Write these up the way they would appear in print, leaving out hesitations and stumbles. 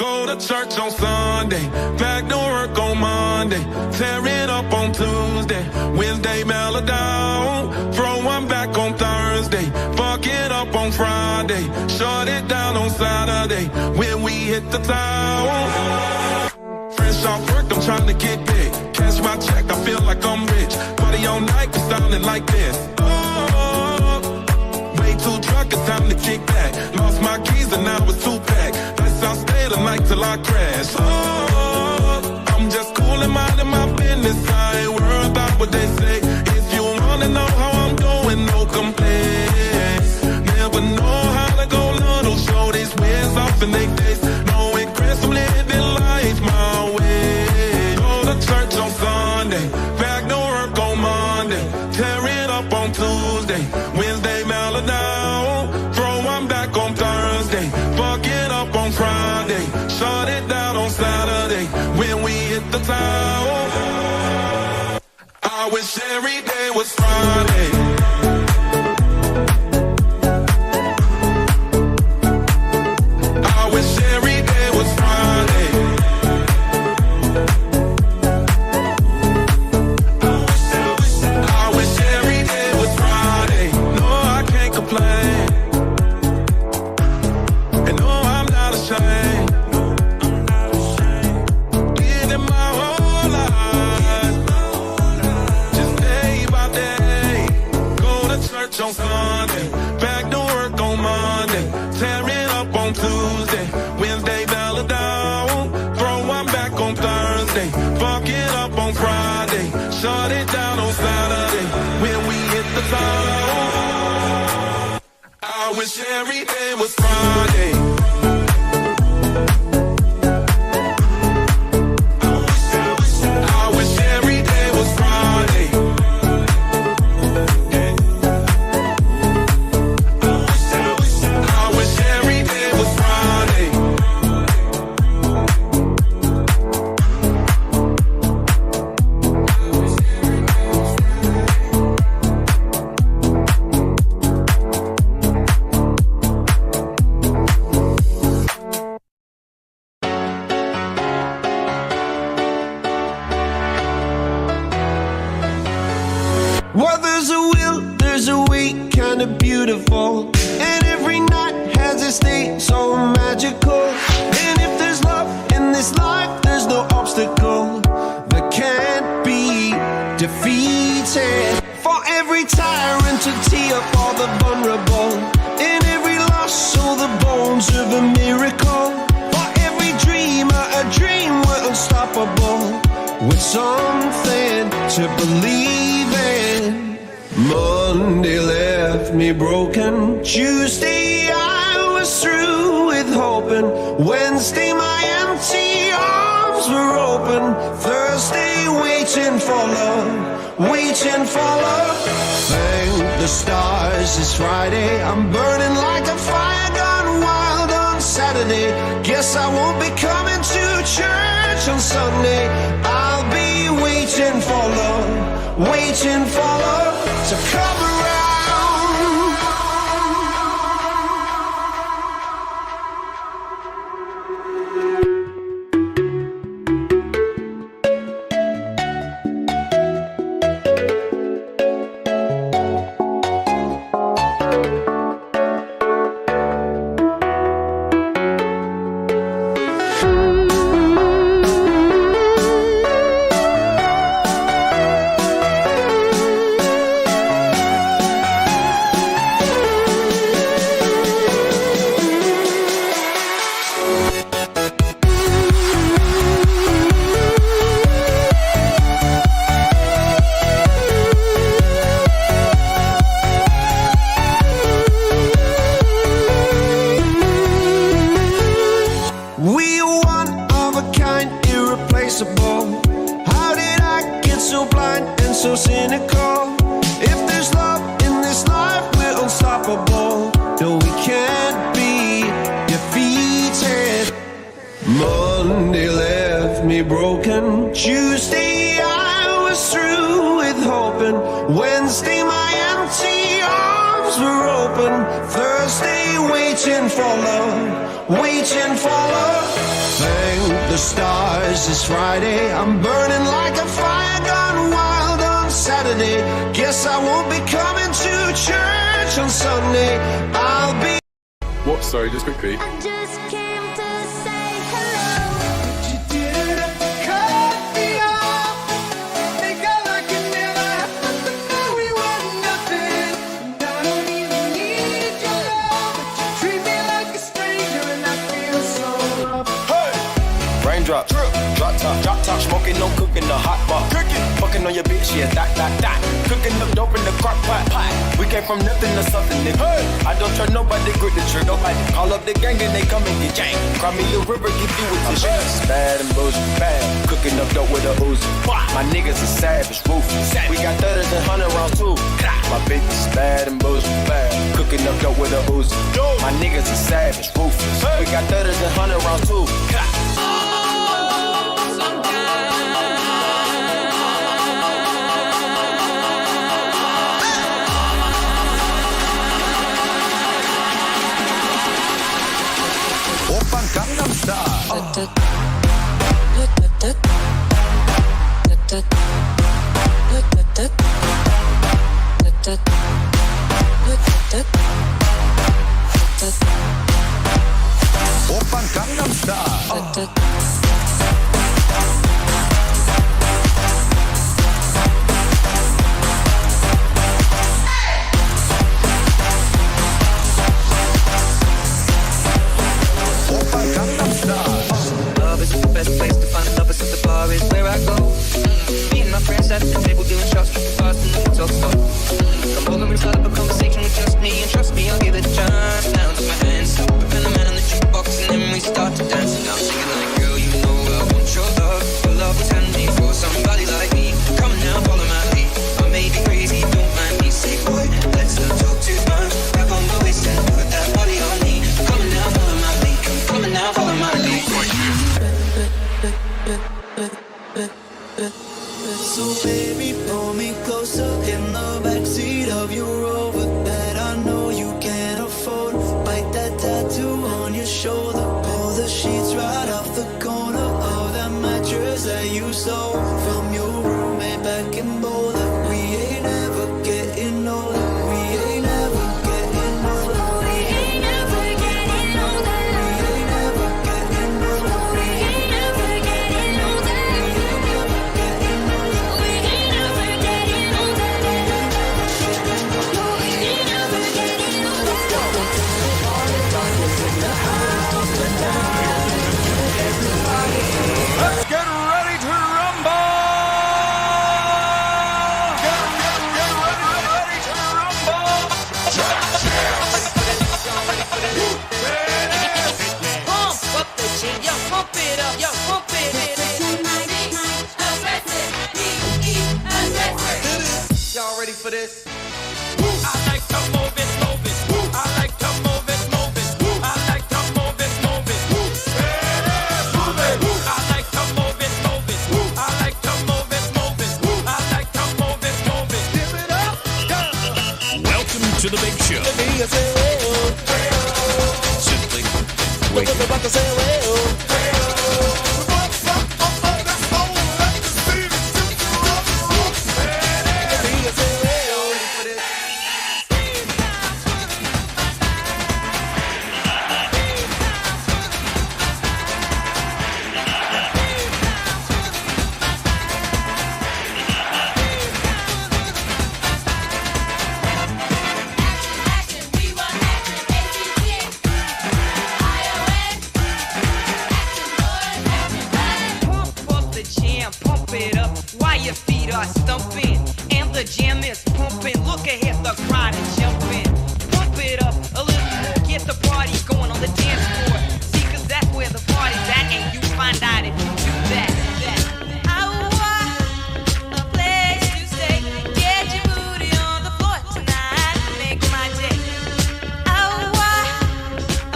Go to church on Sunday, back to work on Monday, tear it up on Tuesday, Wednesday mellow down, throw one back on Thursday, fuck it up on Friday, shut it down on Saturday, when we hit the town. Fresh off work, I'm trying to get big, cash my check, I feel like I'm rich, party all night, it's sounding like this. Way too drunk, it's time to kick back, lost my keys and now it's 2-pack. I'll stay the night till I crash. Oh, I'm just cool and minding my business. I ain't worried about what they say. If you wanna know how I'm doing, no complaints. Never know how to go little, show these wins off in they face. No regrets, I'm living life my way. Go to church on Sunday, back to work on Monday, tear it up on Tuesday, Wednesday mellow down, throw one back on Thursday, fuck it up on Friday, shut it down on Saturday, when we hit the town. I wish every day was Friday. I wish every day was Friday. I wish every day was Friday. No, I can't complain. And no, I'm not ashamed. Living my whole life, just day by day. Go to church on Sunday, back to work on Monday, tear it up on Tuesday, Wednesday mellow down, throw one back on Thursday, fuck it up on Friday, shut it down on Saturday, when we hit the town. I wish every day was Friday. I wish every day was Friday. I wish every day was Friday. Well, there's a will, there's a way, kinda beautiful. And every night has its day, so magical. And if there's love in this life, there's no obstacle that can't be defeated. For every tyrant to tee up all the vulnerable, in every loss, so the bones of a miracle. For every dreamer, a dream we're unstoppable, with something to believe in. Monday left me broken. Tuesday I was through with hoping. Wednesday my empty arms were open. Thursday waiting for love, waiting for love. Thank the stars it's Friday. I'm burning like a fire gone wild on Saturday. Guess I won't be coming to church on Sunday. I'll be waiting for love, waiting for love to come around. So cynical. If there's love in this life, we're unstoppable. No, we can't be defeated. Monday left me broken. Tuesday I was through with hoping. Wednesday my empty arms were open, thirsty, waiting for love, waiting for love. Thank the stars, it's Friday. I'm burning like a fire gone wild on Saturday. Guess I won't be coming to church on Sunday. I'll be. What? Sorry, just quickly. I just came to say hello. You didn't cut me off. Think I like it never happened, but now we were nothing. And I don't even need your love, but you treat me like a stranger, and I feel so rough. Raindrop, drop top, smoking, no cooking, the hot pot. Cooking, fucking on your bitch, yeah, that. Cooking up dope in the crock pot. We came from nothing to something, nigga. Hey. I don't trust nobody, grip the trigger. Nobody call up the gang and they come and get gang. Cry me a river, get you with this shit. Bad and bullshit, bad. Cooking up dope with a Uzi. My niggas are savage, ruthless. We got 30s and 100 rounds too. My bitch is bad and bullshit, bad. Cooking up dope with a Uzi. My niggas are savage, ruthless. We got 30s and 100 rounds too. Gangnam Style. Open Gangnam Style. Love is the best place to find lovers, so the bar is where I go. Me and my friends at the table doing shots, drinking fast and then we talk slow. Come over and start up a conversation with just me, and trust me, I'll give it a chance. Now to my hands, up and the man on the jukebox, and then we start to dance. And I'm singing like, girl, you know I want your love. Your love was handmade for somebody like me. Come now, follow my lead. I may be crazy, don't mind me. Say, boy, let's not talk too much. Grab on my waist and put that body on me. Come now, follow my lead. Come now, follow my lead. So baby, pull me closer in the backseat of your Rover that I know you can't afford. Bite that tattoo on your shoulder. Pull the sheets right off the corner of that mattress that you stole from your roommate back in Boulder. We ain't ever getting older. We ain't ever getting older. We ain't ever getting older. We ain't ever getting older. We ain't ever getting older. We ain't ever getting older. We ain't ever getting Let's get ready to rumble! Get ready to rumble! Pump up the jam, yo, pump it up, yo, pump it. Y'all ready for this? I like to move it, move it. I like to move it, move it. I like to move it, move it. Move it. I like to move it, move it. I like to move it, move it. I like to move it, move it. Give it up, go. Welcome to the big show. Simply wait. Pump up the jam, pump it up while your feet are stumping. And the jam is pumping. Look ahead, the crowd is jumping. Pump it up a little more, get the party going on the dance floor. See, 'cause that's where the party's at, and you find out if you do that. I want a place to stay. Get your booty on the floor tonight, make my day. I want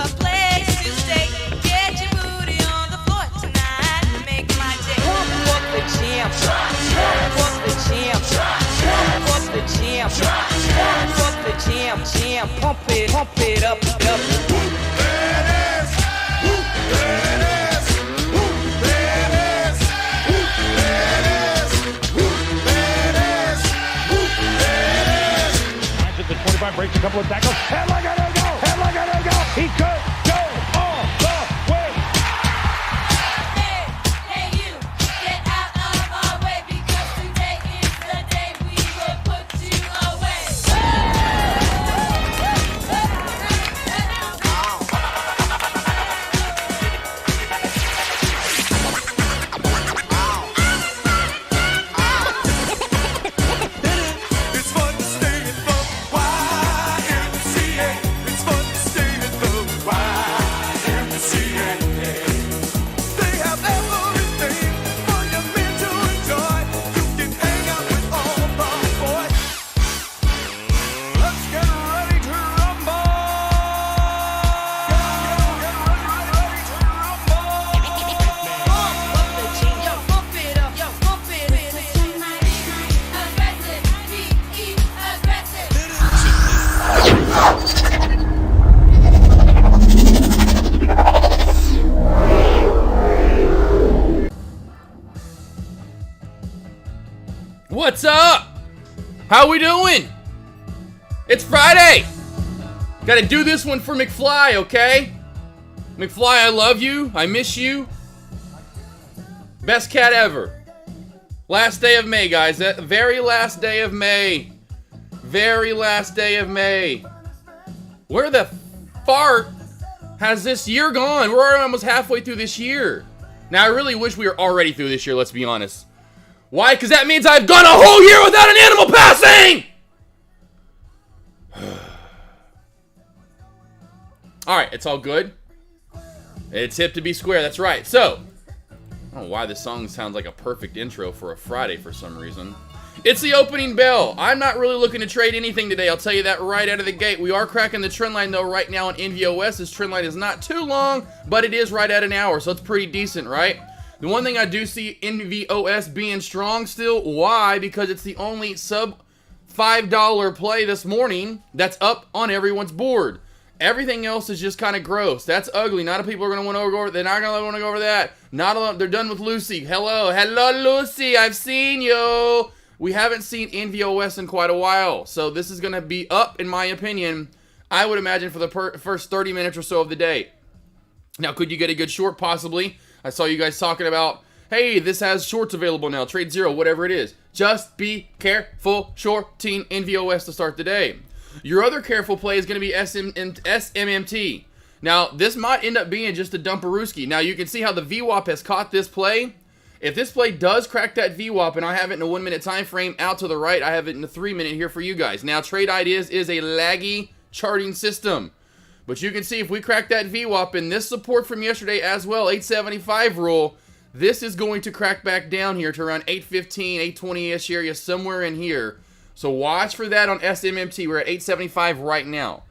a place to stay. Get your booty on the floor tonight, make my day. Pump up the jam, pump up the jam, pump up the jam, pump up the jam, jam. Couple of tackles. And look at him go. And look at him go. He could go all the way. Hey, you, get out of our way because today is the day we will put you away. It's fun to stay in the YMCA. It's fun to stay in the YMCA. They have everything for your men to enjoy. You can hang out with all the boys. Let's get ready to rumble. Get ready to rumble. Yo, bump it up. Yo, bump it up. Aggressive, be aggressive. What's up? How we doing? It's Friday. Gotta do this one for McFly, okay? McFly, I love you. I miss you. Best cat ever. Last day of May, guys. That very last day of May. Very last day of May. Where the fart has this year gone? We're already almost halfway through this year. Now, I really wish we were already through this year, let's be honest. Why? Because that means I've gone a whole year without an animal passing! Alright, it's all good. It's hip to be square, that's right. So, I don't know why this song sounds like a perfect intro for a Friday for some reason. It's the opening bell. I'm not really looking to trade anything today, I'll tell you that right out of the gate. We are cracking the trend line though right now on NVOS. This trend line is not too long, but it is right at an hour, so it's pretty decent, right? The one thing I do see NVOS being strong still. Why? Because it's the only sub $5 play this morning that's up on everyone's board. Everything else is just kind of gross. That's ugly. Not a people are going to want to go over. They're not going to want to go over that. Not a lot. They're done with Lucy. Hello, Lucy. I've seen you. We haven't seen NVOS in quite a while, so this is going to be up, in my opinion. I would imagine for the first 30 minutes or so of the day. Now, could you get a good short? Possibly. I saw you guys talking about, hey, this has shorts available now, trade zero, whatever it is. Just be careful, shorting NVOS to start the day. Your other careful play is going to be SMMT. Now, this might end up being just a dumperooski. Now, you can see how the VWAP has caught this play. If this play does crack that VWAP, and I have it in a 1 minute time frame out to the right, I have it in a 3 minute here for you guys. Now, Trade Ideas is a laggy charting system. But you can see if we crack that VWAP and this support from yesterday as well, 875 rule, this is going to crack back down here to around 815, 820-ish area, somewhere in here. So watch for that on SMMT. We're at 875 right now.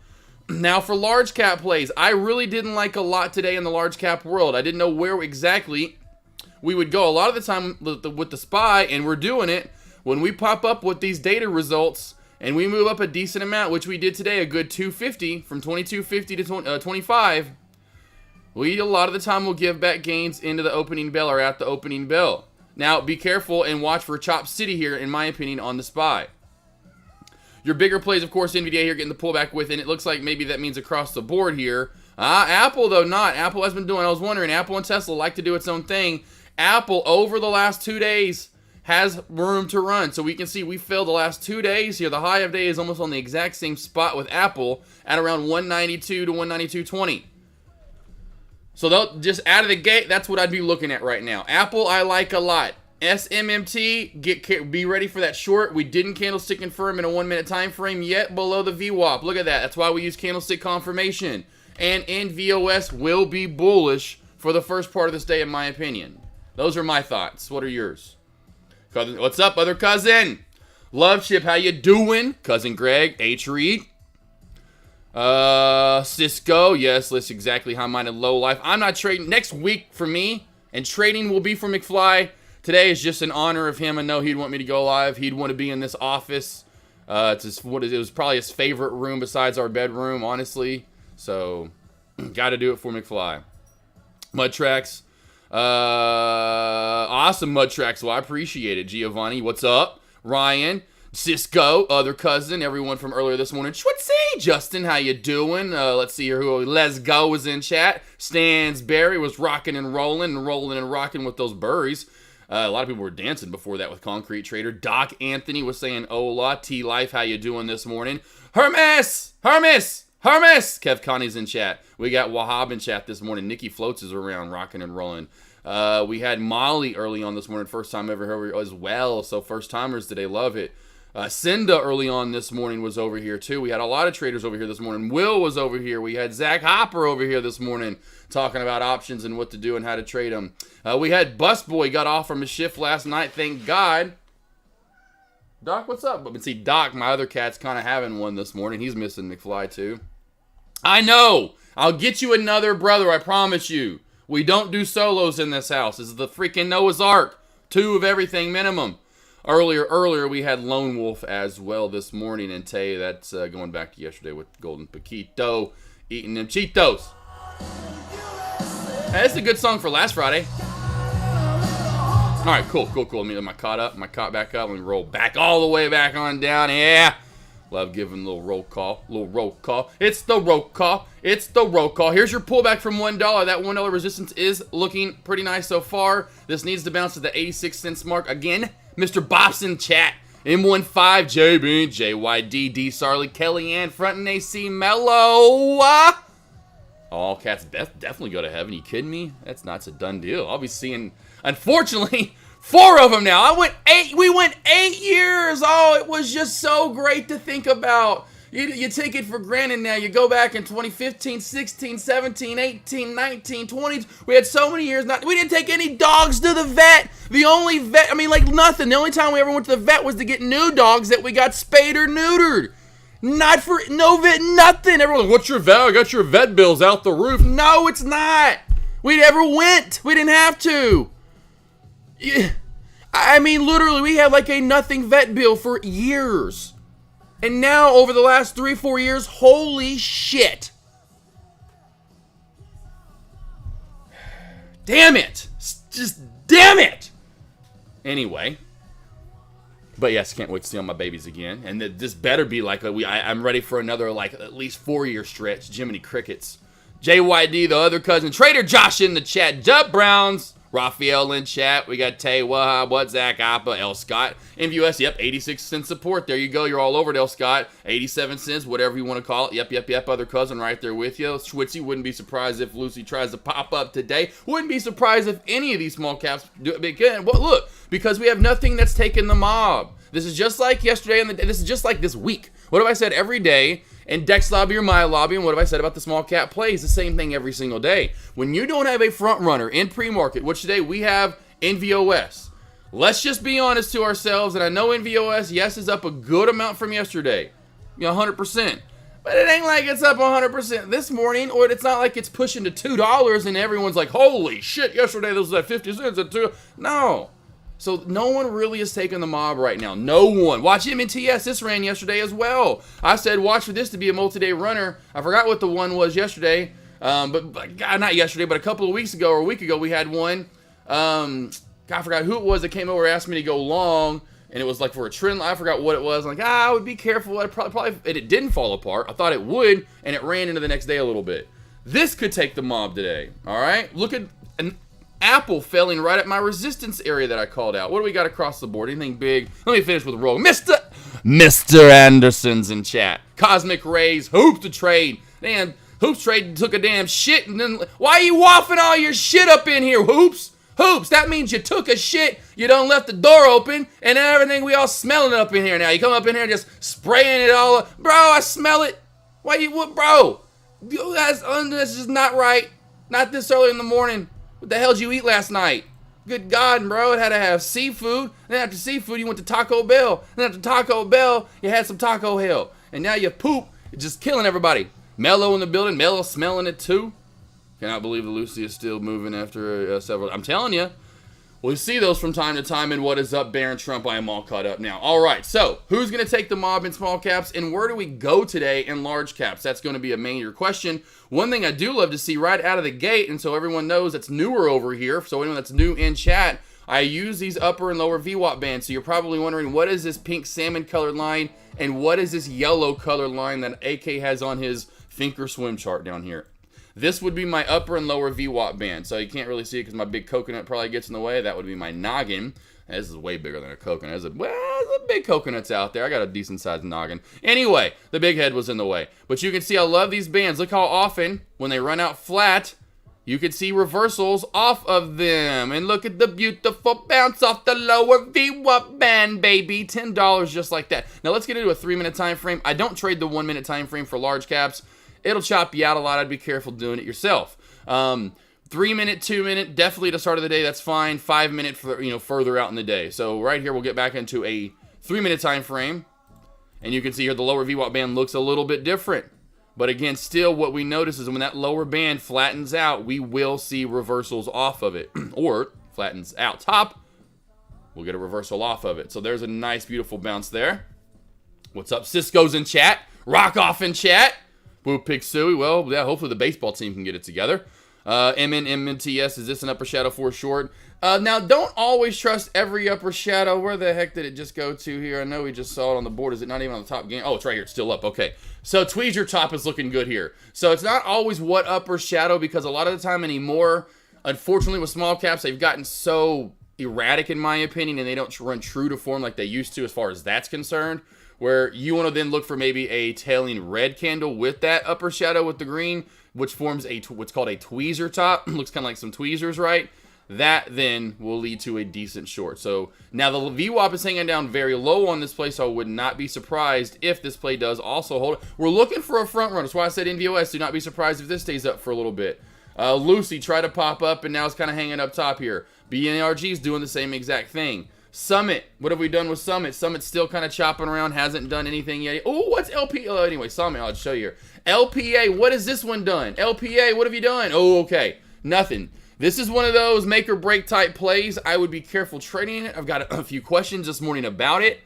Now for large cap plays, I really didn't like a lot today in the large cap world. I didn't know where exactly we would go. A lot of the time with the SPY, and we're doing it, when we pop up with these data results, and we move up a decent amount, which we did today, a good 250, from 2250 to 25, we a lot of the time will give back gains into the opening bell or at the opening bell. Now, be careful and watch for Chop City here, in my opinion, on the SPY. Your bigger plays, of course, NVIDIA here getting the pullback with, and it looks like maybe that means across the board here. Apple, though, not. Apple has been doing, I was wondering, Apple and Tesla like to do its own thing. Apple, over the last 2 days, has room to run. So we can see we failed the last 2 days here. The high of day is almost on the exact same spot with Apple at around 192 to 192.20. So they'll just out of the gate, that's what I'd be looking at right now. Apple, I like a lot. SMMT, be ready for that short. We didn't candlestick confirm in a 1 minute time frame yet below the VWAP. Look at that. That's why we use candlestick confirmation. And NVOS will be bullish for the first part of this day, in my opinion. Those are my thoughts. What are yours? Cousin, what's up, other cousin? Love Chip, how you doing? Cousin Greg, H. Reed. Cisco, yes, that's exactly high-minded low life. I'm not trading. Next week for me, and trading will be for McFly. Today is just in honor of him. I know he'd want me to go live. He'd want to be in this office. It was probably his favorite room besides our bedroom, honestly. So, got to do it for McFly. Mud Tracks. Awesome Mud Tracks. Well, I appreciate it. Giovanni, what's up? Ryan. Cisco, other cousin, everyone from earlier this morning. Schwitzy, Justin, how you doing? Let's see here who. Let's Go was in chat. Stansberry was rocking and rolling and rocking with those burries. A lot of people were dancing before that with Concrete Trader. Doc Anthony was saying hola. T-Life, how you doing this morning? Hermes! Kev Connie's in chat. We got Wahab in chat this morning. Nikki Floats is around, rocking and rolling. We had Molly early on this morning. First time ever here as well. So first timers today, love it. Cinda early on this morning was over here too. We had a lot of traders over here this morning. Will was over here. We had Zach Hopper over here this morning talking about options and what to do and how to trade them. We had Busboy got off from his shift last night. Thank God. Doc, what's up? But see, Doc, my other cat's kind of having one this morning. He's missing McFly too. I know. I'll get you another brother. I promise you. We don't do solos in this house. This is the freaking Noah's Ark. 2 of everything minimum. Earlier, we had Lone Wolf as well this morning, and Tay, that's going back to yesterday with Golden Paquito, eating them Cheetos. Hey, that's a good song for last Friday. All right, cool. Let me get my caught back up. Let me roll back all the way back on down. Yeah. Love giving a little roll call. It's the roll call. Here's your pullback from $1. That $1 resistance is looking pretty nice so far. This needs to bounce to the 86 cents mark again. Mr. Bobson chat. M15, JB, JYD, D. Sarley, Kellyanne, Frontin' AC, Mello. All cats definitely go to heaven. You kidding me? That's a done deal. I'll be seeing, unfortunately, 4 of them now. We went 8 years. Oh, it was just so great to think about. You take it for granted now. You go back in 2015, 16, 17, 18, 19, 20. We had so many years. We didn't take any dogs to the vet. The only vet, nothing. The only time we ever went to the vet was to get new dogs that we got spayed or neutered. Not for no vet, nothing. Everyone's like, what's your vet? I got your vet bills out the roof. No, it's not. We never went. We didn't have to. Yeah. Literally, we had like a nothing vet bill for years. And now, over the last 3-4 years, holy shit. Damn it. Just damn it. Anyway. But yes, can't wait to see all my babies again. And this better be like, I'm ready for another, at least 4-year stretch. Jiminy Crickets. JYD, the other cousin. Trader Josh in the chat. Jump Browns. Raphael in chat. We got Tay, Wahab, what, Zach, Appa, L. Scott. MVUS, yep, 86 cents support. There you go. You're all over it, L. Scott. 87 cents, whatever you want to call it. Yep. Other cousin right there with you. Schwitzy, wouldn't be surprised if Lucy tries to pop up today. Wouldn't be surprised if any of these small caps do it again. Well, look, because we have nothing that's taken the mob. This is just like yesterday, and this is just like this week. What have I said every day? In Dex Lobby or My Lobby, and what have I said about the small cap plays? The same thing every single day. When you don't have a front runner in pre-market, which today we have NVOS, let's just be honest to ourselves, and I know NVOS, yes, is up a good amount from yesterday, 100%. But it ain't like it's up 100% this morning, or it's not like it's pushing to $2 and everyone's like, holy shit, yesterday this was at 50 cents at $2. No. So no one really is taking the mob right now. No one. Watch MNTS. This ran yesterday as well. I said watch for this to be a multi-day runner. I forgot what the one was yesterday. But not yesterday, but a couple of weeks ago or a week ago we had one. I forgot who it was that came over and asked me to go long. And it was like for a trend. I forgot what it was. I'm like, I would be careful. I'd probably and it didn't fall apart. I thought it would. And it ran into the next day a little bit. This could take the mob today. All right. Look at an Apple failing right at my resistance area that I called out. What do we got across the board? Anything big? Let me finish with a roll. Mr. Anderson's in chat. Cosmic Rays. Hoops to trade. Damn, Hoops trade took a damn shit. And then why are you waffing all your shit up in here, Hoops? Hoops, that means you took a shit, you done left the door open, and everything we all smelling up in here now. You come up in here and just spraying it all up. Bro, I smell it. Why you, what, bro? That's just not right. Not this early in the morning. What the hell did you eat last night? Good God, bro. It had to have seafood. Then after seafood, you went to Taco Bell. Then after Taco Bell, you had some Taco Hell. And now you poop. It's just killing everybody. Mello in the building. Mello smelling it too. Cannot believe that Lucy is still moving after several. I'm telling you. We see those from time to time in What Is Up, Baron Trump. I am all caught up now. All right, so who's going to take the mob in small caps, and where do we go today in large caps? That's going to be a major question. One thing I do love to see right out of the gate, and so everyone knows that's newer over here, so anyone that's new in chat, I use these upper and lower VWAP bands, so you're probably wondering, what is this pink salmon colored line and what is this yellow colored line that AK has on his Thinkorswim chart down here? This would be my upper and lower VWAP band, so you can't really see it because my big coconut probably gets in the way. That would be my noggin. This is way bigger than a coconut. There's a big coconuts out there. I got a decent sized noggin. Anyway, the big head was in the way. But you can see I love these bands. Look how often, when they run out flat, you can see reversals off of them. And look at the beautiful bounce off the lower VWAP band, baby. $10 just like that. Now let's get into a 3-minute time frame. I don't trade the 1-minute time frame for large caps. It'll chop you out a lot. I'd be careful doing it yourself. 3-minute, 2-minute, definitely at the start of the day, that's fine. 5-minute for, further out in the day. So right here, we'll get back into a 3-minute time frame. And you can see here the lower VWAP band looks a little bit different. But again, still what we notice is when that lower band flattens out, we will see reversals off of it. Or flattens out top, we'll get a reversal off of it. So there's a nice, beautiful bounce there. What's up, Cisco's in chat? Rock off in chat. Boo Pig Suey. Well, yeah, hopefully the baseball team can get it together. MNTS, is this an upper shadow for short? Now, don't always trust every upper shadow. Where the heck did it just go to here? I know we just saw it on the board. Is it not even on the top game? Oh, it's right here. It's still up. Okay. So tweezer top is looking good here. So it's not always what upper shadow, because a lot of the time anymore, unfortunately with small caps, they've gotten so erratic in my opinion, and they don't run true to form like they used to as far as that's concerned, where you want to then look for maybe a tailing red candle with that upper shadow with the green, which forms a what's called a tweezer top. Looks kind of like some tweezers, right? That then will lead to a decent short. So now the VWAP is hanging down very low on this play, so I would not be surprised if this play does also hold. We're looking for a front runner. That's why I said NVOS. Do not be surprised if this stays up for a little bit. Lucy tried to pop up, and now it's kind of hanging up top here. BNRG is doing the same exact thing. Summit, what have we done with Summit? Summit's still kind of chopping around, hasn't done anything yet. Oh, what's LP? Oh, anyway, Summit, I'll show you here. LPA, what has this one done? LPA, what have you done? Oh, okay, nothing. This is one of those make or break type plays. I would be careful trading it. I've got a few questions this morning about it.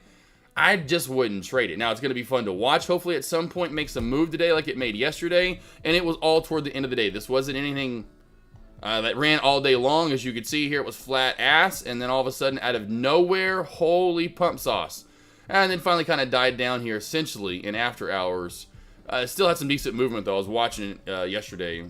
I just wouldn't trade it. Now, it's going to be fun to watch. Hopefully, at some point, makes a move today like it made yesterday. And it was all toward the end of the day. This wasn't anything that ran all day long. As you can see here, it was flat ass. And then all of a sudden, out of nowhere, holy pump sauce. And then finally kind of died down here, essentially, in after hours. Still had some decent movement, though. I was watching it yesterday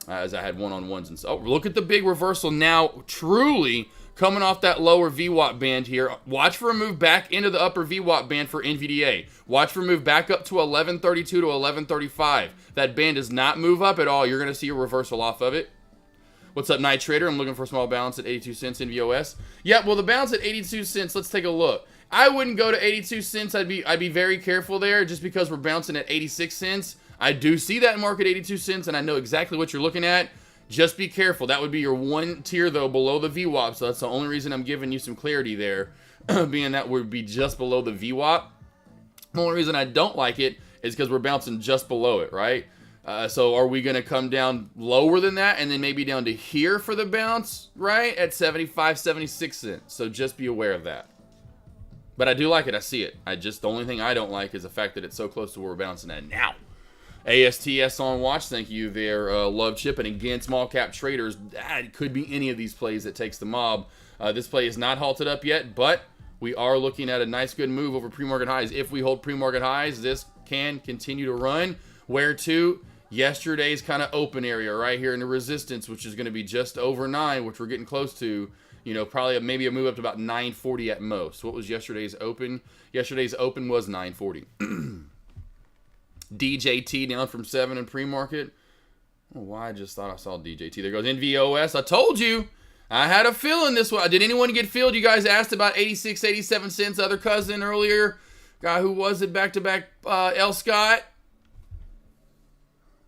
as I had one-on-ones. And so, oh, look at the big reversal now. Truly coming off that lower VWAP band here. Watch for a move back into the upper VWAP band for NVDA. Watch for a move back up to 1132 to 1135. That band does not move up at all. You're going to see a reversal off of it. What's up, Night Trader? I'm looking for a small balance at 82 cents in VOS. Yeah, well, the balance at 82 cents, let's take a look. I wouldn't go to 82 cents. I'd be very careful there just because we're bouncing at 86 cents. I do see that market 82 cents, and I know exactly what you're looking at. Just be careful. That would be your one tier, though, below the VWAP. So that's the only reason I'm giving you some clarity there, being that would be just below the VWAP. The only reason I don't like it is because we're bouncing just below it, right? So are we going to come down lower than that and then maybe down to here for the bounce, right? At 75, 76 cents. So just be aware of that. But I do like it. I see it. The only thing I don't like is the fact that it's so close to where we're bouncing at now. ASTS on watch. Thank you there, Love Chip. And again, small cap traders, it could be any of these plays that takes the mob. This play is not halted up yet, but we are looking at a nice good move over pre-market highs. If we hold pre-market highs, this can continue to run. Where to? Yesterday's kind of open area right here in the resistance, which is going to be just over 9, which we're getting close to. You know, probably maybe a move up to about 940 at most. What was yesterday's open? Yesterday's open was 940. DJT down from 7 in pre-market. Oh, why I just thought I saw DJT. There goes NVOS. I told you. I had a feeling this one. Did anyone get filled? You guys asked about 86, 87 cents. Other cousin earlier. Guy who was it back-to-back L. Scott.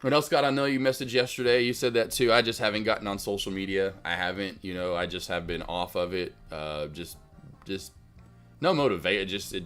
But L. Scott, I know you messaged yesterday. You said that too. I just haven't gotten on social media. I haven't. You know, I just have been off of it. Just no motivation.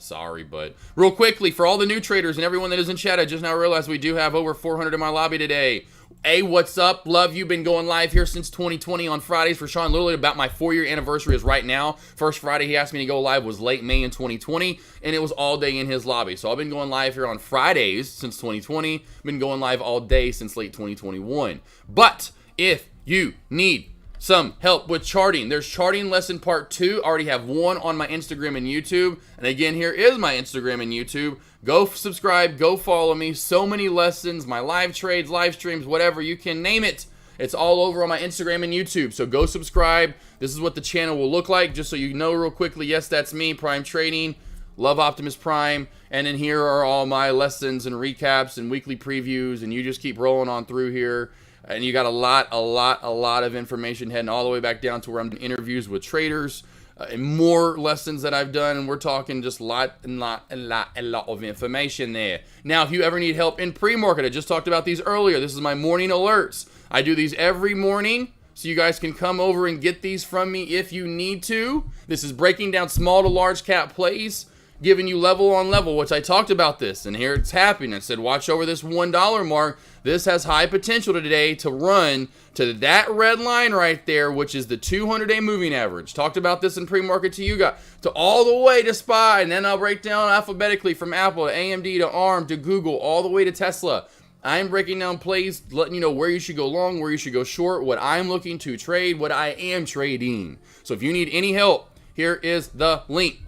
Sorry, but real quickly, for all the new traders and everyone that is in chat, I just now realized we do have over 400 in my lobby today. Hey, what's up? Love you. Been going live here since 2020 on Fridays for Sean. Literally about my 4-year anniversary is right now. First Friday he asked me to go live was late May in 2020, and it was all day in his lobby. So I've been going live here on Fridays since 2020. Been going live all day since late 2021. But if you need some help with charting. There's charting lesson part 2. I already have one on my Instagram and YouTube. And again, here is my Instagram and YouTube. Go subscribe, go follow me. So many lessons, my live trades, live streams, whatever, you can name it. It's all over on my Instagram and YouTube. So go subscribe. This is what the channel will look like, just so you know real quickly. Yes, that's me, Prime Trading. Love Optimus Prime. And then here are all my lessons and recaps and weekly previews. And you just keep rolling on through here. And you got a lot of information heading all the way back down to where I'm doing interviews with traders and more lessons that I've done. And we're talking just a lot of information there. Now, if you ever need help in pre-market, I just talked about these earlier. This is my morning alerts. I do these every morning, so you guys can come over and get these from me if you need to. This is breaking down small to large cap plays, giving you level on level, which I talked about this, and here it's happening. I said, watch over this $1 mark. This has high potential today to run to that red line right there, which is the 200-day moving average. Talked about this in pre-market to you guys, to all the way to SPY, and then I'll break down alphabetically from Apple to AMD to ARM to Google, all the way to Tesla. I'm breaking down plays, letting you know where you should go long, where you should go short, what I'm looking to trade, what I am trading. So if you need any help, here is the link.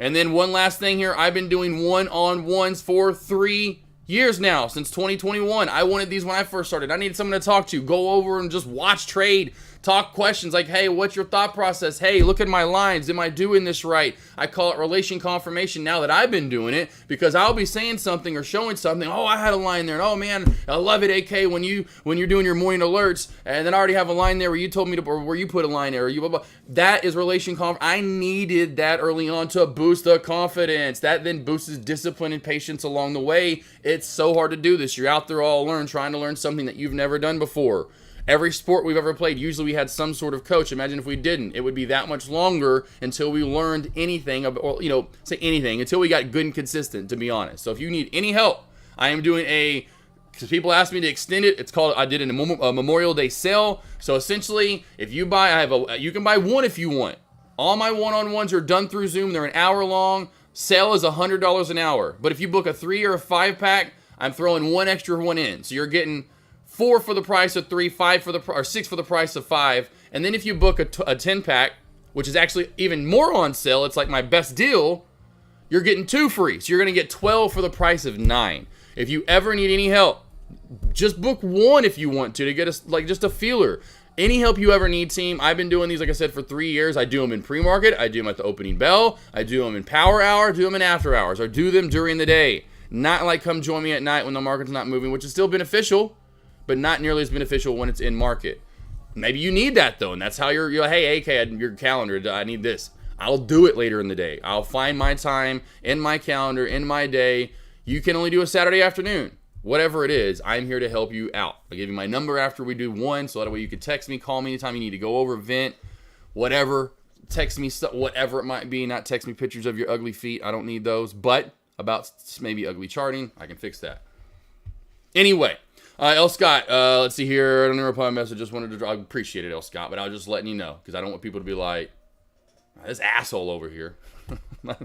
And then one last thing here, I've been doing one-on-ones for 3 years now, since 2021. I wanted these when I first started. I needed someone to talk to, go over and just watch trade, talk questions like, hey, what's your thought process? Hey, look at my lines. Am I doing this right? I call it relation confirmation now that I've been doing it, because I'll be saying something or showing something. Oh, I had a line there. And oh man, I love it, AK, when you're doing your morning alerts, and then I already have a line there where you told me to, or where you put a line there, or you blah, blah. That is relation I needed that early on to boost the confidence. That then boosts discipline and patience along the way. It's so hard to do this. You're out there all trying to learn something that you've never done before. Every sport we've ever played, usually we had some sort of coach. Imagine if we didn't. It would be that much longer until we learned anything, or, say anything, until we got good and consistent, to be honest. So if you need any help, I am doing because people asked me to extend it. It's called, I did a Memorial Day sale. So essentially, if you buy, you can buy one if you want. All my one-on-ones are done through Zoom. They're an hour long. Sale is $100 an hour. But if you book a 3 or a 5-pack, I'm throwing one extra one in. So you're getting 4 for the price of 3, 6 for the price of 5. And then if you book a 10-pack, which is actually even more on sale, it's like my best deal, you're getting 2 free. So you're going to get 12 for the price of 9. If you ever need any help, just book one if you want to get just a feeler. Any help you ever need, team. I've been doing these, like I said, for 3 years. I do them in pre-market. I do them at the opening bell. I do them in power hour. I do them in after hours. I do them during the day. Not like come join me at night when the market's not moving, which is still beneficial, but not nearly as beneficial when it's in market. Maybe you need that, though, and that's how you're hey, AK, your calendar, I need this. I'll do it later in the day. I'll find my time in my calendar, in my day. You can only do a Saturday afternoon. Whatever it is, I'm here to help you out. I'll give you my number after we do one, so that way you can text me, call me anytime you need to go over, vent, whatever. Text me whatever it might be. Not text me pictures of your ugly feet. I don't need those. But about maybe ugly charting, I can fix that. Anyway, L. Scott, let's see here. I don't know reply my message. Just wanted to I appreciate it, L. Scott, but I was just letting you know because I don't want people to be like, this asshole over here. I'm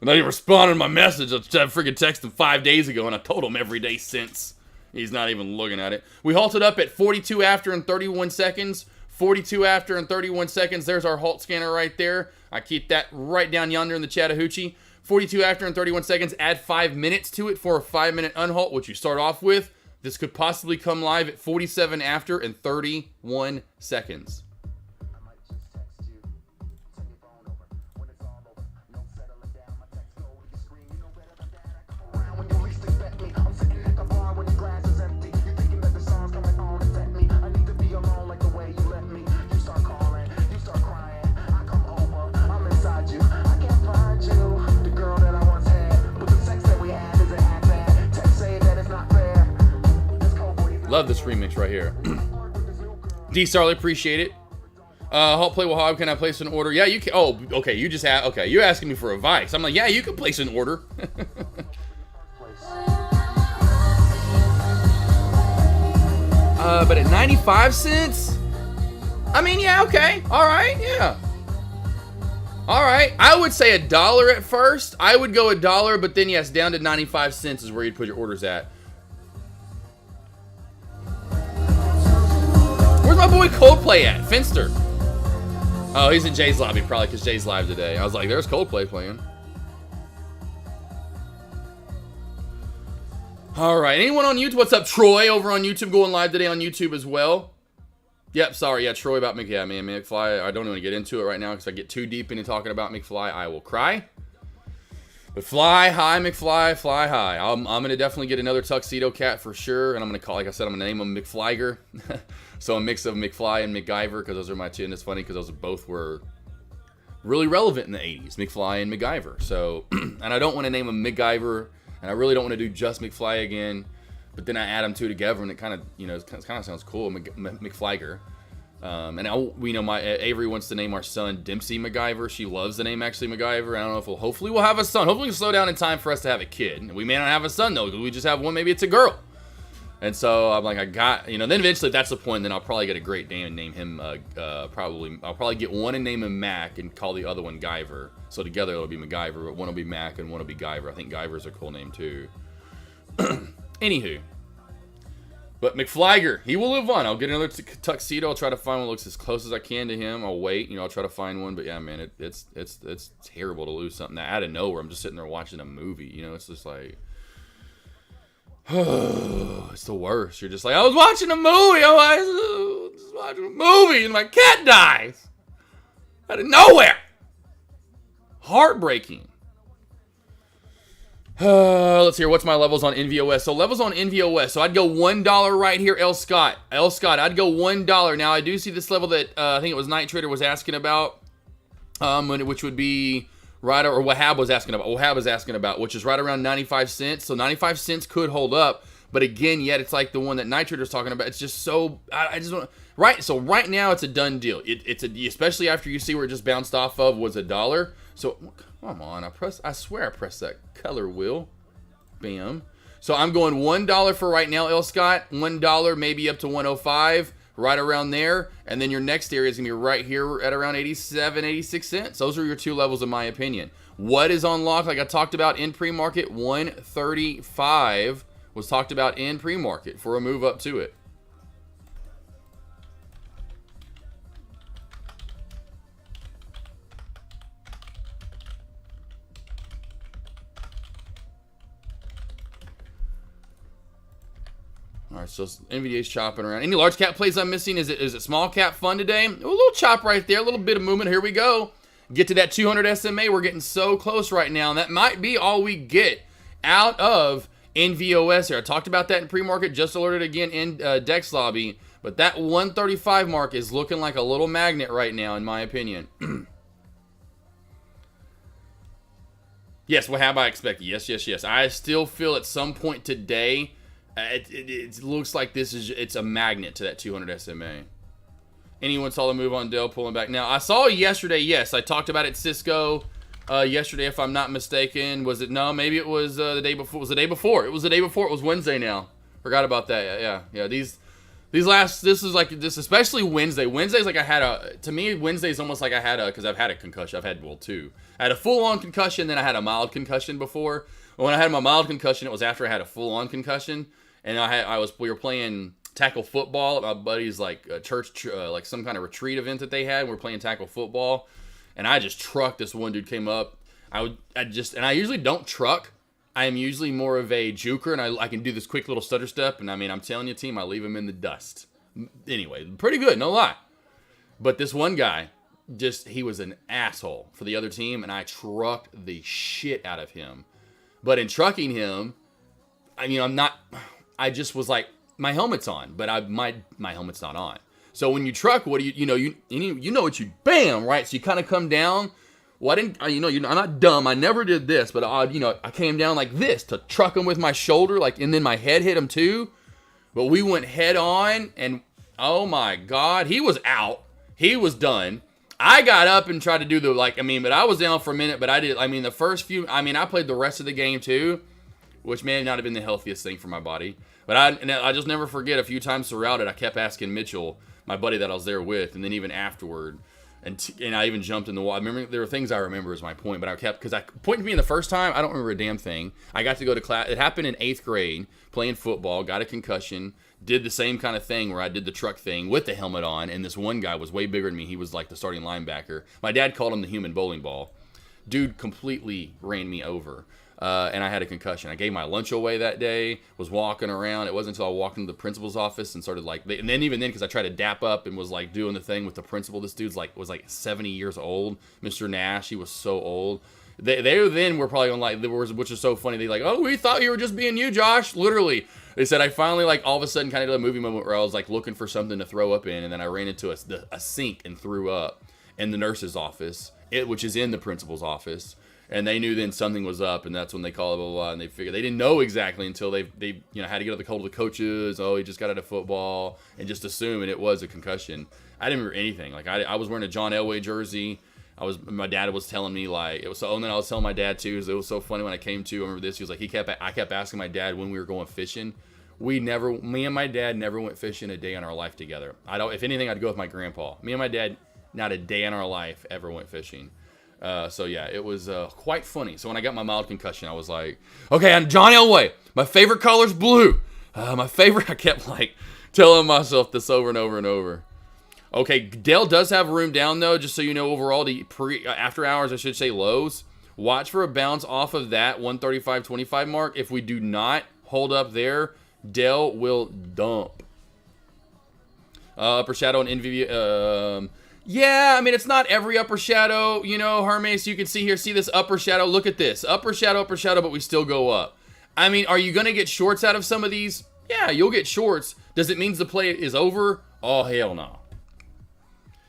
not even responding to my message. I freaking texted him 5 days ago, and I told him every day since. He's not even looking at it. We halted up at 42 after and 31 seconds. 42 after and 31 seconds. There's our halt scanner right there. I keep that right down yonder in the Chattahoochee. 42 after and 31 seconds. Add 5 minutes to it for a 5-minute unhalt, which you start off with. This could possibly come live at 47 after and 31 seconds. Love this remix right here. D Starley, appreciate it. Halt play with Hog, can I place an order? Yeah, you can. Oh, okay. You just have. Okay, you're asking me for advice. I'm like, yeah, you can place an order. But at 95 cents? I mean, yeah, okay. All right, yeah. All right. I would say $1 at first. I would go $1, but then yes, down to 95 cents is where you'd put your orders at. Where's my boy Coldplay at? Finster. Oh, he's in Jay's lobby probably because Jay's live today. I was like, there's Coldplay playing. All right, anyone on YouTube? What's up, Troy? Over on YouTube, going live today on YouTube as well. Yep, sorry, yeah, Troy about McFly. I don't want to get into it right now because if I get too deep into talking about McFly, I will cry. But fly high, McFly, fly high. I'm gonna definitely get another tuxedo cat for sure, and I'm gonna call, like I said, I'm gonna name him McFlyger. So a mix of McFly and MacGyver because those are my two, and it's funny because those both were really relevant in the 80s, McFly and MacGyver. So, and I don't want to name him MacGyver, and I really don't want to do just McFly again. But then I add them two together, and it kind of, you know, it kind of sounds cool, McFlyger. We know Avery wants to name our son Dempsey MacGyver. She loves the name actually MacGyver. I don't know if hopefully we'll have a son. Hopefully we'll slow down in time for us to have a kid. We may not have a son though, because we just have one. Maybe it's a girl. And so I'm like, then eventually if that's the point, then I'll probably get a great name and name him, I'll probably get one and name him Mac and call the other one Guyver. So together it'll be MacGyver, but one will be Mac and one will be Guyver. I think Guyver's a cool name too. Anywho. But McFlyger, he will live on. I'll get another tuxedo. I'll try to find one that looks as close as I can to him. I'll wait, I'll try to find one. But yeah, man, it's terrible to lose something out of nowhere. I'm just sitting there watching a movie, it's just like, it's the worst. You're just like, I was watching a movie. I was watching a movie, and my cat dies out of nowhere. Heartbreaking. Let's hear what's my levels on NVOS. So levels on NVOS. So I'd go $1 right here, L. Scott, I'd go $1. Now I do see this level that I think it was Night Trader was asking about, which would be right, or Wahab was asking about. Wahab was asking about, which is right around 95 cents. So 95 cents could hold up, but again, yet it's like the one that Night Trader was talking about. It's just so I just don't. Right. So right now it's a done deal. Especially after you see where it just bounced off of was $1. So come on, I swear I pressed that color wheel. Bam. So I'm going $1 for right now, L. Scott. $1, maybe up to 105, right around there. And then your next area is going to be right here at around 87, 86 cents. Those are your two levels in my opinion. What is unlocked, like I talked about in pre-market, 135 was talked about in pre-market for a move up to it. All right, so NVDA's chopping around. Any large cap plays I'm missing? Is it small cap fun today? A little chop right there, a little bit of movement. Here we go. Get to that 200 SMA. We're getting so close right now. And that might be all we get out of NVOS here. I talked about that in pre-market. Just alerted again in Dex Lobby. But that 135 mark is looking like a little magnet right now, in my opinion. Yes, what have I expected? Yes. I still feel at some point today, it looks like it's a magnet to that 200 SMA. Anyone saw the move on Dell pulling back? Now, I saw yesterday, yes, I talked about it Cisco yesterday, if I'm not mistaken. Was it? No, maybe it was the day before. It was the day before. It was Wednesday now. Forgot about that. Yeah. This is like this, especially Wednesday. Wednesday's like to me, Wednesday's almost like because I've had a concussion. I've had, two. I had a full-on concussion, then I had a mild concussion before. When I had my mild concussion, it was after I had a full-on concussion. And we were playing tackle football at my buddy's like church, like some kind of retreat event that they had. We were playing tackle football, and I just trucked. This one dude came up. I usually don't truck. I am usually more of a juker, and I can do this quick little stutter step. And I mean, I'm telling you, team, I leave him in the dust. Anyway, pretty good, no lie. But this one guy, he was an asshole for the other team, and I trucked the shit out of him. But in trucking him, I just was like, my helmet's on, but my helmet's not on. So when you truck, what do you know what you, bam, right? So you kind of come down. Well, I'm not dumb. I never did this, but I came down like this to truck him with my shoulder, and then my head hit him too. But we went head on, and oh my God, he was out. He was done. I got up and tried to do but I was down for a minute, but the first few, I played the rest of the game too, which may not have been the healthiest thing for my body. But I just never forget, a few times throughout it, I kept asking Mitchell, my buddy that I was there with, and then even afterward, and I even jumped in the wall. I remember, there were things I remember as my point, but because point to me the first time, I don't remember a damn thing. I got to go to class. It happened in 8th grade, playing football, got a concussion, did the same kind of thing where I did the truck thing with the helmet on, and this one guy was way bigger than me. He was like the starting linebacker. My dad called him the human bowling ball. Dude completely ran me over, and I had a concussion. I gave my lunch away that day, was walking around. It wasn't until I walked into the principal's office and started like, and then even then, because I tried to dap up and was like doing the thing with the principal. This dude's like, was like 70 years old, Mr. Nash. He was so old. They then were probably on like, which is so funny. They like, oh, we thought you were just being you, Josh. Literally, they said I finally like all of a sudden kind of did a movie moment where I was like looking for something to throw up in, and then I ran into a sink and threw up in the nurse's office, which is in the principal's office, and they knew then something was up, and that's when they called it, blah, blah, blah, and they figured they didn't know exactly until they had to get on the call to the coaches. Oh, he just got out of football, and just assume, and it was a concussion. I didn't remember anything. Like I was wearing a John Elway jersey. My dad was telling me like it was so, and then I was telling my dad too. It was so funny when I came to. I remember this. He was like, I kept asking my dad when we were going fishing. Me and my dad never went fishing a day in our life together. If anything, I'd go with my grandpa. Me and my dad, not a day in our life ever went fishing. So yeah, it was quite funny. So when I got my mild concussion, I was like, okay, I'm John Elway. My favorite color's blue. I kept like telling myself this over and over and over. Okay, Dell does have room down though, just so you know. Overall, after hours, I should say lows. Watch for a bounce off of that 135.25 mark. If we do not hold up there, Dell will dump. Upper shadow and NVV. Yeah, I mean, it's not every upper shadow, Hermes. You can see here, see this upper shadow. Look at this. Upper shadow, but we still go up. I mean, are you going to get shorts out of some of these? Yeah, you'll get shorts. Does it mean the play is over? Oh, hell no.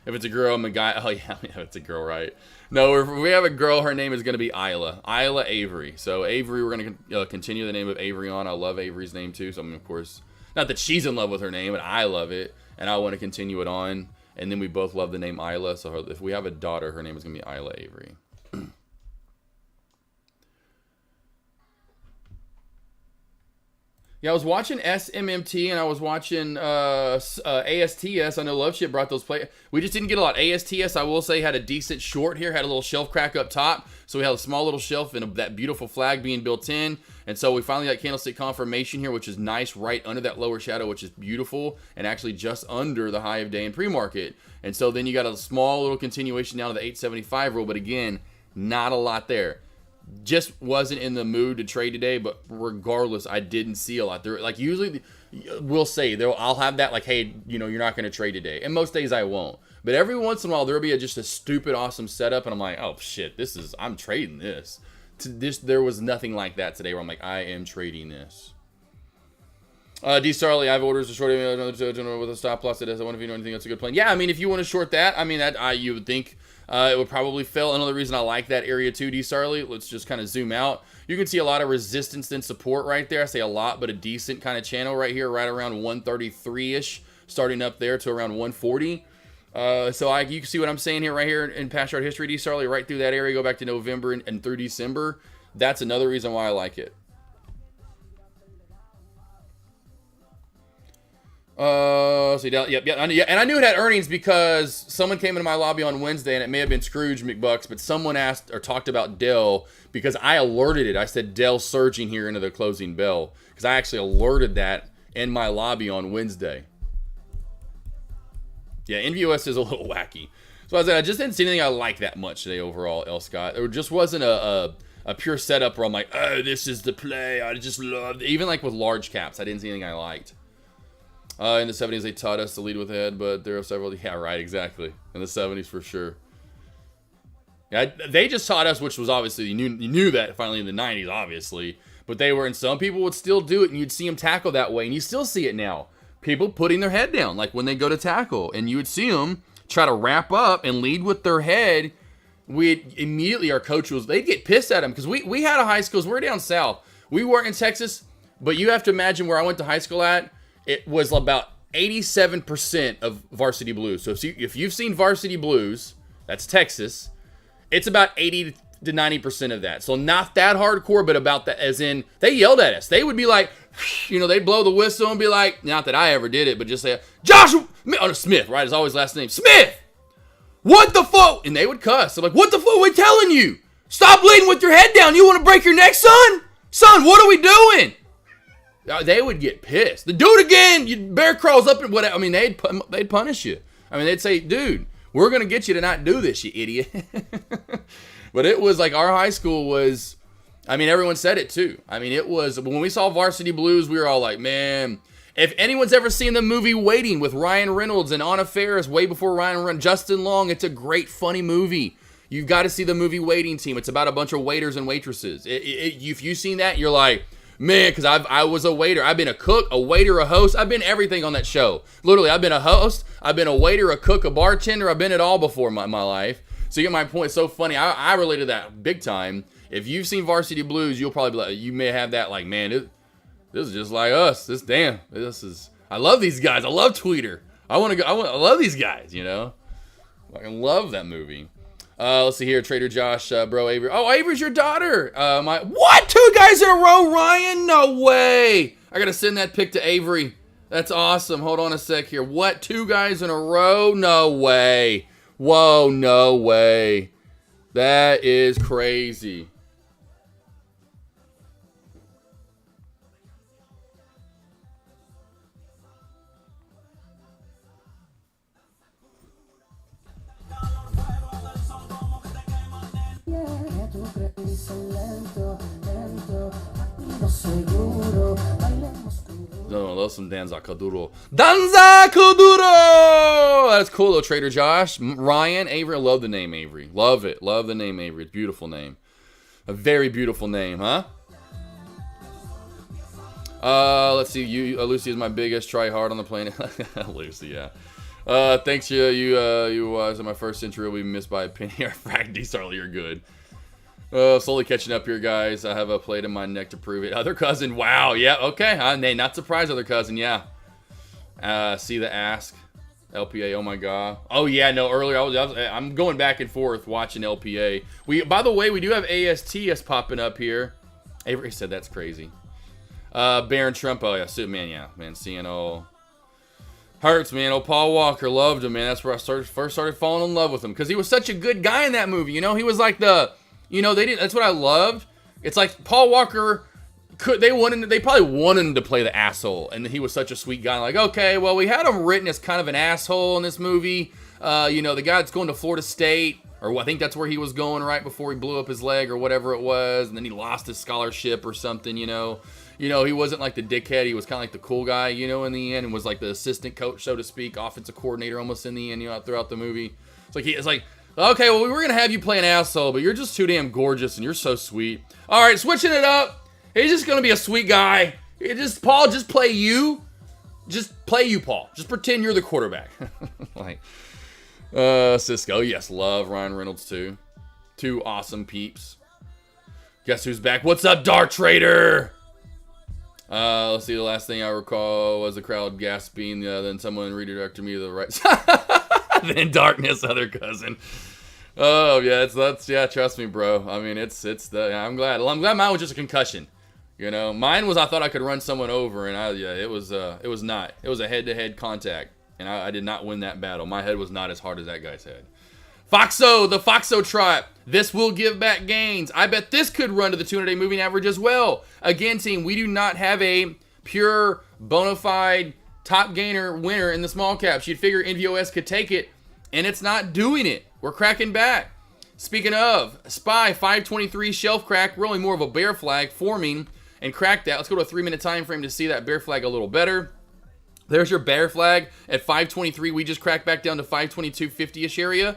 If it's a girl, I'm a guy. Oh, yeah, it's a girl, right? No, if we have a girl, her name is going to be Isla Avery. So, Avery, we're going to continue the name of Avery on. I love Avery's name, too. So, I mean, of course, not that she's in love with her name, but I love it. And I want to continue it on. And then we both love the name Isla. So, if we have a daughter, her name is going to be Isla Avery. Yeah, I was watching SMMT and I was watching ASTS. I know Love Shit brought those play. We just didn't get a lot. ASTS, I will say, had a decent short here. Had a little shelf crack up top. So we had a small little shelf and that beautiful flag being built in. And so we finally got candlestick confirmation here, which is nice right under that lower shadow, which is beautiful. And actually just under the high of day in pre-market. And so then you got a small little continuation down to the 875 rule. But again, not a lot there. Just wasn't in the mood to trade today, but regardless, I didn't see a lot there. Like usually, we'll say I'll have that like, hey, you're not going to trade today, and most days I won't. But every once in a while, there'll be just a stupid awesome setup, and I'm like, oh shit, I'm trading this. There was nothing like that today where I'm like, I am trading this. D Starley, I have orders to short with a stop loss. I wonder if you know anything that's a good plan. Yeah, I mean, if you want to short that, I mean, you would think. It would probably fail. Another reason I like that area too, D Starley. Let's just kind of zoom out. You can see a lot of resistance and support right there. I say a lot, but a decent kind of channel right here, right around 133-ish, starting up there to around 140. So you can see what I'm saying here, right here in past chart history, D Starley, right through that area, go back to November and through December. That's another reason why I like it. And I knew it had earnings because someone came into my lobby on Wednesday, and it may have been Scrooge McBucks, but someone asked or talked about Dell because I alerted it. I said Dell surging here into the closing bell because I actually alerted that in my lobby on Wednesday. Yeah, NVOS is a little wacky. So I just didn't see anything I like that much today overall, L. Scott. There just wasn't a pure setup where I'm like, oh, this is the play. I just love it. Even like with large caps, I didn't see anything I liked. In the 70s, they taught us to lead with head, but there are several. Yeah, right, exactly. In the 70s, for sure. Yeah, they just taught us, which was obviously, you knew that finally in the 90s, obviously. But and some people would still do it, and you'd see them tackle that way, and you still see it now. People putting their head down, like when they go to tackle, and you would see them try to wrap up and lead with their head. Our coach they'd get pissed at them, because we had a high school, we're down south. We weren't in Texas, but you have to imagine where I went to high school at. It was about 87% of Varsity Blues. So if you've seen Varsity Blues, that's Texas, it's about 80 to 90% of that. So not that hardcore, but about that, as in, they yelled at us. They would be like, they'd blow the whistle and be like, not that I ever did it, but just say, Joshua, Smith, right? It's always last name, Smith, what the fuck? And they would cuss. I'm like, what the fuck are we telling you? Stop leading with your head down. You want to break your neck, son? Son, what are we doing? They would get pissed. Do it again. Bear crawls up and whatever. I mean, they'd punish you. I mean, they'd say, dude, we're going to get you to not do this, you idiot. But it was like our high school was, I mean, everyone said it too. I mean, it was, when we saw Varsity Blues, we were all like, man, if anyone's ever seen the movie Waiting with Ryan Reynolds and Anna Faris way before Ryan Reynolds, Justin Long, it's a great, funny movie. You've got to see the movie Waiting Team. It's about a bunch of waiters and waitresses. If you've seen that, you're like, man, because I was a waiter. I've been a cook, a waiter, a host. I've been everything on that show. Literally, I've been a host. I've been a waiter, a cook, a bartender. I've been it all before in my life. So you get my point. It's so funny. I related that big time. If you've seen Varsity Blues, you'll probably be like, you may have that like, man, this is just like us. I love these guys. I love Tweeter. I love these guys, you know. I love that movie. Let's see here, Trader Josh, bro, Avery. Oh, Avery's your daughter. What? 2 guys in a row, Ryan? No way. I gotta send that pic to Avery. That's awesome. Hold on a sec here. What? 2 guys in a row? No way. Whoa, no way. That is crazy. No, I love some Danza Kuduro. Danza Kuduro! That's cool though, Trader Josh. Ryan, Avery, I love the name Avery. Love it. Love the name Avery. It's a beautiful name. A very beautiful name, huh? Let's see. Lucy is my biggest try hard on the planet. Lucy, yeah. Thanks, you was in my first intro. We missed by a penny. Our fracties earlier, good. Slowly catching up here, guys. I have a plate in my neck to prove it. Other cousin, wow, yeah, okay. I'm not surprised, other cousin, yeah. See the ask, LPA. Oh my god. Oh yeah, no. Earlier, I'm going back and forth watching LPA. By the way, we do have ASTS popping up here. Avery said that's crazy. Baron Trump. Oh yeah, man. Seeing all hurts, man. Oh, Paul Walker, loved him, man. That's where I first started falling in love with him because he was such a good guy in that movie. You know, he was like that's what I loved. It's like Paul Walker they probably wanted him to play the asshole, and he was such a sweet guy. Like, okay, well, we had him written as kind of an asshole in this movie. The guy that's going to Florida State, or I think that's where he was going right before he blew up his leg or whatever it was, and then he lost his scholarship or something. He wasn't like the dickhead. He was kind of like the cool guy, in the end, and was like the assistant coach, so to speak, offensive coordinator almost in the end, throughout the movie. It's like. Okay, well, we were going to have you play an asshole, but you're just too damn gorgeous, and you're so sweet. All right, switching it up. He's just going to be a sweet guy. Paul, just play you. Just play you, Paul. Just pretend you're the quarterback. Cisco, yes, love Ryan Reynolds, too. 2 awesome peeps. Guess who's back? What's up, Dart Trader? Let's see, the last thing I recall was the crowd gasping, then someone redirected me to the right side. Then darkness, other cousin. Oh yeah, that's trust me, bro. I mean, I'm glad mine was just a concussion. Mine was I thought I could run someone over, and it was not. It was a head-to-head contact, and I did not win that battle. My head was not as hard as that guy's head. Foxo, the Foxo tribe. This will give back gains. I bet this could run to the 200-day moving average as well. Again, team, we do not have a pure, bona fide top gainer winner in the small caps. You'd figure NVOS could take it, and it's not doing it. We're cracking back. Speaking of, SPY 523 shelf crack. We're only more of a bear flag forming and crack that. Let's go to a 3-minute time frame to see that bear flag a little better. There's your bear flag at 523. We just cracked back down to 522.50-ish area.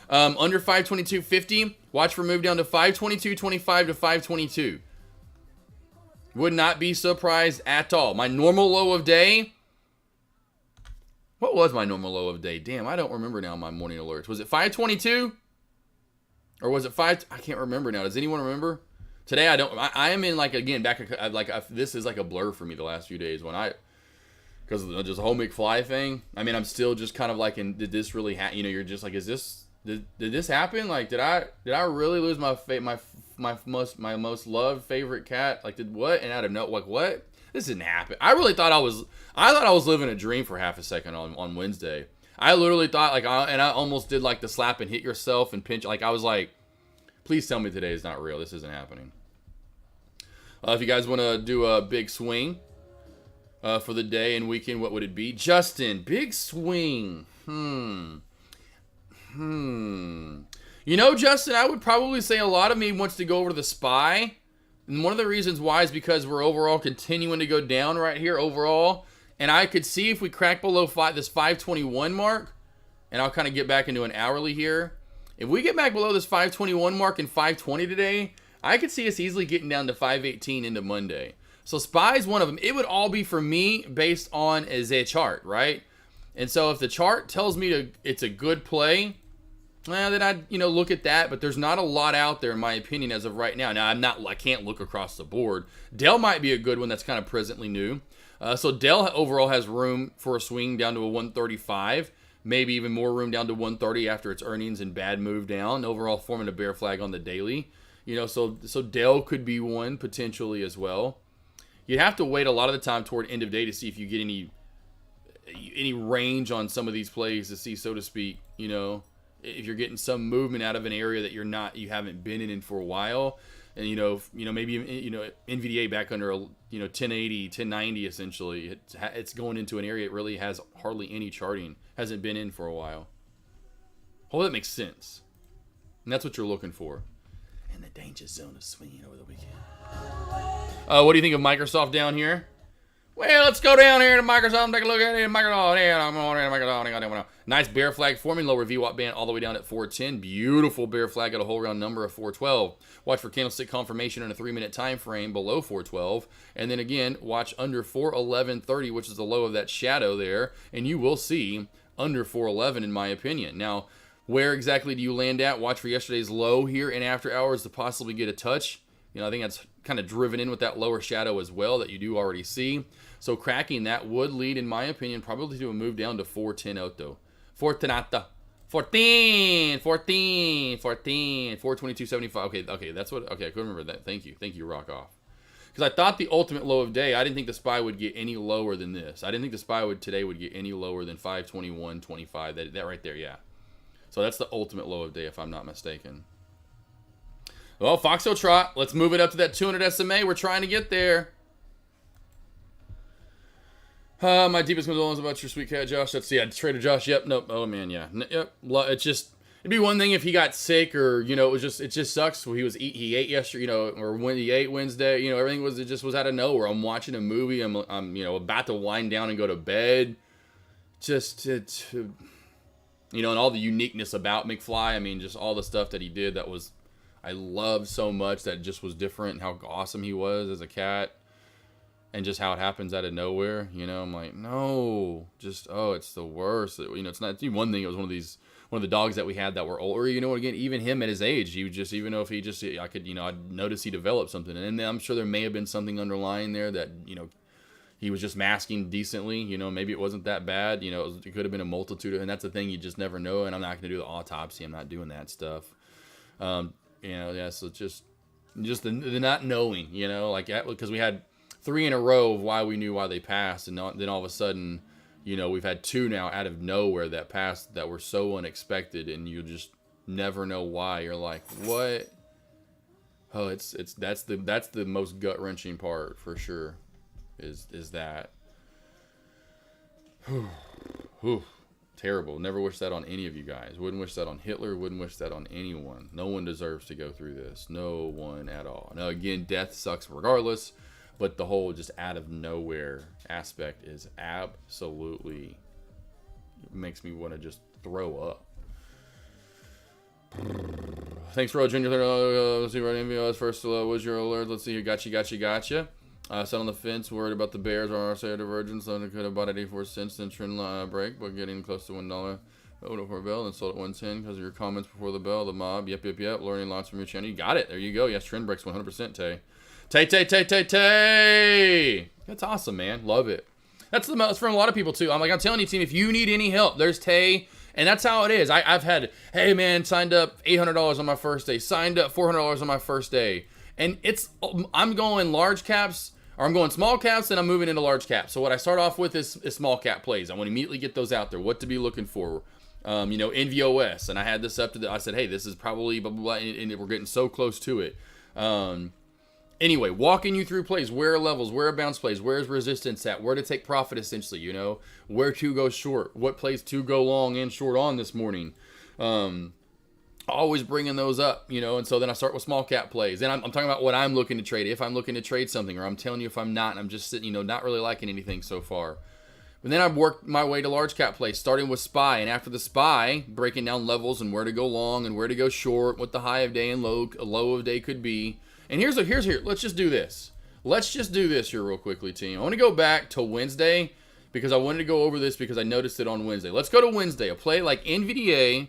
Under 522.50, watch for move down to 522.25 to 522. Would not be surprised at all. My normal low of day. What was my normal low of day? Damn, I don't remember now my morning alerts. Was it 522? Or was it 5? I can't remember now. Does anyone remember? Today I don't. I am in this is like a blur for me the last few days because of just the whole McFly thing. I mean, I'm still just kind of like, did this really happen? You're just like, did this happen? Like, did I really lose my most loved favorite cat? Like, did what? And out of what? This didn't happen. I thought I was living a dream for half a second on Wednesday. I literally thought I almost did like the slap and hit yourself and pinch. Like I was like, please tell me today is not real. This isn't happening. If you guys want to do a big swing, for the day and weekend, what would it be? Justin, big swing. You know, Justin, I would probably say a lot of me wants to go over to the SPY. And one of the reasons why is because we're overall continuing to go down right here overall. And I could see if we crack below this 521 mark, and I'll kind of get back into an hourly here. If we get back below this 521 mark and 520 today, I could see us easily getting down to 518 into Monday. So SPY is one of them. It would all be for me based on a chart, right? And so if the chart tells me it's a good play, well, then I'd look at that. But there's not a lot out there in my opinion as of right now. Now I can't look across the board. Dell might be a good one that's kind of presently new. So Dell overall has room for a swing down to a 135. Maybe even more room down to 130 after its earnings and bad move down. Overall forming a bear flag on the daily. So Dell could be one potentially as well. You'd have to wait a lot of the time toward end of day to see if you get any range on some of these plays to see, so to speak, if you're getting some movement out of an area that you haven't been in for a while. And, maybe, NVDA back under, 1080, 1090, essentially. It's going into an area it really has hardly any charting. Hasn't been in for a while. Hopefully that makes sense. And that's what you're looking for. And the danger zone is swinging over the weekend. What do you think of Microsoft down here? Well, let's go down here to Microsoft and take a look at it. Microsoft. Nice bear flag forming, lower VWAP band all the way down at 410. Beautiful bear flag at a whole round number of 412. Watch for candlestick confirmation in a 3-minute time frame below 412. And then again, watch under 411.30, which is the low of that shadow there. And you will see under 411 in my opinion. Now, where exactly do you land at? Watch for yesterday's low here in after hours to possibly get a touch. I think that's kind of driven in with that lower shadow as well that you do already see. So cracking that would lead, in my opinion, probably to a move down to 410. 422.75. Okay, that's what. Okay, I couldn't remember that. Thank you, Rock Off. Because I thought the ultimate low of day, I didn't think the SPY would get any lower than this. I didn't think the SPY today would get any lower than 521.25. That right there, yeah. So that's the ultimate low of day, if I'm not mistaken. Well, Foxhill Trot, let's move it up to that 200 SMA. We're trying to get there. My deepest condolences about your sweet cat, Josh. That's, yeah, Trader Josh. Yep, nope. Oh, man, yeah. Yep. It's just, it'd be one thing if he got sick or, it just sucks. He ate yesterday, or when he ate Wednesday, everything was out of nowhere. I'm watching a movie. I'm about to wind down and go to bed. And all the uniqueness about McFly. I mean, just all the stuff that he did I loved so much that just was different and how awesome he was as a cat and just how it happens out of nowhere. I'm like, no, it's the worst. It's not one thing. It was one of the dogs that we had that were older, again, even him at his age, he just, even though if he just, I'd notice he developed something. And I'm sure there may have been something underlying there that, he was just masking decently, maybe it wasn't that bad. It could have been a multitude and that's the thing. You just never know. And I'm not going to do the autopsy. I'm not doing that stuff. So just the not knowing, because we had 3 in a row of why we knew why they passed, and then all of a sudden, we've had 2 now out of nowhere that passed that were so unexpected, and you just never know why. You're like, what? Oh, that's the most gut wrenching part for sure, is that. Whew. Terrible. Never wish that on any of you guys. Wouldn't wish that on Hitler. Wouldn't wish that on anyone. No one deserves to go through this. No one at all. Now, again, death sucks regardless, but the whole just out of nowhere aspect is absolutely makes me want to just throw up. Thanks, Road Junior. Let's see, right NVOS first. Was your alert? Let's see here. Gotcha. Sat on the fence, worried about the Bears or RSA divergence. So I could have bought at 84 cents, then trend break, but getting close to $1 before bell, and sold at 110 because of your comments before the bell. The mob, yep. Learning lots from your channel. You got it. There you go. Yes, trend breaks 100%. Tay. That's awesome, man. Love it. That's for a lot of people too. I'm telling you, team, if you need any help, there's Tay. And that's how it is. I've had, hey man, signed up $800 on my first day, signed up $400 on my first day, and I'm going large caps. Or I'm going small caps, and I'm moving into large caps. So what I start off with is small cap plays. I want to immediately get those out there. What to be looking for. NVOS. And I had this up to I said, hey, this is probably blah, blah, blah. And we're getting so close to it. Anyway, walking you through plays, where are levels, where are bounce plays, where's resistance at, where to take profit essentially, you know, where to go short, what plays to go long and short on this morning. Always bringing those up, you know, and so then I start with small cap plays. And I'm talking about what I'm looking to trade, if I'm looking to trade something, or I'm telling you if I'm not, and I'm just sitting, you know, not really liking anything so far. But then I've worked my way to large cap plays, starting with SPY, and after the SPY, breaking down levels and where to go long and where to go short, what the high of day and low of day could be. And here's here. Let's just do this. Let's just do this here real quickly, team. I want to go back to Wednesday because I wanted to go over this because I noticed it on Wednesday. Let's go to Wednesday. A play like NVDA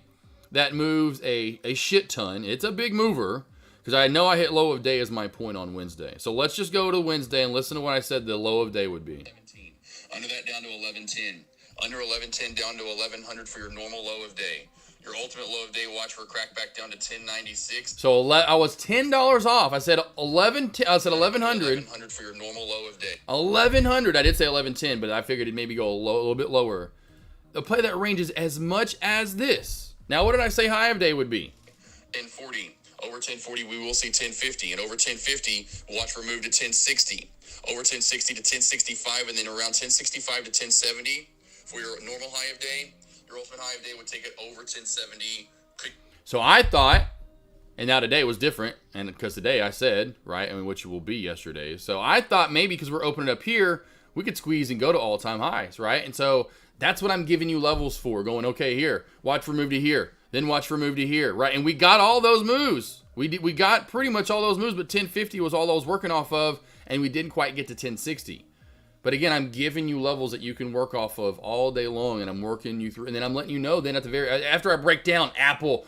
that moves a shit ton. It's a big mover because I know I hit low of day as my point on Wednesday. So let's just go to Wednesday and listen to what I said the low of day would be. Under that down to 1110. Under 1110 down to 1100 for your normal low of day. Your ultimate low of day, watch for a crack back down to 1096. So I was $10 off. I said 1100. 1100 for your normal low of day. 1100. I did say 1110, but I figured it'd maybe go a little bit lower. A play that ranges as much as this. Now, what did I say high of day would be? 1040. Over 1040, we will see 1050. And over 1050, watch for a move to 1060. Over 1060 to 1065, and then around 1065 to 1070 for your normal high of day. Your ultimate high of day would take it over 1070. So I thought, and now today was different, and because today I said, right, I mean, which will be yesterday. So I thought maybe because we're opening up here, we could squeeze and go to all-time highs, right? And so that's what I'm giving you levels for, going, okay, here, watch for move to here, then watch for move to here, right? And we got all those moves. We got pretty much all those moves, but 1050 was all I was working off of, and we didn't quite get to 1060. But again, I'm giving you levels that you can work off of all day long, and I'm working you through, and then I'm letting you know then at the very, after I break down Apple,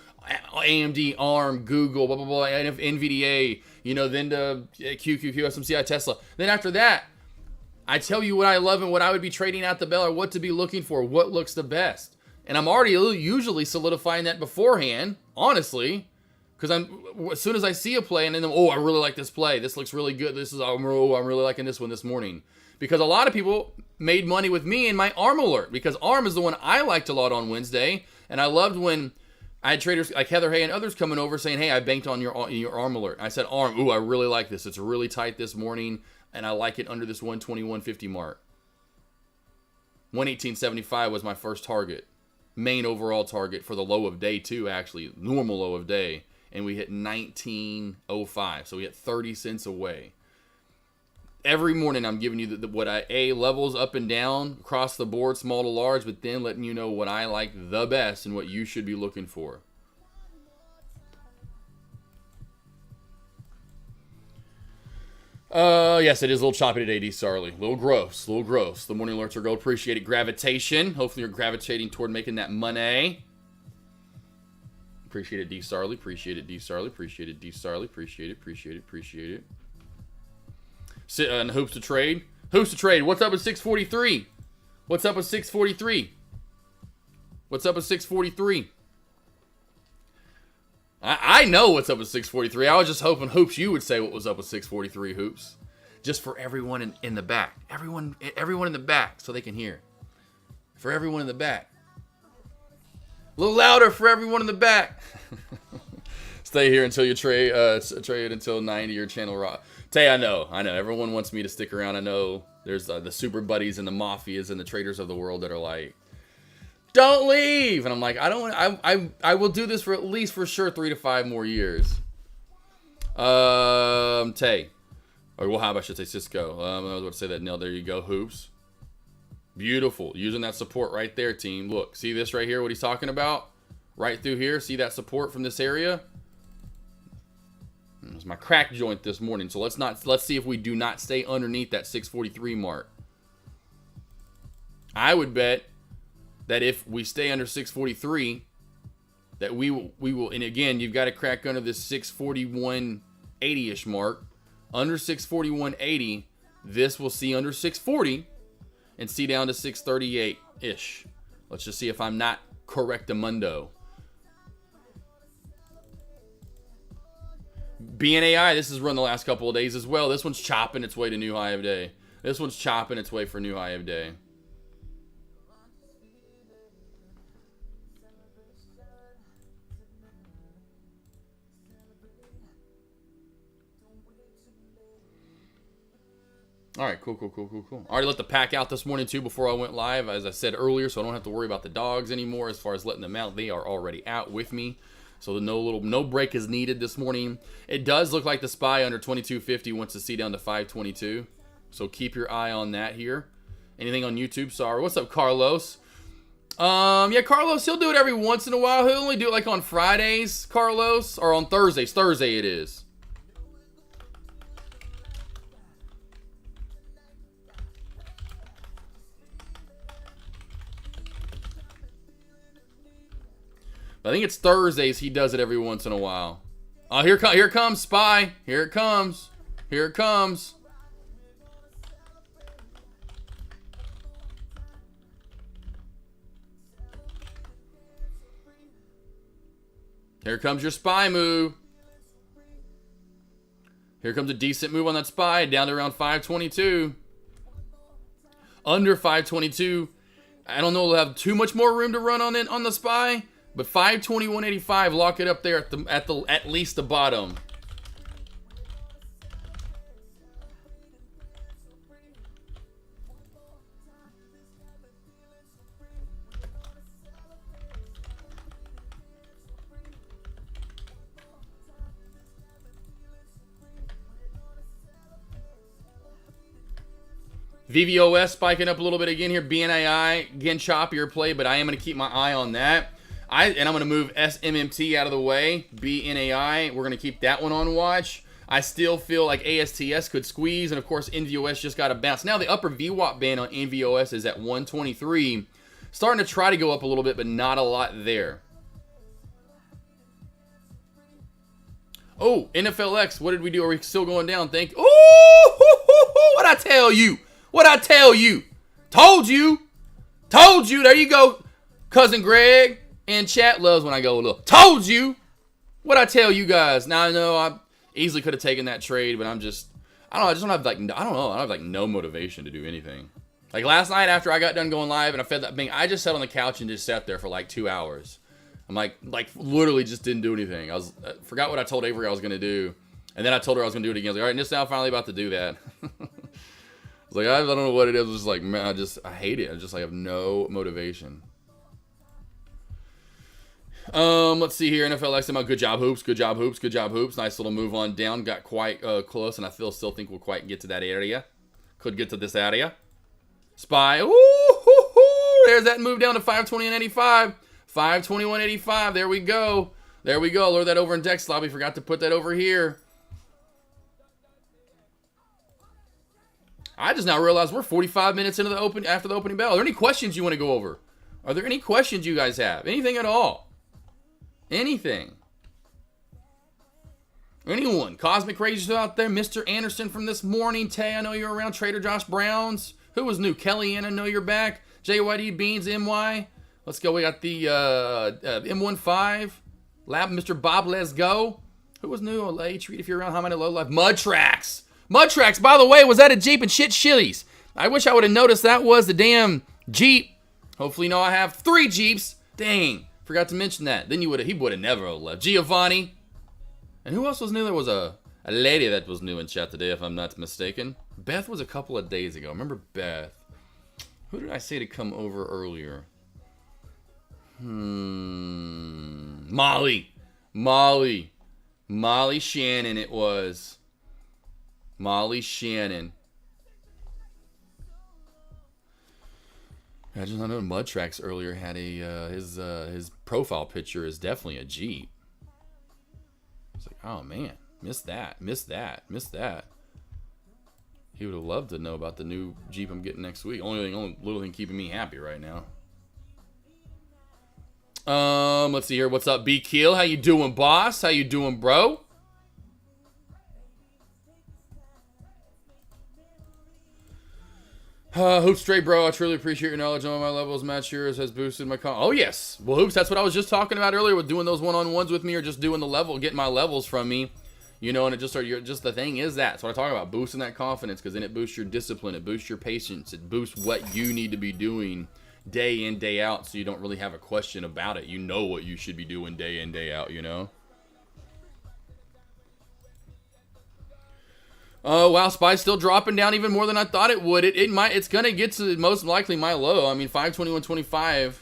AMD, ARM, Google, blah, blah, blah, NVDA, you know, then to QQQ, SMCI, Tesla. Then after that, I tell you what I love and what I would be trading at the bell or what to be looking for, what looks the best. And I'm already usually solidifying that beforehand, honestly, because as soon as I see a play and then, oh, I really like this play. This looks really good. I'm really liking this one this morning. Because a lot of people made money with me in my ARM alert, because ARM is the one I liked a lot on Wednesday, and I loved when I had traders like Heather Hay and others coming over saying, hey, I banked on your ARM alert. I said, ARM, ooh, I really like this. It's really tight this morning, and I like it under this 121.50 mark. 118.75 was my first target. Main overall target for the low of day too, actually, normal low of day, and we hit 19.05, so we hit 30 cents away. Every morning I'm giving you levels up and down across the board, small to large, but then letting you know what I like the best and what you should be looking for. Yes, it is a little choppy today, D. Sarley. A little gross. The morning alerts are gold. Appreciate it. Gravitation. Hopefully you're gravitating toward making that money. Appreciate it, D. Sarley. Appreciate it, D. Sarley. Appreciate it, D. Sarley. Appreciate it. Sit on hoops to trade. What's up at 643? What's up at 643? I know what's up at 643. I was just hoping, Hoops, you would say what was up at 643, Hoops. Just for everyone in the back. Everyone in the back so they can hear. For everyone in the back. A little louder for everyone in the back. Stay here until you trade until 90 or channel rock. Tay, I know. Everyone wants me to stick around. I know there's the super buddies and the mafias and the traders of the world that are like, don't leave. And I'm like, I will do this for at least for sure 3 to 5 more years. Tay. Or well, how about I should say Cisco. I was about to say that. No, there you go. Hoops. Beautiful. Using that support right there, team. Look, see this right here, what he's talking about? Right through here. See that support from this area? It was my crack joint this morning, so let's see if we do not stay underneath that 643 mark. I would bet that if we stay under 643, that we will, and again, you've got to crack under this 641.80-ish mark. Under 641.80, this will see under 640 and see down to 638-ish. Let's just see if I'm not correctamundo. BNAI, this has run the last couple of days as well. This one's chopping its way to new high of day. This one's chopping its way for new high of day. All right, cool. I already let the pack out this morning, too, before I went live, as I said earlier, so I don't have to worry about the dogs anymore as far as letting them out. They are already out with me, so no break is needed this morning. It does look like the SPY under 2250 wants to see down to 522, so keep your eye on that here. Anything on YouTube? Sorry. What's up, Carlos? Yeah, Carlos, he'll do it every once in a while. He'll only do it like on Fridays, Carlos, or on Thursdays. Thursday it is. I think it's Thursdays he does it every once in a while. Oh, here comes SPY. Here it comes. Here it comes. Here comes your SPY move. Here comes a decent move on that SPY down to around 522. Under 522. I don't know, we'll have too much more room to run on it on the SPY. But 521.85, lock it up there at least the bottom. VVOS spiking up a little bit again here. BNAI, again, choppier play, but I am going to keep my eye on that. I'm going to move SMMT out of the way. BNAI, we're going to keep that one on watch. I still feel like ASTS could squeeze, and of course, NVOS just got a bounce. Now, the upper VWAP band on NVOS is at 123. Starting to try to go up a little bit, but not a lot there. Oh, NFLX, what did we do? Are we still going down? What'd I tell you? What'd I tell you? Told you. Told you. There you go. Cousin Greg in chat loves when I go a little. Told you. What'd I tell you guys? Now, I know I easily could have taken that trade, but I don't know. I just don't have I don't have no motivation to do anything. Like last night after I got done going live and I fed that thing, I just sat on the couch and just sat there for like 2 hours. I'm like literally just didn't do anything. I forgot what I told Avery I was going to do. And then I told her I was going to do it again. I was like, all right, just now I'm finally about to do that. I was like, I don't know what it is. I was just like, man, I hate it. I just like have no motivation. Let's see here. NFL XML. Good job, hoops. Good job, hoops. Good job, hoops. Nice little move on down. Got quite close, and I still think we'll quite get to that area. Could get to this area. SPY. Ooh, there's that move down to 520.85. 521.85. There we go. There we go. Lower that over in Dex Lobby. Forgot to put that over here. I just now realized we're 45 minutes into after the opening bell. Are there any questions you want to go over? Are there any questions you guys have? Anything at all? Anything? Anyone? Cosmic Rage out there. Mr. Anderson from this morning. Tay, I know you're around. Trader Josh Browns. Who was new? Kellyanne, I know you're back. JYD Beans, MY. Let's go. We got the M15. Lab, Mr. Bob, let's go. Who was new? LA Treat if you're around. How many low life? Mud Tracks. Mud Tracks, by the way, was that a Jeep and shit chilies? I wish I would have noticed that was the damn Jeep. Hopefully, no, I have 3 Jeeps. Dang, forgot to mention that. Then he would have never left. Giovanni. And who else was new? There was a lady that was new in chat today, if I'm not mistaken. Beth was a couple of days ago. Remember Beth? Who did I say to come over earlier? Molly Shannon it was. Molly Shannon. I know Mud Tracks earlier had his profile picture is definitely a Jeep. It's like, oh man, missed that. He would have loved to know about the new Jeep I'm getting next week. Only little thing keeping me happy right now. Let's see here. What's up, B Keel? How you doing, boss? How you doing, bro? Hoops straight, bro. I truly appreciate your knowledge on my levels. Match yours has boosted my Oh, yes. Well, Hoops, that's what I was just talking about earlier with doing those one-on-ones with me or just doing the level, getting my levels from me. You know, and just the thing is that's what I talk about, boosting that confidence, because then it boosts your discipline, it boosts your patience, it boosts what you need to be doing day in, day out, so you don't really have a question about it. You know what you should be doing day in, day out, you know? Oh, wow, SPY's still dropping down even more than I thought it would. It's going to get to most likely my low. I mean, 521.25.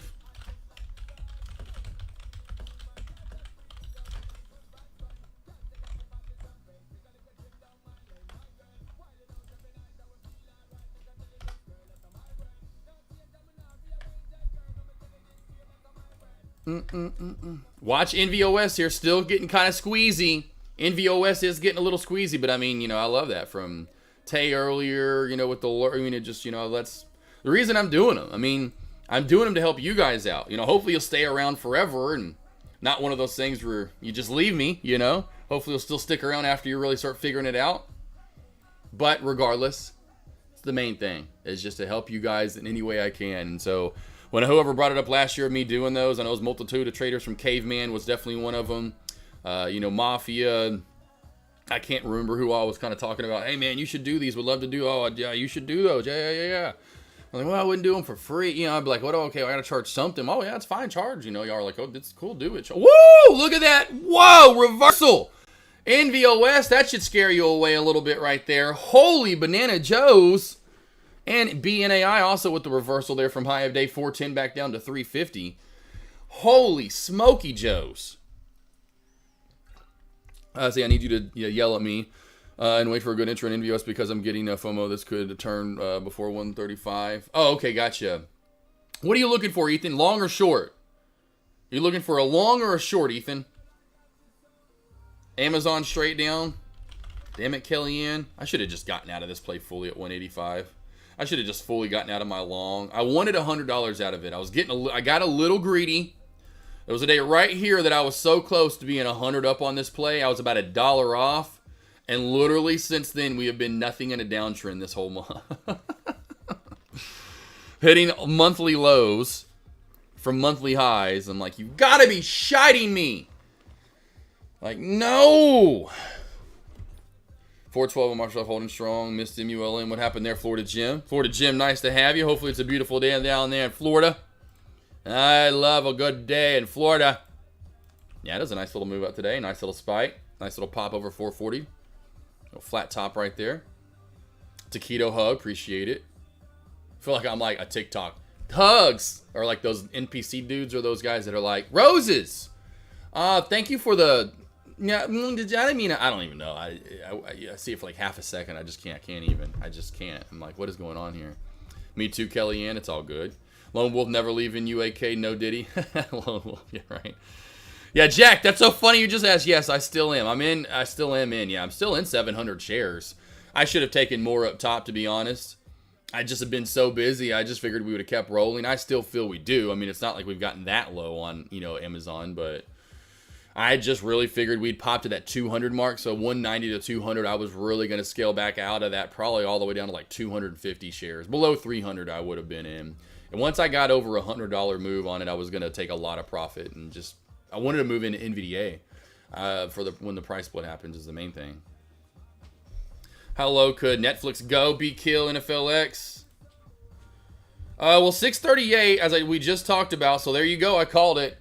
Watch NVOS here, still getting kind of squeezy. NVOS is getting a little squeezy, but I mean, you know, I love that from Tay earlier, you know, with the, I mean, it just, you know, that's the reason I'm doing them. I mean, I'm doing them to help you guys out. You know, hopefully you'll stay around forever and not one of those things where you just leave me, you know. Hopefully you'll still stick around after you really start figuring it out. But regardless, it's the main thing, is just to help you guys in any way I can. And so when whoever brought it up last year of me doing those, I know it was multitude of traders from Caveman was definitely one of them. You know, Mafia. I can't remember who I was kind of talking about. Hey, man, you should do these. Would love to do. Oh, yeah, you should do those. Yeah. I'm like, well, I wouldn't do them for free. You know, I'd be like, what? Oh, okay, I got to charge something. Oh, yeah, it's fine. Charge. You know, y'all are like, oh, that's cool. Do it. Woo! Look at that. Whoa, reversal. NVOS, that should scare you away a little bit right there. Holy banana joes. And BNAI also with the reversal there from high of day 410 back down to 350. Holy smoky joes. See, I need you to yell at me and wait for a good intro in NVOS because I'm getting a FOMO. This could turn before 135. Oh, okay, gotcha. What are you looking for, Ethan? Long or short? You looking for a long or a short, Ethan? Amazon straight down. Damn it, Kellyanne. I should have just gotten out of this play fully at 185. I should have just fully gotten out of my long. I wanted $100 out of it. I got a little greedy. There was a day right here that I was so close to being 100 up on this play. I was about $1 off. And literally since then, we have been nothing in a downtrend this whole month. Hitting monthly lows from monthly highs. I'm like, you've got to be shiting me. Like, no. 412 on Marshall holding strong. Missed MULM. What happened there, Florida Jim? Florida Jim, nice to have you. Hopefully it's a beautiful day down there in Florida. I love a good day in Florida. Yeah, it was a nice little move up today. Nice little spike. Nice little pop over 440. Little flat top right there. Taquito hug. Appreciate it. I feel like I'm like a TikTok. Hugs are like those NPC dudes or those guys that are like, roses. Thank you for the... Yeah, I mean, I don't even know. I see it for like half a second. I just can't. I just can't. I'm like, what is going on here? Me too, Kellyanne. It's all good. Lone Wolf never leaving UAK. No Diddy. Lone Wolf. Yeah, right. Yeah, Jack. That's so funny. You just asked. Yes, I still am. I still am in. Yeah, I'm still in 700 shares. I should have taken more up top, to be honest. I just have been so busy. I just figured we would have kept rolling. I still feel we do. I mean, it's not like we've gotten that low on, you know, Amazon, but I just really figured we'd pop to that 200 mark. So 190 to 200, I was really going to scale back out of that, probably all the way down to like 250 shares. Below 300, I would have been in. And once I got over a $100 move on it, I was going to take a lot of profit and just, I wanted to move into NVDA for when the price split happens is the main thing. How low could Netflix go? Be kill NFLX? Well, 638, as we just talked about. So there you go. I called it.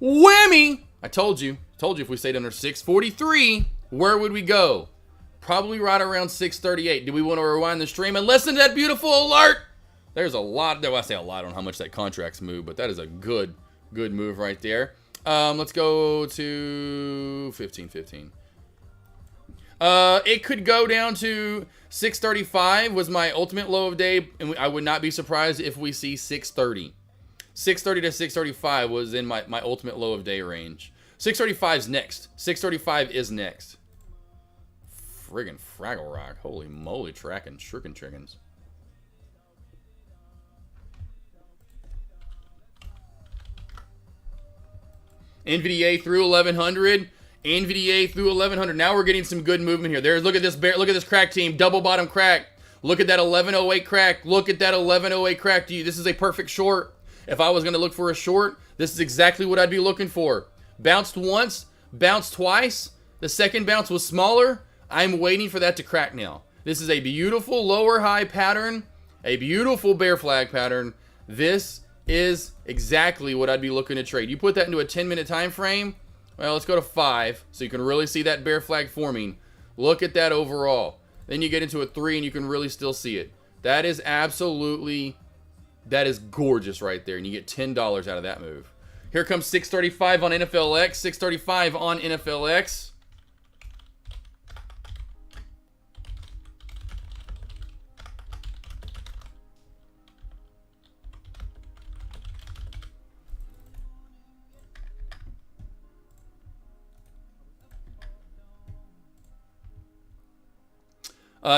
Whammy! I told you if we stayed under 643, where would we go? Probably right around 638. Do we want to rewind the stream and listen to that beautiful alert? There's a lot. I say a lot on how much that contract's moved, but that is a good move right there. Let's go to 1515. It could go down to 635 was my ultimate low of day, and I would not be surprised if we see 630. 630 to 635 was in my ultimate low of day range. 635 is next. 635 is next. Friggin' Fraggle Rock. Holy moly, tracking shrikin' chickens. NVDA through 1100. NVDA through 1100. Now we're getting some good movement here. Look at this bear. Look at this crack team. Double bottom crack. Look at that 1108 crack. Look at that 1108 crack. This is a perfect short. If I was going to look for a short, this is exactly what I'd be looking for. Bounced once, bounced twice. The second bounce was smaller. I'm waiting for that to crack now. This is a beautiful lower high pattern, a beautiful bear flag pattern. This is exactly what I'd be looking to trade. You put that into a 10-minute time frame. Well, let's go to 5 so you can really see that bear flag forming. Look at that overall. Then you get into a 3 and you can really still see it. That is gorgeous right there. And you get $10 out of that move. Here comes 635 on NFLX. 635 on NFLX.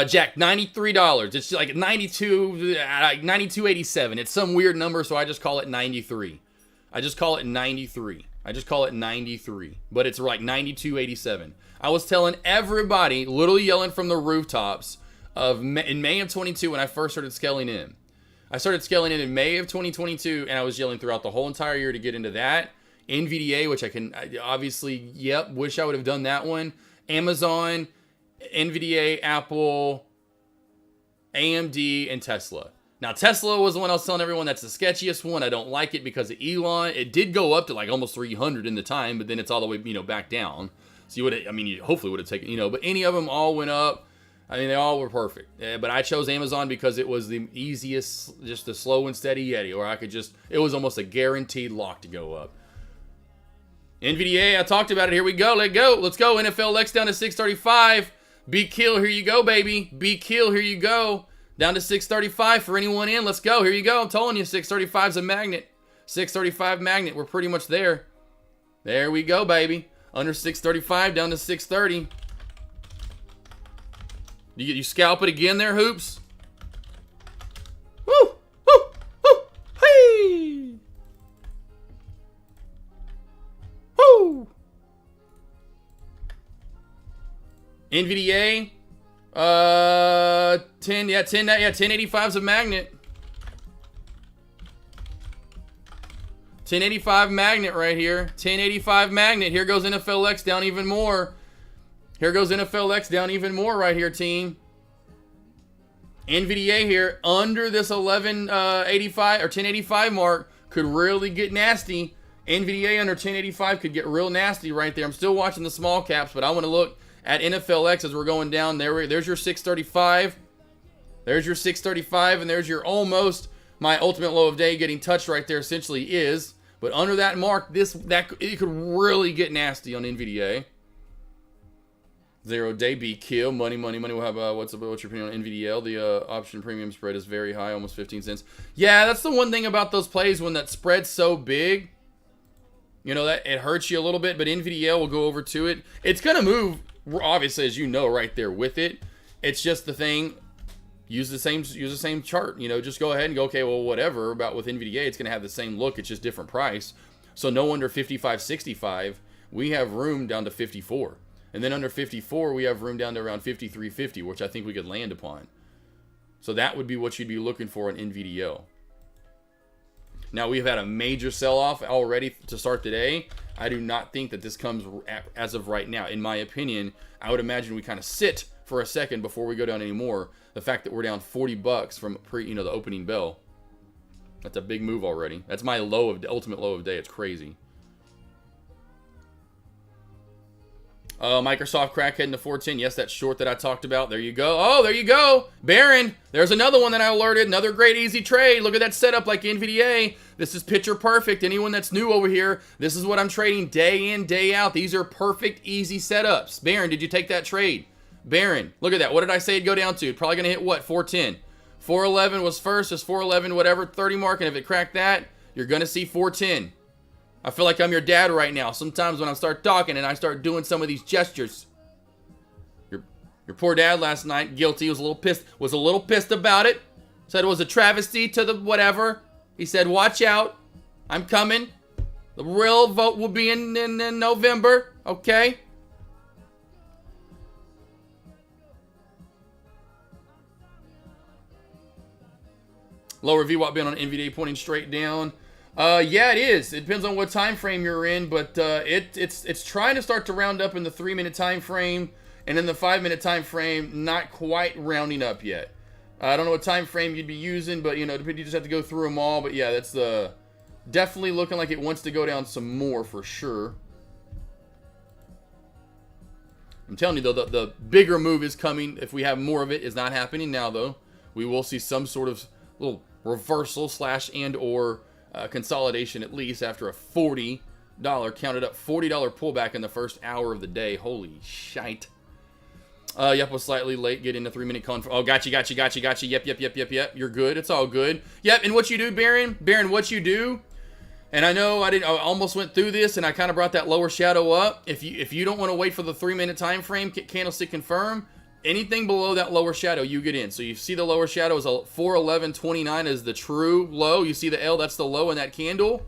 Jack, $93. It's like 92.87. It's some weird number, so I just call it 93. I just call it 93. But it's like 92.87. I was telling everybody, literally yelling from the rooftops in May of 22 when I first started scaling in. I started scaling in May of 2022, and I was yelling throughout the whole entire year to get into that. NVDA, which I obviously, wish I would have done that one. Amazon, NVDA, Apple, AMD, and Tesla. Now, Tesla was the one I was telling everyone that's the sketchiest one. I don't like it because of Elon. It did go up to like almost 300 in the time, but then it's all the way, back down. So you hopefully would have taken, but any of them all went up. I mean, they all were perfect. But I chose Amazon because it was the easiest, just the slow and steady Yeti, or it was almost a guaranteed lock to go up. NVDA, I talked about it. Here we go. Let's go. NFL Lex down to 635. B Kill, here you go, baby. B Kill, here you go. Down to 635 for anyone in. Let's go. Here you go. I'm telling you, 635 is a magnet. 635 magnet. We're pretty much there. There we go, baby. Under 635, down to 630. You scalp it again there, Hoops? Woo! Woo! Woo! Hey! Woo! NVDA, 1085 is a magnet. 1085 magnet right here. 1085 magnet. Here goes NFLX down even more. Here goes NFLX down even more right here, team. NVDA here under this 1185 or 1085 mark could really get nasty. NVDA under 1085 could get real nasty right there. I'm still watching the small caps, but I want to look at NFLX as we're going down. There's your 635. There's your 635, and there's your almost my ultimate low of day getting touched right there. Essentially is, but under that mark, it could really get nasty on NVDA. 0 day B Kill money. We'll have what's your opinion on NVDL? The option premium spread is very high, almost 15 cents. Yeah, that's the one thing about those plays when that spread's so big. That it hurts you a little bit, but NVDL will go over to it. It's gonna move. Obviously, as you know, right there with it. It's just the thing. Use the same chart. Just go ahead and go, okay, well, whatever. About with NVDA, it's going to have the same look. It's just different price. So no under 55.65, we have room down to 54. And then under 54, we have room down to around 53.50, which I think we could land upon. So that would be what you'd be looking for in NVDL. Now, we've had a major sell-off already to start today. I do not think that this comes as of right now. In my opinion, I would imagine we kind of sit for a second before we go down any more. The fact that we're down $40 from the opening bell. That's a big move already. That's my ultimate low of day. It's crazy. Microsoft crack heading to 410. Yes, that short that I talked about. There you go. Oh, there you go. Baron. There's another one that I alerted. Another great easy trade. Look at that setup like NVDA. This is picture perfect. Anyone that's new over here, this is what I'm trading day in, day out. These are perfect, easy setups. Baron, did you take that trade? Baron, look at that. What did I say it'd go down to? Probably going to hit what? 410. 411 was first. It's 411, whatever, 30 mark. And if it cracked that, you're going to see 410. I feel like I'm your dad right now. Sometimes when I start talking and I start doing some of these gestures. Your poor dad last night, guilty, was a little pissed about it. Said it was a travesty to the whatever. He said, watch out. I'm coming. The real vote will be in November. Okay? Lower VWAP being on NVDA pointing straight down. Yeah, it is. It depends on what time frame you're in, but it's trying to start to round up in the 3-minute time frame, and in the 5-minute time frame, not quite rounding up yet. I don't know what time frame you'd be using, but you just have to go through them all. But yeah, that's definitely looking like it wants to go down some more for sure. I'm telling you, though, the bigger move is coming. If we have more of it, it's not happening now, though. We will see some sort of little reversal / and or consolidation, at least after a $40 counted up $40 pullback in the first hour of the day. Holy shite. Yep, was slightly late getting the 3-minute conf. Oh, gotcha. Yep. You're good. It's all good. Yep, and what you do, Baron? Baron, what you do? And I know I almost went through this, and I kind of brought that lower shadow up. If you don't want to wait for the 3-minute time frame, candlestick confirm, anything below that lower shadow, you get in. So you see the lower shadow is a 411.29 is the true low. You see the L, that's the low in that candle.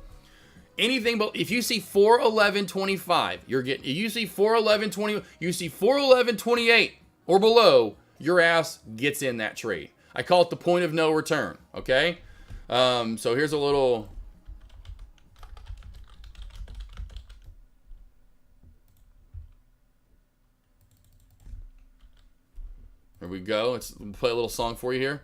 Anything but if you see 411.25, you're getting. You see 411.20, you see 411.28 or below, your ass gets in that trade. I call it the point of no return. Okay, so here's a little. Here we go. Let's play a little song for you here.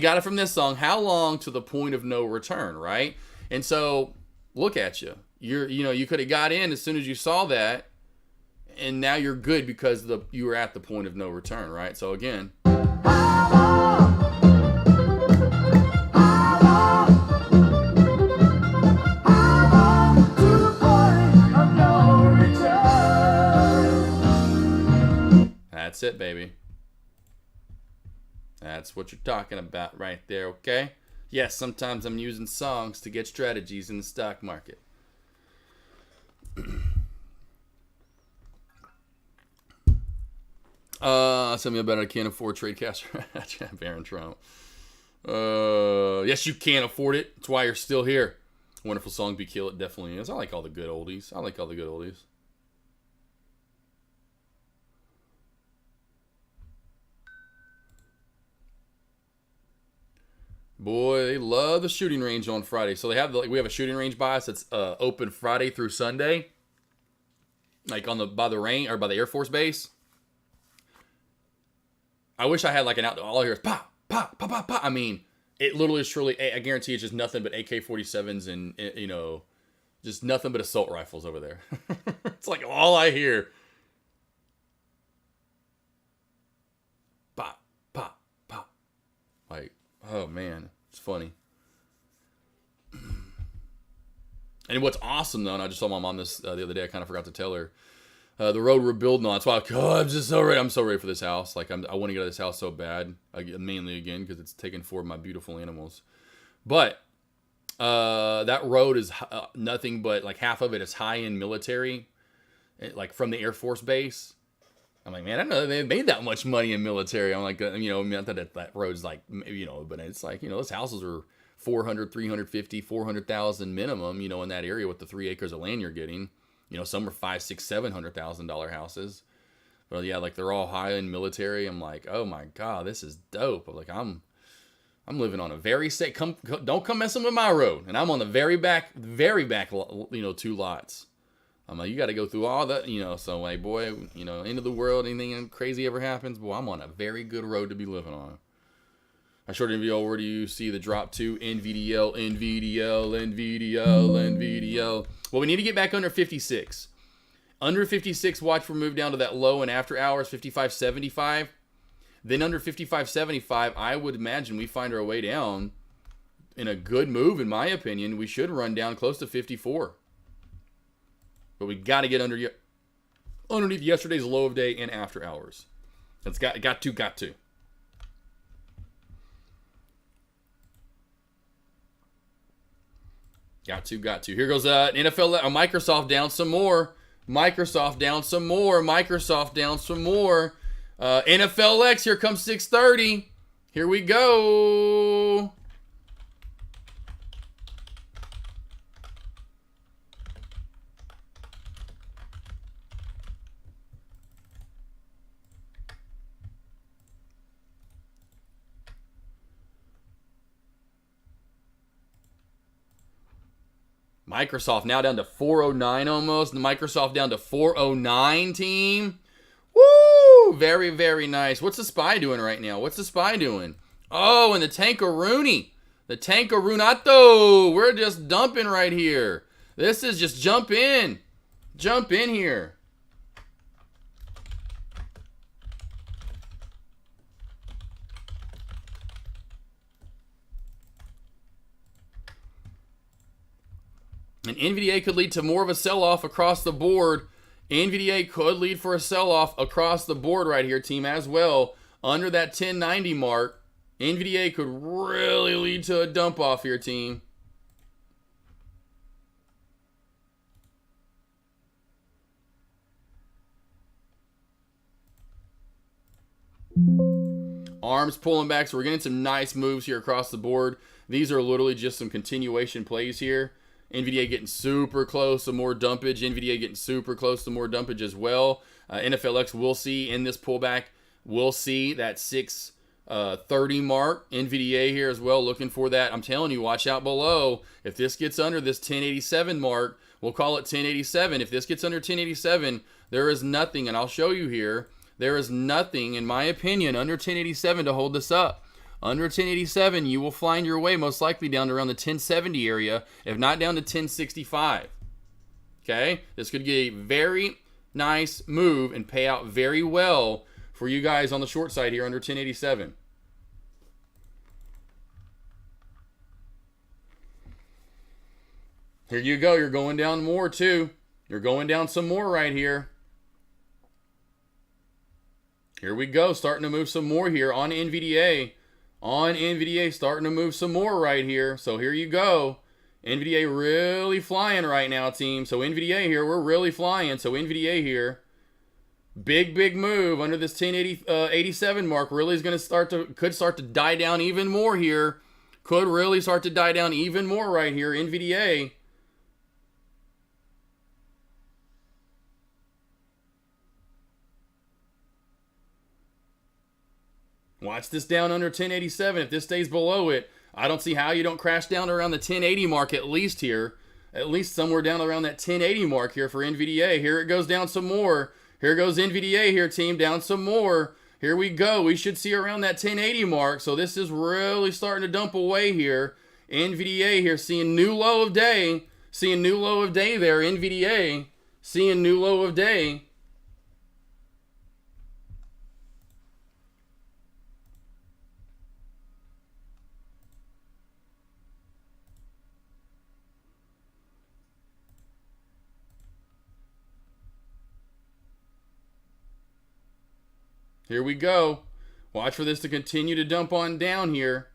Got it from this song. How long to the point of no return, right? And so look at you. You could have got in as soon as you saw that, and now you're good because you were at the point of no return, right? So again, that's it, baby. That's what you're talking about right there, okay? Yes, sometimes I'm using songs to get strategies in the stock market. Tell me about it. I can't afford trade cash. Baron Trump. Yes, you can afford it. That's why you're still here. Wonderful song, Be Kill It definitely is. I like all the good oldies. Boy, they love the shooting range on Friday. So we have a shooting range bias that's open Friday through Sunday, like by the Air Force Base. I wish I had like an outdoor. All I hear is pop, pop, pop, pop, pop. I mean, it literally is truly. I guarantee it's just nothing but AK47s and just nothing but assault rifles over there. It's like all I hear. Pop, pop, pop. Like. Oh, man. It's funny. And what's awesome, though, and I just told my mom this the other day. I kind of forgot to tell her. The road we're building on. That's why I'm just so ready. I'm so ready for this house. Like, I want to get out of this house so bad. Mainly, again, because it's taking 4 of my beautiful animals. But that road is nothing but, like, half of it is high-end military. Like, from the Air Force Base. I'm like, man, I didn't know they made that much money in military. I'm like, I thought that road's like, but it's like, those houses are 400, 350, 400,000 minimum, in that area with the 3 acres of land you're getting. Some are $500,000, $600,000, $700,000 houses. But yeah, like they're all high in military. I'm like, oh my God, this is dope. I'm like, I'm living on a very safe, don't come messing with my road. And I'm on the very back, 2 lots. I'm like, you got to go through all that, so like, boy, end of the world, anything crazy ever happens, boy, I'm on a very good road to be living on. I short NVDL, where do you see the drop to? NVDL. Well, we need to get back under 56. Under 56, watch for move down to that low and after hours, 55.75. Then under 55.75, I would imagine we find our way down in a good move, in my opinion. We should run down close to 54. But we got to get underneath yesterday's low of day and after hours. It's got to. Got to. Here goes NFL. Microsoft down some more. Microsoft down some more. NFL X, here comes 6:30. Here we go. Microsoft now down to 409 almost. Microsoft down to 409, team. Woo! Very, very nice. What's the SPY doing right now? What's the SPY doing? Oh, and the Tankaroonie. The Tankaroonato. We're just dumping right here. This is just jump in. Jump in here. And NVDA could lead to more of a sell-off across the board. NVDA could lead for a sell-off across the board right here, team, as well. Under that 1090 mark, NVDA could really lead to a dump-off here, team. Arms pulling back, so we're getting some nice moves here across the board. These are literally just some continuation plays here. NVDA getting super close to more dumpage. NVDA getting super close to more dumpage as well. NFLX will see in this pullback, we'll see that 630 mark. NVDA here as well, looking for that. I'm telling you, watch out below. If this gets under this 1087 mark, we'll call it 1087. If this gets under 1087, there is nothing, and I'll show you here, there is nothing, in my opinion, under 1087 to hold this up. Under 1087, you will find your way most likely down to around the 1070 area, if not down to 1065. Okay? This could get a very nice move and pay out very well for you guys on the short side here under 1087. Here you go. You're going down more too. You're going down some more right here. Here we go. Starting to move some more here on NVDA. On NVDA, starting to move some more right here. So here you go. NVDA really flying right now, team. So NVDA here, we're really flying. So NVDA here, big move under this 1087 mark. Really is going to could start to die down even more here. Could really start to die down even more right here. NVDA. Watch this down under 1087. If this stays below it, I don't see how you don't crash down around the 1080 mark at least here. At least somewhere down around that 1080 mark here for NVDA. Here it goes down some more. Here goes NVDA here, team, down some more. Here we go. We should see around that 1080 mark. So this is really starting to dump away here. NVDA here seeing new low of day. Seeing new low of day there. NVDA seeing new low of day. Here we go. Watch for this to continue to dump on down here.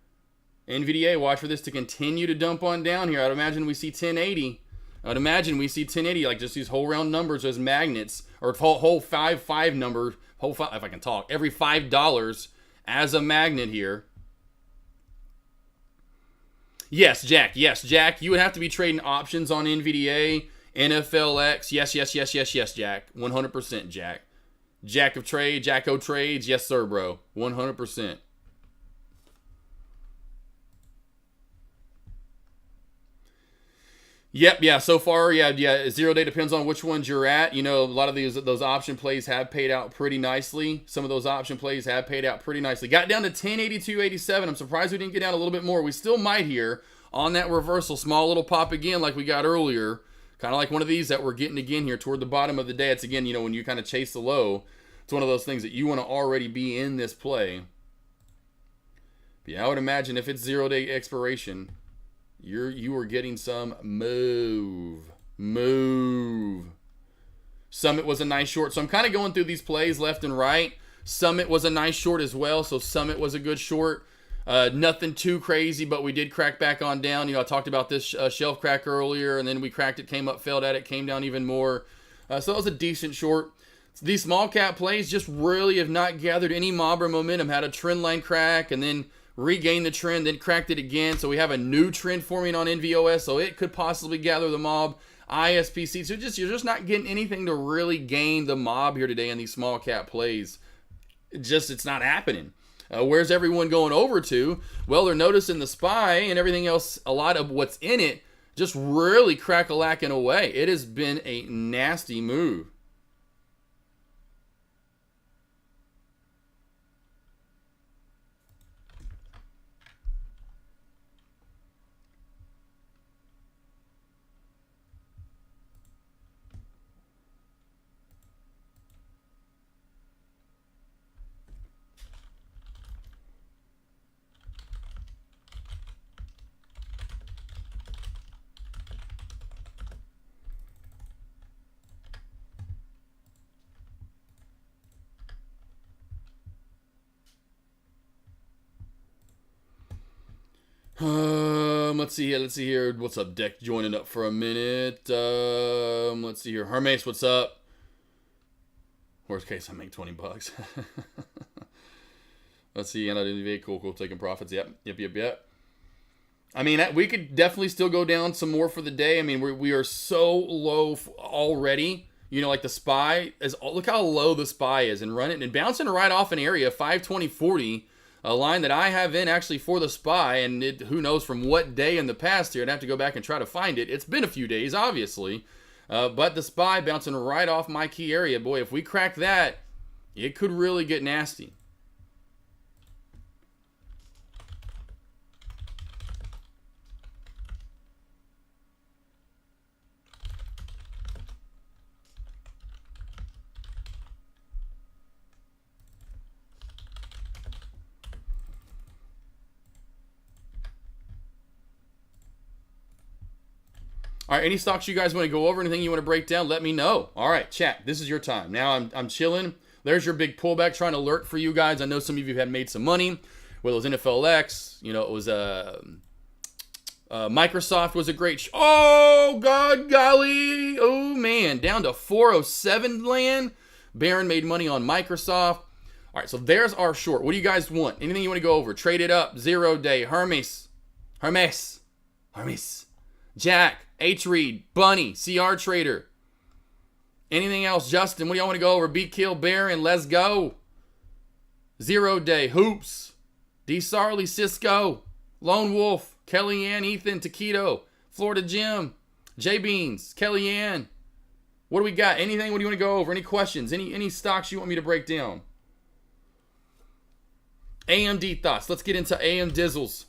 NVDA, watch for this to continue to dump on down here. I'd imagine we see 1080. I'd imagine we see 1080, like just these whole round numbers as magnets, or whole five number, whole five, if I can talk, every $5 as a magnet here. Yes, Jack. Yes, Jack. You would have to be trading options on NVDA, NFLX. Yes, Jack. 100%, Jack. Jack of trade, Jacko trades. Yes, sir, bro. 100%. Yep, yeah, so far, yeah, 0 day depends on which ones you're at. You know, a lot of those option plays have paid out pretty nicely. Some of those option plays have paid out pretty nicely. Got down to 1082.87. I'm surprised we didn't get down a little bit more. We still might here on that reversal. Small little pop again like we got earlier. Kind of like one of these that we're getting again here toward the bottom of the day. It's again, you know, when you kind of chase the low, it's one of those things that you want to already be in this play. But yeah, I would imagine if it's 0 day expiration, you are getting some move. Summit was a nice short. So I'm kind of going through these plays left and right. Summit was a nice short as well. So Summit was a good short. Nothing too crazy, but we did crack back on down. You know, I talked about this shelf crack earlier, and then we cracked it, came up, failed at it, came down even more. So that was a decent short. These small cap plays just really have not gathered any mob or momentum. Had a trend line crack and then regained the trend, then cracked it again. So we have a new trend forming on NVOS, so it could possibly gather the mob. ISPC, so you're just not getting anything to really gain the mob here today in these small cap plays. It's not happening. Where's everyone going over to? Well, they're noticing the SPY and everything else. A lot of what's in it just really crack-a-lacking away. It has been a nasty move. Let's see here. Let's see here. What's up, Deck? Joining up for a minute. Let's see here. Hermes, what's up? Worst case, I make $20. Let's see. NIDV, cool. Taking profits. Yep. I mean, we could definitely still go down some more for the day. I mean, we are so low already. You know, like the SPY is. Look how low the SPY is, and running and bouncing right off an area 520.40. A line that I have in actually for the SPY, and who knows from what day in the past here. I'd have to go back and try to find it. It's been a few days, obviously. But the SPY bouncing right off my key area. Boy, if we crack that, it could really get nasty. All right, any stocks you guys want to go over, anything you want to break down, let me know. All right, chat, this is your time. Now I'm chilling. There's your big pullback, trying to alert for you guys. I know some of you have made some money. Whether it was NFLX, you know, it was Microsoft was a great oh, God, golly. Oh, man, down to 407 land. Baron made money on Microsoft. All right, so there's our short. What do you guys want? Anything you want to go over? Trade it up, 0 day. Hermes. Jack. H-Read, Bunny, CR Trader. Anything else? Justin, what do y'all want to go over? Beat, Kill, Baron, let's go. 0 day, Hoops, D. Sarley, Cisco, Lone Wolf, Kellyanne, Ethan, Taquito, Florida Jim, J Beans, Kellyanne. What do we got? Anything? What do you want to go over? Any questions? Any stocks you want me to break down? AMD thoughts. Let's get into AM Dizzles.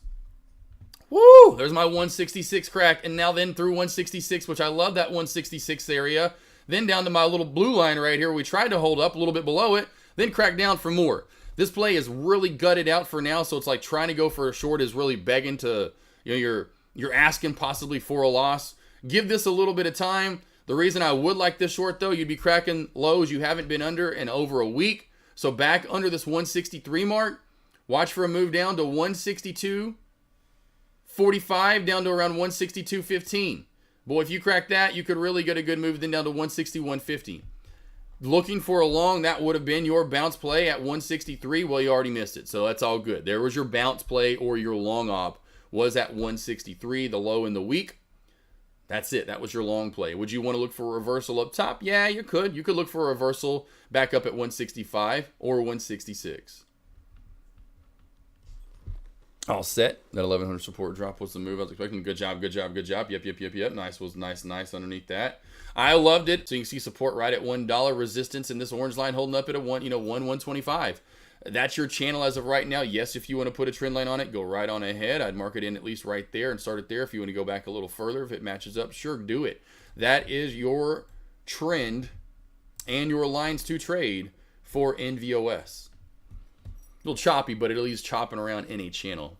Woo! There's my 166 crack, and now then through 166, which I love that 166 area. Then down to my little blue line right here where we tried to hold up a little bit below it, then crack down for more. This play is really gutted out for now, so it's like trying to go for a short is really begging to, you know, you're asking possibly for a loss. Give this a little bit of time. The reason I would like this short, though, you'd be cracking lows you haven't been under in over a week. So back under this 163 mark, watch for a move down to 162. 45 down to around 162.15. Boy, if you crack that, you could really get a good move then down to 161.50. Looking for a long, that would have been your bounce play at 163. Well, you already missed it, so that's all good. There was your bounce play or your long op was at 163, the low in the week. That's it. That was your long play. Would you want to look for a reversal up top? Yeah, you could. You could look for a reversal back up at 165 or 166. All set. That 1100 support drop was the move I was expecting. Good job. Yep. Nice was nice underneath that. I loved it. So you can see support right at $1. Resistance in this orange line holding up at a 125. That's your channel as of right now. Yes, if you want to put a trend line on it, go right on ahead. I'd mark it in at least right there and start it there. If you want to go back a little further, if it matches up, sure, do it. That is your trend and your lines to trade for NVOS. A little choppy, but at least chopping around in a channel.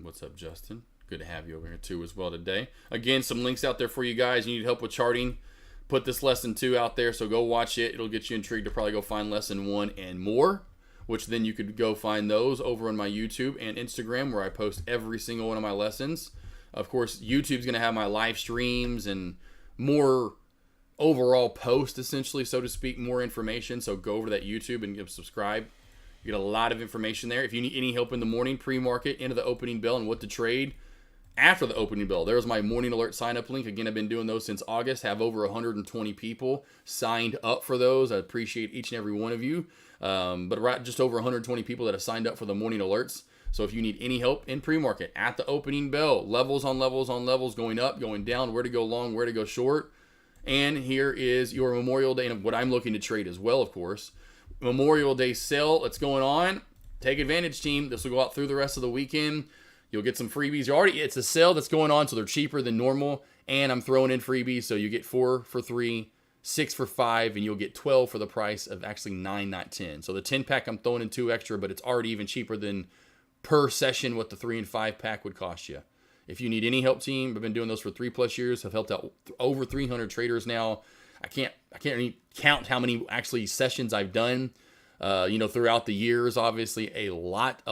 What's up, Justin? Good to have you over here too as well today. Again, some links out there for you guys. You need help with charting, put this lesson 2 out there, so go watch it. It'll get you intrigued to probably go find lesson 1 and more, which then you could go find those over on my YouTube and Instagram where I post every single one of my lessons. Of course, YouTube's going to have my live streams and more overall post, essentially, so to speak, more information. So go over to that YouTube and subscribe. You get a lot of information there. If you need any help in the morning, pre-market, into the opening bell, and what to trade after the opening bell, there's my morning alert sign-up link. Again, I've been doing those since August. Have over 120 people signed up for those. I appreciate each and every one of you. But right, just over 120 people that have signed up for the morning alerts. So if you need any help in pre-market, at the opening bell, levels on levels on levels, going up, going down, where to go long, where to go short. And here is your Memorial Day, and what I'm looking to trade as well, of course. Memorial Day sale that's going on. Take advantage, team. This will go out through the rest of the weekend. You'll get some freebies. It's a sale that's going on, so they're cheaper than normal. And I'm throwing in freebies, so you get 4 for 3, 6 for 5, and you'll get 12 for the price of actually 9, not 10. So the 10 pack, I'm throwing in 2 extra, but it's already even cheaper than per session what the 3 and 5 pack would cost you. If you need any help, team, I've been doing those for 3+ years. I've helped out over 300 traders now. I can't even count how many actually sessions I've done, throughout the years. Obviously, a lot.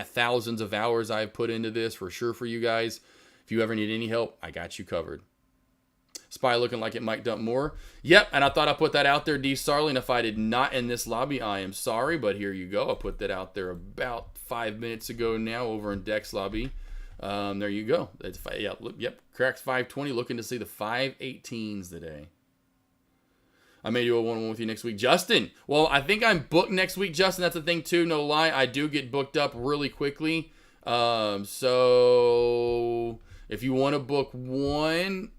Thousands of hours I've put into this for sure for you guys. If you ever need any help, I got you covered. Spy looking like it might dump more. Yep, and I thought I'd put that out there, D. Sarling. If I did not in this lobby, I am sorry, but here you go. I put that out there about 5 minutes ago now over in Dex lobby. There you go. Cracks 520. Looking to see the 518s today. I may do a one-on-one with you next week. Justin, well, I think I'm booked next week, Justin. That's the thing, too. No lie. I do get booked up really quickly. So if you want to book one,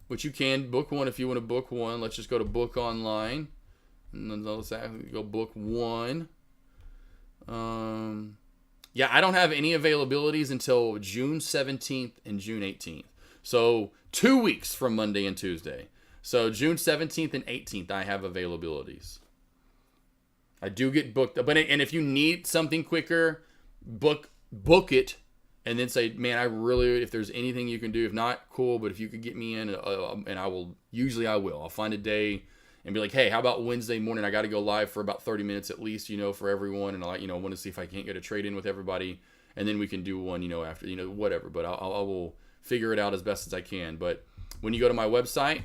which you can book one if you want to book one. Let's just go to book online. And then let's go book one. Yeah, I don't have any availabilities until June 17th and June 18th. So 2 weeks from Monday and Tuesday. So June 17th and 18th, I have availabilities. I do get booked. And if you need something quicker, book it. And then say, man, if there's anything you can do, if not, cool. But if you could get me in, and I will. I'll find a day and be like, hey, how about Wednesday morning? I got to go live for about 30 minutes at least, for everyone. And I, want to see if I can't get a trade in with everybody. And then we can do one, after, whatever. But I will figure it out as best as I can. But when you go to my website,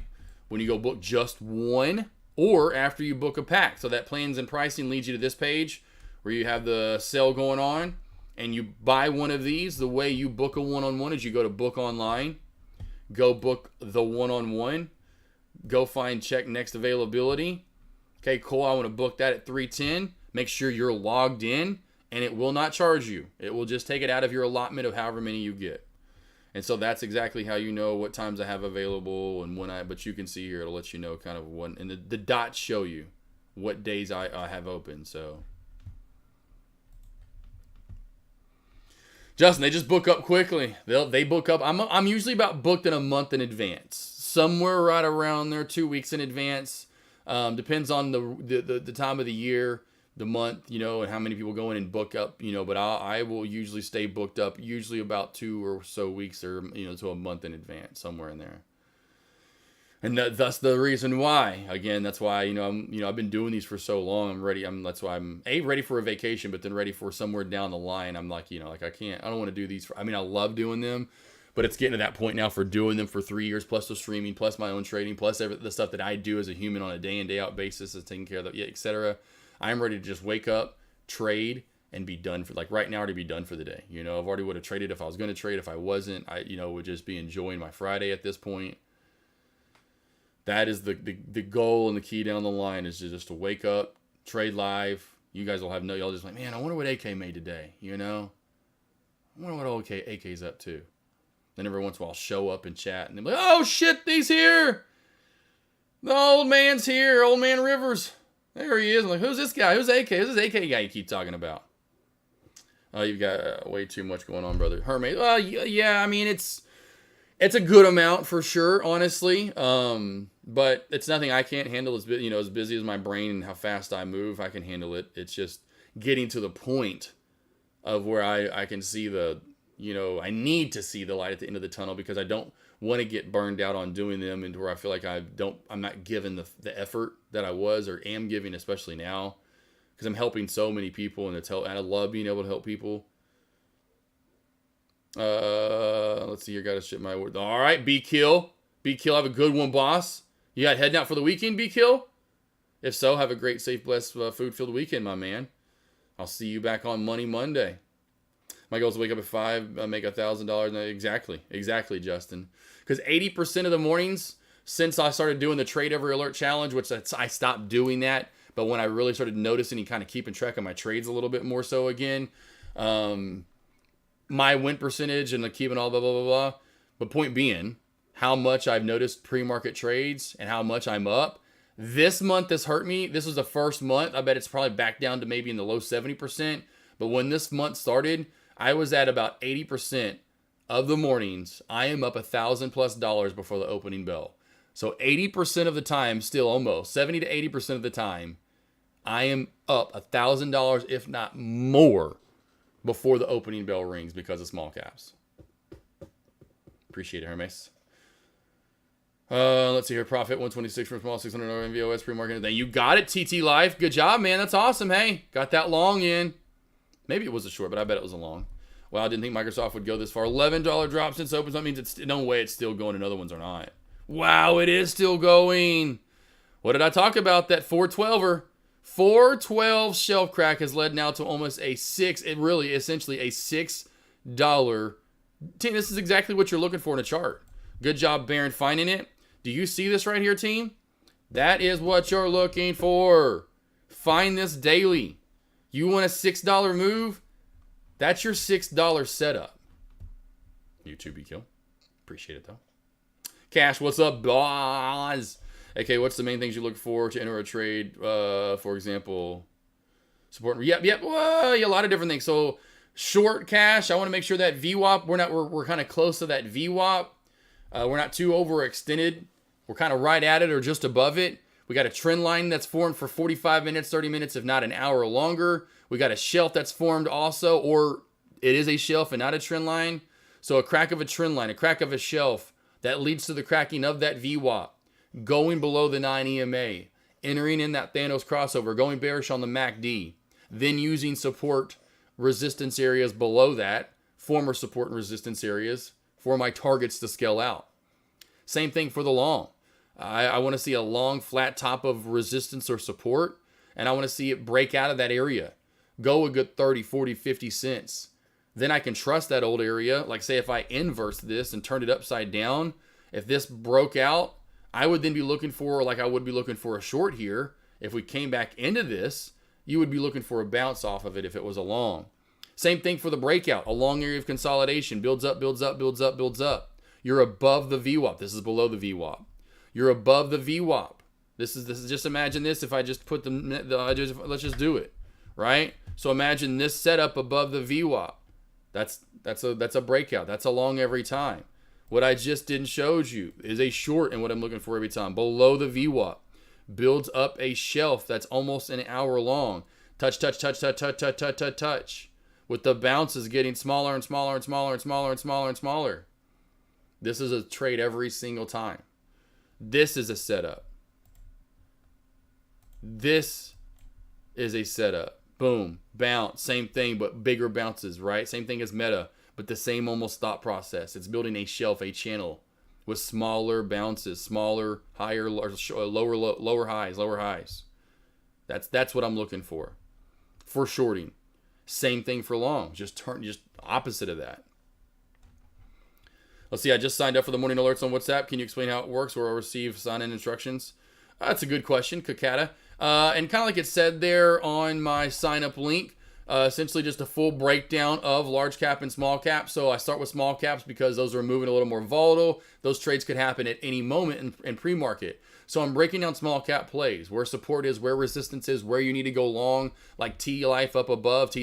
when you go book just one, or after you book a pack. So that plans and pricing leads you to this page where you have the sale going on. And you buy one of these. The way you book a one-on-one is you go to book online, go book the one-on-one, go find check next availability. Okay, cool. I want to book that at 3:10. Make sure you're logged in, and it will not charge you. It will just take it out of your allotment of however many you get. And so that's exactly how you know what times I have available and when but you can see here, it'll let you know kind of when, and the dots show you what days I have open. So. Justin, they just book up quickly. They book up. I'm usually about booked in a month in advance, somewhere right around there, 2 weeks in advance. Depends on the time of the year, the month, and how many people go in and book up, But I will usually stay booked up, usually about 2 or so weeks, or to a month in advance, somewhere in there. And that's the reason why. Again, that's why I've been doing these for so long. I'm ready. That's why I'm ready for a vacation, but then ready for somewhere down the line. I'm like I can't. I don't want to do these. I love doing them, but it's getting to that point now for doing them for 3 years, plus the streaming, plus my own trading, plus the stuff that I do as a human on a day in day out basis, is taking care of that, etc. I'm ready to just wake up, trade, and be done for. Like right now, already be done for the day. I've already would have traded if I was going to trade. If I wasn't, I would just be enjoying my Friday at this point. That is the goal and the key down the line is just to wake up, trade live. You guys will have y'all just like, man, I wonder what AK made today, I wonder what AK's up to. Then every once in a while I'll show up and chat and they're like, oh shit, he's here. The old man's here, old man Rivers. There he is. I'm like, who's this guy? Who's AK? Who's this AK guy you keep talking about? Oh, you've got way too much going on, brother. Hermit. Well, yeah, it's a good amount for sure, honestly. But it's nothing I can't handle. As busy as my brain and how fast I move, I can handle it. It's just getting to the point of where I can see I need to see the light at the end of the tunnel, because I don't want to get burned out on doing them, and where I feel like I'm not giving the effort that I was or am giving, especially now, because I'm helping so many people, and I love being able to help people. Let's see here. Got to ship my word. All right, B-Kill. B-Kill, have a good one, boss. You got heading out for the weekend, B-Kill? If so, have a great, safe, blessed, food-filled weekend, my man. I'll see you back on Money Monday. My goal is to wake up at 5, make $1,000. Exactly, Justin. Because 80% of the mornings since I started doing the Trade Every Alert Challenge, which I stopped doing that, but when I really started noticing and kind of keeping track of my trades a little bit more so again, my win percentage and keeping all blah, blah, blah, blah. But point being, how much I've noticed pre-market trades and how much I'm up. This month has hurt me. This was the first month. I bet it's probably back down to maybe in the low 70%. But when this month started, I was at about 80% of the mornings. I am up $1,000+ before the opening bell. So 80% of the time, still almost 70 to 80% of the time, I am up $1,000, if not more, before the opening bell rings because of small caps. Appreciate it, Hermes. Let's see here. Profit 126 from small, $600 MVOS pre-market. Then you got it, TT Life. Good job, man. That's awesome. Hey, got that long in. Maybe it was a short, but I bet it was a long. Well, I didn't think Microsoft would go this far. $11 drop since open. So that means it's no way it's still going and other ones are not. Wow, it is still going. What did I talk about? That 412er. 412 shelf crack has led now to almost a essentially a $6. This is exactly what you're looking for in a chart. Good job, Baron, finding it. Do you see this right here, team? That is what you're looking for. Find this daily. You want a $6 move? That's your $6 setup. YouTube kill. Appreciate it, though. Cash, what's up, boss? Okay, what's the main things you look for to enter a trade? For example, support. Yep. Well, a lot of different things. So, short cash. I want to make sure that VWAP. We're kind of close to that VWAP. We're not too overextended. We're kind of right at it or just above it. We got a trend line that's formed for 45 minutes, 30 minutes, if not an hour or longer. We got a shelf that's formed also, or it is a shelf and not a trend line. So a crack of a trend line, a crack of a shelf, that leads to the cracking of that VWAP, going below the 9 EMA, entering in that Thanos crossover, going bearish on the MACD, then using support resistance areas below that, former support and resistance areas, for my targets to scale out. Same thing for the long. I want to see a long flat top of resistance or support, and I want to see it break out of that area. Go a good 30, 40, 50 cents. Then I can trust that old area. Like say if I inverse this and turned it upside down, if this broke out, I would then be looking for, like I would be looking for a short here. If we came back into this, you would be looking for a bounce off of it if it was a long. Same thing for the breakout. A long area of consolidation. Builds up, builds up, builds up, builds up. You're above the VWAP. This is below the VWAP. You're above the VWAP. This is just imagine this. If I just put let's just do it, right? So imagine this setup above the VWAP. That's a breakout. That's a long every time. What I just didn't show you is a short, and what I'm looking for every time below the VWAP. Builds up a shelf that's almost an hour long. Touch, touch, touch, touch, touch, touch, touch, touch, touch. With the bounces getting smaller and smaller and smaller and smaller and smaller and smaller. This is a trade every single time. This is a setup. This is a setup. Boom, bounce, same thing, but bigger bounces, right? Same thing as Meta, but the same almost thought process. It's building a shelf, a channel with smaller bounces, smaller, higher, lower highs. That's what I'm looking for shorting. Same thing for long, just opposite of that. Let's see, I just signed up for the morning alerts on WhatsApp. Can you explain how it works or I'll receive sign-in instructions? That's a good question, Kakata. And kind of like it said there on my sign-up link, essentially just a full breakdown of large cap and small cap. So I start with small caps because those are moving a little more volatile. Those trades could happen at any moment in pre-market. So I'm breaking down small cap plays, where support is, where resistance is, where you need to go long, like TT Life up above, made,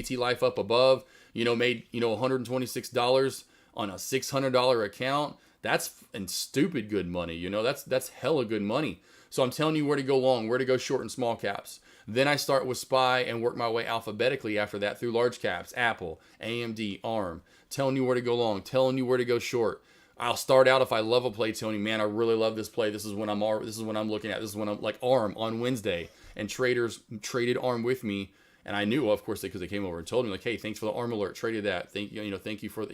$126 on a $600 account. That's in stupid good money. That's hella good money. So I'm telling you where to go long, where to go short in small caps. Then I start with SPY and work my way alphabetically after that through large caps, Apple, AMD, ARM, telling you where to go long, telling you where to go short. I'll start out if I love a play, telling you, man, I really love this play. This is when I'm looking at. This is when I'm like ARM on Wednesday, and traders traded ARM with me, and I knew, of course, because they came over and told me like, hey, thanks for the ARM alert, traded that. Thank you for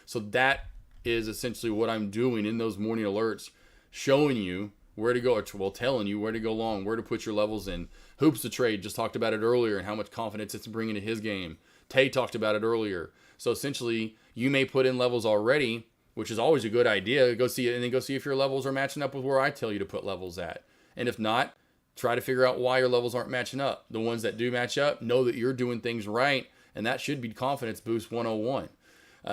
So that is essentially what I'm doing in those morning alerts showing you where to go, or well, telling you where to go long, where to put your levels in. Hoops to Trade just talked about it earlier and how much confidence it's bringing to his game. Tay talked about it earlier. So essentially, you may put in levels already, which is always a good idea. Go see it, and then go see if your levels are matching up with where I tell you to put levels at. And if not, try to figure out why your levels aren't matching up. The ones that do match up, know that you're doing things right, and that should be confidence boost 101.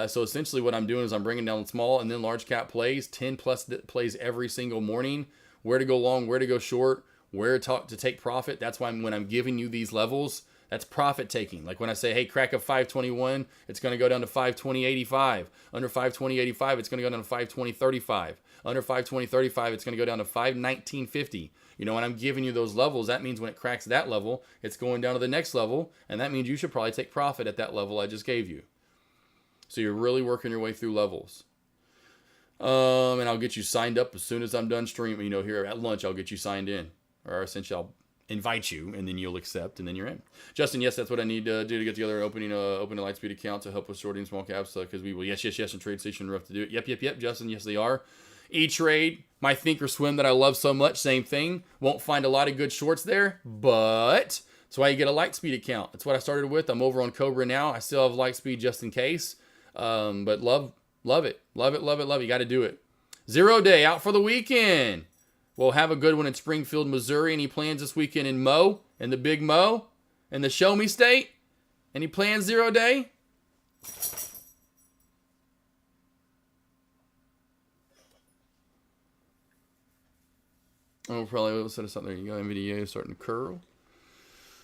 So essentially what I'm doing is I'm bringing down small and then large cap plays, 10 plus plays every single morning, where to go long, where to go short, where to take profit. That's why when I'm giving you these levels, that's profit taking. Like when I say, hey, crack of 521, it's going to go down to 520.85. Under 520.85, it's going to go down to 520.35. Under 520.35, it's going to go down to 519.50. You know, when I'm giving you those levels, that means when it cracks that level, it's going down to the next level, and that means you should probably take profit at that level I just gave you. So you're really working your way through levels. And I'll get you signed up as soon as I'm done streaming. You know, here at lunch, I'll get you signed in. Or essentially, I'll invite you, and then you'll accept, and then you're in. Justin, yes, that's what I need to do to get together opening a Lightspeed account to help with sorting small caps, because we will, yes, and Trade Station rough to do it. Yep, Justin, yes, they are. E-Trade, my Thinkorswim that I love so much, same thing. Won't find a lot of good shorts there, but that's why you get a Lightspeed account. That's what I started with. I'm over on Cobra now. I still have Lightspeed just in case, but love it. You got to do it. 0 Day out for the weekend. We'll have a good one in Springfield, Missouri. Any plans this weekend in Mo, in the Big Mo, in the Show Me State? Any plans 0 Day? Oh, probably will set something. There you go. NVDA starting to curl.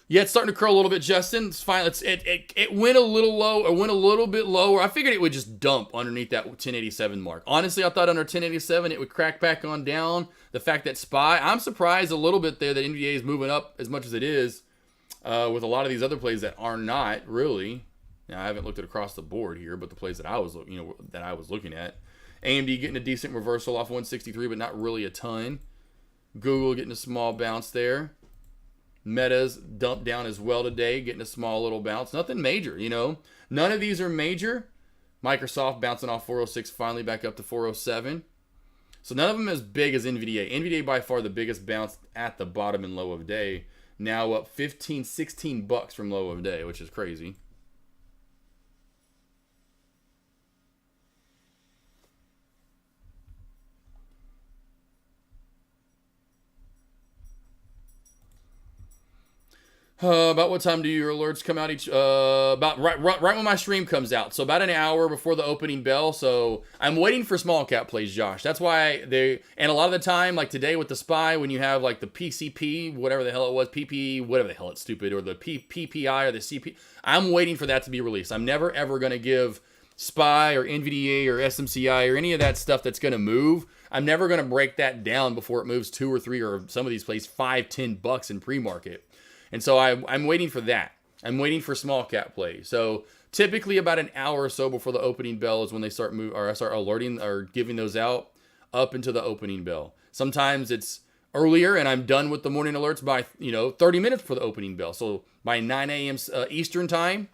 Yeah, it's starting to curl a little bit, Justin. It's fine. It went a little low, or went a little bit lower. I figured it would just dump underneath that 1087 mark. Honestly, I thought under 1087 it would crack back on down. The fact that SPY, I'm surprised a little bit there that NVDA is moving up as much as it is, with a lot of these other plays that are not really. Now, I haven't looked at across the board here, but the plays that I was looking at. AMD getting a decent reversal off 163, but not really a ton. Google getting a small bounce there. Meta's dumped down as well today, getting a small little bounce. Nothing major, you know. None of these are major. Microsoft bouncing off 406, finally back up to 407. So none of them as big as NVDA. NVDA by far the biggest bounce at the bottom and low of day. Now up 15, 16 bucks from low of day, which is crazy. About what time do your alerts come out each? About right when my stream comes out. So about an hour before the opening bell. So I'm waiting for small cap plays, Josh. That's why and a lot of the time, like today with the SPY, when you have like the PCP, whatever the hell it was, PP, whatever the hell it's stupid, or the PPI or the CP, I'm waiting for that to be released. I'm never ever going to give SPY or NVDA or SMCI or any of that stuff that's going to move. I'm never going to break that down before it moves 2 or 3 or some of these plays $5-10 in pre-market. And so I'm waiting for that. I'm waiting for small cap plays. So typically about an hour or so before the opening bell is when they start I start alerting or giving those out up into the opening bell. Sometimes it's earlier and I'm done with the morning alerts by 30 minutes before the opening bell. So by 9 a.m. Eastern time,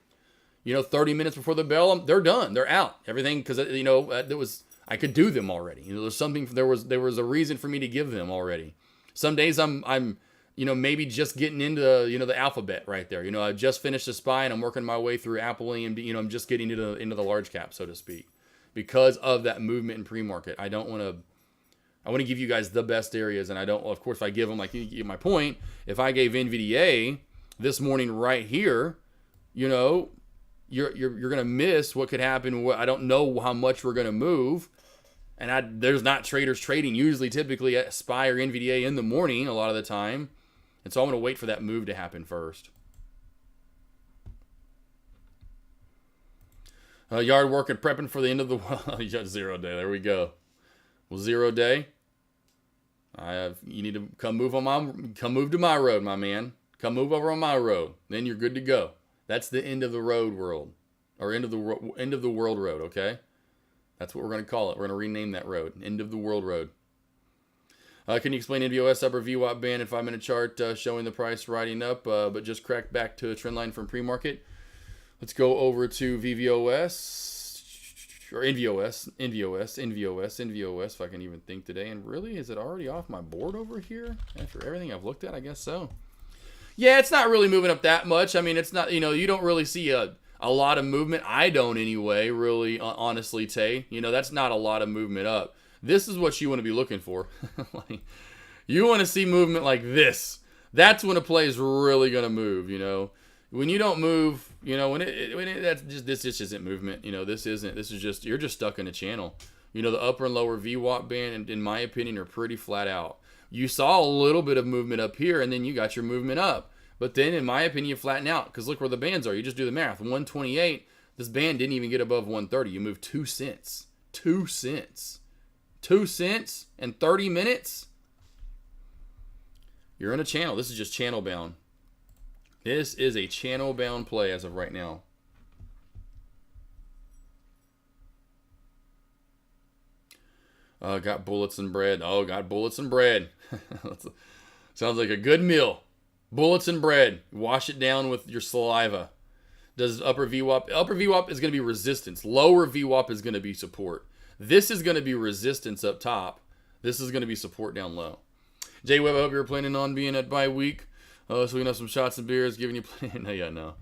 30 minutes before the bell, they're done. They're out. Everything, because I could do them already. There was a reason for me to give them already. Some days I'm maybe just getting into, the alphabet right there. I just finished the SPY and I'm working my way through Apple AMD. I'm just getting into the large cap, so to speak, because of that movement in pre-market. I want to give you guys the best areas, and I don't, of course, if I give them, like you get my point, if I gave NVDA this morning right here, you're going to miss what could happen. I don't know how much we're going to move. And there's not traders trading typically at SPY or NVDA in the morning a lot of the time. And so I'm going to wait for that move to happen first. Yard work and prepping for the end of the world. 0 Day. There we go. Well, 0 Day. You need to come move to my road, my man. Come move over on my road. Then you're good to go. That's the end of the road world, or end of the world road. Okay. That's what we're going to call it. We're going to rename that road. End of the world road. Can you explain NVOS upper VWAP band and 5-minute chart showing the price riding up, but just cracked back to a trend line from pre-market? Let's go over to VVOS. or NVOS, if I can even think today. And really, is it already off my board over here after everything I've looked at? I guess so. Yeah, it's not really moving up that much. I mean, it's not, you don't really see a lot of movement. I don't anyway, really, honestly, Tay. That's not a lot of movement up. This is what you want to be looking for. Like, you want to see movement like this. That's when a play is really going to move, When you don't move, this just isn't movement. This is just, you're just stuck in a channel. The upper and lower VWAP band, in my opinion, are pretty flat out. You saw a little bit of movement up here, and then you got your movement up. But then, in my opinion, you flatten out, because look where the bands are. You just do the math. 128, this band didn't even get above 130. You moved 2 cents. 2 cents. 2 cents in 30 minutes? You're in a channel. This is just channel bound. This is a channel bound play as of right now. Got bullets and bread. Oh, got bullets and bread. Sounds like a good meal. Bullets and bread. Wash it down with your saliva. Does upper VWAP? Upper VWAP is going to be resistance. Lower VWAP is going to be support. This is going to be resistance up top. This is going to be support down low. Jay Webb, I hope you're planning on being at bye week. So we can have some shots and beers, giving you plenty. No.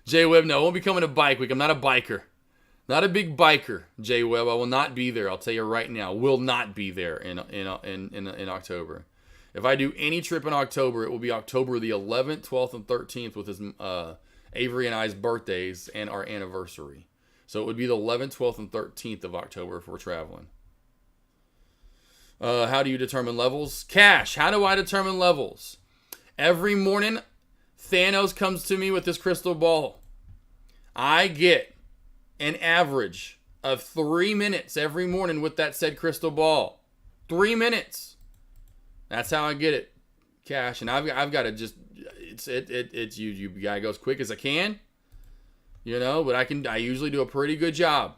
Jay Webb, no, I won't be coming to bike week. I'm not a biker. Not a big biker, Jay Webb. I will not be there. I'll tell you right now. Will not be there in October. If I do any trip in October, it will be October the 11th, 12th, and 13th with his Avery and I's birthdays and our anniversary. So it would be the 11th, 12th, and 13th of October if we're traveling. How do you determine levels? Cash, how do I determine levels? Every morning, Thanos comes to me with this crystal ball. I get an average of 3 minutes every morning with that said crystal ball. 3 minutes. That's how I get it, Cash. And I've got to just, it's you gotta go as quick as I can, but I usually do a pretty good job.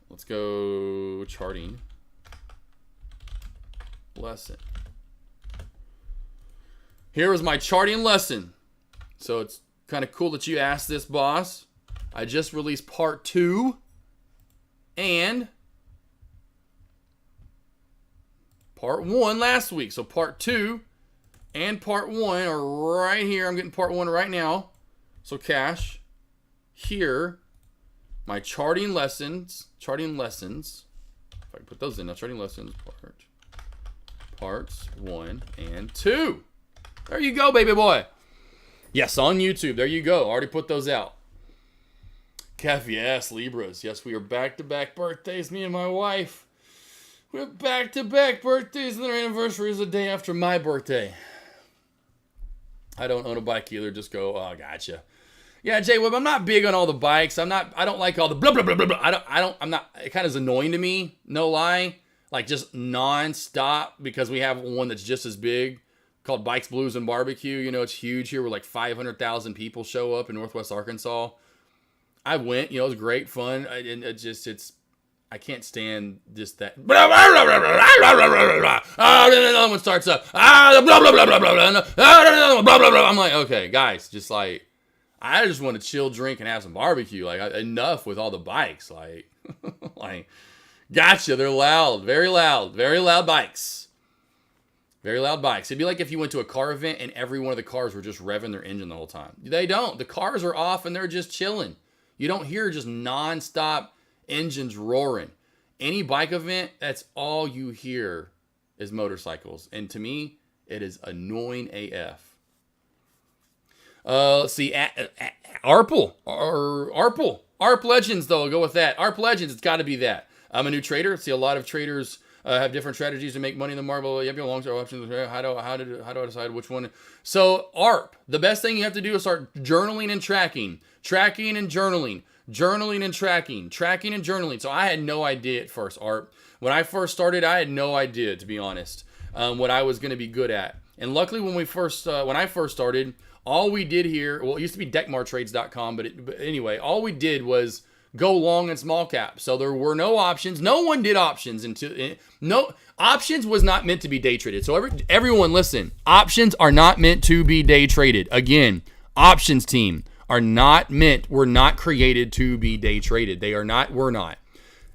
Let's go charting lesson. Here is my charting lesson. So it's kind of cool that you asked this, boss. I just released part 2 and part 1 last week. So part 2 and part 1 are right here. I'm getting part 1 right now. So Cash, here, my charting lessons. If I can put those in now. Charting lessons, parts 1 and 2. There you go, baby boy. Yes, on YouTube. There you go. Already put those out. Kef, yes, Libras. Yes, we are back-to-back birthdays, me and my wife. We're back-to-back birthdays, and their anniversary is the day after my birthday. I don't own a bike either. Just go, oh, gotcha. Yeah, Jay Webb, I'm not big on all the bikes. I don't like all the blah, blah, blah, blah, blah. It kind of is annoying to me, no lie. Like, just non-stop, because we have one that's just as big, called Bikes, Blues, and Barbecue. It's huge here, where like 500,000 people show up in Northwest Arkansas. I went, it was great fun. I can't stand just that. Another one starts up. I'm like, okay, guys, just like, I just want to chill, drink, and have some barbecue. Like, enough with all the bikes. Like, gotcha. They're loud, very loud bikes. Very loud bikes. It'd be like if you went to a car event and every one of the cars were just revving their engine the whole time. They don't. The cars are off and they're just chilling. You don't hear just non-stop engines roaring. Any bike event, that's all you hear is motorcycles. And to me, it is annoying AF. Let's see. Arp Legends, though. I'll go with that. Arp Legends, it's got to be that. I'm a new trader. See, a lot of traders have different strategies to make money in the marble. You have your long-term options. How do I decide which one? So ARP, the best thing you have to do is start journaling and tracking and journaling and tracking and journaling. So I had no idea at first, ARP. When I first started, I had no idea, to be honest, what I was going to be good at. And luckily, when I first started, all we did here, well, it used to be deckmartrades.com, but anyway, all we did was go long and small cap. So there were no options. No one did options options was not meant to be day traded. So everyone listen, options are not meant to be day traded. Again, options team. were not created to be day traded. We're not.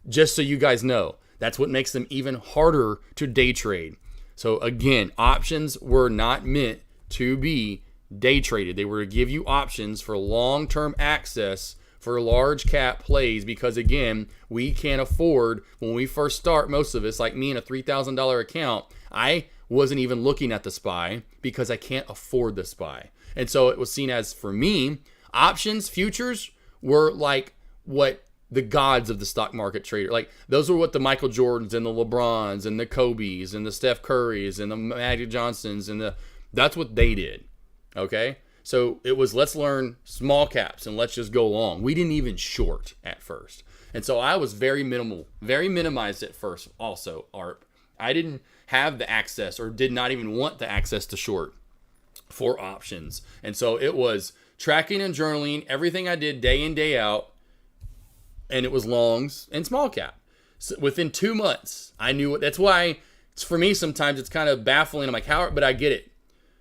Just so you guys know, that's what makes them even harder to day trade. So again, options were not meant to be day traded. They were to give you options for long-term access for large cap plays, because again, we can't afford, when we first start, most of us, like me in a $3,000 account, I wasn't even looking at the SPY because I can't afford the SPY. And so it was seen as, for me, options, futures were like what the gods of the stock market trader, like those were what the Michael Jordans and the LeBrons and the Kobe's and the Steph Curry's and the Magic Johnsons that's what they did. Okay. So it was, let's learn small caps and let's just go long. We didn't even short at first. And so I was very minimized at first also, ARP. I didn't have the access, or did not even want the access to short for options. And so it was tracking and journaling everything I did day in, day out. And it was longs and small cap. So within 2 months, I knew it. That's why for me, sometimes it's kind of baffling. I'm like, how? But I get it.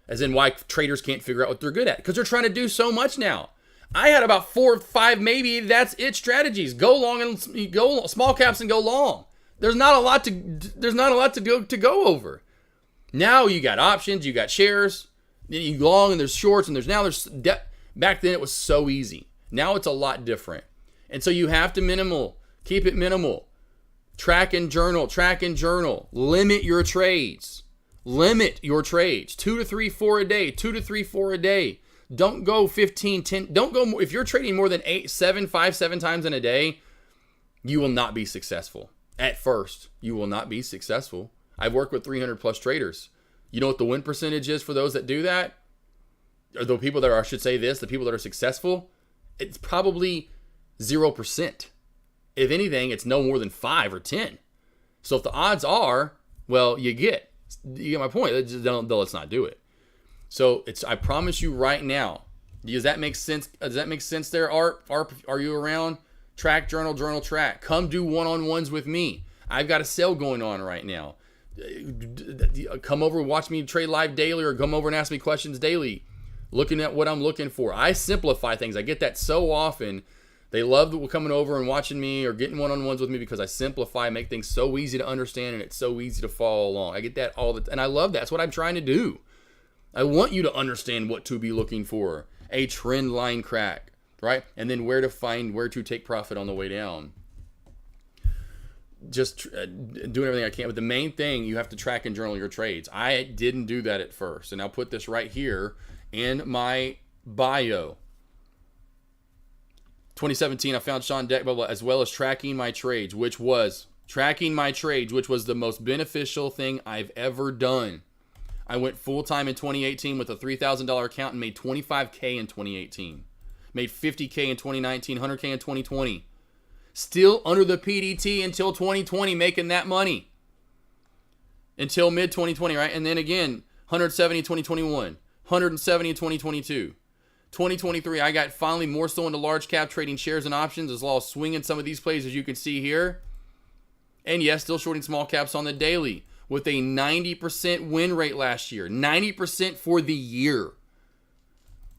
As in why traders can't figure out what they're good at, because they're trying to do so much now. I had about 4 or 5, maybe that's it, strategies. Go long and go small caps and go long. There's not a lot to go over. Now you got options, you got shares, then you long and there's shorts and there's back then it was so easy. Now it's a lot different. And so you have to keep it minimal. Track and journal, limit your trades. 2 to 3, 4 a day, 2 to 3, 4 a day. Don't go 15, 10. Don't go more. If you're trading more than 5, 7 times in a day, you will not be successful. At first, you will not be successful. I've worked with 300 plus traders. You know what the win percentage is for those that do that? Or the people that are, I should say this, the people that are successful, it's probably 0%. If anything, it's no more than 5 or 10. So if the odds are, well, you get my point. Let's not do it. So I promise you right now. Does that make sense? Does that make sense there, Art? Are you around? Track, journal, track. Come do one-on-ones with me. I've got a sale going on right now. Come over and watch me trade live daily, or come over and ask me questions daily. Looking at what I'm looking for. I simplify things. I get that so often. They love coming over and watching me or getting one-on-ones with me because I simplify, make things so easy to understand, and it's so easy to follow along. I get that all the time, and I love that. That's what I'm trying to do. I want you to understand what to be looking for. A trend line crack, right? And then where to take profit on the way down. Just doing everything I can. But the main thing, you have to track and journal your trades. I didn't do that at first, and I'll put this right here in my bio. 2017, I found Sean Deck Bubble, as well as tracking my trades, which was the most beneficial thing I've ever done. I went full-time in 2018 with a $3,000 account and made $25K in 2018. Made $50K in 2019, $100K in 2020. Still under the PDT until 2020, making that money. Until mid-2020, right? And then again, 170 in 2021, 170 in 2022. 2023, I got finally more so into large cap trading shares and options, as well as swinging some of these plays, as you can see here. And yes, still shorting small caps on the daily with a 90% win rate last year. 90% for the year.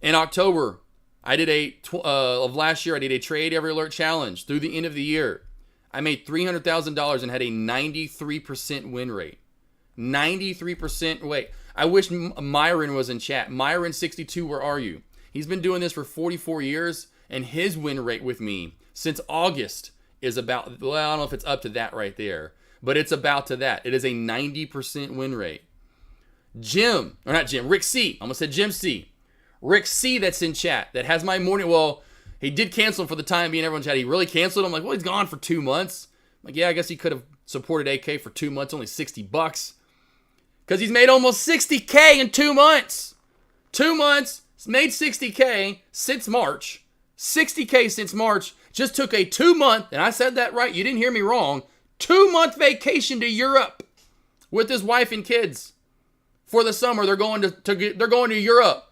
In October of last year, I did a trade every alert challenge through the end of the year. I made $300,000 and had a 93% win rate. 93% wait. I wish Myron was in chat. Myron62, where are you? He's been doing this for 44 years, and his win rate with me since August is about, well, I don't know if it's up to that right there, but it's about to that. It is a 90% win rate. Rick C. I almost said Jim C. Rick C. that's in chat, that has my morning, well, he did cancel for the time being. Everyone chat, he really canceled. I'm like, well, he's gone for 2 months. I'm like, yeah, I guess he could have supported AK for 2 months, only $60. Because he's made almost $60K in 2 months. 2 months. Made $60K since March. $60K since March. Just took a 2-month, and I said that right, you didn't hear me wrong, 2-month vacation to Europe with his wife and kids. For the summer, they're going to Europe.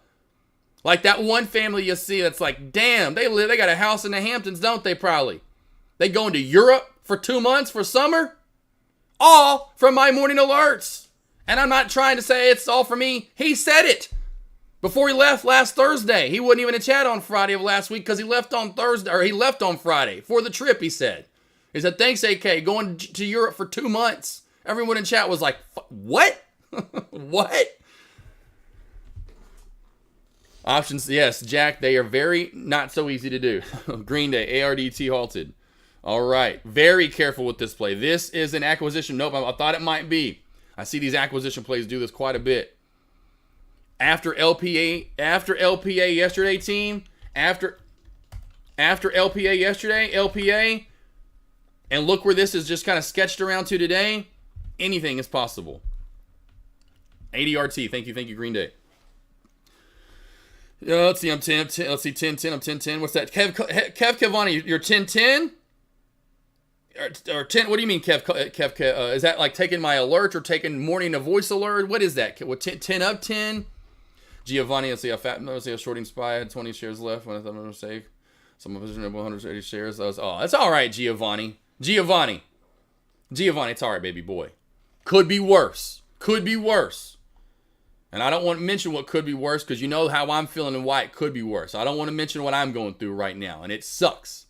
Like that one family you see that's like, damn, they got a house in the Hamptons, don't they, probably? They going to Europe for 2 months for summer? All from my morning alerts. And I'm not trying to say it's all for me. He said it. Before he left last Thursday. He wasn't even in chat on Friday of last week because he left on Thursday, or he left on Friday for the trip, he said. He said, thanks, AK, going to Europe for 2 months. Everyone in chat was like, what? What? Options, yes, Jack, they are very not so easy to do. Green Day, ARDT halted. All right, very careful with this play. This is an acquisition. Nope, I thought it might be. I see these acquisition plays do this quite a bit. After LPA yesterday, team, after LPA yesterday, LPA, and look where this is just kind of sketched around to today. Anything is possible. ADRT, thank you, Green Day. Let's see, I'm 10, let's see, 10, I'm 10. What's that? Kev Kevani, you're 10. Or 10, what do you mean, Kev? Is that like taking my alert or taking morning a voice alert? What is that? What, 10 up 10? Giovanni, let's see, let's see, a shorting spy had 20 shares left when I thought I was safe. Some of us are 180 shares. That's all right, Giovanni, it's all right, baby boy. Could be worse. And I don't want to mention what could be worse because you know how I'm feeling and why it could be worse. I don't want to mention what I'm going through right now, and it sucks.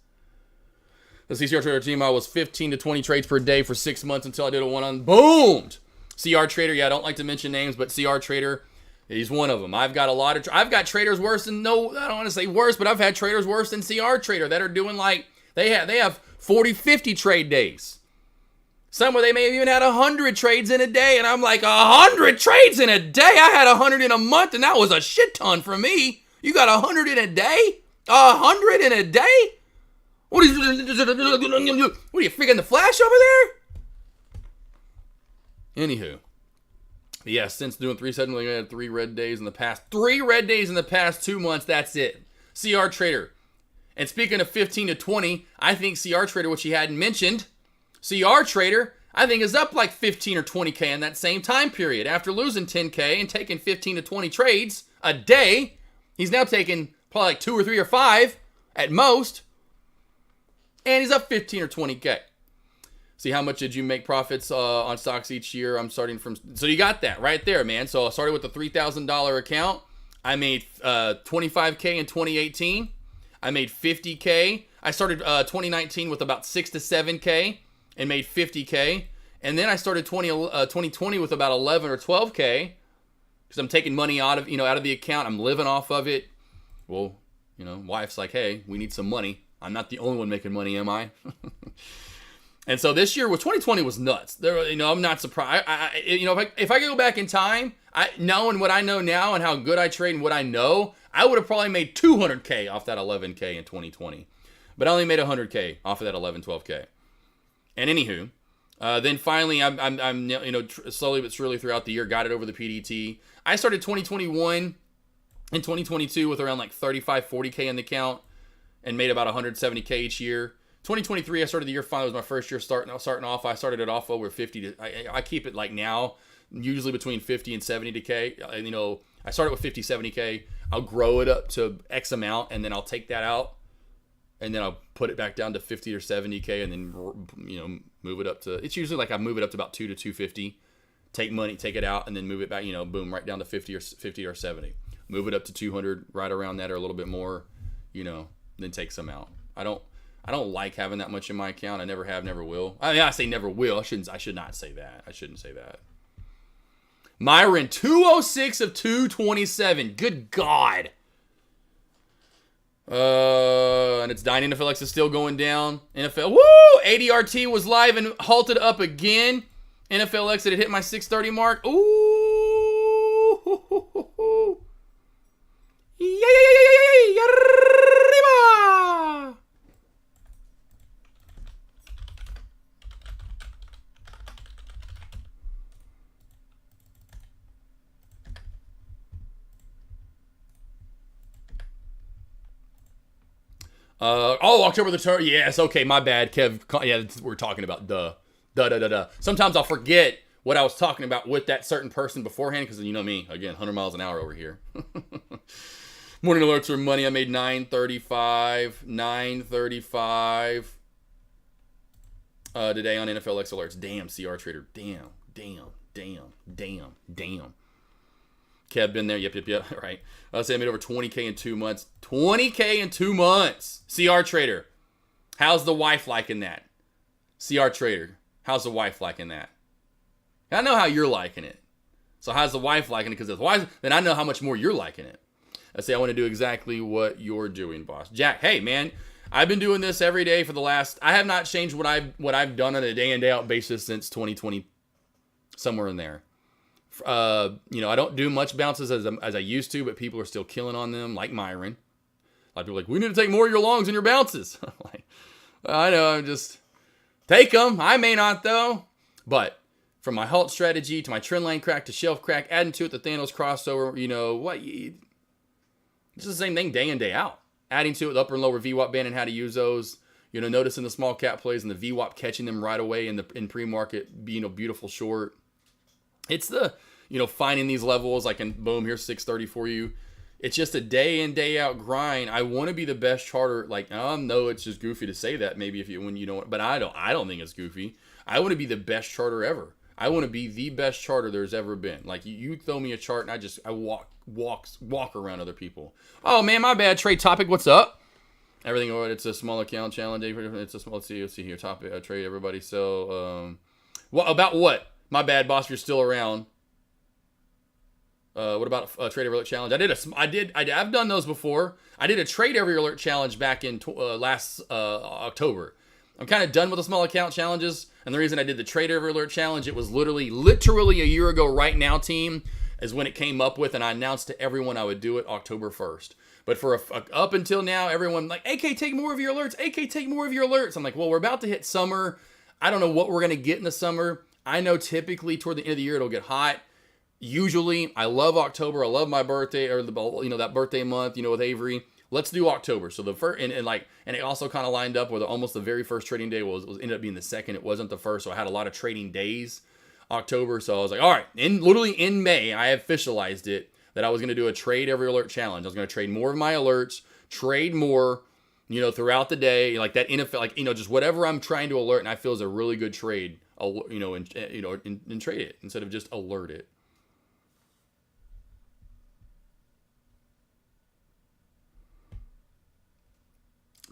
The CR Trader team, I was 15 to 20 trades per day for 6 months until I did a one-on. Boomed! CR Trader, yeah, I don't like to mention names, but CR Trader, he's one of them. I've got traders worse than, I don't want to say worse, but I've had traders worse than CR Trader that are doing like, they have 40, 50 trade days. Some where they may have even had 100 trades in a day, and I'm like, 100 trades in a day? I had 100 in a month, and that was a shit ton for me. You got 100 in a day? 100 in a day? What are you freaking the Flash over there? Anywho. Yeah, since doing 3-7, we had 3 red days in the past. 3 red days in the past 2 months, that's it. CR Trader. And speaking of 15 to 20, I think CR Trader, which he hadn't mentioned, CR Trader, I think, is up like 15 or 20K in that same time period. After losing 10K and taking 15 to 20 trades a day, he's now taking probably like 2 or 3 or 5 at most. And he's up 15 or 20K. See, how much did you make profits on stocks each year? I'm starting from... So you got that right there, man. So I started with a $3,000 account. I made 25K in 2018. I made 50K. I started 2019 with about 6 to 7K. And made 50K. And then I started 2020 with about 11 or 12K. Because I'm taking money out of the account. I'm living off of it. Well, wife's like, hey, we need some money. I'm not the only one making money, am I? And so this year, 2020 was nuts. I'm not surprised. If I could go back in time, knowing what I know now and how good I trade and what I know, I would have probably made 200K off that 11K in 2020. But I only made 100K off of that 11, 12K. And anywho, then finally, I'm slowly but surely throughout the year got it over the PDT. I started 2021 and 2022 with around like 35, 40K in the account and made about 170K each year. 2023, I started the year finally. It was my first year starting off. I started it off over 50. I keep it like now, usually between 50 and 70K. I started with 50, 70K. I'll grow it up to X amount, and then I'll take that out. And then I'll put it back down to 50 or 70K and then, move it up to, it's usually like I move it up to about 2 to 250, take it out and then move it back, boom, right down to 50 or 70. Move it up to 200, right around that or a little bit more, then take some out. I don't like having that much in my account. I never have, never will. I mean, I say never will. I should not say that. I shouldn't say that. Myron, 206 of 227. Good God. And it's dying. NFLX is still going down. NFL, woo! ADRT was live and halted up again. NFLX, it hit my 630 mark. Ooh! Yay! Arriba! October the 3rd. Yes, okay, my bad, Kev. Yeah, that's what we're talking about. Duh. Sometimes I'll forget what I was talking about with that certain person beforehand, because you know me, again, 100 miles an hour over here. Morning alerts for money. I made 935 today on NFLX alerts. Damn, CR Trader. Damn. Kev, been there. Yep. Right. I say I made over 20K in 2 months. 20K in 2 months. CR Trader. How's the wife liking that? CR Trader. How's the wife liking that? I know how you're liking it. So how's the wife liking it? Because if wife, then I know how much more you're liking it. I say I want to do exactly what you're doing, boss. Jack, hey man, I've been doing this every day for the last. I have not changed what I've done on a day in day out basis since 2020, somewhere in there. I don't do much bounces as I used to, but people are still killing on them, like Myron. A lot of people are like, we need to take more of your longs and your bounces. I'm like, I know, I'm just take them. I may not though, but. From my halt strategy to my trend line crack to shelf crack, adding to it the Thanos crossover, it's the same thing day in, day out. Adding to it the upper and lower VWAP band and how to use those. Noticing the small cap plays and the VWAP catching them right away in pre-market, being a beautiful short. It's the, finding these levels, like in boom, here's 630 for you. It's just a day in, day out grind. I want to be the best charter. Like, no, it's just goofy to say that maybe when you don't, but I don't think it's goofy. I want to be the best charter ever. I want to be the best charter there's ever been. Like you throw me a chart and I walk around other people. Oh man, my bad. Trade topic. What's up? Everything. Oh, it's a small account challenge. It's a small. Let's see here. Topic. Trade everybody. So, about what? My bad, boss. If you're still around. What about a trade every alert challenge? I've done those before. I did a trade every alert challenge back in last October. I'm kind of done with the small account challenges. And the reason I did the trade every alert challenge, it was literally a year ago right now, team, is when it came up with, and I announced to everyone I would do it October 1st. But for up until now, everyone like, AK, take more of your alerts. AK, take more of your alerts. I'm like, well, we're about to hit summer. I don't know what we're going to get in the summer. I know typically toward the end of the year, it'll get hot. Usually, I love October. I love my birthday, or that birthday month, with Avery. Let's do October. So the first, and it also kind of lined up with almost the very first trading day was ended up being the second. It wasn't the first, so I had a lot of trading days, October. So I was like, all right, literally in May, I officialized it that I was going to do a trade every alert challenge. I was going to trade more of my alerts, trade more, throughout the day, like that NFL, just whatever I'm trying to alert, and I feel is a really good trade, and trade it instead of just alert it.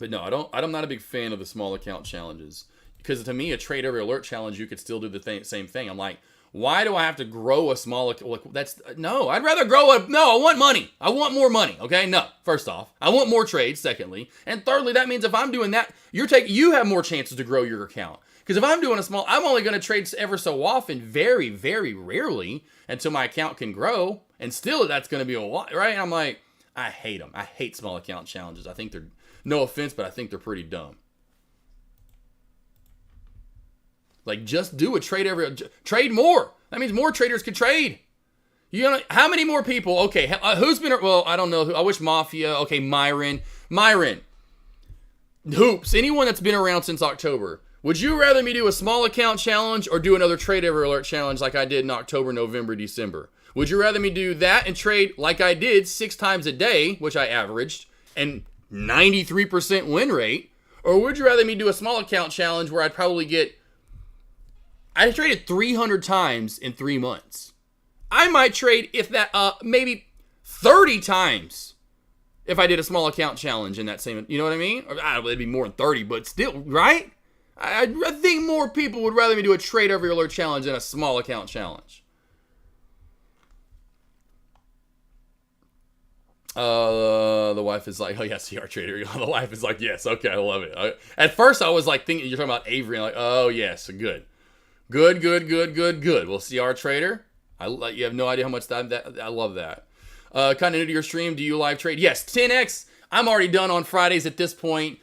But no, I'm not a big fan of the small account challenges because to me, a trade every alert challenge, you could still do the same thing. I'm like, why do I have to grow a small account? I'd rather I want money. I want more money. Okay. No, first off, I want more trades. Secondly, and thirdly, that means if I'm doing that, you have more chances to grow your account. Because if I'm doing I'm only going to trade ever so often, very, very rarely until my account can grow. And still that's going to be a lot, right? And I'm like, I hate them. I hate small account challenges. I think they're, no offense, but I think they're pretty dumb. Like, just do a trade more. That means more traders could trade. How many more people? Okay, who's been, I don't know. I wish Mafia. Okay, Myron. Hoops. Anyone that's been around since October. Would you rather me do a small account challenge or do another trade every alert challenge like I did in October, November, December? Would you rather me do that and trade like I did 6 times a day, which I averaged, and 93% win rate, or would you rather me do a small account challenge where I traded 300 times in 3 months. I might trade maybe 30 times if I did a small account challenge in that same, you know what I mean? It'd be more than 30, but still, right? I think more people would rather me do a trade every alert challenge than a small account challenge. The wife is like, oh yeah, CR Trader. The wife is like, yes, okay, I love it. At first I was like thinking, you're talking about Avery, and I'm like, oh yes, good. Well, CR Trader, you have no idea how much that I love that. Kind of new to your stream, do you live trade? Yes, 10x. I'm already done on Fridays at this point.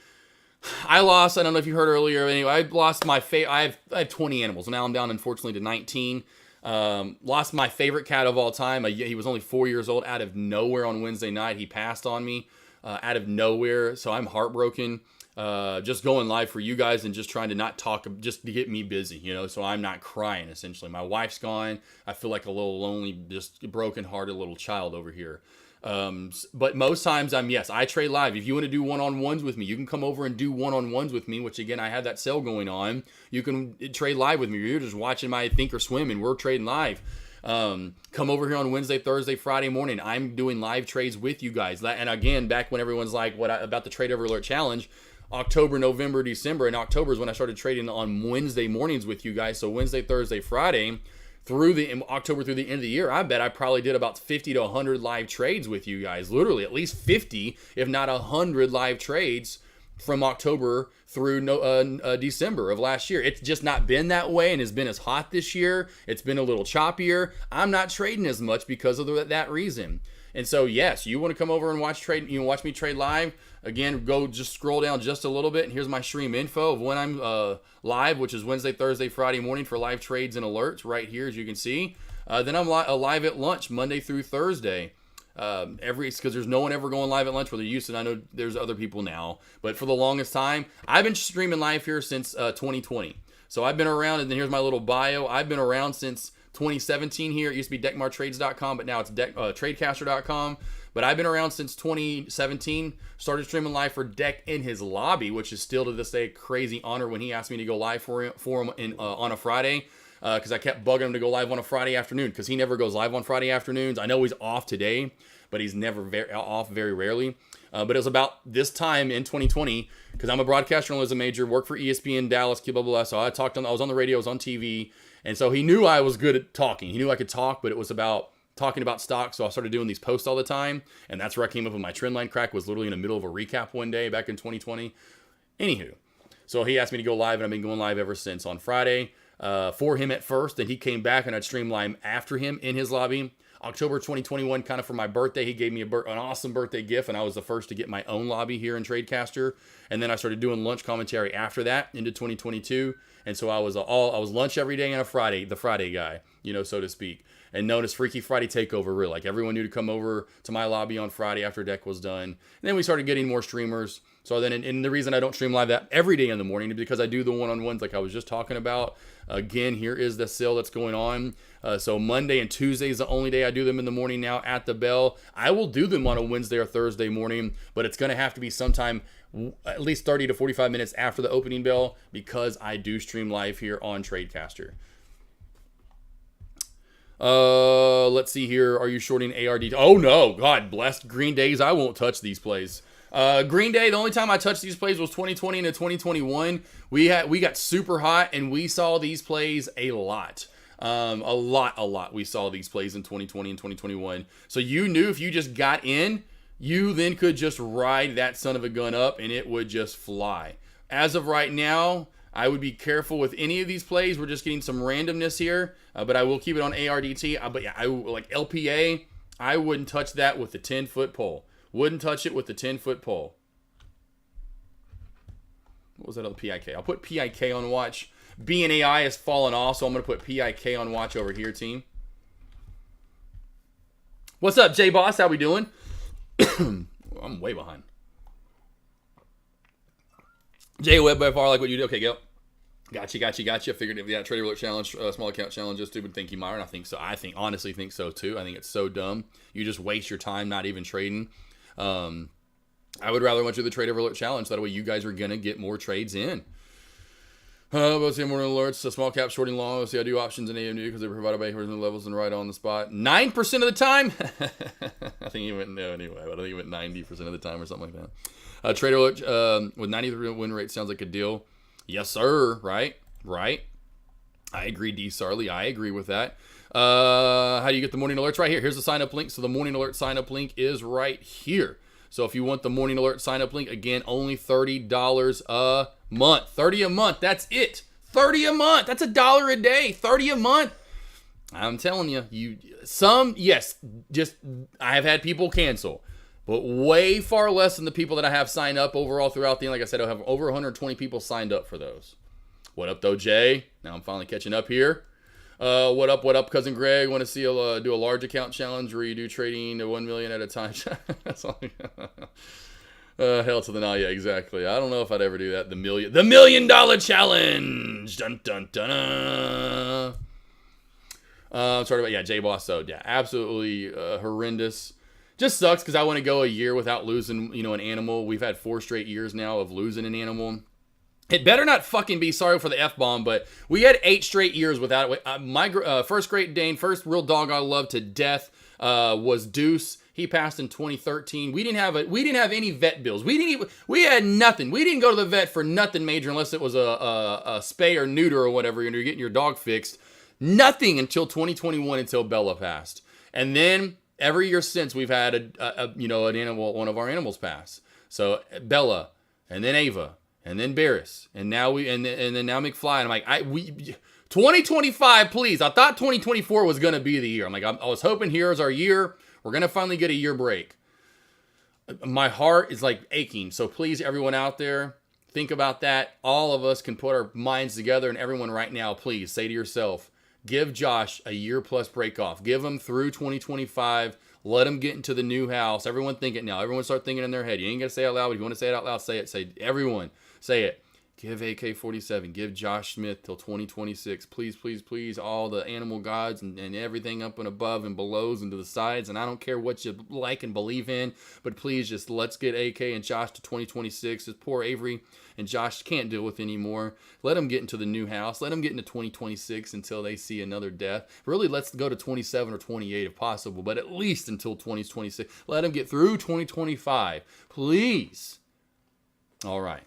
I lost, I don't know if you heard earlier, anyway, I lost my I have 20 animals. Now I'm down, unfortunately, to 19. Lost my favorite cat of all time. He was only 4 years old. Out of nowhere on Wednesday night, he passed on me out of nowhere. So I'm heartbroken. Just going live for you guys and just trying to not talk, just to get me busy, so I'm not crying, essentially. My wife's gone. I feel like a little lonely, just broken-hearted little child over here. But most times I trade live. If you want to do one-on-ones with me, you can come over and do one-on-ones with me, which again, I have that sale going on. You can trade live with me. You're just watching my Think or Swim and we're trading live. Come over here on Wednesday, Thursday, Friday morning. I'm doing live trades with you guys. And again, back when everyone's like, about the Trade Every Alert Challenge, October, November, December, and October is when I started trading on Wednesday mornings with you guys. So Wednesday, Thursday, Friday, in October through the end of the year, I bet I probably did about 50 to 100 live trades with you guys. Literally, at least 50, if not 100 live trades from October through December of last year. It's just not been that way, and it's been as hot this year. It's been a little choppier. I'm not trading as much because of that reason. And so, yes, you want to come over and watch me trade live. Again, go just scroll down just a little bit, and here's my stream info of when I'm live, which is Wednesday, Thursday, Friday morning for live trades and alerts right here, as you can see. Then I'm live at lunch Monday through Thursday. Because there's no one ever going live at lunch where they're used to. I know there's other people now, but for the longest time, I've been streaming live here since 2020. So I've been around, and then here's my little bio. I've been around since 2017 here. It used to be deckmartrades.com, but now it's tradecaster.com. But I've been around since 2017. Started streaming live for Deck in his lobby, which is still to this day a crazy honor when he asked me to go live for him on a Friday. Because I kept bugging him to go live on a Friday afternoon, because he never goes live on Friday afternoons. I know he's off today, but he's never off very rarely. But it was about this time in 2020, because I'm a broadcast journalism major, work for ESPN Dallas, blah, blah, blah. So I was on the radio, I was on TV, and so he knew I was good at talking. He knew I could talk, but it was about talking about stocks, so I started doing these posts all the time, and that's where I came up with my trend line crack. Was literally in the middle of a recap one day back in 2020. Anywho, so he asked me to go live, and I've been going live ever since on Friday. For him at first, then he came back and I'd stream live after him in his lobby. October 2021, kind of for my birthday, he gave me an awesome birthday gift, and I was the first to get my own lobby here in Tradecaster. And then I started doing lunch commentary after that into 2022. And so I was lunch every day and the Friday guy, so to speak. And known as Freaky Friday Takeover, really. Like, everyone knew to come over to my lobby on Friday after Deck was done. And then we started getting more streamers. So then, and the reason I don't stream live that every day in the morning is because I do the one-on-ones like I was just talking about. Again, here is the sale that's going on. So Monday and Tuesday is the only day I do them in the morning now at the bell. I will do them on a Wednesday or Thursday morning, but it's going to have to be sometime at least 30 to 45 minutes after the opening bell, because I do stream live here on Tradecaster. Let's see here. Are you shorting ARD? Oh no, God bless Green Days. I won't touch these plays. Green Day, the only time I touched these plays was 2020 into 2021. We got super hot, and we saw these plays a lot. A lot. We saw these plays in 2020 and 2021. So you knew if you just got in, you then could just ride that son of a gun up, and it would just fly. As of right now, I would be careful with any of these plays. We're just getting some randomness here, but I will keep it on ARDT. But yeah, I like LPA. I wouldn't touch that with the 10-foot pole. Wouldn't touch it with the 10-foot pole. What was that other PIK? I'll put PIK on watch. BNAI has fallen off, so I'm going to put PIK on watch over here, team. What's up, J-Boss? How we doing? I'm way behind. J-Web by far, like what you do. Okay, go. Gotcha. Figured if Trader Alert Challenge, small account challenge is stupid. Thank you, Myron. I think so. Honestly think so too. I think it's so dumb. You just waste your time not even trading. I would rather much do the Trader Alert Challenge. That way you guys are going to get more trades in. Let's see, morning alerts, small cap shorting long. Let's see, I do options in AMD because they provide by horizontal levels and right on the spot. 9% of the time? I think he went no anyway, but I think he went 90% of the time or something like that. Trader Alert with 93% win rate sounds like a deal. Yes, sir. Right. I agree, D. Sarley. I agree with that. How do you get the morning alerts? Right here. Here's the sign up link. So the morning alert sign up link is right here. So if you want the morning alert sign up link, again, only $30 a month. 30 a month. That's it. 30 a month. That's $1 a day. 30 a month. I'm telling you, I have had people cancel, but way far less than the people that I have signed up overall throughout the, like I said, I have over 120 people signed up for those. What up, though, Jay? Now I'm finally catching up here. What up, cousin Greg? Want to see do a large account challenge where you do trading to 1 million at a time? That's all. Hell to the no, yeah, exactly. I don't know if I'd ever do that. The $1 million challenge. Dun dun dun. Sorry about J Boss. So yeah, absolutely horrendous. Just sucks because I want to go a year without losing, an animal. We've had 4 straight years now of losing an animal. It better not fucking be, sorry for the F-bomb, but we had 8 straight years without it. My first Great Dane, first real dog I loved to death was Deuce. He passed in 2013. We didn't have any vet bills. We had nothing. We didn't go to the vet for nothing major unless it was a spay or neuter or whatever, and you're getting your dog fixed. Nothing until 2021 until Bella passed. And then every year since we've had an animal, one of our animals pass. So Bella, and then Ava, and then Barris, and now and then now McFly. And I'm like, 2025, please. I thought 2024 was gonna be the year. I'm like, I was hoping here's our year. We're gonna finally get a year break. My heart is like aching. So please, everyone out there, think about that. All of us can put our minds together, and everyone right now, please say to yourself, give Josh a year plus break off. Give him through 2025. Let him get into the new house. Everyone think it now. Everyone start thinking in their head. You ain't got to say it out loud, but if you want to say it out loud, say it. Say, everyone, say it. Give AK47. Give Josh Smith till 2026. Please, please, please. All the animal gods and everything up and above and belows and to the sides. And I don't care what you like and believe in, but please just let's get AK and Josh to 2026. This poor Avery and Josh can't deal with anymore. Let them get into the new house. Let them get into 2026 until they see another death. Really, let's go to 27 or 28 if possible, but at least until 2026. Let them get through 2025. Please. All right.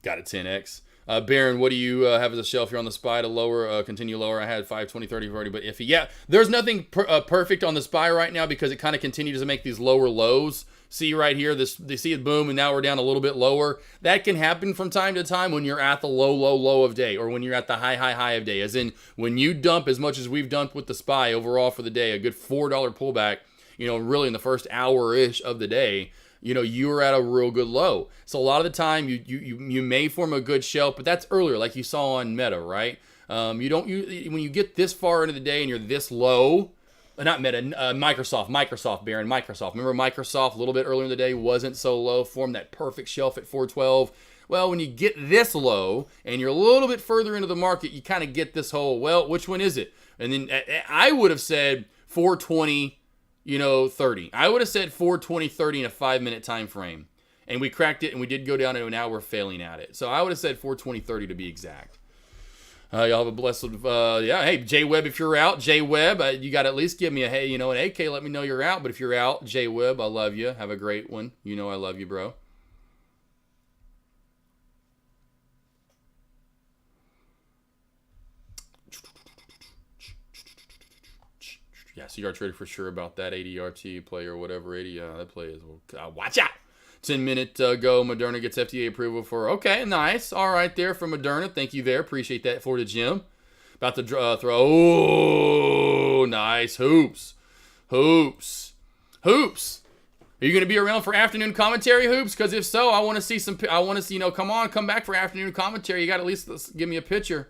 Got a 10X. Baron, what do you have as a shelf here on the SPY to lower, continue lower? I had 5, 20, 30, 40, but iffy. Yeah, there's nothing perfect on the SPY right now because it kind of continues to make these lower lows. See right here, they see it boom, and now we're down a little bit lower. That can happen from time to time when you're at the low of day, or when you're at the high of day. As in, when you dump as much as we've dumped with the SPY overall for the day, a good $4 pullback, really in the first hour-ish of the day, you were at a real good low. So a lot of the time you may form a good shelf, but that's earlier, like you saw on Meta, right? When you get this far into the day and you're this low, not Meta, Microsoft, Baron, Microsoft. Remember Microsoft a little bit earlier in the day wasn't so low, formed that perfect shelf at 412. Well, when you get this low and you're a little bit further into the market, you kind of get this whole, well, which one is it? And then I would have said 420, 30. I would have said 420, 30 in a 5-minute time frame. And we cracked it, and we did go down, and now we're failing at it. So I would have said 420, 30 to be exact. Y'all have a blessed, hey, J-Web, if you're out, J-Web, you got to at least give me a, hey, an AK, let me know you're out. But if you're out, J-Web, I love you. Have a great one. I love you, bro. Yeah, CR Trader for sure about that ADRT play or whatever. That play is, watch out. 10-minute go. Moderna gets FDA approval for, okay, nice. All right there for Moderna. Thank you there. Appreciate that for the gym. About to throw. Oh, nice. Hoops. Are you going to be around for afternoon commentary, Hoops? Because if so, I want to see come back for afternoon commentary. You got to at least give me a picture.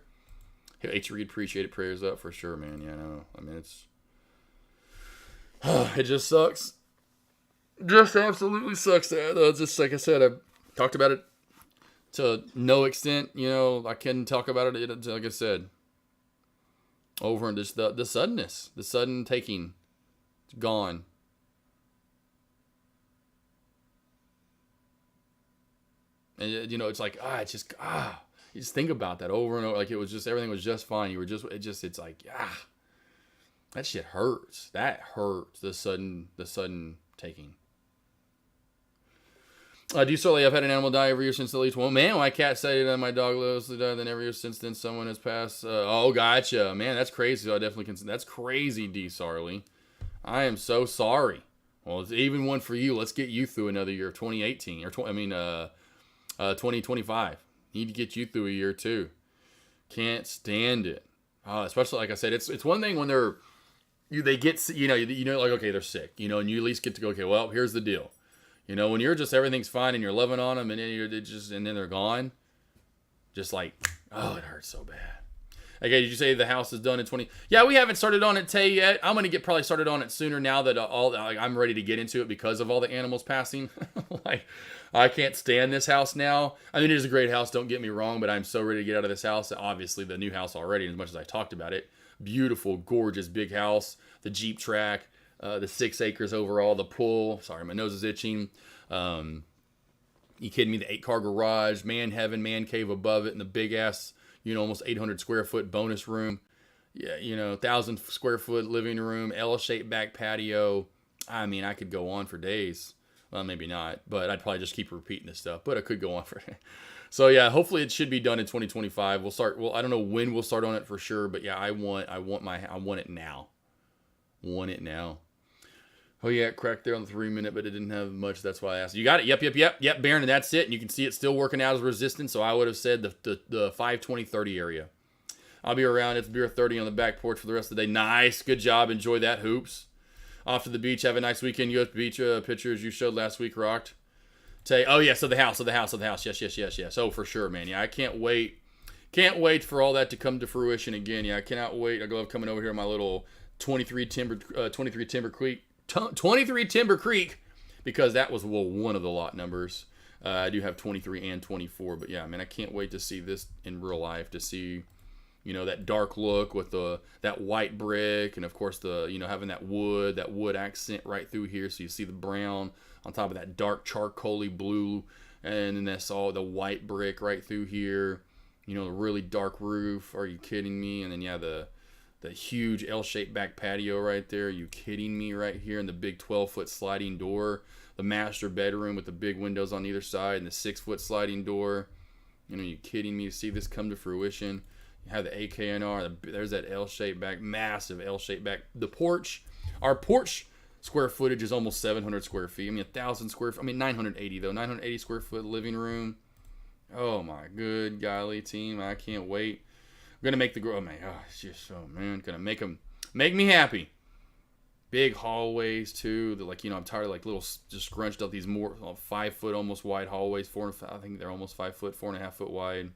H. Reed, appreciate it. Prayers up for sure, man. Yeah, no. I mean, it just sucks. Just absolutely sucks. Just like I said, I've talked about it to no extent. I can talk about it, like I said, over and just the suddenness, the sudden taking. It's gone. And, it's like, you just think about that over and over. Like, it was just, everything was just fine. It's like, that shit hurts. That hurts. The sudden taking. I've had an animal die every year since at least one. Man, my cat said it, my dog lives to die. Then every year since then, someone has passed. Gotcha. Man, that's crazy. So I definitely can. That's crazy, D. Sarley. I am so sorry. Well, it's even one for you. Let's get you through another year of 2018 or 2025. Need to get you through a year too. Can't stand it. Especially like I said, it's one thing when they get like, okay, they're sick, and you at least get to go, okay, well, here's the deal. When you're just, everything's fine and you're loving on them and then they're gone. Just like, it hurts so bad. Okay, did you say the house is done in 20? Yeah, we haven't started on it, Tay, yet. I'm going to get probably started on it sooner now that I'm ready to get into it because of all the animals passing. Like, I can't stand this house now. I mean, it is a great house, don't get me wrong, but I'm so ready to get out of this house. Obviously, the new house already, as much as I talked about it. Beautiful, gorgeous, big house. The Jeep track, the 6 acres overall, the pool. Sorry, my nose is itching. You kidding me? The 8-car garage, man heaven, man cave above it, and the big ass, almost 800 square foot bonus room. Yeah, 1,000 square foot living room, L-shaped back patio. I mean, I could go on for days. Well, maybe not, but I'd probably just keep repeating this stuff. But I could go on for. So yeah, hopefully it should be done in 2025. We'll start. Well, I don't know when we'll start on it for sure, but yeah, I want it now. Want it now. Oh yeah, it cracked there on the 3-minute, but it didn't have much. That's why I asked. You got it? Yep, Baron, and that's it. And you can see it still working out as resistance. So I would have said the 5:20:30 area. I'll be around. It's beer 30 on the back porch for the rest of the day. Nice, good job. Enjoy that, hoops. Off to the beach. Have a nice weekend. US beach pictures you showed last week rocked. Oh yeah, so the house. Yes. Oh, for sure, man. Yeah, I can't wait. Can't wait for all that to come to fruition again. Yeah, I cannot wait. I love coming over here in my little 23 Timber Creek, because that was one of the lot numbers. I do have 23 and 24, but yeah, man, I can't wait to see this in real life. To see, that dark look with that white brick, and of course having that wood accent right through here. So you see the brown on top of that dark charcoaly blue, and then that's all the white brick right through here. The really dark roof. Are you kidding me? And then yeah, the huge L-shaped back patio right there. Are you kidding me? Right here, and the big 12-foot sliding door. The master bedroom with the big windows on either side, and the 6-foot sliding door. Are you kidding me? To see this come to fruition. You have the AKNR. There's that L-shaped back, massive L-shaped back. The porch, our porch square footage is almost 700 square feet. 1,000 square. 980 though. 980 square foot living room. Oh my good golly, team! I can't wait. I'm gonna make the grow. Oh man, it's just gonna make me happy. Big hallways too. They're I'm tired of little just scrunched up these more 5 foot almost wide hallways. I think they're almost 5 foot, 4.5 foot wide.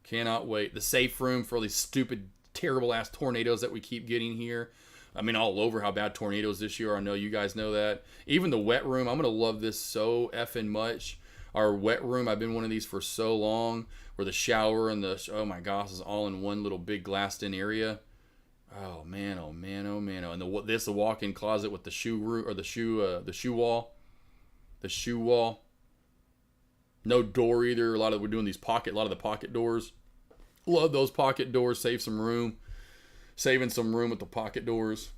Cannot wait. The safe room for all these stupid, terrible ass tornadoes that we keep getting here. All over how bad tornadoes this year are. I know you guys know that. Even the wet room. I'm gonna love this so effing much. Our wet room, I've been one of these for so long, where the shower and oh my gosh, is all in one little big glassed-in area. Oh man. And the walk-in closet with the shoe room, or the shoe wall. The shoe wall. No door either. We're doing these a lot of the pocket doors. Love those pocket doors. Saving some room with the pocket doors.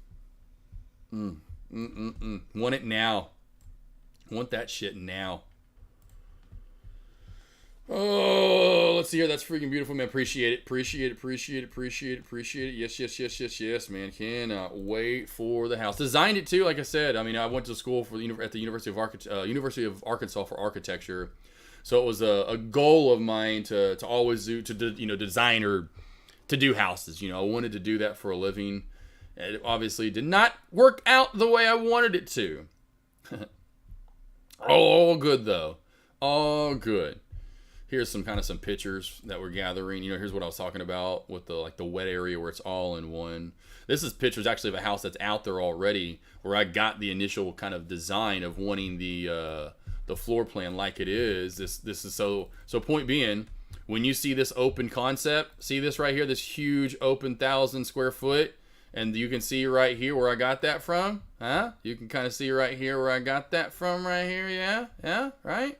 Want it now. Want that shit now. Oh, let's see here. That's freaking beautiful, man. Appreciate it. Yes, man. Cannot wait for the house. Designed it too, like I said. I went to school at the University of Arkansas for architecture. So it was a goal of mine to always design or to do houses. I wanted to do that for a living. And it obviously did not work out the way I wanted it to. All good though. All good. Here's some pictures that we're gathering. Here's what I was talking about with the wet area where it's all in one. This is pictures actually of a house that's out there already, where I got the initial kind of design of wanting the floor plan like it is. This is so point being, when you see this open concept, see this right here, this huge open 1,000 square foot, and you can see right here where I got that from, huh? You can kind of see right here where I got that from right here, yeah, right?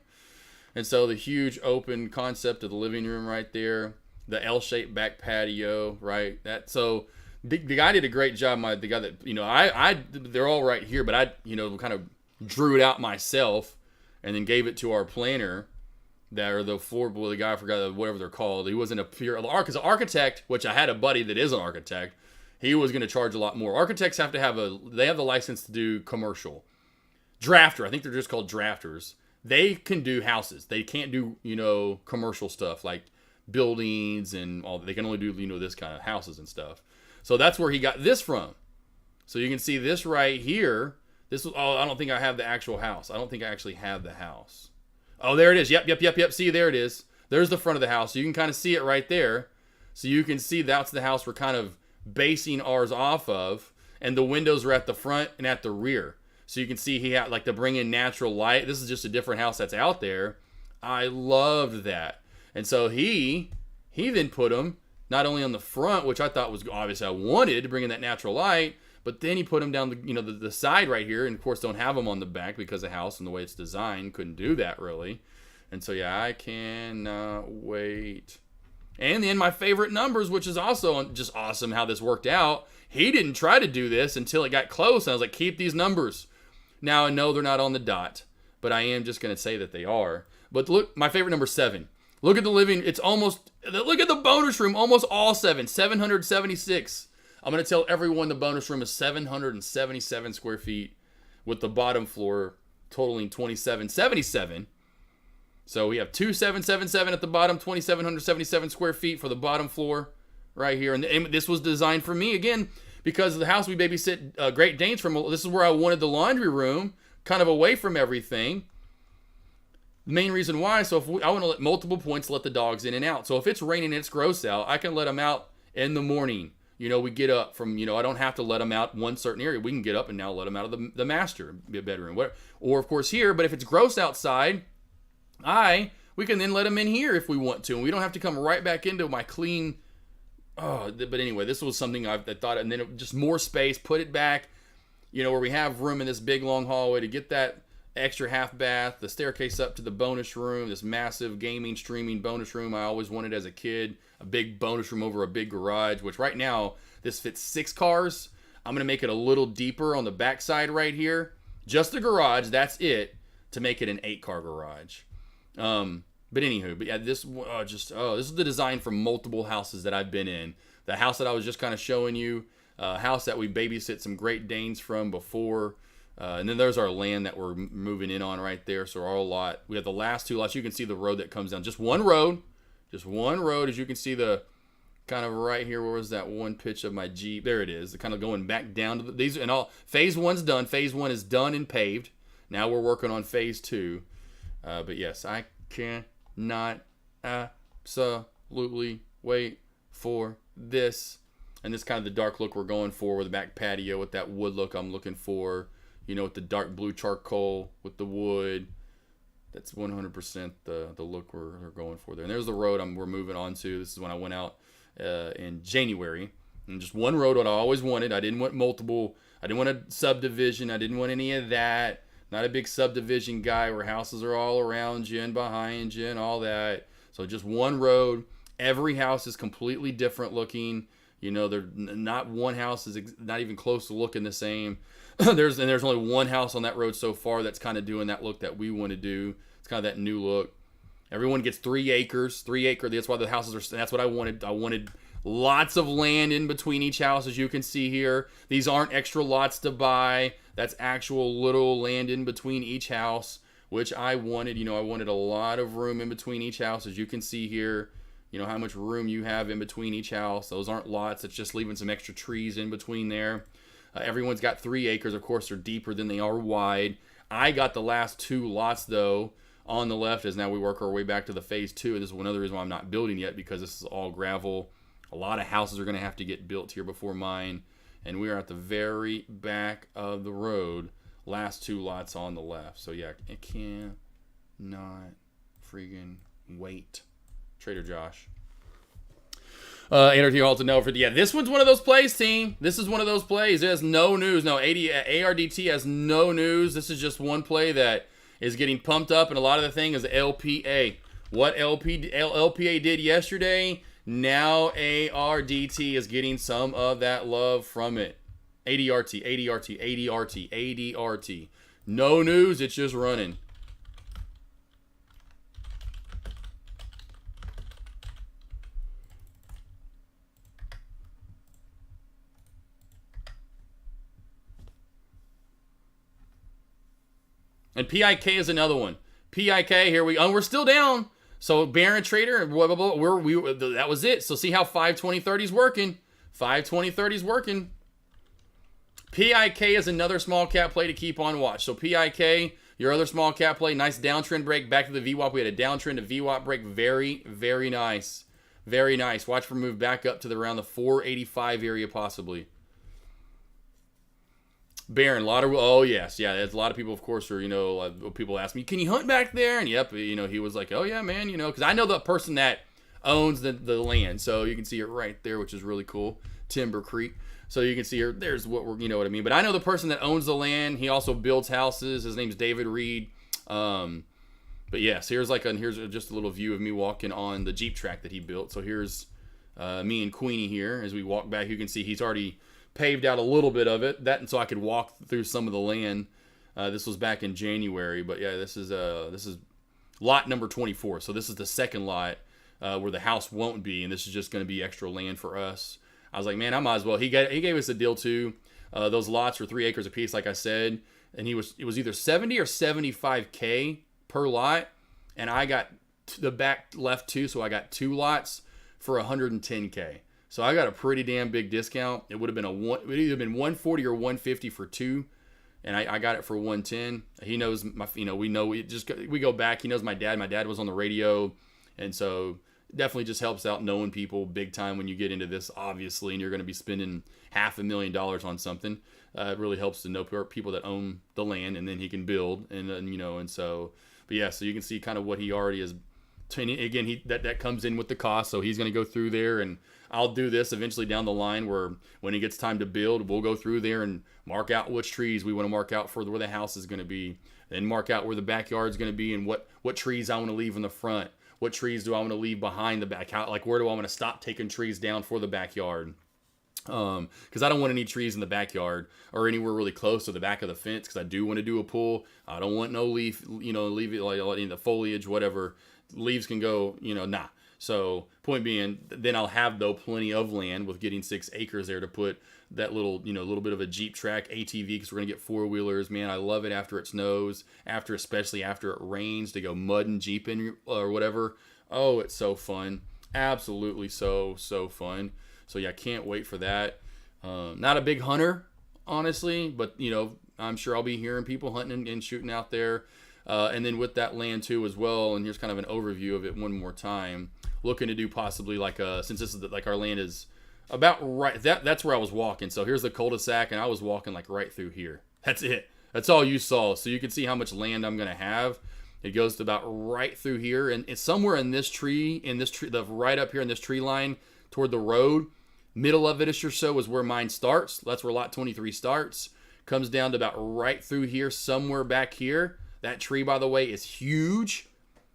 And so the huge open concept of the living room right there, the L-shaped back patio, right? The guy did a great job. The guy that they're all right here, but I kind of drew it out myself, and then gave it to our planner, the guy, I forgot whatever they're called. He wasn't because an architect, which I had a buddy that is an architect. He was going to charge a lot more. Architects have to have the license to do commercial. Drafter, I think they're just called drafters. They can do houses. They can't do, commercial stuff like buildings and all. They can only do, this kind of houses and stuff. So that's where he got this from. So you can see this right here. This was, I don't think I have the actual house. I don't think I actually have the house. Oh, there it is. Yep. See, there it is. There's the front of the house. So you can kind of see it right there. So you can see that's the house we're kind of basing ours off of. And the windows are at the front and at the rear. So you can see he had to bring in natural light. This is just a different house that's out there. I loved that. And so he then put them not only on the front, which I thought was obvious I wanted to bring in that natural light, But then he put them down the side right here, and of course don't have them on the back because the house and the way it's designed couldn't do that really. And so yeah, I cannot wait. And then my favorite numbers, which is also just awesome how this worked out. He didn't try to do this until it got close, and I was like, keep these numbers. Now I know they're not on the dot, but I am just going to say that they are. But look, my favorite number 7. Look at the living. It's almost, look at the bonus room, almost all 7, 776. I'm going to tell everyone the bonus room is 777 square feet with the bottom floor totaling 2777. So we have 2777 at the bottom, 2777 square feet for the bottom floor right here. And this was designed for me, again, because of the house we babysit Great Danes from. This is where I wanted the laundry room, kind of away from everything. The main reason why, so if I want to let multiple points let the dogs in and out. So if it's raining and it's gross out, I can let them out in the morning. We get up from, I don't have to let them out one certain area. We can get up and now let them out of the master bedroom. Or of course here, but if it's gross outside, we can then let them in here if we want to, and we don't have to come right back into my clean. But anyway, this was something I thought, and then just more space, put it back, where we have room in this big long hallway to get that extra half bath, the staircase up to the bonus room, this massive gaming streaming bonus room I always wanted as a kid, a big bonus room over a big garage, which right now this fits 6 cars. I'm gonna make it a little deeper on the backside right here, just the garage, that's it, to make it an 8-car garage. But yeah, this is the design for multiple houses that I've been in. The house that I was just kind of showing you, house that we babysit some Great Danes from before, and then there's our land that we're moving in on right there. So our lot, we have the last 2 lots. You can see the road that comes down, just one road, as you can see the kind of right here. Where was that one pitch of my Jeep? There it is. The kind of going back down to these, and all phase 1's done. Phase 1 is done and paved. Now we're working on phase 2. But yes, I cannot absolutely wait for this. And this kind of the dark look we're going for with the back patio with that wood look I'm looking for. With the dark blue charcoal with the wood. That's 100% the look we're going for there. And there's the road we're moving on to. This is when I went out in January. And just one road, what I always wanted. I didn't want multiple. I didn't want a subdivision. I didn't want any of that. Not a big subdivision guy where houses are all around you and behind you and all that. So just one road. Every house is completely different looking. They're not one house is not even close to looking the same. There's only one house on that road so far that's kind of doing that look that we want to do. It's kind of that new look. Everyone gets 3 acres. 3 acre. That's why the houses are. That's what I wanted. I wanted lots of land in between each house, as you can see here. These aren't extra lots to buy. That's actual little land in between each house, which I wanted. I wanted a lot of room in between each house, as you can see here. How much room you have in between each house. Those aren't lots. It's just leaving some extra trees in between there. Everyone's got 3 acres. Of course, they're deeper than they are wide. I got the last 2 lots, though, on the left as now we work our way back to the phase 2. And this is one other reason why I'm not building yet, because this is all gravel. A lot of houses are going to have to get built here before mine. And we are at the very back of the road. Last 2 lots on the left. So, yeah, I cannot freaking wait. Trader Josh. Energy Halton over. Yeah, this one's one of those plays, team. This is one of those plays. It has no news. No, ARDT has no news. This is just one play that is getting pumped up, and a lot of the thing is LPA. What LPA did yesterday, now ARDT is getting some of that love from it. ADRT. No news. It's just running. And PIK is another one. PIK, here we're still down. So Baron Trader, blah, blah, blah, that was it. So see how 520-30 is working. 520-30 is working. PIK is another small cap play to keep on watch. So PIK, your other small cap play, nice downtrend break. Back to the VWAP. We had a downtrend to VWAP break. Very, very nice. Very nice. Watch for move back up to around the 485 area possibly. Baron, yes, there's a lot of people, of course, are, people ask me, can you hunt back there? And yep, he was like, oh yeah, man, because I know the person that owns the land, so you can see it right there, which is really cool. Timber Creek. So you can see here, there's what we're, you know what I mean. But I know the person that owns the land. He also builds houses. His name's David Reed. But yes, here's just a little view of me walking on the Jeep track that he built. So here's me and Queenie here. As we walk back, you can see he's already paved out a little bit of it. That, and so I could walk through some of the land. This was back in January. But yeah, this is lot number 24. So this is the second lot where the house won't be, and this is just going to be extra land for us. I was like, man, I might as well. He gave us a deal too. Those lots were 3 acres apiece, like I said, and it was either 70 or 75K per lot, and I got the back left too, so I got 2 lots for 110K. So I got a pretty damn big discount. It would have been it would either been 140 or 150 for 2, and I got it for 110. He knows we go back. He knows my dad. My dad was on the radio, and so definitely just helps out knowing people big time when you get into this, obviously, and you're going to be spending $500,000 on something. It really helps to know people that own the land, and then he can build, and so, but yeah, so you can see kind of what he already is. Again, that comes in with the cost, so he's going to go through there, and I'll do this eventually down the line where when it gets time to build, we'll go through there and mark out which trees we want to mark out for where the house is going to be, and mark out where the backyard is going to be, and what trees I want to leave in the front. What trees do I want to leave behind the back? Like, where do I want to stop taking trees down for the backyard? Because I don't want any trees in the backyard or anywhere really close to the back of the fence, because I do want to do a pool. I don't want no leaf, leave it like in the foliage, whatever. Leaves can go, nah. So point being, then I'll have plenty of land with getting 6 acres there to put that little bit of a Jeep track ATV, because we're gonna get 4-wheelers. Man, I love it after it snows, especially after it rains, to go mudding Jeeping or whatever. Oh, it's so fun, absolutely so fun. So yeah, can't wait for that. Not a big hunter, honestly, but I'm sure I'll be hearing people hunting and shooting out there. And then with that land too as well, and here's kind of an overview of it one more time. Looking to do possibly since this is like our land is about right, that's where I was walking. So here's the cul-de-sac, and I was walking like right through here. That's it. That's all you saw. So you can see how much land I'm gonna have. It goes to about right through here, and it's somewhere in this tree, right up here in this tree line toward the road. Middle of it or so is where mine starts. That's where lot 23 starts. Comes down to about right through here, somewhere back here. That tree, by the way, is huge.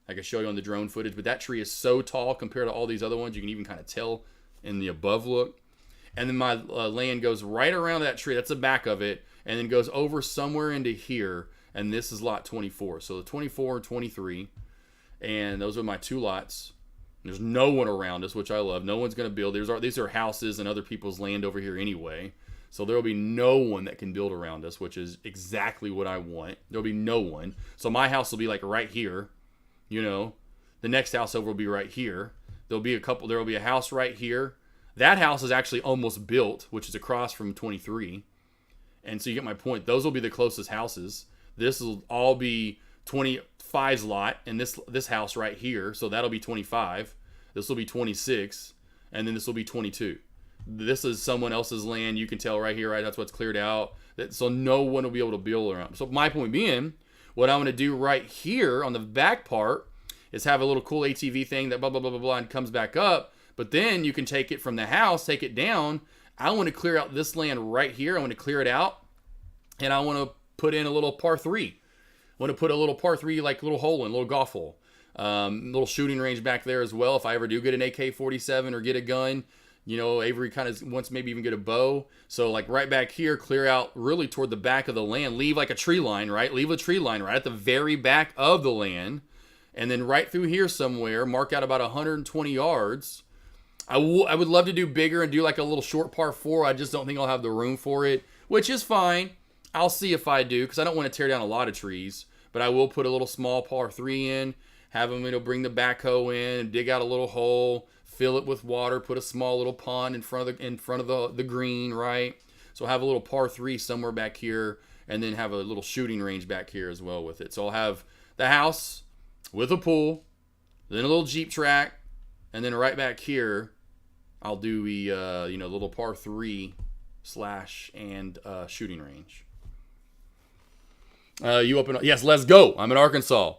I can show you on the drone footage, but that tree is so tall compared to all these other ones. You can even kind of tell in the above look. And then my land goes right around that tree. That's the back of it. And then goes over somewhere into here. And this is lot 24. So the 24 and 23. And those are my 2 lots. There's no one around us, which I love. No one's going to build. These are houses and other people's land over here anyway. So there will be no one that can build around us, which is exactly what I want. There'll be no one. So my house will be like right here. The next house over will be right here. There will be a house right here. That house is actually almost built, which is across from 23. And so you get my point. Those will be the closest houses. This will all be 25's lot, and this house right here. So that'll be 25. This will be 26, and then this will be 22. This is someone else's land. You can tell right here, right? That's what's cleared out. So no one will be able to build around. So my point being, what I'm going to do right here on the back part is have a little cool ATV thing that blah, blah, blah, blah, blah, and comes back up. But then you can take it from the house, take it down. I want to clear out this land right here. I want to clear it out. And I want to put in a little par 3. I want to put a little par 3, like little hole in, little golf hole. Little shooting range back there as well. If I ever do get an AK47 or get a gun, Avery kind of wants maybe even get a bow. So like right back here, clear out really toward the back of the land. Leave like a tree line, right? Leave a tree line right at the very back of the land. And then right through here somewhere, mark out about 120 yards. I would love to do bigger and do like a little short par 4. I just don't think I'll have the room for it, which is fine. I'll see if I do, because I don't want to tear down a lot of trees. But I will put a little small par 3 in, have them, bring the backhoe in, dig out a little hole, fill it with water, put a small little pond in front of the green, right? So I'll have a little par 3 somewhere back here, and then have a little shooting range back here as well with it. So I'll have the house with a pool, then a little Jeep track, and then right back here, I'll do a little par 3 / and shooting range. Yes, let's go. I'm in Arkansas.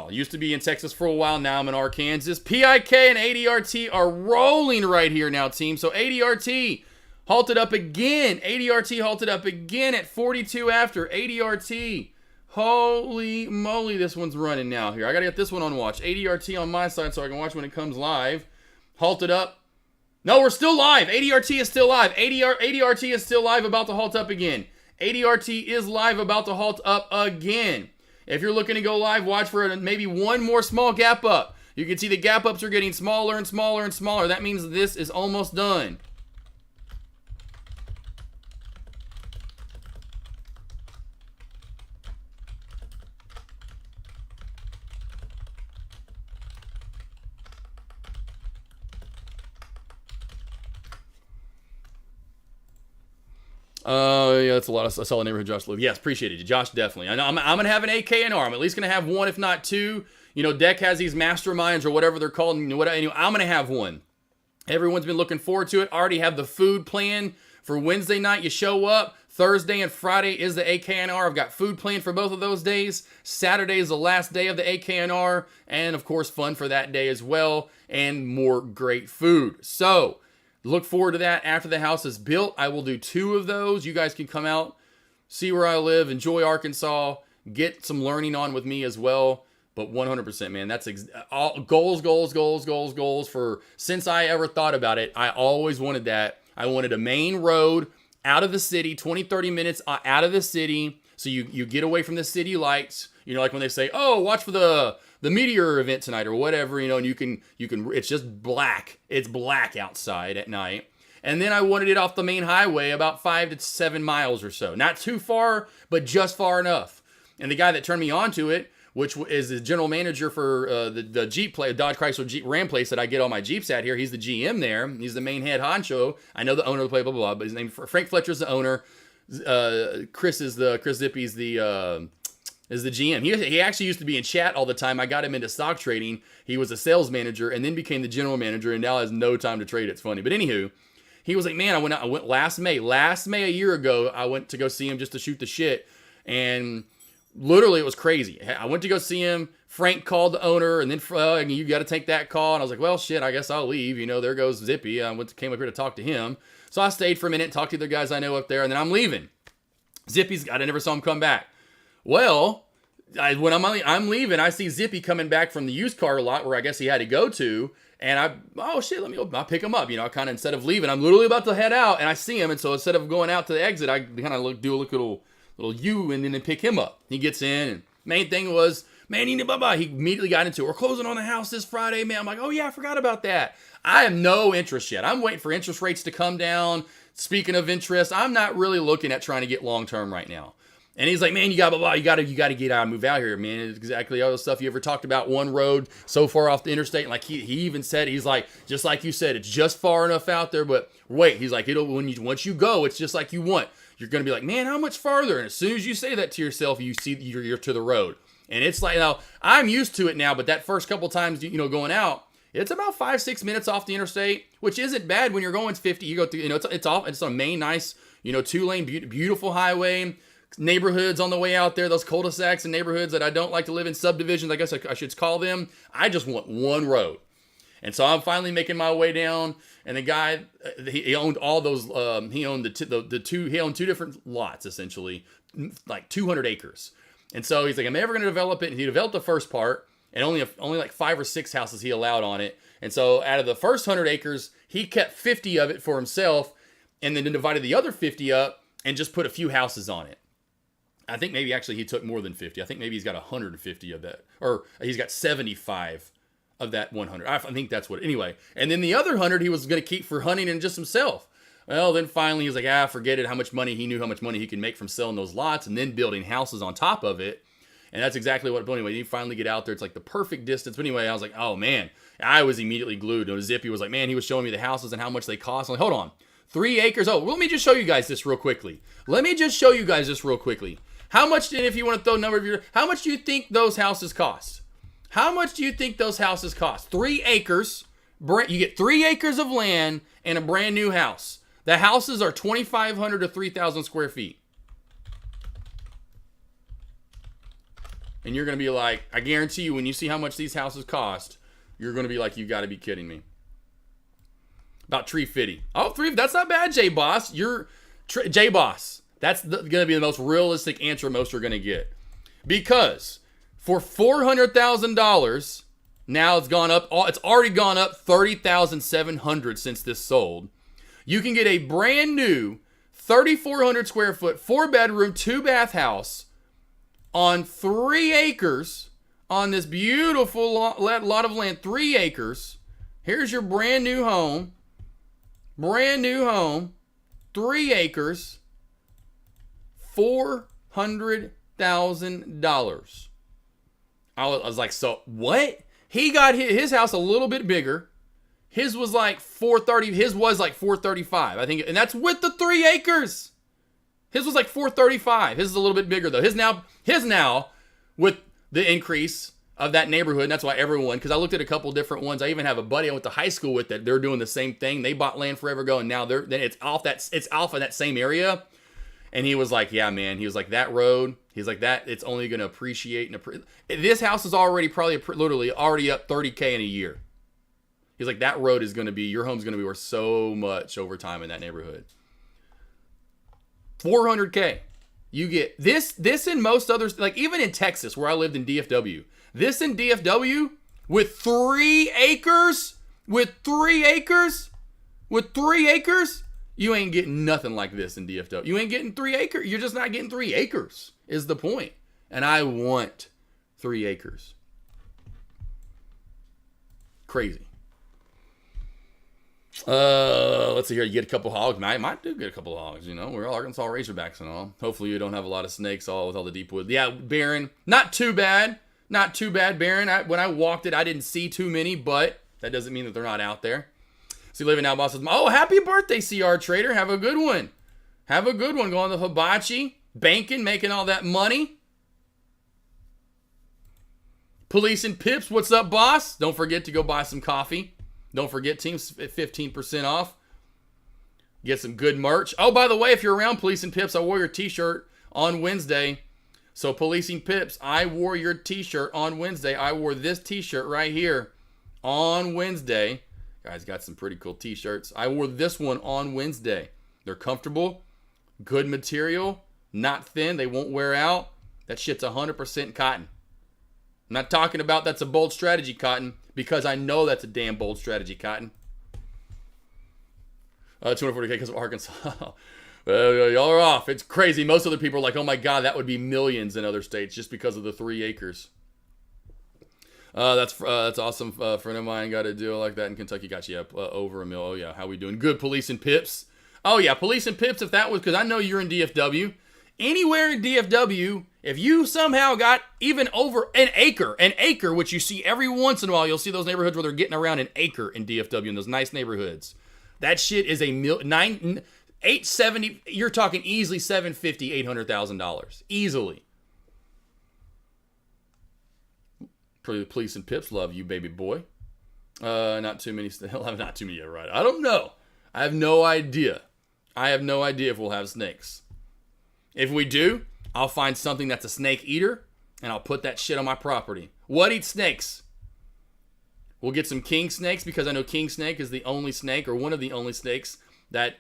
Used to be in Texas for a while. Now I'm in Arkansas. PIK and ADRT are rolling right here now, team. So ADRT, halted up again. ADRT halted up again at 42 after. ADRT. Holy moly, this one's running now here. I got to get this one on watch. ADRT on my side so I can watch when it comes live. Halted up. No, we're still live. ADRT is still live. ADRT is still live, about to halt up again. ADRT is live, about to halt up again. If you're looking to go live, watch for maybe one more small gap up. You can see the gap ups are getting smaller and smaller and smaller. That means this is almost done. Yeah, that's a lot of solid neighborhood, Josh. Yes, appreciate it, Josh. Definitely. I know I'm gonna have an AK and R. I'm at least gonna have one, if not two. You know, Deck has these masterminds or whatever they're called. You know, I'm gonna have one. Everyone's been looking forward to it. Already have the food planned for Wednesday night. You show up. Thursday and Friday is the AKNR. I've got food planned for both of those days. Saturday is the last day of the AKNR, and of course, fun for that day as well, and more great food. So look forward to that after the house is built. I will do 2 of those. You guys can come out, see where I live, enjoy Arkansas, get some learning on with me as well. But 100%, man, that's all goals for since I ever thought about it. I always wanted that. I wanted a main road out of the city, 20, 30 minutes out of the city. So you get away from the city lights. You know, like when they say, oh, watch for the meteor event tonight or whatever, you know, and you can, it's just black. It's black outside at night. And then I wanted it off the main highway about 5 to 7 miles or so. Not too far, but just far enough. And the guy that turned me on to it, which is the general manager for the Jeep play, Dodge Chrysler Jeep Ram place that I get all my Jeeps at here. He's the GM there. He's the main head honcho. I know the owner of the play, blah, blah, blah. But his name, Frank Fletcher's the owner. Chris Zippy's is the GM. He actually used to be in chat all the time. I got him into stock trading. He was a sales manager and then became the general manager and now has no time to trade. It's funny. But anywho, he was like, man, I went last May a year ago. I went to go see him just to shoot the shit. And literally it was crazy. I went to go see him. Frank called the owner and then you got to take that call. And I was like, well, shit, I guess I'll leave. You know, there goes Zippy. Came up here to talk to him. So I stayed for a minute, talked to the guys I know up there, and then I'm leaving. I never saw him come back. Well, when I'm leaving, I see Zippy coming back from the used car lot where I guess he had to go to, and I'll pick him up. You know, kind of instead of leaving, I'm literally about to head out, and I see him, and so instead of going out to the exit, I kind of do a little U and then pick him up. He gets in, and main thing was, man, he immediately got into it. We're closing on the house this Friday, man. I'm like, oh yeah, I forgot about that. I have no interest yet. I'm waiting for interest rates to come down. Speaking of interest, I'm not really looking at trying to get long term right now. And he's like, man, you got to get out and move out here, man. It's exactly all the stuff you ever talked about. One road so far off the interstate. And like he even said, he's like, just like you said, it's just far enough out there. But wait, he's like, once you go, it's just like you want. You're going to be like, man, how much farther? And as soon as you say that to yourself, you see you're to the road. And it's like, now I'm used to it now, but that first couple times, going out, it's about 5-6 minutes off the interstate, which isn't bad when you're going 50. You go through, it's a main nice, 2-lane, beautiful highway, neighborhoods on the way out there, those cul-de-sacs and neighborhoods that I don't like to live in, subdivisions, I guess I should call them. I just want one road. And so I'm finally making my way down, and the guy, he owned all those, he owned he owned 2 different lots, essentially, like 200 acres. And so he's like, I'm never going to develop it. And he developed the first part, and only like 5 or 6 houses he allowed on it. And so out of the first 100 acres, he kept 50 of it for himself, and then divided the other 50 up and just put a few houses on it. I think maybe actually he took more than 50. I think maybe he's got 150 of that, or he's got 75 of that 100. I think that's what, anyway. And then the other 100 he was going to keep for hunting and just himself. Well, then finally he was like, forget it. He knew how much money he could make from selling those lots and then building houses on top of it. And that's exactly what, but anyway, you finally get out there. It's like the perfect distance. But anyway, I was like, oh man, I was immediately glued. And Zippy was like, man, he was showing me the houses and how much they cost. I'm like, hold on, 3 acres. Oh, let me just show you guys this real quickly. How much, and if you want to throw a number of your, how much do you think those houses cost? 3 acres. You get 3 acres of land and a brand new house. The houses are 2,500 to 3,000 square feet. And you're going to be like, I guarantee you, when you see how much these houses cost, you're going to be like, you got to be kidding me. About tree fitting. Oh, that's not bad, J-Boss. J-Boss. That's going to be the most realistic answer most are going to get. Because for $400,000, now it's gone up. It's already gone up $30,700 since this sold. You can get a brand new 3,400 square foot, 4-bedroom, 2-bath house on 3 acres on this beautiful lot of land. 3 acres. Here's your brand new home. Brand new home. 3 acres. $400,000. I was like, so what? He got his house a little bit bigger. His was like 430. His was like 435, I think, and that's with the 3 acres. His was like 435. His is a little bit bigger though. His now with the increase of that neighborhood. And that's why everyone, because I looked at a couple different ones. I even have a buddy I went to high school with that they're doing the same thing. They bought land forever ago, and now it's off of that same area. And he was like, yeah, man. He was like, that road. He's like, that it's only going to appreciate. This house is already probably literally already up $30K in a year. He's like, that road is going to be, your home's going to be worth so much over time in that neighborhood. $400K. You get this and most others, like even in Texas where I lived in DFW. This in DFW with 3 acres, you ain't getting nothing like this in DFW. You ain't getting 3 acres. You're just not getting 3 acres is the point. And I want 3 acres. Crazy. Let's see here. You get a couple hogs. I might do get a couple hogs. You know, we're all Arkansas Razorbacks and all. Hopefully you don't have a lot of snakes all with all the deep wood. Yeah, Baron, not too bad. Not too bad, Baron. When I walked it, I didn't see too many, but that doesn't mean that they're not out there. See, Living Now Boss says, oh, happy birthday, CR Trader. Have a good one. Have a good one. Going to hibachi, banking, making all that money. Police and Pips, what's up, boss? Don't forget to go buy some coffee. Don't forget, teams, 15% off. Get some good merch. Oh, by the way, if you're around Police and Pips, I wore your t-shirt on Wednesday. So Policing Pips, I wore your t-shirt on Wednesday. I wore this t-shirt right here on Wednesday. Guys got some pretty cool t-shirts. I wore this one on Wednesday. They're comfortable, good material, not thin. They won't wear out. That shit's 100% cotton. I'm not talking about that's a bold strategy cotton because I know that's a damn bold strategy cotton. 240K because of Arkansas. Well, y'all are off. It's crazy. Most other people are like, oh my God, that would be millions in other states just because of the 3 acres. That's awesome. A friend of mine got a deal like that in Kentucky. Got you up over $1 million. Oh yeah, how we doing? Good. Police and Pips. Oh yeah, Police and Pips. If that was, because I know you're in DFW. Anywhere in DFW, if you somehow got even over an acre, which you see every once in a while, you'll see those neighborhoods where they're getting around an acre in DFW in those nice neighborhoods. That shit is $870. You're talking easily $750,000, $800,000 easily. Police and Pips love you, baby boy. Not too many. Not too many yet, right? I don't know. I have no idea. If we'll have snakes. If we do, I'll find something that's a snake eater, and I'll put that shit on my property. What eats snakes? We'll get some king snakes because I know king snake is the only snake or one of the only snakes that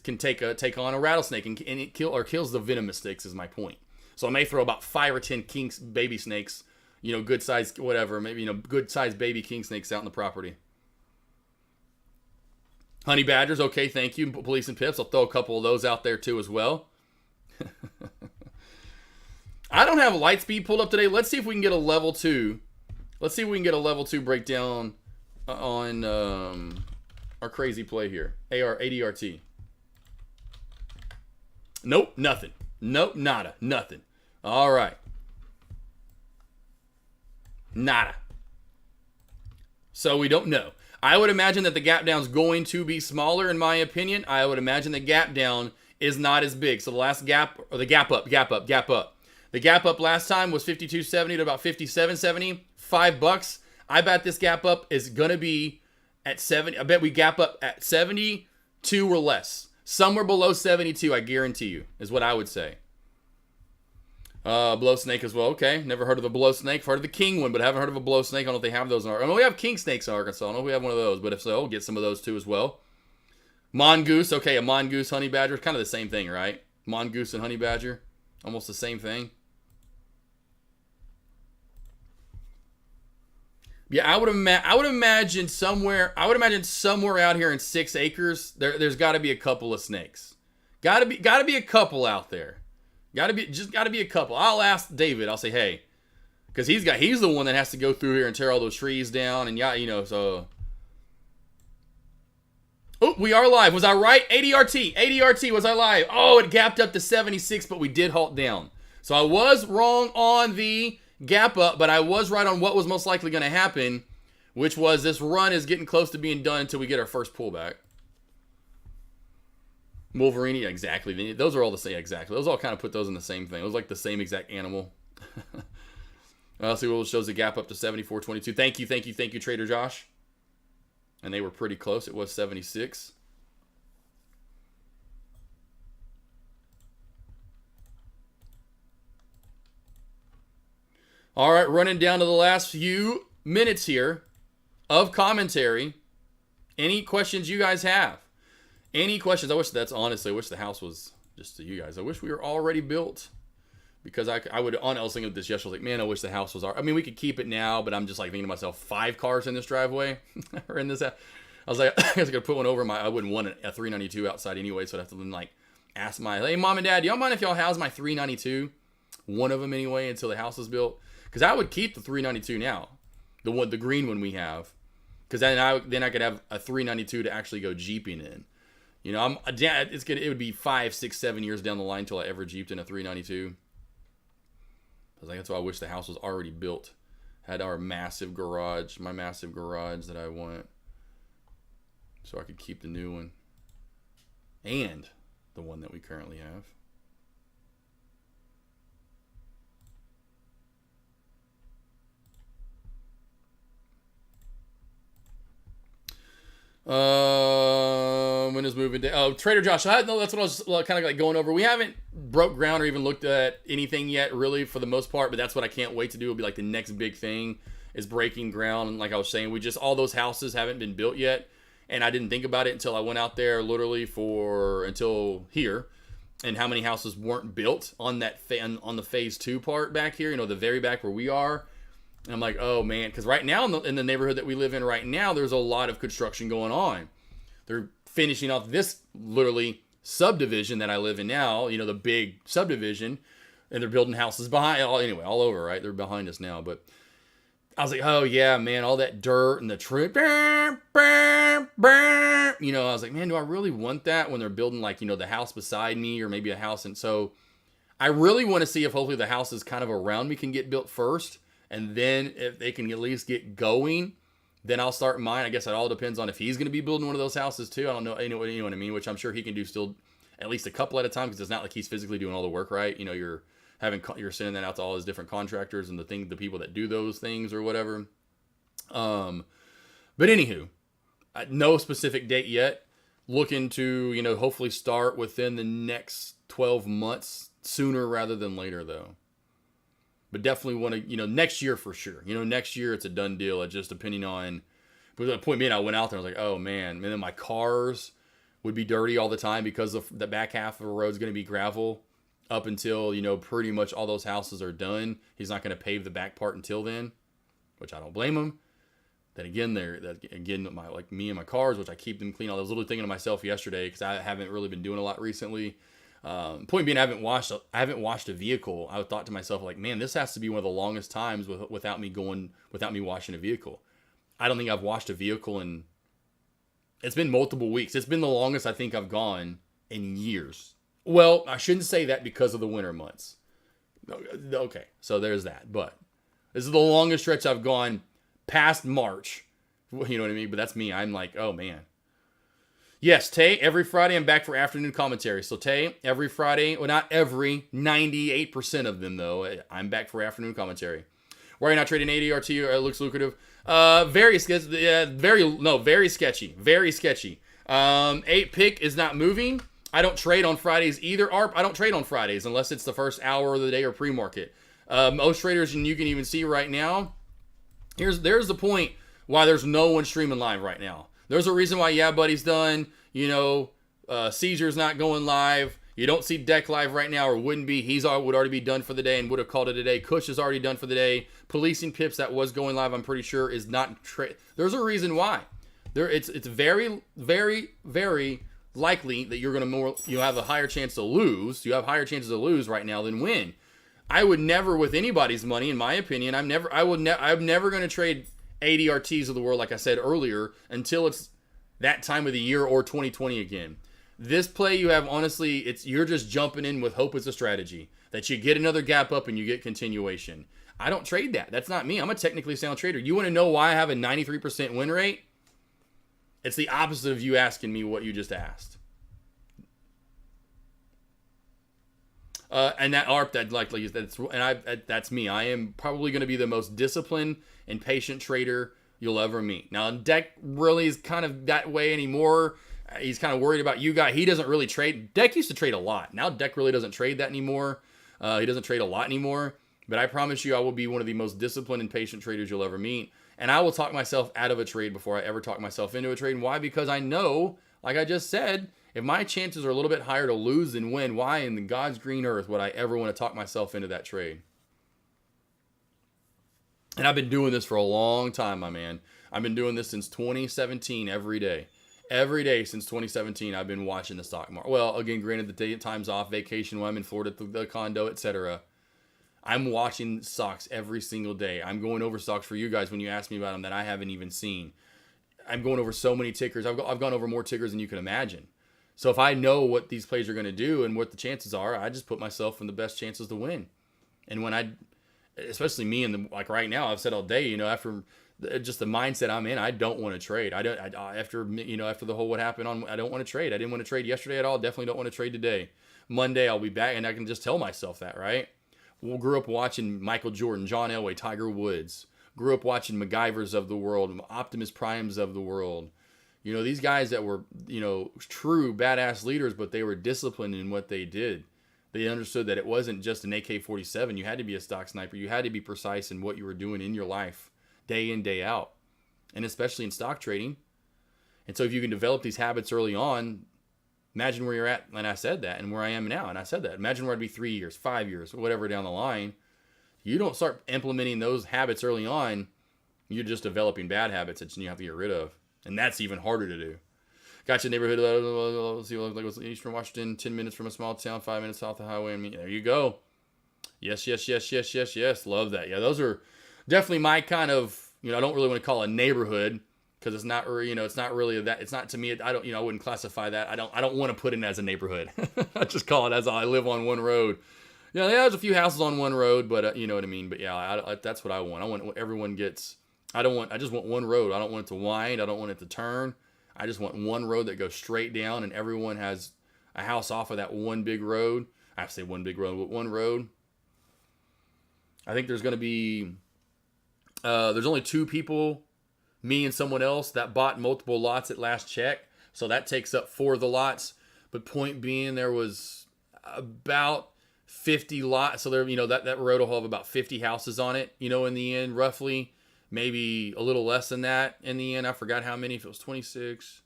can take on a rattlesnake and it kills the venomous snakes is my point. So I may throw about 5 or 10 king baby snakes, good size whatever, maybe good size baby king snakes out in the property. Honey badgers, okay, thank you. Police and Pips, I'll throw a couple of those out there too as well. I don't have Lightspeed pulled up today. Let's see if we can get a level 2. Let's see if we can get a level 2 breakdown on our crazy play here. ADRT. Nope, nothing. Nope, nada, nothing. All right. Nada. So we don't know. I would imagine that the gap down is going to be smaller, in my opinion. I would imagine the gap down is not as big. So the last gap, or the gap up. The gap up last time was 52.70 to about 57.70. $5. I bet this gap up is going to be at 70. I bet we gap up at 72 or less. Somewhere below 72, I guarantee you, is what I would say. Blow snake as well. Okay, never heard of the blow snake. I've heard of the king one, but I haven't heard of a blow snake. I don't know if they have those in Arkansas. I know we have king snakes in Arkansas. I don't know if we have one of those, but if so, we'll get some of those too as well. Mongoose. Okay, a mongoose, honey badger. Kind of the same thing, right? Mongoose and honey badger. Almost the same thing. Yeah, I would imagine somewhere out here in 6 acres, there's got to be a couple of snakes. Got to be a couple out there. Got to be a couple. I'll ask David. I'll say, hey, because he's the one that has to go through here and tear all those trees down, and so. Oh, we are live. Was I right? ADRT. Was I live? Oh, it gapped up to 76, but we did halt down. So I was wrong on the gap up, but I was right on what was most likely going to happen, which was this run is getting close to being done until we get our first pullback. Wolverine, yeah, exactly. Those are all the same, exactly. Those all kind of put those in the same thing. It was like the same exact animal. See what shows the gap up to 74.22. Thank you, Trader Josh. And they were pretty close. It was 76. All right, running down to the last few minutes here of commentary. Any questions you guys have? Any questions? I wish the house was just to you guys. I wish we were already built. Because I was thinking of this yesterday. I was like, man, I wish the house was I mean, we could keep it now, but I'm just like thinking to myself, 5 cars in this driveway or in this house. I was like, I was gonna put one over I wouldn't want a 392 outside anyway, so I'd have to then like ask hey, mom and dad, do y'all mind if y'all house my 392? One of them anyway until the house is built. Because I would keep the 392 now, the green one we have, because then I could have a 392 to actually go jeeping in. You know, it would be 5, 6, 7 years down the line until I ever jeeped in a 392. I was like, that's why I wish the house was already built. Had my massive garage that I want. So I could keep the new one. And the one that we currently have. When is moving day? Oh, Trader Josh. That's what I was kind of like going over. We haven't broke ground or even looked at anything yet, really, for the most part. But that's what I can't wait to do. It'll be like the next big thing is breaking ground. And like I was saying, all those houses haven't been built yet, and I didn't think about it until I went out there, literally until here, and how many houses weren't built on that on the phase 2 part back here. You know, the very back where we are. And I'm like, oh man, because right now in the neighborhood that we live in right now, there's a lot of construction going on. They're finishing off this literally subdivision that I live in now, you know, the big subdivision, and they're building houses behind, all over, right? They're behind us now, but I was like, oh yeah, man, all that dirt and the trip, you know, I was like, man, do I really want that when they're building like, you know, the house beside me or maybe a house? And so I really want to see if hopefully the houses kind of around me can get built first. And then if they can at least get going, then I'll start mine. I guess it all depends on if he's going to be building one of those houses too. I don't know, you know what I mean? Which I'm sure he can do still at least a couple at a time, because it's not like he's physically doing all the work, right? You know, you're sending that out to all his different contractors and the people that do those things or whatever. But anywho, no specific date yet. Looking to, you know, hopefully start within the next 12 months, sooner rather than later though. But definitely want to, you know, next year for sure. You know, next year it's a done deal. It's just depending on. But the point being, I went out there. I was like, oh man, and then my cars would be dirty all the time because the back half of the road is going to be gravel up until, you know, pretty much all those houses are done. He's not going to pave the back part until then, which I don't blame him. Then again, me and my cars, which I keep them clean. I was literally thinking to myself yesterday because I haven't really been doing a lot recently. Point being, I haven't washed a vehicle. I thought to myself, like, man, this has to be one of the longest times without me washing a vehicle. I don't think I've washed a vehicle it's been multiple weeks. It's been the longest I think I've gone in years. Well, I shouldn't say that because of the winter months. Okay, so there's that. But this is the longest stretch I've gone past March. You know what I mean? But that's me. I'm like, oh man. Yes, Tay, every Friday I'm back for afternoon commentary. So Tay, every Friday, well not every, 98% of them though, I'm back for afternoon commentary. Why are you not trading ADRT? It looks lucrative. Very sketchy. Very sketchy. 8 pick is not moving. I don't trade on Fridays either. ARP, I don't trade on Fridays unless it's the first hour of the day or pre-market. Most traders, and you can even see right now, there's the point why there's no one streaming live right now. There's a reason why Yeah Buddy's done. Seizure's not going live. You don't see Deck live right now, or wouldn't be. Would already be done for the day and would have called it a day. Kush is already done for the day. Policing Pips that was going live, I'm pretty sure, is not. There's a reason why. It's very, very, very likely that you have a higher chance to lose. You have higher chances to lose right now than win. I would never, with anybody's money, in my opinion, I'm never going to trade ADRTs of the world, like I said earlier, until it's that time of the year or 2020 again. This play you have, honestly, you're just jumping in with hope as a strategy. That you get another gap up and you get continuation. I don't trade that. That's not me. I'm a technically sound trader. You want to know why I have a 93% win rate? It's the opposite of you asking me what you just asked. And that ARP, that's me. I am probably going to be the most disciplined and patient trader you'll ever meet. Now, Deck really is kind of that way anymore. He's kind of worried about you guys. He doesn't really trade. Deck used to trade a lot. Now Deck really doesn't trade that anymore. He doesn't trade a lot anymore. But I promise you, I will be one of the most disciplined and patient traders you'll ever meet. And I will talk myself out of a trade before I ever talk myself into a trade. And why? Because I know, like I just said, if my chances are a little bit higher to lose than win, why in the God's green earth would I ever want to talk myself into that trade? And I've been doing this for a long time, my man. I've been doing this since 2017 every day. Every day since 2017, I've been watching the stock market. Well, again, granted, the day time's off, vacation when I'm in Florida, the condo, etc. I'm watching stocks every single day. I'm going over stocks for you guys when you ask me about them that I haven't even seen. I'm going over so many tickers. I've gone over more tickers than you can imagine. So if I know what these plays are going to do and what the chances are, I just put myself in the best chances to win. And when especially me like right now, I've said all day, after just the mindset I'm in, I don't want to trade. After the whole what happened I don't want to trade. I didn't want to trade yesterday at all. Definitely don't want to trade today. Monday I'll be back, and I can just tell myself that, right? We grew up watching Michael Jordan, John Elway, Tiger Woods. Grew up watching MacGyvers of the world, Optimus Primes of the world. These guys that were, true badass leaders, but they were disciplined in what they did. They understood that it wasn't just an AK47. You had to be a stock sniper. You had to be precise in what you were doing in your life, day in, day out, and especially in stock trading. And so if you can develop these habits early on, imagine where you're at when I said that and where I am now. And I said that. Imagine where I'd be 3 years, 5 years, whatever down the line. You don't start implementing those habits early on, you're just developing bad habits that you have to get rid of. And that's even harder to do. Gotcha, neighborhood. Let's see, like Eastern Washington, 10 minutes from a small town, 5 minutes south of the highway. There you go. Yes. Love that. Yeah, those are definitely my kind of, I don't really want to call it a neighborhood because it's not, it's not really that. It's not to me. I don't, I wouldn't classify that. I don't want to put it as a neighborhood. I just call it as I live on one road. There's a few houses on one road, but you know what I mean. But yeah, that's what I want. I want what everyone gets. I just want one road. I don't want it to wind. I don't want it to turn. I just want one road that goes straight down, and everyone has a house off of that one big road. I have to say one big road, but one road. I think there's going to be, there's only 2 people, me and someone else, that bought multiple lots at last check. So that takes up 4 of the lots. But point being, there was about 50 lots. So there, that road will have about 50 houses on it, in the end, roughly. Maybe a little less than that in the end. I forgot how many. If it was 26,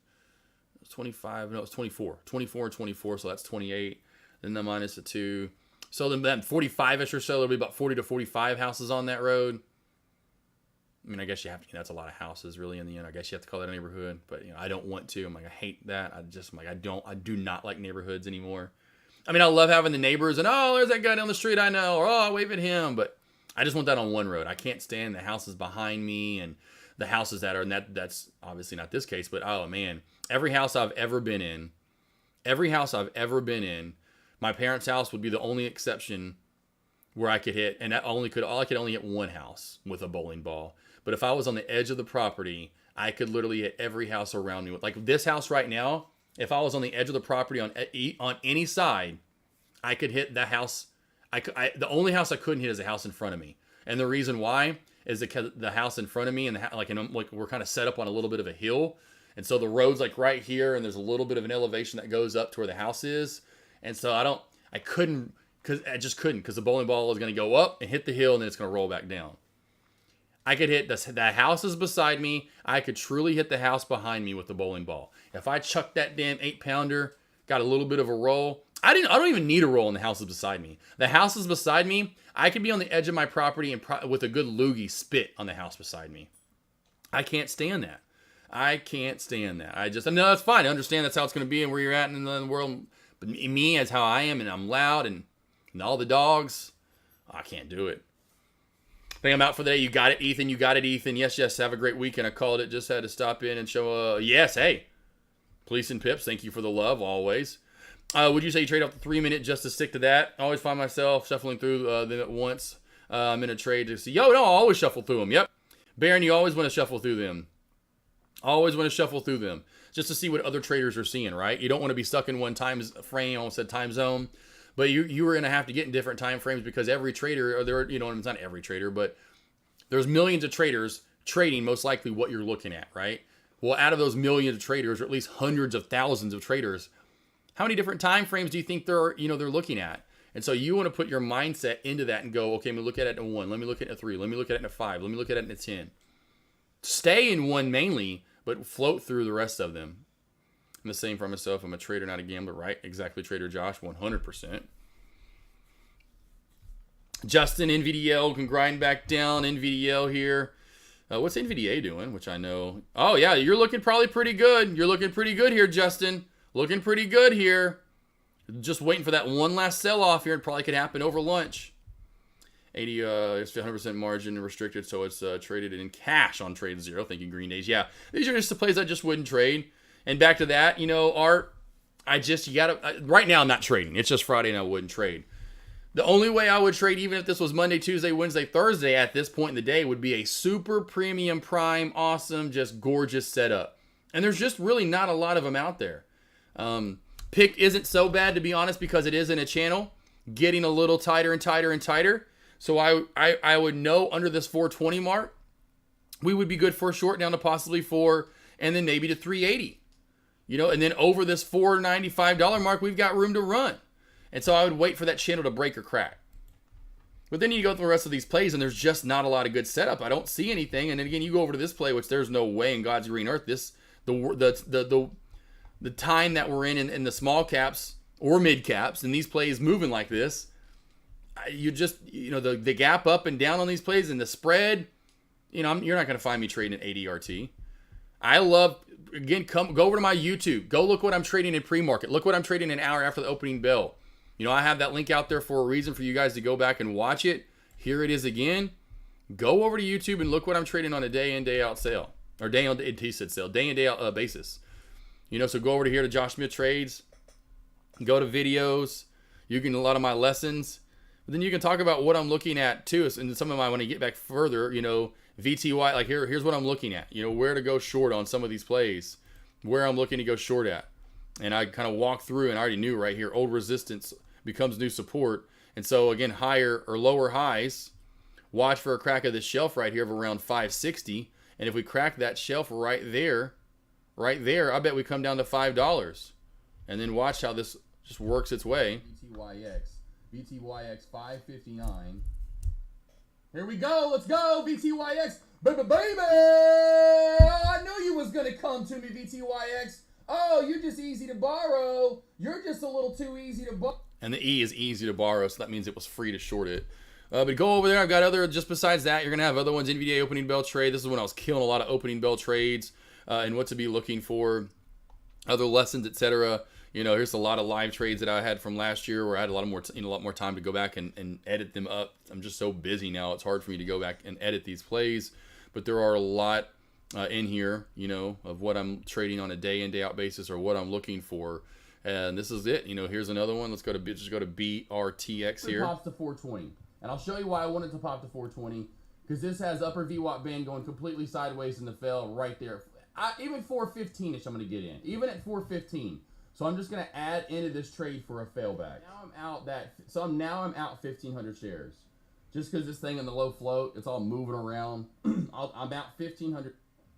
it was 25. No, it was 24. 24 and 24, so that's 28. Then the minus the 2. So then 45-ish or so, there'll be about 40 to 45 houses on that road. I guess you have to, that's a lot of houses really in the end. I guess you have to call that a neighborhood. But, I don't want to. I hate that. I do not like neighborhoods anymore. I love having the neighbors and, oh, there's that guy down the street I know. Or, oh, I wave at him. But I just want that on one road. I can't stand the houses behind me and the houses that are, and that's obviously not this case, but oh man, every house I've ever been in, my parents' house would be the only exception where I could hit, and I could only hit one house with a bowling ball. But if I was on the edge of the property, I could literally hit every house around me. Like this house right now, if I was on the edge of the property on any side, I could hit the house. The only house I couldn't hit is the house in front of me, and the reason why is because the house in front of me and we're kind of set up on a little bit of a hill, And so the road's like right here, and there's a little bit of an elevation that goes up to where the house is. And so I just couldn't, because the bowling ball is going to go up and hit the hill, and then it's going to roll back down. I could hit the house is beside me. I could truly hit the house behind me with the bowling ball. If I chucked that damn 8-pounder, got a little bit of a roll. I don't even need a roll, and the house is beside me. The house is beside me. I could be on the edge of my property and with a good loogie spit on the house beside me. I can't stand that. I know that's fine. I understand that's how it's going to be and where you're at in the world. But me, as how I am, and I'm loud, and all the dogs, I can't do it. I think I'm out for the day. You got it, Ethan. Yes. Have a great weekend. I called it. Just had to stop in and show. Yes. Hey, Police and Pips. Thank you for the love always. Would you say you trade off the 3-minute just to stick to that? I always find myself shuffling through them at once. I'm in a trade to see. No, I always shuffle through them. Yep. Baron, you always want to shuffle through them. Just to see what other traders are seeing, right? You don't want to be stuck in one time frame. I almost said time zone. But you were going to have to get in different time frames because every trader, it's not every trader, but there's millions of traders trading most likely what you're looking at, right? Well, out of those millions of traders, or at least hundreds of thousands of traders, how many different time frames do you think they're looking at? And so you want to put your mindset into that and go, okay, let me look at it in a 1. Let me look at it in a 3. Let me look at it in a 5. Let me look at it in a 10. Stay in one mainly, but float through the rest of them. I'm the same for myself. I'm a trader, not a gambler, right? Exactly, Trader Josh, 100%. Justin, NVDL can grind back down. NVDL here. What's NVDA doing? Which I know. Oh, yeah, you're looking probably pretty good. You're looking pretty good here, Justin. Looking pretty good here. Just waiting for that one last sell-off here. It probably could happen over lunch. 80, it's 100% margin restricted, so it's traded in cash on Trade Zero. Thank you, Green Days. Yeah, these are just the plays I just wouldn't trade. And back to that, Art, right now I'm not trading. It's just Friday and I wouldn't trade. The only way I would trade, even if this was Monday, Tuesday, Wednesday, Thursday at this point in the day, would be a super premium prime, awesome, just gorgeous setup. And there's just really not a lot of them out there. Pick isn't so bad, to be honest, because it is in a channel, getting a little tighter and tighter and tighter. So I would know under this 420 mark, we would be good for a short down to possibly 4, and then maybe to 380. And then over this $495 mark, we've got room to run. And so I would wait for that channel to break or crack. But then you go through the rest of these plays, and there's just not a lot of good setup. I don't see anything. And then again, you go over to this play, which there's no way in God's green earth. The time that we're in the small caps or mid caps, and these plays moving like this, you just, the gap up and down on these plays and the spread, you're not going to find me trading an ADRT. I love, again, go over to my YouTube. Go look what I'm trading in pre-market. Look what I'm trading an hour after the opening bell. I have that link out there for a reason for you guys to go back and watch it. Here it is again. Go over to YouTube and look what I'm trading on a day in, day out sale. Or day in, he said sale. Day in, day out basis. So go over to here to Josh Smith Trades. Go to videos. You can a lot of my lessons. But then you can talk about what I'm looking at too. And some of my, when I get back further, VTY, like here's what I'm looking at. Where to go short on some of these plays. Where I'm looking to go short at. And I kind of walk through, and I already knew right here, old resistance becomes new support. And so again, higher or lower highs, watch for a crack of this shelf right here of around 560. And if we crack that shelf right there, I bet we come down to $5. And then watch how this just works its way. VTYX 559. Here we go. Let's go, VTYX. Baby. I knew you was going to come to me, VTYX. Oh, you're just easy to borrow. You're just a little too easy to borrow. And the E is easy to borrow, so that means it was free to short it. But go over there. I've got other, just besides that, you're going to have other ones. NVDA opening bell trade. This is when I was killing a lot of opening bell trades and what to be looking for. Other lessons, etc. Here's a lot of live trades that I had from last year where I had a lot more time to go back and edit them up. I'm just so busy now. It's hard for me to go back and edit these plays. But there are a lot in here, of what I'm trading on a day in, day out basis or what I'm looking for. And this is it. Here's another one. Let's go to BRTX here. It pops to 420. And I'll show you why I wanted to pop to 420. Because this has upper VWAP band going completely sideways in the fail right there. Even 415-ish I'm going to get in. Even at 415. So I'm just going to add into this trade for a failback. Now I'm out now I'm out 1,500 shares. Just because this thing in the low float, it's all moving around. I'm out 1,500.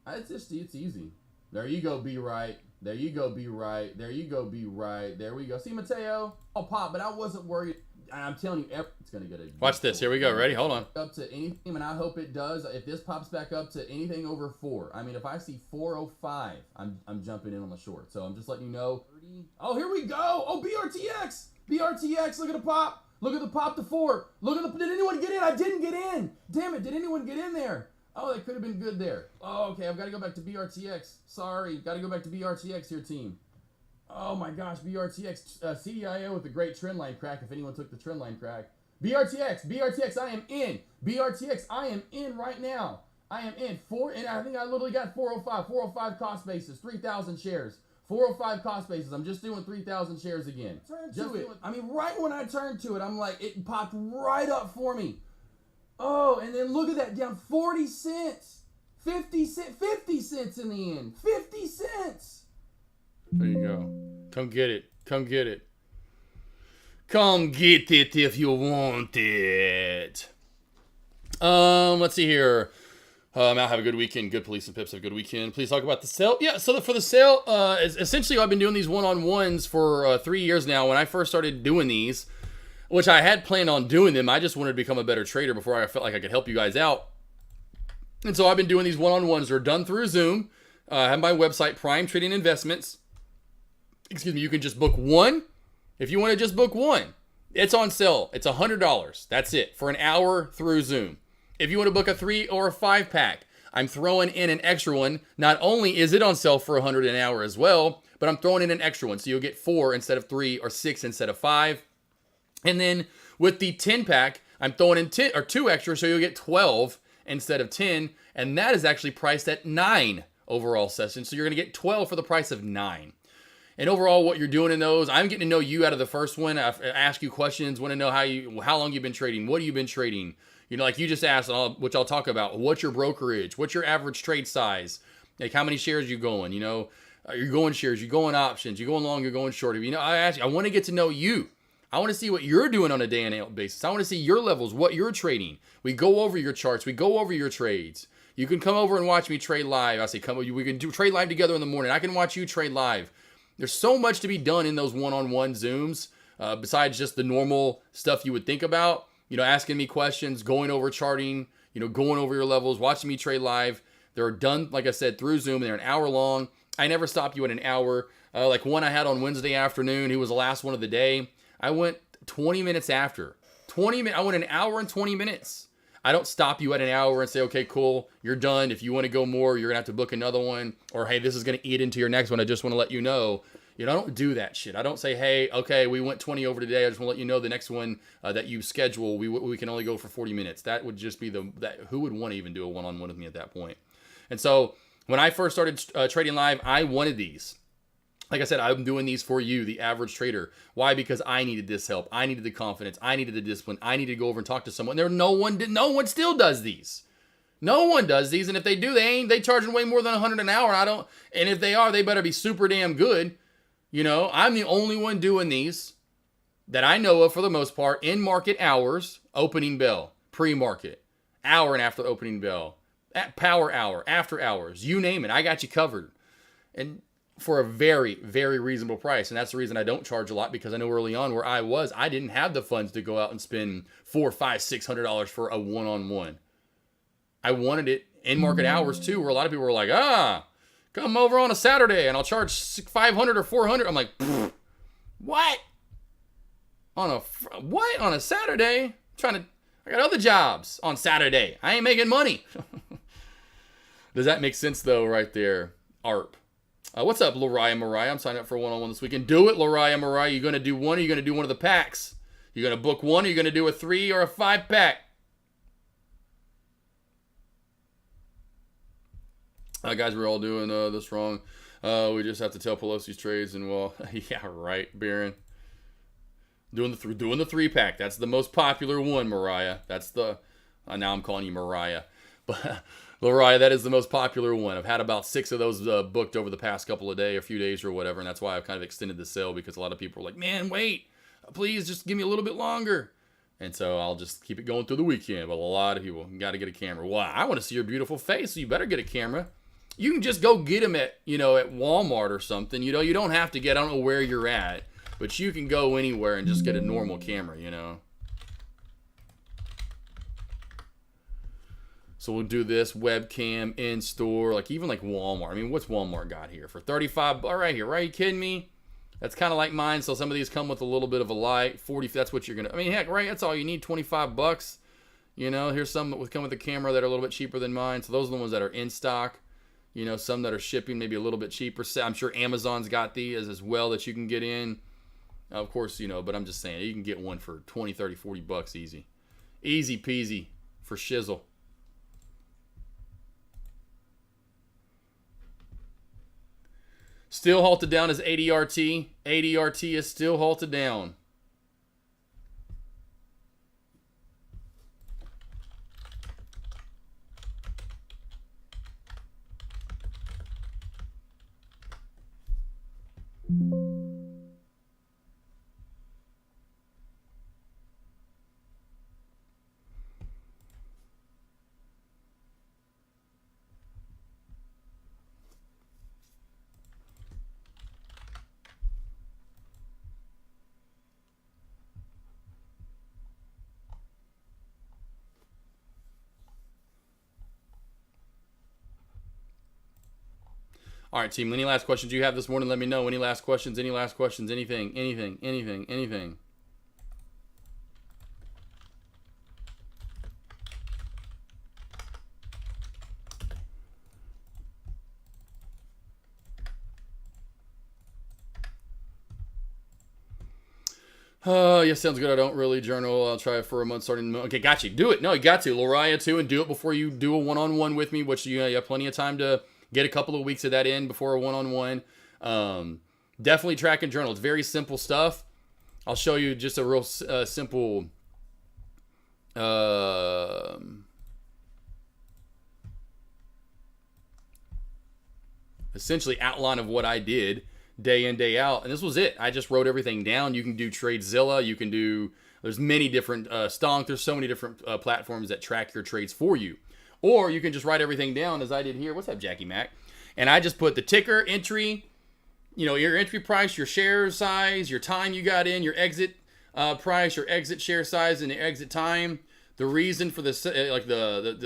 It's easy. There you go, be right. There you go, be right. There you go, be right. There we go. See, Mateo? I'll pop, but I wasn't worried. I'm telling you, it's going to get a... Watch this. Here we go. Ready? Hold on. Up to anything, and I hope it does. If this pops back up to anything over 4, I mean, if I see 405, I'm jumping in on the short. So I'm just letting you know. Oh, here we go. Oh, BRTX. BRTX. Look at the pop. Look at the pop to 4. Look at the... Did anyone get in? I didn't get in. Damn it. Did anyone get in there? Oh, that could have been good there. Oh, okay. I've got to go back to BRTX. Sorry. Got to go back to BRTX here, team. Oh my gosh, BRTX, CDIO with a great trend line crack if anyone took the trend line crack. BRTX, I am in. BRTX, I am in right now. I am in. And I think I literally got 405 cost basis, 3,000 shares. 405 cost basis. I'm just doing 3,000 shares again. I mean, right when I turned to it, I'm like, it popped right up for me. Oh, and then look at that, down 40 cents. 50 cents in the end. 50 cents. There you go. Come get it. Come get it. Come get it if you want it. Let's see here. Mal, have a good weekend. Good Police and Pips, have a good weekend. Please talk about the sale. Yeah, so for the sale, essentially I've been doing these one-on-ones for 3 years now. When I first started doing these, which I had planned on doing them, I just wanted to become a better trader before I felt like I could help you guys out. And so I've been doing these one-on-ones. They're done through Zoom. I have my website, Prime Trading Investments. Excuse me, you can just book one. If you want to just book one, it's on sale. It's $100. That's it for an hour through Zoom. If you want to book a 3 or a 5 pack, I'm throwing in an extra one. Not only is it on sale for $100 an hour as well, but I'm throwing in an extra one. So you'll get 4 instead of 3 or 6 instead of 5. And then with the 10 pack, I'm throwing in 10 or 2 extra, so you'll get 12 instead of 10. And that is actually priced at 9 overall sessions. So you're going to get 12 for the price of 9. And overall, what you're doing in those, I'm getting to know you out of the first one. I ask you questions, want to know how long you've been trading, what have you been trading. You know, like you just asked, which I'll talk about. What's your brokerage? What's your average trade size? Like how many shares you going? You know, you're going shares, you're going options, you're going long, you're going short. You know, I want to get to know you. I want to see what you're doing on a day and out basis. I want to see your levels, what you're trading. We go over your charts, we go over your trades. You can come over and watch me trade live. I say, we can trade live together in the morning. I can watch you trade live. There's so much to be done in those one-on-one Zooms, besides just the normal stuff you would think about. You know, asking me questions, going over charting, you know, going over your levels, watching me trade live. They're done, like I said, through Zoom. They're an hour long. I never stop you at an hour. Like one I had on Wednesday afternoon. He was the last one of the day. I went 20 minutes after. I went an hour and 20 minutes. I don't stop you at an hour and say, okay, cool, you're done. If you want to go more, you're going to have to book another one. Or, hey, this is going to eat into your next one. I just want to let you know. You know, I don't do that shit. I don't say, hey, okay, we went 20 over today. I just want to let you know the next one that you schedule, we can only go for 40 minutes. That would just be who would want to even do a one-on-one with me at that point? And so when I first started trading live, I wanted these. Like I said, I'm doing these for you, the average trader. Why? Because I needed this help. I needed the confidence. I needed the discipline. I needed to go over and talk to someone. No one still does these. No one does these. And if they do, they charging way more than $100 an hour. And if they are, they better be super damn good. You know, I'm the only one doing these that I know of for the most part in market hours, opening bell, pre-market, hour and after opening bell, at power hour, after hours, you name it. I got you covered. And for a very, very reasonable price. And that's the reason I don't charge a lot, because I know early on where I didn't have the funds to go out and spend $400, $500, $600 for a one-on-one. I wanted it in market hours too, where a lot of people were like, come over on a Saturday and I'll charge $500 or $400. I'm like, what? On a Saturday? I got other jobs on Saturday. I ain't making money. Does that make sense though, right there? ARP. What's up, Mariah? I'm signing up for a one-on-one this weekend. Do it, Mariah. You going to do one, or you going to do one of the packs? You going to book one, or you going to do a 3 or a 5 pack? Guys, we're all doing this wrong. We just have to tell Pelosi's trades, and well, yeah, right, Baron. Doing the 3 pack. That's the most popular one, Mariah. That's the. Now I'm calling you Mariah, but. Mariah, that is the most popular one. I've had about 6 of those booked over the past couple of days, a few days or whatever, and that's why I've kind of extended the sale, because a lot of people are like, man, wait, please just give me a little bit longer. And so I'll just keep it going through the weekend. But a lot of people got to get a camera. Why? I want to see your beautiful face, so you better get a camera. You can just go get them at, you know, at Walmart or something. You know, you don't have to get, I don't know where you're at, but you can go anywhere and just get a normal camera, you know. So we'll do this webcam in store, like even like Walmart. I mean, what's Walmart got here for 35? Right here, right? Are you kidding me? That's kind of like mine. So some of these come with a little bit of a light. 40. That's what you're gonna. I mean, heck, right? That's all you need. 25 bucks. You know, here's some that come with a camera that are a little bit cheaper than mine. So those are the ones that are in stock. You know, some that are shipping maybe a little bit cheaper. I'm sure Amazon's got these as well that you can get in. Of course, you know, but I'm just saying you can get one for 20, 30, 40 bucks easy. Easy peasy for shizzle. Still halted down is ADRT. ADRT is still halted down. All right, team. Any last questions you have this morning? Let me know. Any last questions? Any last questions? Anything? Anything? Yeah, sounds good. I don't really journal. I'll try it for a month starting. Okay, got you. Do it. No, you got to. Loriah, too, and do it before you do a one-on-one with me, which you have plenty of time to get a couple of weeks of that in before a one-on-one. Definitely track and journal. It's very simple stuff. I'll show you just a real simple essentially outline of what I did day in, day out. And this was it. I just wrote everything down. You can do TradeZilla. You can do, there's many different, Stonk. There's so many different platforms that track your trades for you. Or you can just write everything down as I did here. What's up, Jackie Mac? And I just put the ticker, entry, you know, your entry price, your share size, your time you got in, your exit price, your exit share size, and the exit time. The reason for the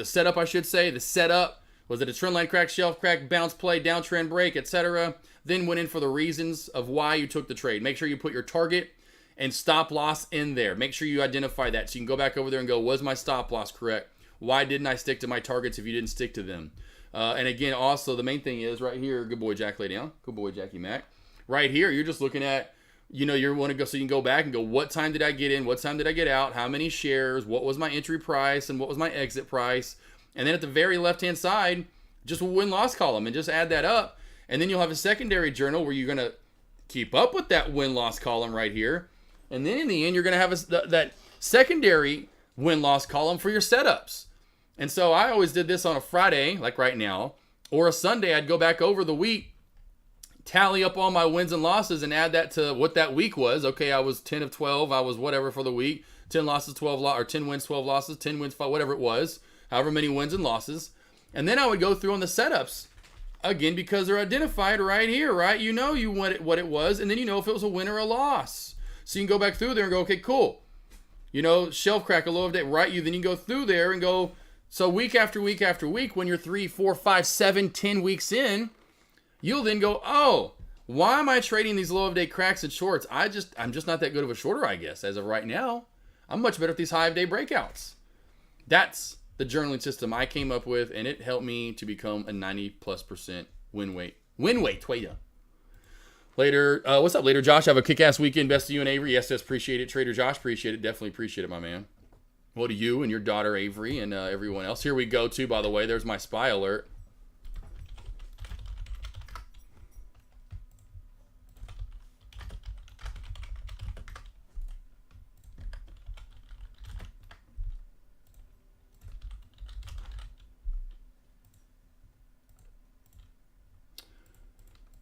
setup, I should say. The setup, was it a trend line crack, shelf crack, bounce play, downtrend break, etc. Then went in for the reasons of why you took the trade. Make sure you put your target and stop loss in there. Make sure you identify that. So you can go back over there and go, was my stop loss correct? Why didn't I stick to my targets if you didn't stick to them? And again, also, the main thing is right here, good boy, Jack, lay down. Good boy, Jackie Mac. Right here, you're just looking at, you know, you want to go, so you can go back and go, what time did I get in? What time did I get out? How many shares? What was my entry price? And what was my exit price? And then at the very left-hand side, just a win-loss column and just add that up. And then you'll have a secondary journal where you're going to keep up with that win-loss column right here. And then in the end, you're going to have that secondary win-loss column for your setups. And so I always did this on a Friday, like right now, or a Sunday. I'd go back over the week, tally up all my wins and losses, and add that to what that week was. Okay, I was 10 of 12. I was whatever for the week. 10 losses, 12 or 10 wins, 12 losses, 10 wins, 5, whatever it was. However many wins and losses. And then I would go through on the setups. Again, because they're identified right here, right? You know what it was, and then you know if it was a win or a loss. So you can go back through there and go, okay, cool. You know, shelf crack, a low of day, right? Then you go through there and go, so week after week after week, when you're 3, 4, 5, 7, 10 weeks in, you'll then go, oh, why am I trading these low of day cracks and shorts? I'm just not that good of a shorter, I guess, as of right now. I'm much better at these high of day breakouts. That's the journaling system I came up with, and it helped me to become a 90+% win weight trader. Later, what's up, later, Josh? Have a kick-ass weekend. Best to you and Avery. Yes, appreciate it. Trader Josh, appreciate it. Definitely appreciate it, my man. Well, to you and your daughter Avery and everyone else. Here we go, too, by the way. There's my spy alert.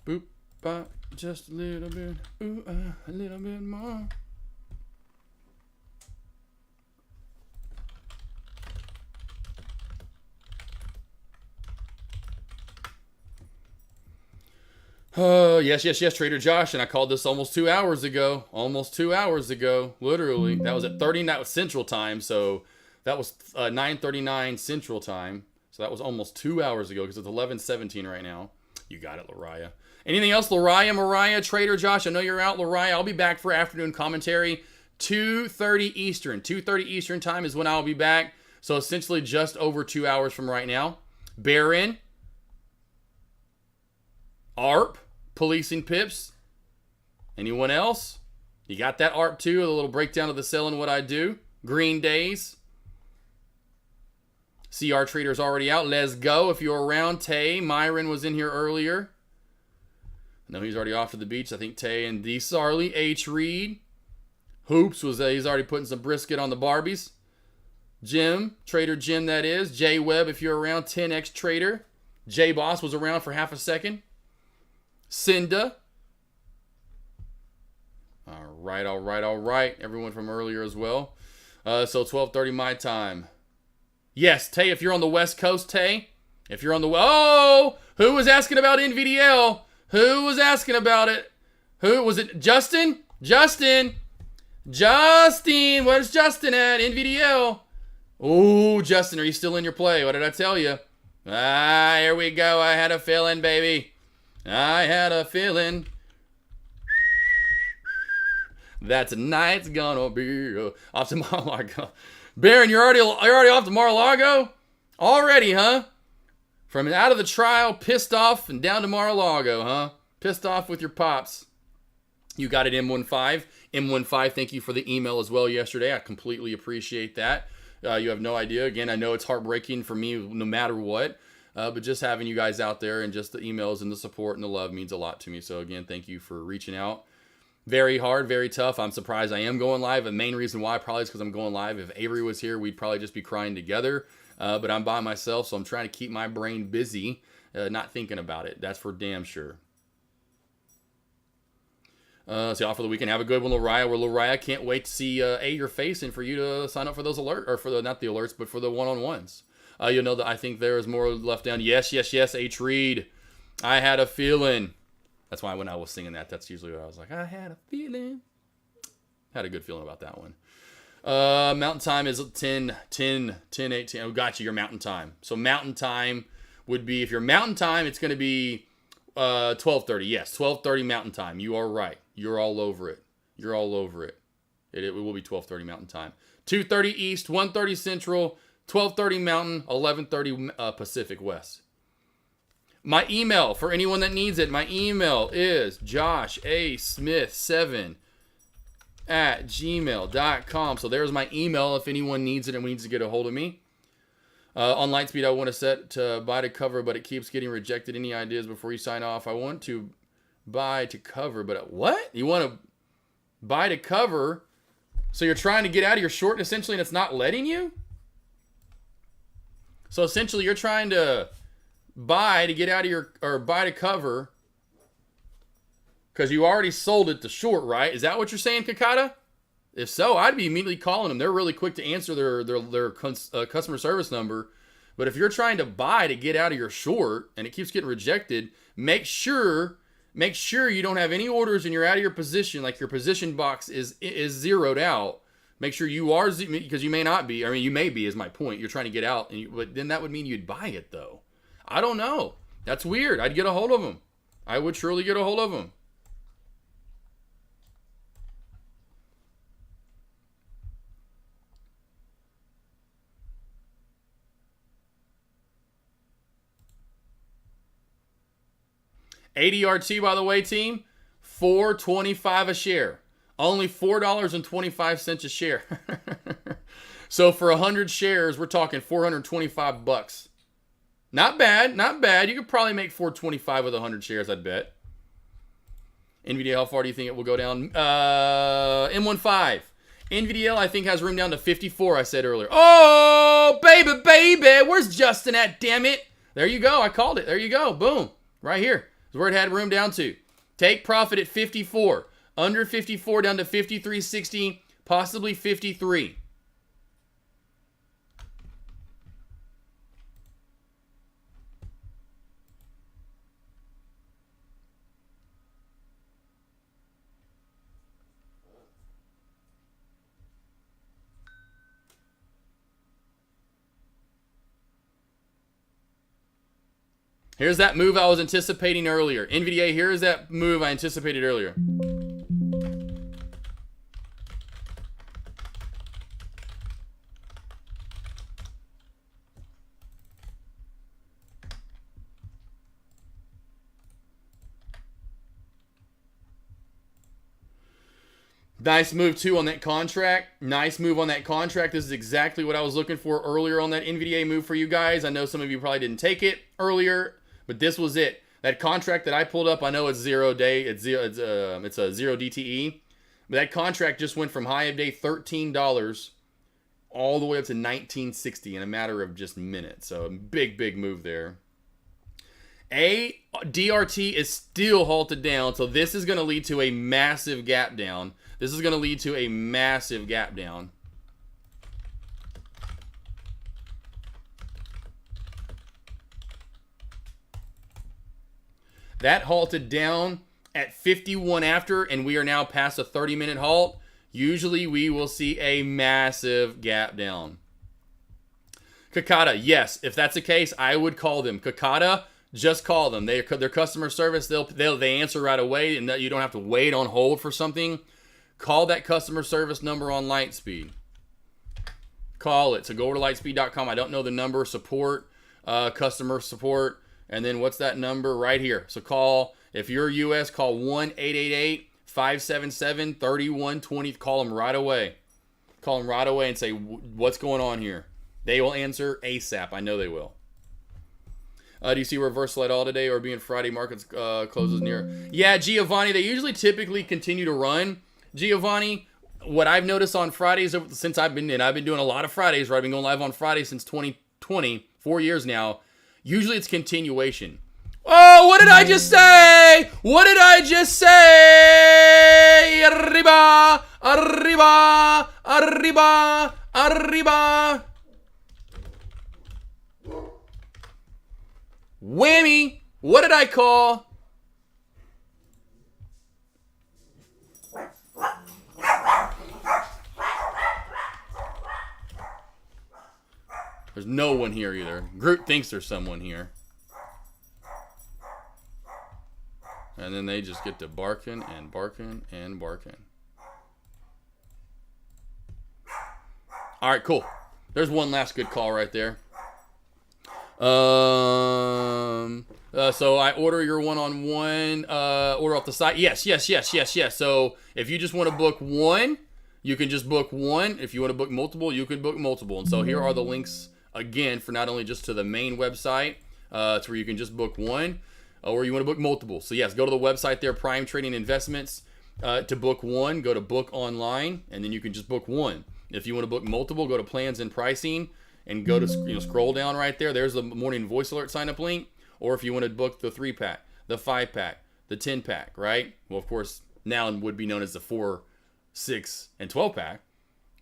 Boop, bop, just a little bit, ooh, a little bit more. Yes, Trader Josh, and I called this almost 2 hours ago. Almost 2 hours ago, literally. That was at 30. That was Central Time, so that was 9:39 Central Time. So that was almost 2 hours ago because it's 11:17 right now. You got it, Lariah. Anything else, Lariah, Mariah, Trader Josh? I know you're out, Lariah. I'll be back for afternoon commentary, 2:30 Eastern. 2:30 Eastern time is when I'll be back. So essentially just over 2 hours from right now. Baron, ARP, Policing Pips. Anyone else? You got that ARP too, a little breakdown of the selling what I do. Green Days. CR Trader's already out. Let's go. If you're around, Tay. Myron was in here earlier. No, he's already off to the beach. I think Tay and D. Sarley. H. Reed. Hoops was he's already putting some brisket on the Barbies. Jim, Trader Jim that is. J Webb if you're around. 10X Trader. J Boss was around for half a second. Cinda. All right. Everyone from earlier as well. So 12:30 my time. Yes, Tay, if you're on the West Coast, Tay. If you're on the... Oh! Who was asking about NVDL? Who was asking about it? Who was it? Justin? Justin! Where's Justin at? NVDL. Oh, Justin, are you still in your play? What did I tell you? Ah, here we go. I had a feeling, baby. I had a feeling that tonight's gonna be off to Mar-a-Lago. Baron, you're already off to Mar-a-Lago? Already, huh? From out of the trial, pissed off, and down to Mar-a-Lago, huh? Pissed off with your pops. You got it, M15. M15, thank you for the email as well yesterday. I completely appreciate that. You have no idea. Again, I know it's heartbreaking for me no matter what. But just having you guys out there and just the emails and the support and the love means a lot to me. So again, thank you for reaching out. Very hard, very tough. I'm surprised I am going live. The main reason why probably is because I'm going live. If Avery was here, we'd probably just be crying together. But I'm by myself, so I'm trying to keep my brain busy, not thinking about it. That's for damn sure. So off for the weekend. Have a good one, Lariah. Well, Lariah, can't wait to see your face and for you to sign up for those alerts, or for the not the alerts, but for the one-on-ones. You'll know that I think there is more left down. Yes. H. Reed. I had a feeling. That's why when I was singing that, that's usually what I was like, I had a feeling. Had a good feeling about that one. Mountain time is 10, 18. Oh, got you, your mountain time. So mountain time would be, if you're mountain time, it's going to be 12:30. Yes, 12:30 mountain time. You are right. You're all over it. You're all over it. It will be 12:30 mountain time. 2:30 east, 1:30 central, 12:30 mountain, 11:30 Pacific West. My email, for anyone that needs it, my email is joshasmith7@gmail.com. So there's my email if anyone needs it and needs to get a hold of me. On Lightspeed, I want to set to buy to cover, but it keeps getting rejected. Any ideas before you sign off? I want to buy to cover, but what? You want to buy to cover, so you're trying to get out of your short, essentially, and it's not letting you? So essentially, you're trying to buy to get out of your, or buy to cover, because you already sold it to short, right? Is that what you're saying, Kakata? If so, I'd be immediately calling them. They're really quick to answer their customer service number. But if you're trying to buy to get out of your short and it keeps getting rejected, make sure you don't have any orders and you're out of your position, like your position box is zeroed out. Make sure you are, because you may not be. I mean, you may be, is my point. You're trying to get out, but then that would mean you'd buy it, though. I don't know. That's weird. I'd get a hold of them. I would surely get a hold of them. ADRT, by the way, team, $4.25 a share. Only $4.25 a share. So for 100 shares, we're talking $425. Not bad, not bad. You could probably make $4.25 with 100 shares, I'd bet. NVIDIA, how far do you think it will go down? M15. NVDL, I think, has room down to 54, I said earlier. Oh, baby. Where's Justin at, damn it? There you go. I called it. There you go. Boom. Right here is where it had room down to. Take profit at 54. Under 54 down to 53.60, possibly 53. Here's that move I was anticipating earlier. NVDA, here is that move I anticipated earlier. Nice move, too, on that contract. Nice move on that contract. This is exactly what I was looking for earlier on that NVDA move for you guys. I know some of you probably didn't take it earlier, but this was it. That contract that I pulled up, I know it's 0 day. It's a 0 DTE. But that contract just went from high of day $13 all the way up to $19.60 in a matter of just minutes. So a big, big move there. DRT is still halted down, so this is going to lead to a massive gap down. This is going to lead to a massive gap down. That halted down at 51 after, and we are now past a 30-minute halt. Usually we will see a massive gap down. Kakata, yes, if that's the case, I would call them. Kakata, just call them. Their customer service, they answer right away, and you don't have to wait on hold for something. Call that customer service number on Lightspeed. Call it. So go over to lightspeed.com. I don't know the number. Support, customer support. And then what's that number? Right here. So call, if you're US, call 1-888-577-3120. Call them right away. Call them right away and say, what's going on here? They will answer ASAP. I know they will. Do you see reversal at all today, or being Friday markets closes near? Yeah, Giovanni, they usually typically continue to run. Giovanni, what I've noticed on Fridays since I've been doing a lot of Fridays, right? I've been going live on Fridays since 2020, 4 years now. Usually it's continuation. Oh, what did I just say? What did I just say? Arriba, arriba, arriba, arriba. Whammy. What did I call? There's no one here either. Groot thinks there's someone here. And then they just get to barking and barking and barking. All right, cool. There's one last good call right there. So I order your one-on-one, order off the site. Yes. So if you just want to book one, you can just book one. If you want to book multiple, you can book multiple. And so here are the links again for not only just to the main website, to where you can just book one, or you want to book multiple. So yes, go to the website there, Prime Trading Investments, to book one. Go to book online, and then you can just book one. If you want to book multiple, go to plans and pricing, and go to scroll down right there. There's the morning voice alert sign up link. Or if you want to book the 3-pack, the 5-pack, the 10-pack, right? Well, of course, now would be known as the 4, 6, and 12-pack.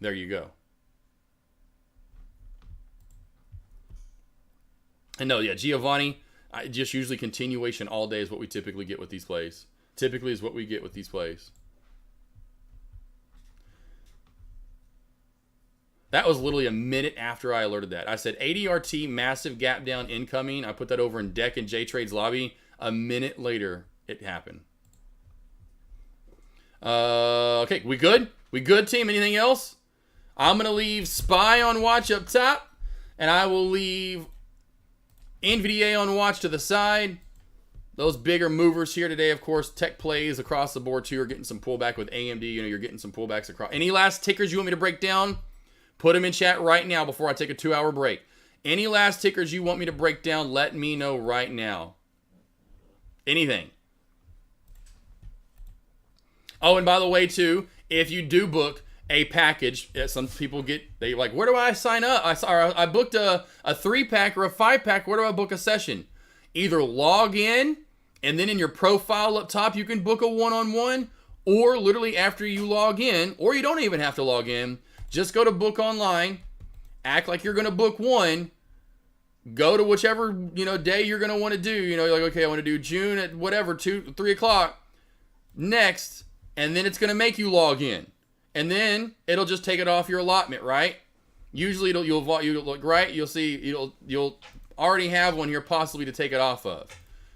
There you go. And no, yeah, Giovanni, just usually continuation all day is what we typically get with these plays. Typically is what we get with these plays. That was literally a minute after I alerted that. I said ADRT, massive gap down incoming. I put that over in Deck and J-Trade's lobby. A minute later, it happened. Okay, we good? We good, team? Anything else? I'm going to leave SPY on watch up top. And I will leave NVDA on watch to the side. Those bigger movers here today, of course, tech plays across the board too. Are getting some pullback with AMD. You know, you're getting some pullbacks across. Any last tickers you want me to break down? Put them in chat right now before I take a 2-hour break. Any last tickers you want me to break down, let me know right now. Anything. Oh, and by the way, too, if you do book a package, some people they're like, where do I sign up? I booked a 3-pack or a 5-pack. Where do I book a session? Either log in, and then in your profile up top, you can book a one-on-one, or literally after you log in, or you don't even have to log in. Just go to book online, act like you're going to book one, go to whichever, day you're going to want to do. You're like, okay, I want to do June at whatever, 2, 3 o'clock next, and then it's going to make you log in. And then it'll just take it off your allotment, right? Usually you'll look right, you'll see, you'll already have one here possibly to take it off of.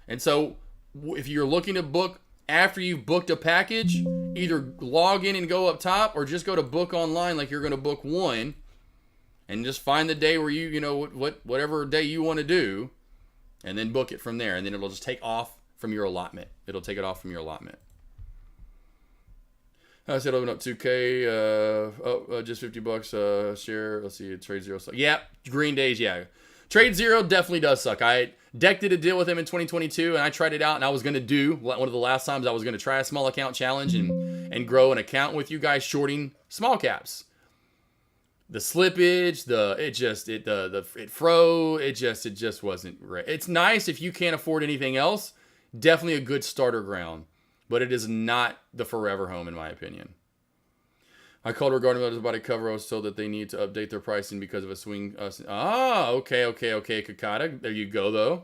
And so if you're looking to book after you've booked a package, either log in and go up top or just go to book online like you're going to book one and just find the day where you know, whatever day you want to do and then book it from there. And then it'll just take off from your allotment. It'll take it off from your allotment. I said open up 2K, just $50 share. Let's see, Trade Zero suck. Yeah, Green Days, yeah. Trade Zero definitely does suck. Deck did a deal with him in 2022, and I tried it out, and I was going to do, one of the last times I was going to try a small account challenge and grow an account with you guys shorting small caps. The slippage, it froze, it just wasn't right. It's nice if you can't afford anything else. Definitely a good starter ground. But it is not the forever home, in my opinion. I called regarding about his body cover. I was told that they need to update their pricing because of a swing. Okay, Kakata. There you go, though.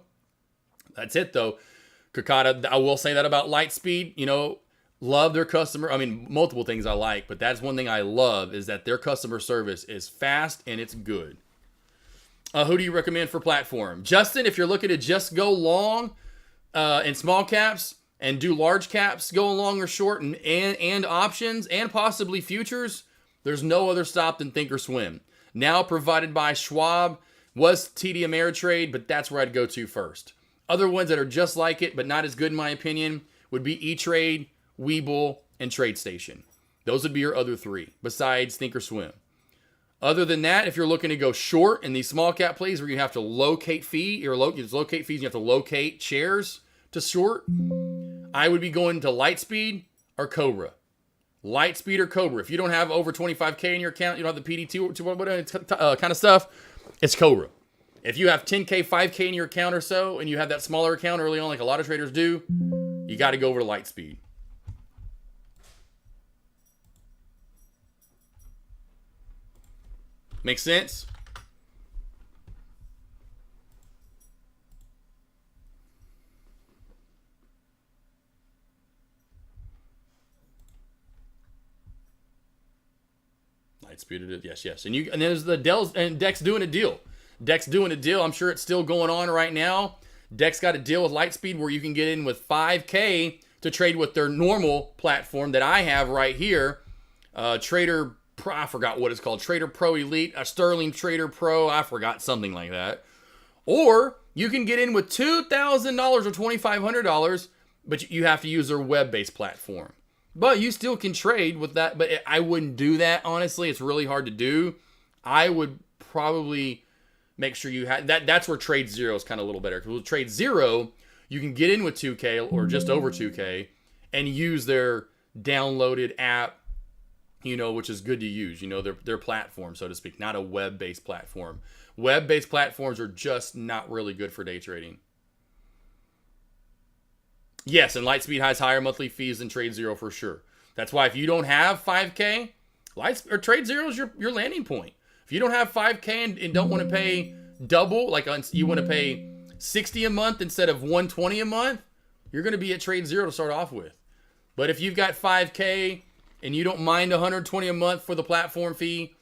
That's it, though. Kakata, I will say that about Lightspeed. You know, love their customer. I mean, multiple things I like, but that's one thing I love is that their customer service is fast and it's good. Who do you recommend for platform? Justin, if you're looking to just go long in small caps, and do large caps, go long or short, and options, and possibly futures, there's no other stop than Thinkorswim. Now provided by Schwab, was TD Ameritrade, but that's where I'd go to first. Other ones that are just like it, but not as good in my opinion, would be E-Trade, Webull, and TradeStation. Those would be your other three, besides Thinkorswim. Other than that, if you're looking to go short in these small cap plays where you have to locate fees, you have to locate shares to short, I would be going to Lightspeed or Cobra. Lightspeed or Cobra. If you don't have over 25K in your account, you don't have the PD2 kind of stuff, it's Cobra. If you have 10K, 5K in your account or so, and you have that smaller account early on like a lot of traders do, you got to go over to Lightspeed. Make sense? Lightspeed it is. Yes. And there's the Dell's and Deck's doing a deal. I'm sure it's still going on right now. Deck's got a deal with Lightspeed where you can get in with 5K to trade with their normal platform that I have right here. Trader Pro, I forgot what it's called. Trader Pro Elite, a Sterling Trader Pro, I forgot, something like that. Or you can get in with $2,000 or $2,500, but you have to use their web-based platform. But you still can trade with that. But I wouldn't do that, honestly. It's really hard to do. I would probably make sure you have that. That's where Trade Zero is kind of a little better. Because with Trade Zero, you can get in with 2K or just over 2K and use their downloaded app, which is good to use. Their platform, so to speak, not a web-based platform. Web-based platforms are just not really good for day trading. Yes, and Lightspeed has higher monthly fees than Trade Zero for sure. That's why if you don't have 5K, Trade Zero is your landing point. If you don't have 5K and don't want to pay double, like you want to pay $60 a month instead of $120 a month, you're going to be at Trade Zero to start off with. But if you've got 5K and you don't mind $120 a month for the platform fee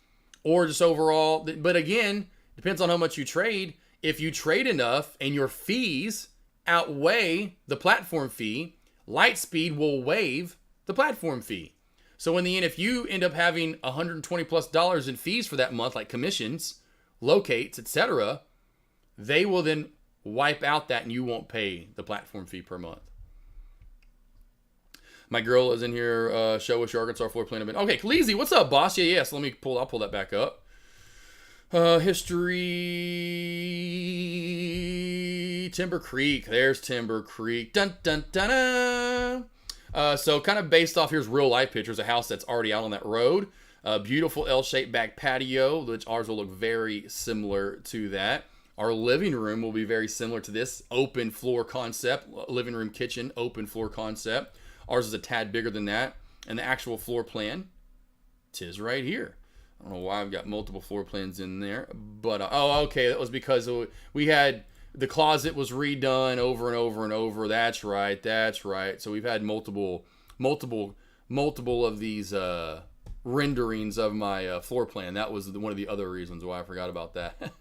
or just overall, but again, depends on how much you trade. If you trade enough and your fees outweigh the platform fee, Lightspeed will waive the platform fee. So in the end, if you end up having $120+ in fees for that month, like commissions, locates, etc., they will then wipe out that and you won't pay the platform fee per month. My girl is in here. Show us your Arkansas floor plan event. Okay, Khaleesi, what's up, boss? Yes, I'll pull that back up. History, Timber Creek. There's Timber Creek. Dun dun dun dun. So kind of based off, here's real life pictures. A house that's already out on that road. A beautiful L-shaped back patio, which ours will look very similar to that. Our living room will be very similar to this open floor concept. Living room, kitchen, open floor concept. Ours is a tad bigger than that. And the actual floor plan, 'tis right here. I don't know why I've got multiple floor plans in there, but okay, that was because we had the closet was redone over and over and over. That's right. So we've had multiple of these renderings of my floor plan. That was one of the other reasons why I forgot about that.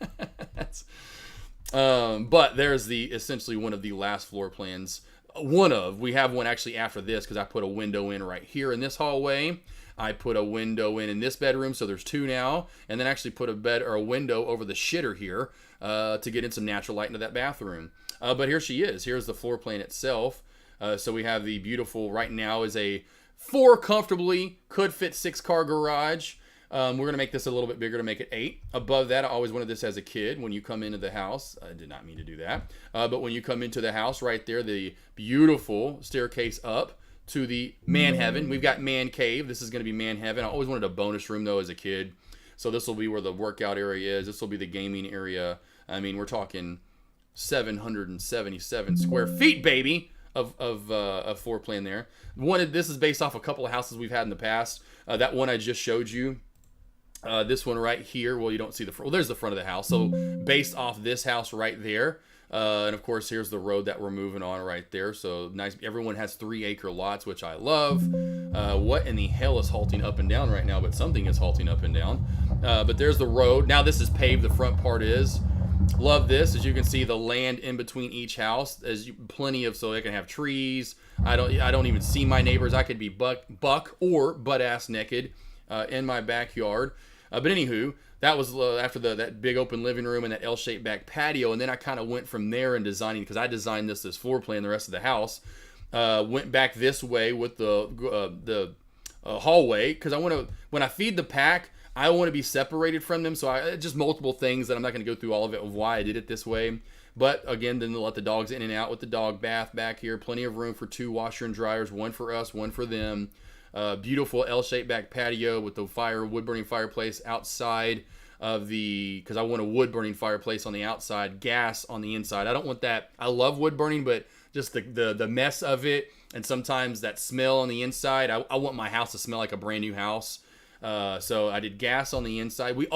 But there's essentially one of the last floor plans. We have one actually after this because I put a window in right here in this hallway. I put a window in this bedroom, so there's 2 now, and then actually put a window over the shitter here to get in some natural light into that bathroom. But here she is. Here's the floor plan itself. So we have the beautiful, right now is a 4 comfortably, could fit 6-car garage. We're going to make this a little bit bigger to make it 8. Above that, I always wanted this as a kid. When you come into the house, I did not mean to do that. But when you come into the house right there, the beautiful staircase up to the man heaven. We've got man cave. This is going to be man heaven. I always wanted a bonus room though as a kid. So this will be where the workout area is. This will be the gaming area. I mean, we're talking 777 square feet, baby, of floor plan there. This is based off a couple of houses we've had in the past. That one I just showed you. This one right here, well, you don't see the front. Well, there's the front of the house. So based off this house right there. And of course, here's the road that we're moving on right there. So nice. Everyone has 3-acre lots, which I love. What in the hell is halting up and down right now? But something is halting up and down. But there's the road. Now this is paved. The front part is. Love this. As you can see, the land in between each house. Plenty of, so they can have trees. I don't even see my neighbors. I could be buck or butt ass naked in my backyard. But anywho, that was after that big open living room and that L-shaped back patio, and then I kind of went from there in designing, because I designed this floor plan, the rest of the house. Went back this way with the hallway, because when I feed the pack, I want to be separated from them. So just multiple things that I'm not going to go through all of it of why I did it this way. But again, then to let the dogs in and out with the dog bath back here. Plenty of room for 2 washer and dryers, one for us, one for them. Beautiful L-shaped back patio with the wood burning fireplace outside of because I want a wood burning fireplace on the outside, gas on the inside. I don't want that. I love wood burning, but just the mess of it, and sometimes that smell on the inside. I want my house to smell like a brand new house. So I did gas on the inside. I would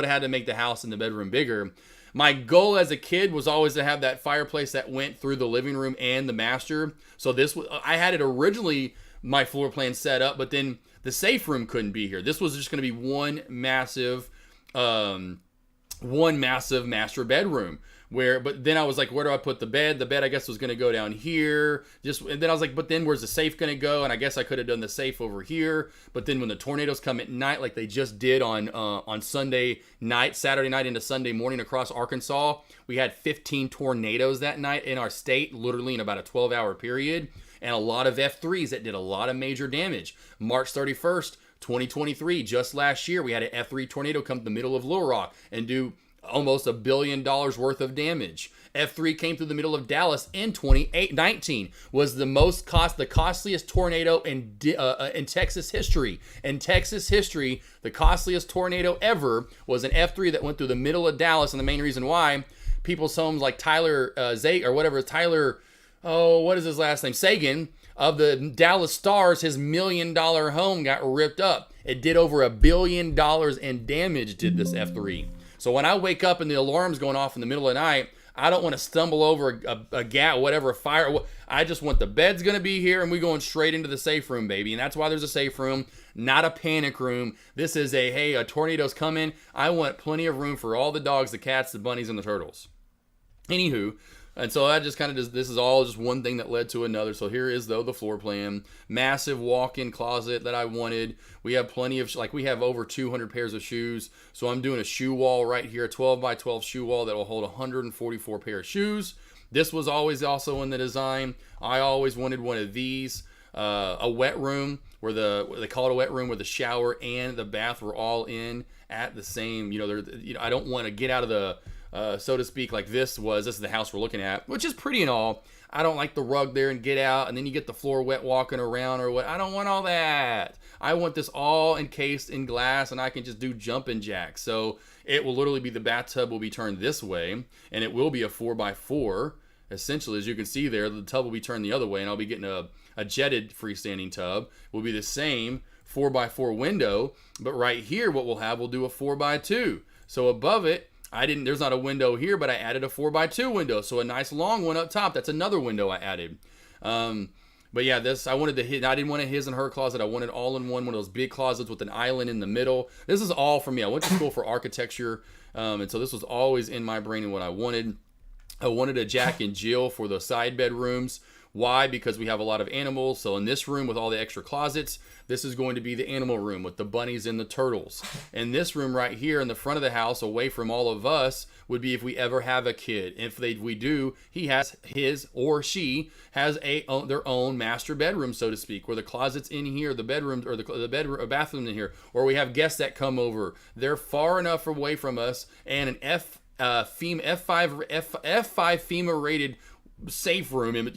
have had to make the house in the bedroom bigger. My goal as a kid was always to have that fireplace that went through the living room and the master. So I had it originally, my floor plan set up, but then the safe room couldn't be here. This was just going to be one massive master bedroom. But then I was like, where do I put the bed? The bed, I guess, was going to go down here. And then I was like, but then where's the safe going to go? And I guess I could have done the safe over here. But then when the tornadoes come at night, like they just did on Sunday night, Saturday night into Sunday morning across Arkansas, we had 15 tornadoes that night in our state, literally in about a 12-hour period. And a lot of F3s that did a lot of major damage. March 31st, 2023, just last year, we had an F3 tornado come to the middle of Little Rock and do almost $1 billion worth of damage. F3 came through the middle of Dallas in 2019. Was the costliest tornado in Texas history. In Texas history, the costliest tornado ever was an F3 that went through the middle of Dallas, and the main reason why people's homes like Tyler what is his last name? Sagan of the Dallas Stars, his $1 million home got ripped up. It did over $1 billion in damage, did this F3. So when I wake up and the alarm's going off in the middle of the night, I don't want to stumble over a gap, whatever, a fire. I just want the bed's going to be here and we going straight into the safe room, baby. And that's why there's a safe room, not a panic room. This is a tornado's coming. I want plenty of room for all the dogs, the cats, the bunnies, and the turtles. Anywho, and so I just kind of this is all just one thing that led to another. So here is, though, the floor plan. Massive walk-in closet that I wanted. We have plenty of, we have over 200 pairs of shoes. So I'm doing a shoe wall right here, a 12 by 12 shoe wall that will hold 144 pair of shoes. This was always also in the design. I always wanted one of these. A wet room where they call it a wet room where the shower and the bath were all in at the same, I don't want to get out of the, so to speak, like this is the house we're looking at, which is pretty and all. I don't like the rug there and get out and then you get the floor wet walking around or what. I don't want all that. I want this all encased in glass and I can just do jumping jacks. So it will literally be, the bathtub will be turned this way and it will be a 4x4. Essentially, as you can see there, the tub will be turned the other way and I'll be getting a jetted freestanding tub. Will be the same 4x4 window, but right here what we'll do a 4x2. So above it, there's not a window here, but I added a 4x2 window. So a nice long one up top. That's another window I added. But But yeah, this, I wanted to hit, I didn't want a his and her closet. I wanted all in one of those big closets with an island in the middle. This is all for me. I went to school for architecture, and so this was always in my brain and what I wanted. I wanted a Jack and Jill for the side bedrooms. Why? Because we have a lot of animals. So in this room with all the extra closets, this is going to be the animal room with the bunnies and the turtles. And this room right here in the front of the house, away from all of us, would be if we ever have a kid. If we do, he has his or she has their own master bedroom, so to speak, where the closet's in here, the bedrooms or the bedroom or bathroom in here, or we have guests that come over. They're far enough away from us, and an F5 FEMA rated safe room, and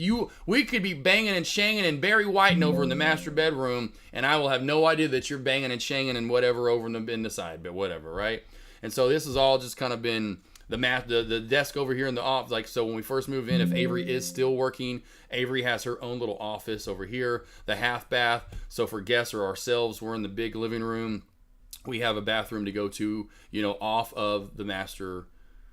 we could be banging and shanging and Barry Whiting over in the master bedroom, and I will have no idea that you're banging and shanging and whatever over in the side, but whatever, right? And so this has all just kind of been the desk over here in the office. Like, so when we first move in, if Avery is still working, Avery has her own little office over here, the half bath. So for guests or ourselves, we're in the big living room. We have a bathroom to go to, off of the master,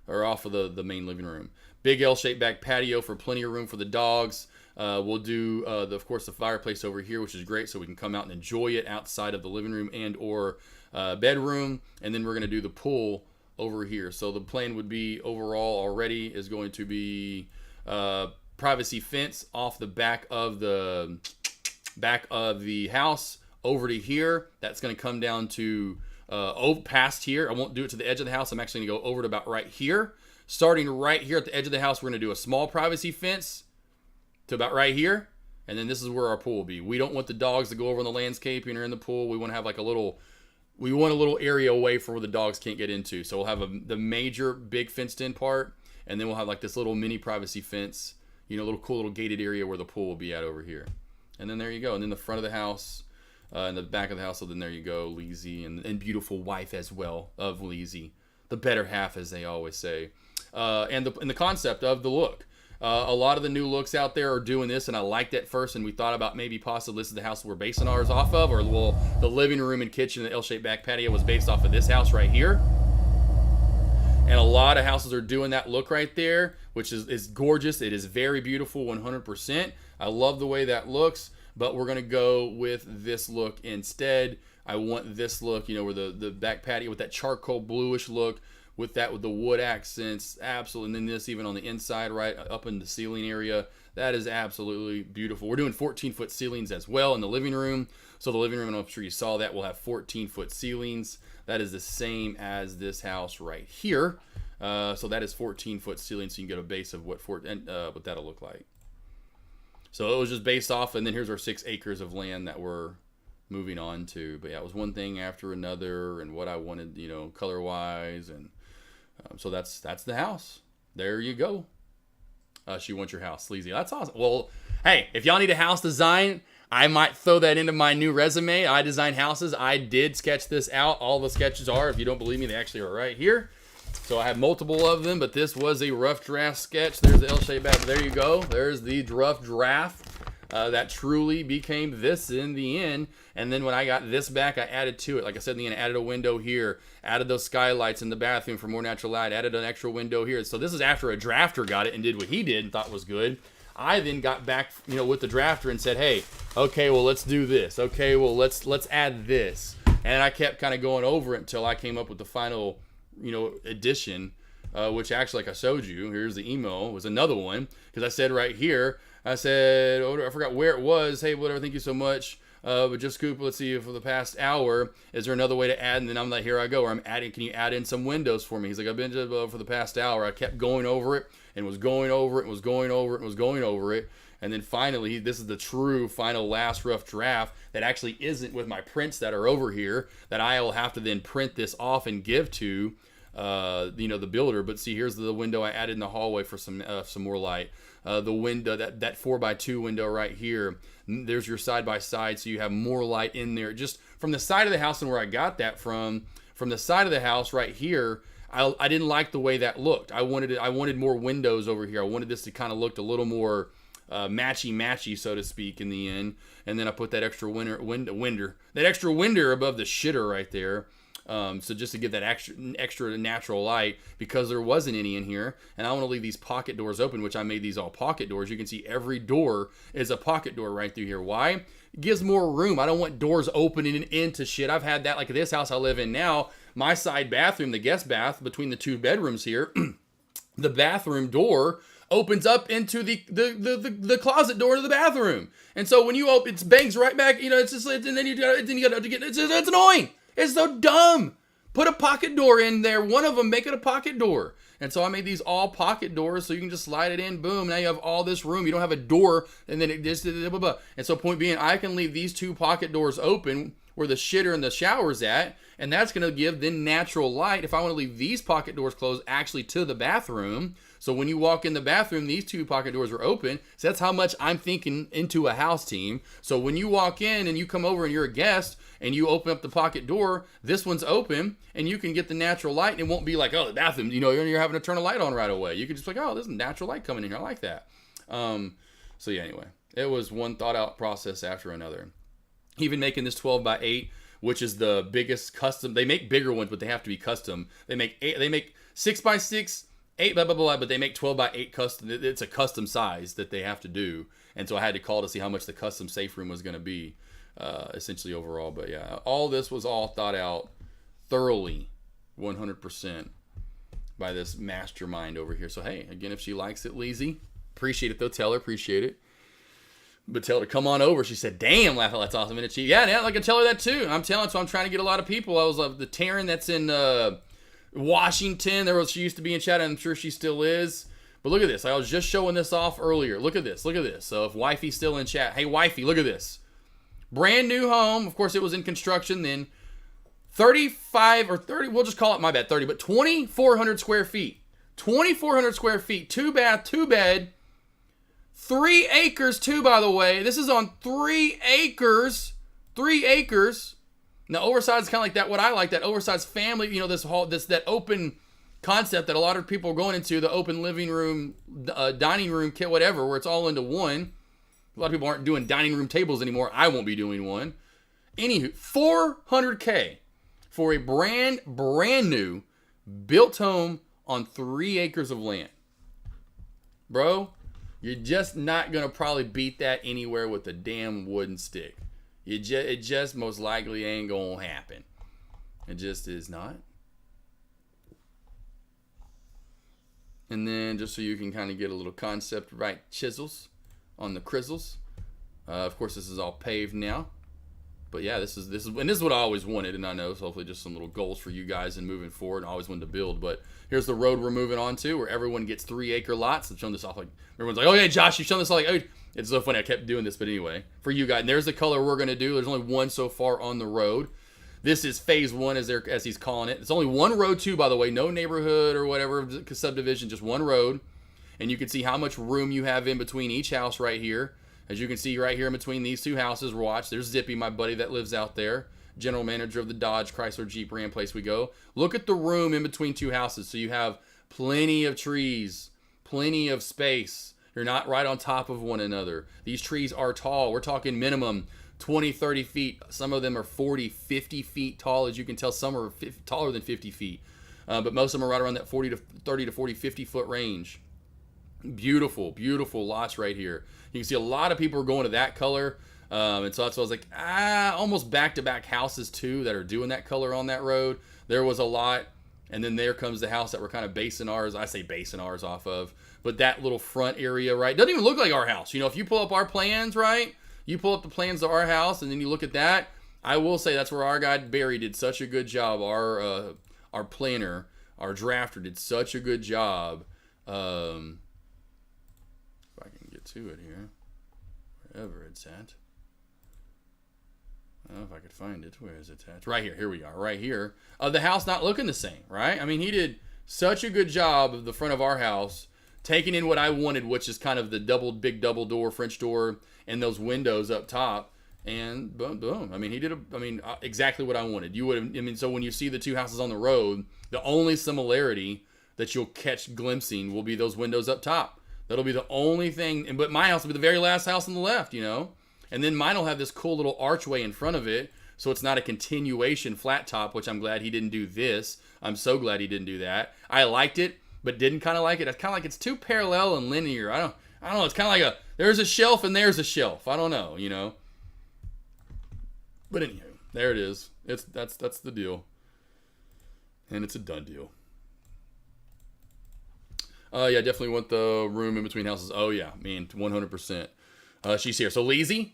or off of the main living room. Big L-shaped back patio for plenty of room for the dogs. We'll do, of course, the fireplace over here, which is great, so we can come out and enjoy it outside of the living room and or bedroom. And then we're going to do the pool over here. So the plan would be overall already is going to be privacy fence off the back of the house over to here. That's going to come down to past here. I won't do it to the edge of the house. I'm actually going to go over to about right here. Starting right here at the edge of the house, we're going to do a small privacy fence to about right here. And then this is where our pool will be. We don't want the dogs to go over on the landscaping or in the pool. We want to have like a little area away from where the dogs can't get into. So we'll have the major big fenced in part. And then we'll have like this little mini privacy fence, little cool little gated area where the pool will be at over here. And then there you go. And then the front of the house, and the back of the house. So then there you go, Leezy and beautiful wife as well of Leezy. The better half, as they always say. And the concept of the look. A lot of the new looks out there are doing this, and I liked it first, and we thought about maybe possibly this is the house we're basing ours off of, or the living room and kitchen, the L-shaped back patio was based off of this house right here. And a lot of houses are doing that look right there, which is gorgeous. It is very beautiful, 100%. I love the way that looks, but we're going to go with this look instead. I want this look, where the back patio with that charcoal bluish look, with the wood accents, absolutely. And then this even on the inside, right up in the ceiling area, that is absolutely beautiful. We're doing 14-foot ceilings as well in the living room. So the living room, I'm sure you saw that, will have 14-foot ceilings. That is the same as this house right here. So that is 14-foot ceilings, so you can get a base of what that'll look like. So it was just based off, and then here's our 6 acres of land that we're moving on to. But yeah, it was one thing after another, and what I wanted, color-wise, and so that's the house. There you go. She wants your house, Sleazy. That's awesome. Well, hey, if y'all need a house design, I might throw that into my new resume. I design houses. I did sketch this out. All the sketches are, if you don't believe me, they actually are right here. So I have multiple of them, but this was a rough draft sketch. There's the L-shaped back. There you go. There's the rough draft. That truly became this in the end. And then when I got this back, I added to it. Like I said in the end, I added a window here, added those skylights in the bathroom for more natural light, added an extra window here. So this is after a drafter got it and did what he did and thought was good. I then got back, with the drafter and said, hey, okay, well, let's do this. Okay, well, let's add this. And I kept kind of going over it until I came up with the final, edition, which actually, like I showed you, here's the email, was another one. Because I said right here, I said, I forgot where it was. Hey, whatever, thank you so much. But just Scoop, let's see, for the past hour, is there another way to add? And then I'm like, here I go, where I'm adding, can you add in some windows for me? He's like, I've been for the past hour. I kept going over it and was going over it and was going over it and was going over it. And then finally, this is the true final last rough draft that actually isn't with my prints that are over here, that I will have to then print this off and give to, the builder. But see, here's the window I added in the hallway for some more light. The window, that 4x2 window right here, there's your side-by-side, so you have more light in there. Just from the side of the house and where I got that from the side of the house right here, I didn't like the way that looked. I wanted more windows over here. I wanted this to kind of look a little more matchy, so to speak, in the end. And then I put that extra window above the shitter right there. So just to give that extra natural light, because there wasn't any in here, and I want to leave these pocket doors open, which I made these all pocket doors. You can see every door is a pocket door right through here. Why? It gives more room. I don't want doors opening into shit. I've had that, like this house I live in now. My side bathroom, the guest bath between the 2 bedrooms here, the bathroom door opens up into the closet door to the bathroom. And so when you open, it bangs right back, it's just, and then you got to get, it's annoying. It's so dumb. Put a pocket door in there. One of them, make it a pocket door. And so I made these all pocket doors so you can just slide it in. Boom. Now you have all this room. You don't have a door. And then it just, blah, blah, blah. And so point being, I can leave these 2 pocket doors open where the shitter and the shower's at. And that's going to give then natural light. If I want to leave these pocket doors closed actually to the bathroom. So when you walk in the bathroom, these 2 pocket doors are open. So that's how much I'm thinking into a house team. So when you walk in and you come over and you're a guest and you open up the pocket door, this one's open and you can get the natural light, and it won't be like, oh, the bathroom, you're having to turn a light on right away. You can just be like, oh, there's natural light coming in here. I like that. So yeah, anyway, it was one thought out process after another. Even making this 12x8, which is the biggest custom. They make bigger ones, but they have to be custom. They make 6x6, 8 blah blah blah, but they make 12x8 custom. It's a custom size that they have to do, and so I had to call to see how much the custom safe room was going to be, essentially overall. But yeah, all this was all thought out thoroughly, 100% by this mastermind over here. So hey, again, if she likes it, Leezy, appreciate it though. Tell her appreciate it. But tell her to come on over. She said, damn, Lafayette, that's awesome. And she, yeah, I can tell her that too. I'm telling, so I'm trying to get a lot of people. I was the Taryn that's in Washington. She used to be in chat. I'm sure she still is. But look at this. I was just showing this off earlier. Look at this. Look at this. So if wifey's still in chat, hey, wifey, look at this. Brand new home. Of course, it was in construction then. 35 or 30, we'll just call it, my bad, 30, but 2,400 square feet. 2,400 square feet, 2 bath, 2 bed. 3 acres too, by the way. This is on 3 acres. 3 acres. Now, oversized is kind of like that. What I like, that oversized family, that open concept that a lot of people are going into, the open living room, dining room, kit, whatever, where it's all into one. A lot of people aren't doing dining room tables anymore. I won't be doing one. Anywho, $400K for a brand new built home on 3 acres of land. Bro, you're just not going to probably beat that anywhere with a damn wooden stick. It just most likely ain't going to happen. It just is not. And then just so you can kind of get a little concept right, chisels on the crizzles. Of course, this is all paved now. But yeah, this is what I always wanted, and I know, so hopefully just some little goals for you guys and moving forward. I always wanted to build, but here's the road we're moving on to, where everyone gets 3 acre lots. I'm showing this off, like everyone's like, oh yeah, Josh, you showing this off, like, oh. It's so funny. I kept doing this, but anyway, for you guys, and there's the color we're gonna do. There's only one so far on the road. This is phase 1, as he's calling it. It's only one road too, by the way, no neighborhood or whatever subdivision, just one road, and you can see how much room you have in between each house right here. As you can see right here in between these 2 houses, watch, there's Zippy, my buddy that lives out there, general manager of the Dodge Chrysler Jeep Ram place we go. Look at the room in between 2 houses. So you have plenty of trees, plenty of space. You're not right on top of one another. These trees are tall. We're talking minimum 20, 30 feet. Some of them are 40, 50 feet tall. As you can tell, some are taller than 50 feet. But most of them are right around that 40 to 30 to 40, 50 foot range. Beautiful, beautiful lots right here. You can see a lot of people are going to that color. And so that's why I was like, almost back-to-back houses too that are doing that color on that road. There was a lot. And then there comes the house that we're kind of basing ours off of. But that little front area, right, doesn't even look like our house. If you pull up our plans, right, you pull up the plans of our house and then you look at that, I will say that's where our guy Barry did such a good job. Our planner, our drafter did such a good job. If I can get to it here, wherever it's at. I don't know if I could find it. Where is it at? Right here. Here we are. Right here. The house not looking the same, right? I mean, he did such a good job of the front of our house, taking in what I wanted, which is kind of the big double door, French door, and those windows up top. And boom, boom. I mean, he did exactly what I wanted. So when you see the 2 houses on the road, the only similarity that you'll catch glimpsing will be those windows up top. That'll be the only thing. But my house will be the very last house on the left, And then mine will have this cool little archway in front of it. So it's not a continuation flat top, which I'm glad he didn't do this. I'm so glad he didn't do that. I liked it, but didn't kind of like it. It's kind of like it's too parallel and linear. I don't know. It's kind of like there's a shelf and there's a shelf. I don't know, you know. But anywho, there it is. That's the deal. And it's a done deal. Yeah, definitely want the room in between houses. Oh yeah, 100%. She's here. So Leezy,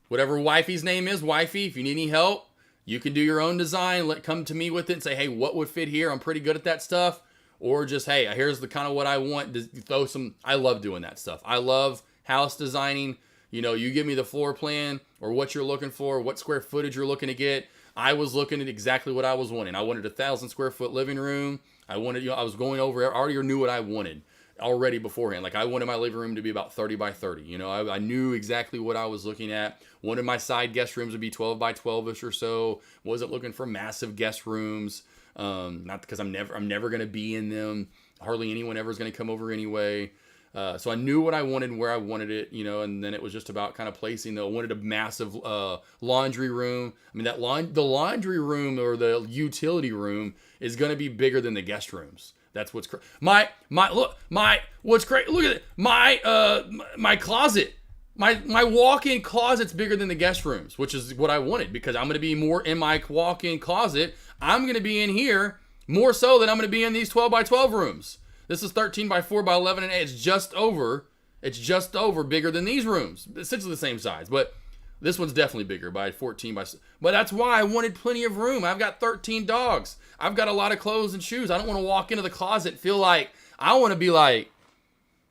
whatever wifey's name is, wifey, if you need any help, you can do your own design. Come to me with it and say, hey, what would fit here? I'm pretty good at that stuff. Or just, hey, here's the kind of what I want. Throw some. I love doing that stuff. I love house designing. You know, you give me the floor plan or what you're looking for, what square footage you're looking to get. I was looking at exactly what I was wanting. I wanted a 1,000 square foot living room. I was going over. I already knew what I wanted already beforehand. Like I wanted my living room to be about 30 by 30. You know, I knew exactly what I was looking at. One of my side guest rooms would be 12 by 12ish or so. Wasn't looking for massive guest rooms. Not because I'm never going to be in them. Hardly anyone ever is going to come over anyway. So I knew what I wanted and where I wanted it, you know, and then it was just about kind of placing. I wanted a massive laundry room. I mean, the laundry room or the utility room is going to be bigger than the guest rooms. That's what's what's great. Look at it. My closet. My walk-in closet's bigger than the guest rooms, which is what I wanted because I'm going to be more in my walk-in closet. I'm going to be in here more so than I'm going to be in these 12 by 12 rooms. This is 13 by 4 by 11 and 8. It's just over bigger than these rooms. Essentially the same size, but this one's definitely bigger by 14 by. But that's why I wanted plenty of room. I've got 13 dogs. I've got a lot of clothes and shoes. I don't want to walk into the closet and feel like I want to be like,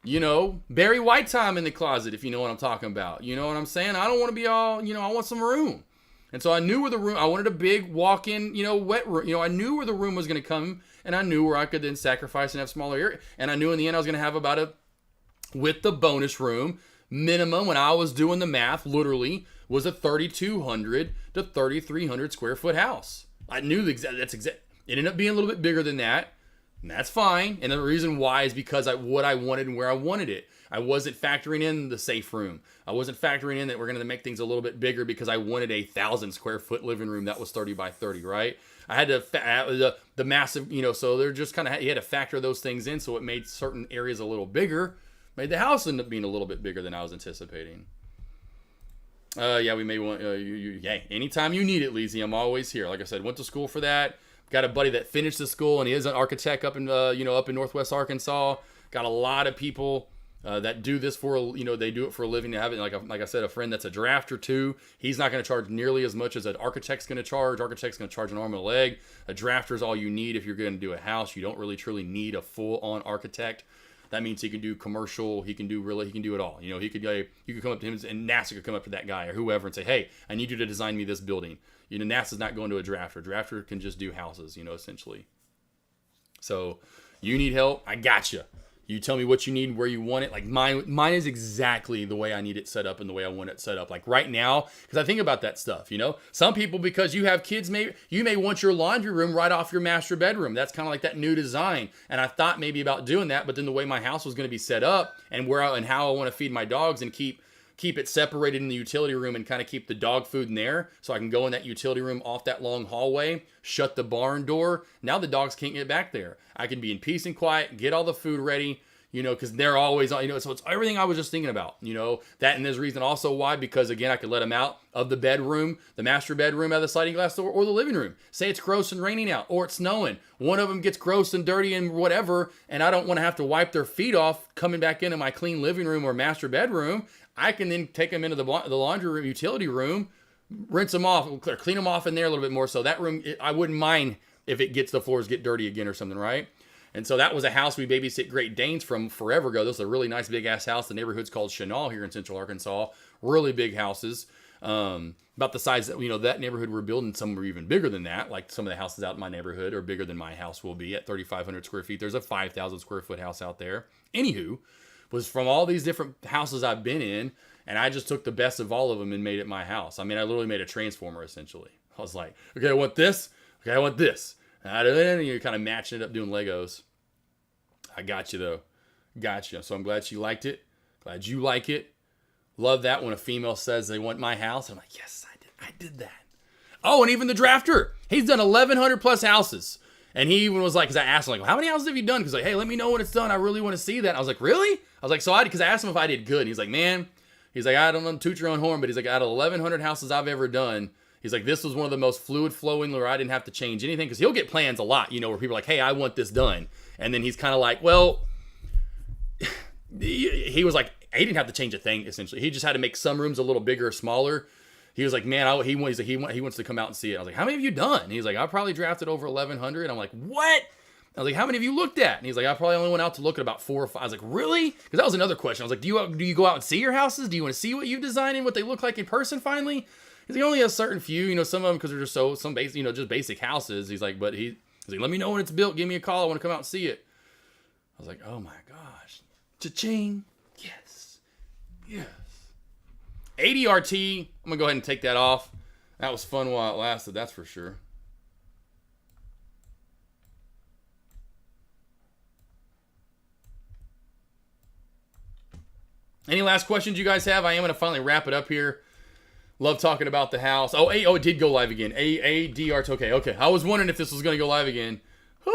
you know, Barry White time in the closet, if you know what I'm talking about. You know what I'm saying? I don't want to be all, you know, I want some room. And so I knew where the room, I wanted a big walk-in, you know, wet room. You know, I knew where the room was going to come, and I knew where I could then sacrifice and have smaller area. And I knew in the end I was going to have about with the bonus room, minimum when I was doing the math, literally, was a 3,200 to 3,300 square foot house. I knew that's exact. It ended up being a little bit bigger than that, and that's fine. And the reason why is because what I wanted and where I wanted it. I wasn't factoring in the safe room. I wasn't factoring in that we're going to make things a little bit bigger because I wanted a 1,000 square foot living room that was 30 by 30, right? I had to the massive, you know, so they're just kind of, you had to factor those things in, so it made certain areas a little bigger, made the house end up being a little bit bigger than I was anticipating. Yeah, we may want, yeah, anytime you need it, Leezy, I'm always here. Like I said, went to school for that. Got a buddy that finished the school, and he is an architect up in, up in Northwest Arkansas. Got a lot of people that do this for, you know, they do it for a living. They have it, like I said, a friend that's a drafter too. He's not going to charge nearly as much as an architect's going to charge. Architect's going to charge an arm and a leg. A drafter is all you need if you're going to do a house. You don't really truly need a full-on architect. That means he can do commercial. He can do it all. You know, you could come up to him, and NASA could come up to that guy or whoever and say, hey, I need you to design me this building. You know, NASA's not going to a drafter. Drafter can just do houses, you know, essentially. So you need help, I got you. You tell me what you need, where you want it. Like mine is exactly the way I need it set up and the way I want it set up. Like right now, because I think about that stuff, you know. Some people, because you have kids, you may want your laundry room right off your master bedroom. That's kind of like that new design. And I thought maybe about doing that, but then the way my house was going to be set up and how I want to feed my dogs and keep it separated in the utility room and kind of keep the dog food in there so I can go in that utility room off that long hallway, shut the barn door. Now the dogs can't get back there. I can be in peace and quiet, get all the food ready, you know, because they're always, you know, so it's everything I was just thinking about, you know, that. And there's reason also why, because again, I could let them out of the bedroom, the master bedroom out of the sliding glass door, or the living room. Say it's gross and raining out, or it's snowing. One of them gets gross and dirty and whatever, and I don't want to have to wipe their feet off coming back into my clean living room or master bedroom. I can then take them into the laundry room, utility room, rinse them off, or clean them off in there a little bit more. So that room, I wouldn't mind if the floors get dirty again or something, right? And so that was a house we babysit Great Danes from forever ago. This is a really nice big ass house. The neighborhood's called Chenal here in Central Arkansas. Really big houses. About the size that, you know, that neighborhood we're building, some were even bigger than that. Like some of the houses out in my neighborhood are bigger than my house will be at 3,500 square feet. There's a 5,000 square foot house out there. Anywho, was from all these different houses I've been in, and I just took the best of all of them and made it my house. I mean, I literally made a transformer, essentially. I was like, okay, I want this. Okay, I want this. And you're kind of matching it up doing Legos. I got you, though. Got you. So I'm glad she liked it. Glad you like it. Love that when a female says they want my house. I'm like, yes, I did that. Oh, and even the drafter. He's done 1,100 plus houses. And he even was like, because I asked him, like, well, how many houses have you done? Because like, hey, let me know when it's done. I really want to see that. I was like, really? I was like, because I asked him if I did good. And he's like, man, he's like, I don't know, toot your own horn, but he's like, out of 1,100 houses I've ever done, he's like, this was one of the most fluid flowing where I didn't have to change anything. Because he'll get plans a lot, you know, where people are like, hey, I want this done. And then he's kind of like, well, he was like, he didn't have to change a thing, essentially. He just had to make some rooms a little bigger or smaller. He was like, man, he wants to come out and see it. I was like, how many have you done? And he's like, I probably drafted over 1,100. I'm like, what? I was like, how many have you looked at? And he's like, I probably only went out to look at about 4 or 5. I was like, really? Because that was another question. I was like, do you go out and see your houses? Do you want to see what you've designed and what they look like in person finally? He's like, only a certain few, you know, some of them because they're just some basic, you know, just basic houses. He's like, but he's like, let me know when it's built. Give me a call. I want to come out and see it. I was like, oh my gosh. Cha-ching. Yes. Yes. ADRT. I'm going to go ahead and take that off. That was fun while it lasted, that's for sure. Any last questions you guys have? I am going to finally wrap it up here. Love talking about the house. Oh, it did go live again. ADRT. Okay. I was wondering if this was going to go live again. Hey,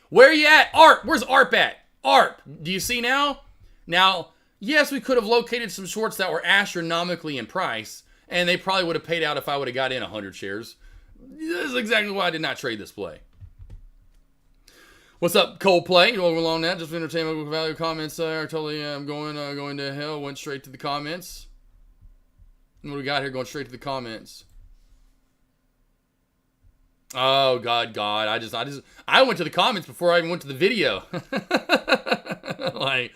where are you at? ARP. Where's ARP at? ARP. Do you see now? Now, yes, we could have located some shorts that were astronomically in price, and they probably would have paid out if I would have got in 100 shares. This is exactly why I did not trade this play. What's up, Coldplay? Over along that, just entertainment value comments there. Totally, I'm going to hell. Went straight to the comments. What do we got here? Going straight to the comments. Oh God! I went to the comments before I even went to the video. Like,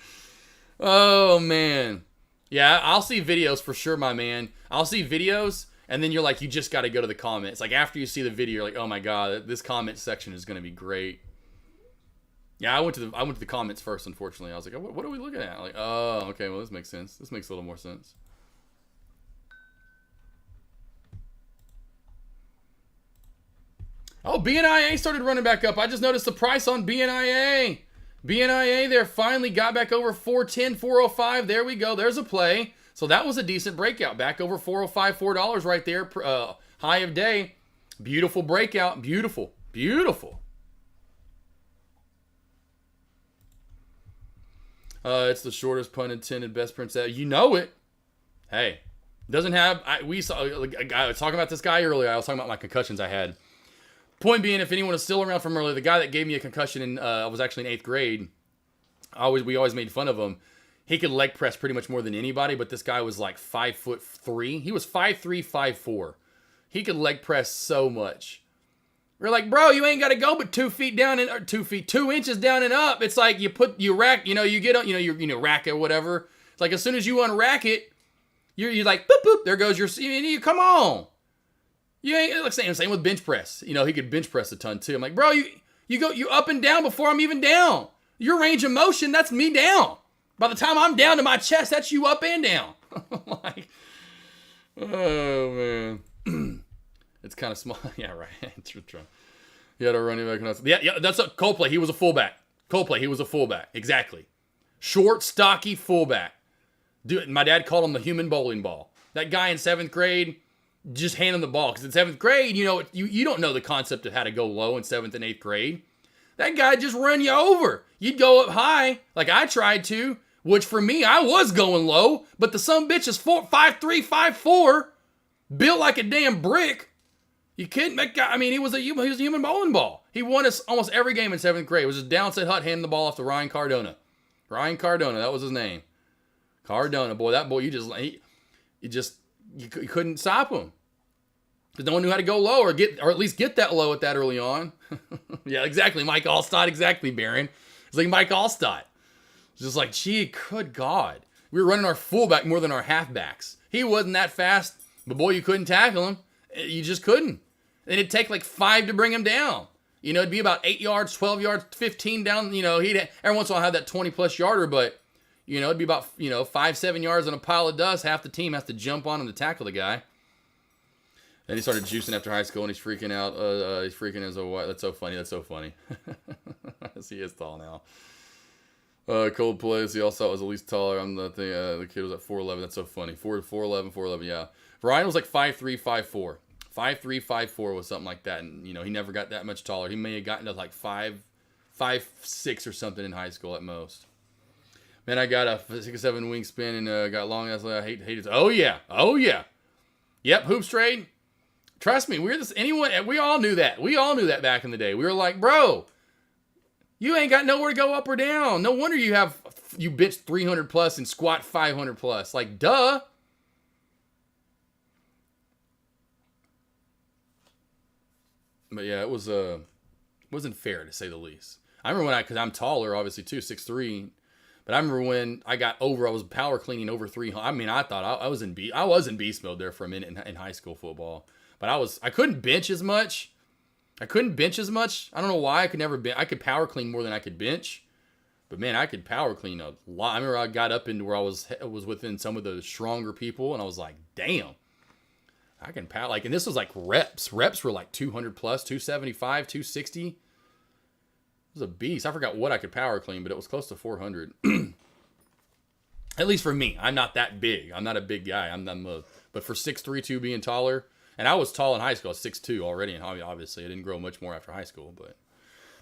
oh man, yeah. I'll see videos for sure, my man. I'll see videos, and then you're like, you just got to go to the comments. Like after you see the video, you're like, oh my God, this comment section is going to be great. Yeah, I went to the comments first. Unfortunately, I was like, what are we looking at? Like, oh, okay. Well, this makes sense. This makes a little more sense. Oh, BNIA started running back up. I just noticed the price on BNIA. BNIA there finally got back over 410, 405. There we go. There's a play. So that was a decent breakout. Back over 405, $4 right there. High of day. Beautiful breakout. Beautiful. Beautiful. It's the shortest pun intended best prints out. You know it. Hey, doesn't have. I was talking about this guy earlier. I was talking about my concussions I had. Point being, if anyone is still around from earlier, the guy that gave me a concussion in I was actually in 8th grade. We always made fun of him. He could leg press pretty much more than anybody, but this guy was like 5'3". He was 5'3", 5'4". He could leg press so much. We're like, bro, you ain't got to go but 2 feet down and or 2 inches down and up. It's like you rack, you get on, you rack it or whatever. It's like as soon as you unrack it, you're like, boop, boop, there goes you come on. You ain't, like same with bench press. He could bench press a ton too. I'm like, bro, you up and down before I'm even down. Your range of motion, that's me down. By the time I'm down to my chest, that's you up and down. Like, oh man. It's kind of small. Yeah, right. He had a running back. Yeah, that's a Coldplay. He was a fullback. He was a fullback. Exactly. Short, stocky fullback. Dude, my dad called him the human bowling ball. That guy in 7th grade, just hand him the ball. Because in 7th grade, you don't know the concept of how to go low in 7th and 8th grade. That guy just run you over. You'd go up high, like I tried to, which for me, I was going low. But the son bitch is 5'3", 5'4", built like a damn brick. You can't make. I mean, he was a human bowling ball. He won us almost every game in 7th grade. It was just downset Hut handing the ball off to Ryan Cardona. Ryan Cardona, that was his name. Cardona, boy, that boy, you couldn't stop him because no one knew how to go low or at least get that low at that early on. Yeah, exactly, Mike Allstott. Exactly, Baron. It's like Mike Allstott. It's just like, gee, good God, we were running our fullback more than our halfbacks. He wasn't that fast, but boy, you couldn't tackle him. You just couldn't. And it'd take like 5 to bring him down. It'd be about 8 yards, 12 yards, 15 down. He'd every once in a while have that 20-plus yarder, but, it'd be about, 5, 7 yards on a pile of dust. Half the team has to jump on him to tackle the guy. Then he started juicing after high school, and he's freaking out. He's freaking as a white. That's so funny. He is tall now. Coldplay. See, also I was at least taller. I'm the thing. The kid was at 4'11". That's so funny. 4'11", yeah. Ryan was like 5'3", 5'4". 5'3", 5'4" was something like that. And, you know, he never got that much taller. He may have gotten to like 5'6" or something in high school at most. Man, I got a 6 or 7 wingspan and got long ass. I hate it. Oh, yeah. Oh, yeah. Yep, hoops trade. Trust me, we all knew that. We all knew that back in the day. We were like, bro, you ain't got nowhere to go up or down. No wonder you bench 300 plus and squat 500 plus. Like, duh. But yeah, it wasn't fair to say the least. I remember because I'm taller, obviously too, 6'3". But I remember when I was power cleaning over 300. I mean, I thought I was in beast mode there for a minute in high school football. But I couldn't bench as much. I don't know why. I could power clean more than I could bench. But man, I could power clean a lot. I remember I got up into where I was within some of the stronger people, and I was like, damn. I can power, like, and this was like reps. Reps were like 200 plus, 275, 260. It was a beast. I forgot what I could power clean, but it was close to 400. At least for me. I'm not that big. I'm not a big guy. But for 6'3", being taller, and I was tall in high school. I was 6'2" already, and obviously I didn't grow much more after high school. But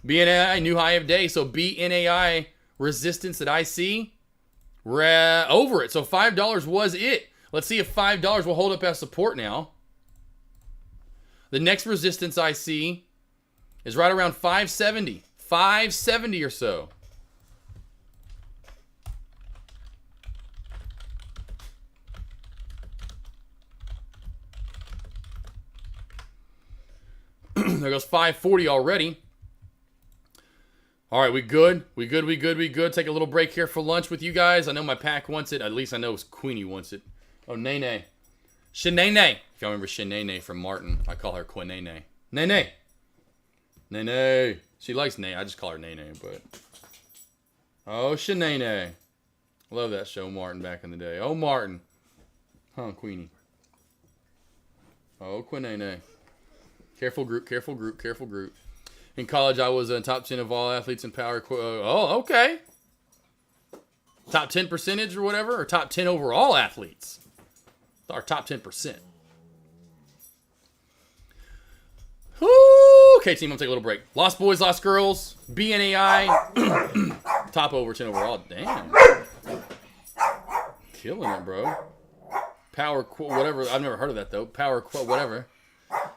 BNAI, new high of day. So BNAI resistance that I see, we're over it. So $5 was it. Let's see if $5 will hold up as support now. The next resistance I see is right around 570. 570 or so. There goes 540 already. All right, we good? We good. Take a little break here for lunch with you guys. I know my pack wants it. At least I know Queenie wants it. Oh, Nene. Shenene. If y'all remember Shenene from Martin, I call her Quinene. Nene. Nene. She likes Nene. I just call her Nene, but. Oh, Shenene. Love that show, Martin, back in the day. Oh, Martin. Huh, Queenie. Oh, Quinene. Careful group. In college, I was in top 10 of all athletes in power. Oh, okay. Top 10 percentage or whatever, or top 10 overall athletes. Our top 10%. Okay, team, I'm gonna take a little break. Lost boys, lost girls. BNAI. Top over 10 overall. Damn. Killing it, bro. Power whatever. I've never heard of that though. Power whatever.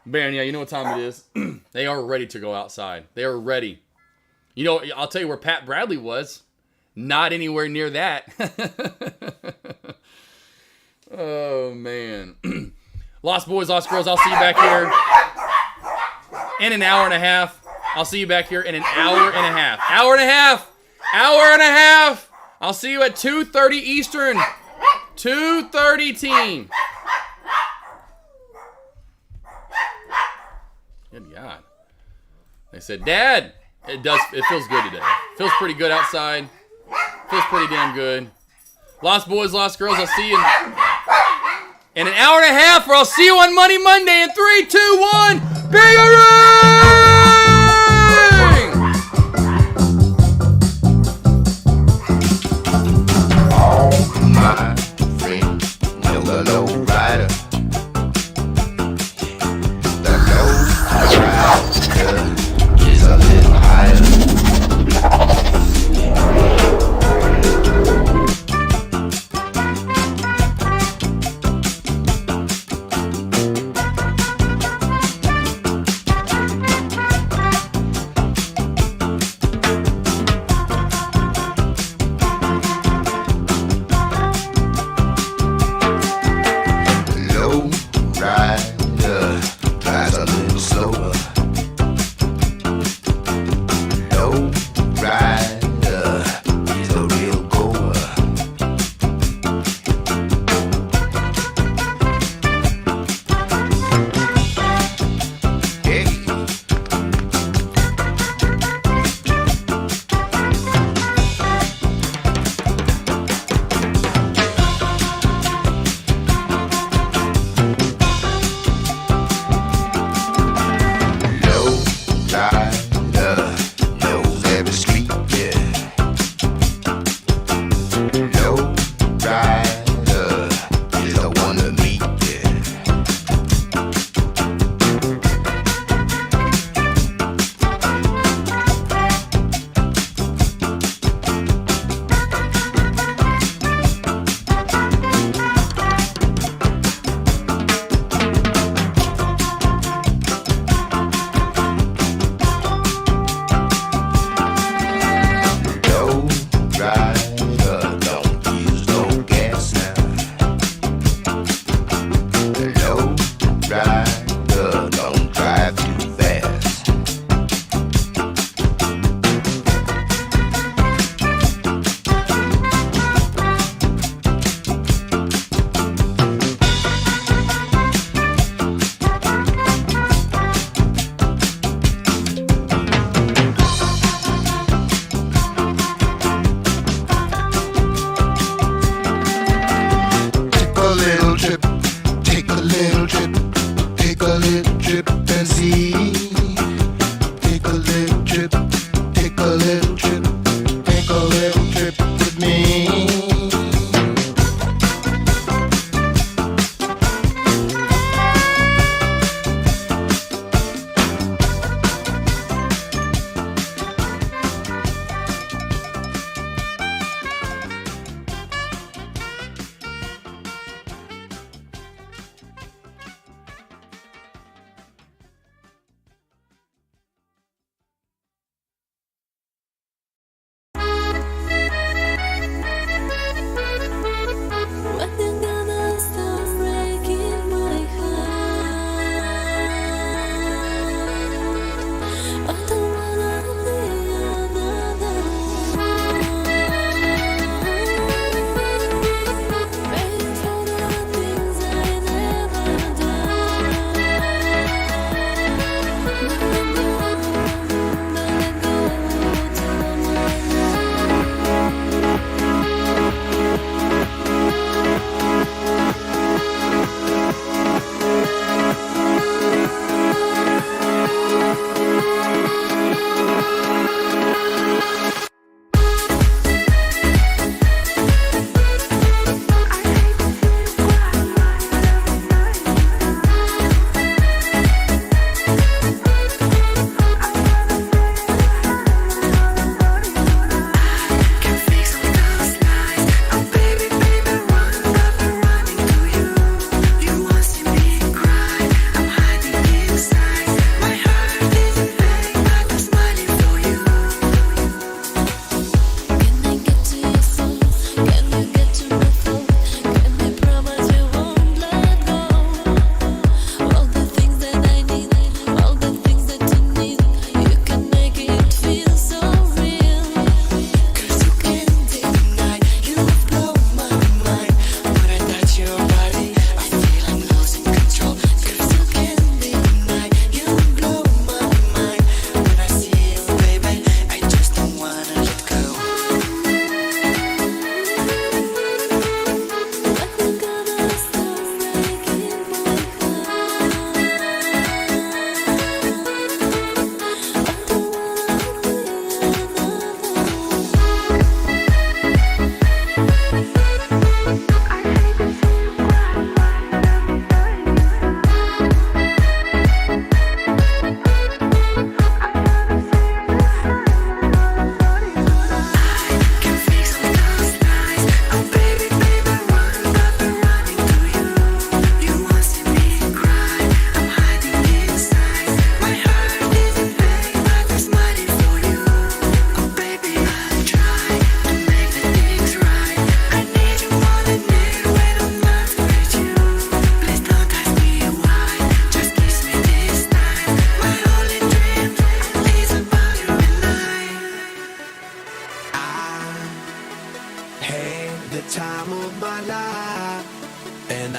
Baron, yeah, you know what time it is. They are ready to go outside. They are ready. You know, I'll tell you where Pat Bradley was. Not anywhere near that. Oh, man. Lost boys, lost girls, I'll see you back here in an hour and a half. I'll see you back here in an hour and a half. Hour and a half. I'll see you at 2:30 Eastern. 2:30, team. Good God. They said, Dad, it feels good today. Feels pretty good outside. Feels pretty damn good. Lost boys, lost girls, I'll see you in an hour and a half, or I'll see you on Money Monday in 3, 2, 1. Big All my friends know the low rider. The low rider is a little higher.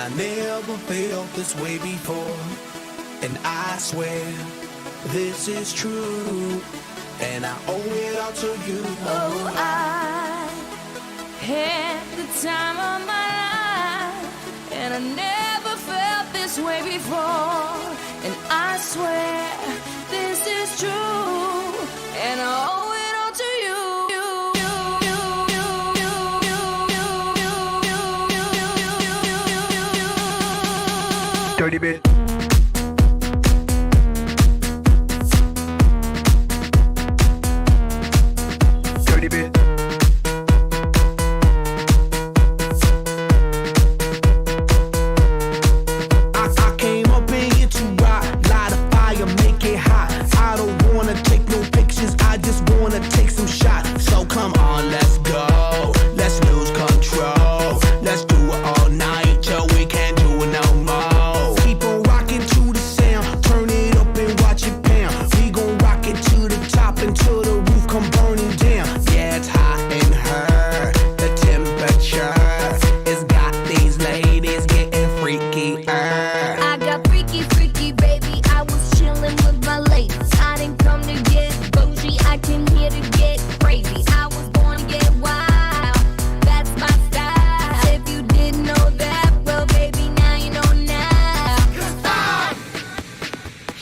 I never felt this way before. And I swear this is true. And I owe it all to you. Oh, I had the time of my life, and I never felt this way before. And I swear this is true, and I owe it all to you. Dirty bit. Dirty bit. I came up in here to rock, light a fire, make it hot. I don't wanna take no pictures, I just wanna take some shots. So come on, let's go, let's lose control. Let's do it all night till we can't do it no more. Keep on rocking to the sound, turn it up and watch it pound. We gon' rock it to the top until the roof come burning down. Yeah, it's hot in her, the temperature has got these ladies getting freaky. I got freaky, freaky, baby. I was chillin' with my ladies. I didn't come to get bougie, I came here to get crazy. I was born to get wild, that's my style. If you didn't know that, well, baby, now you know now. 'Cause I'm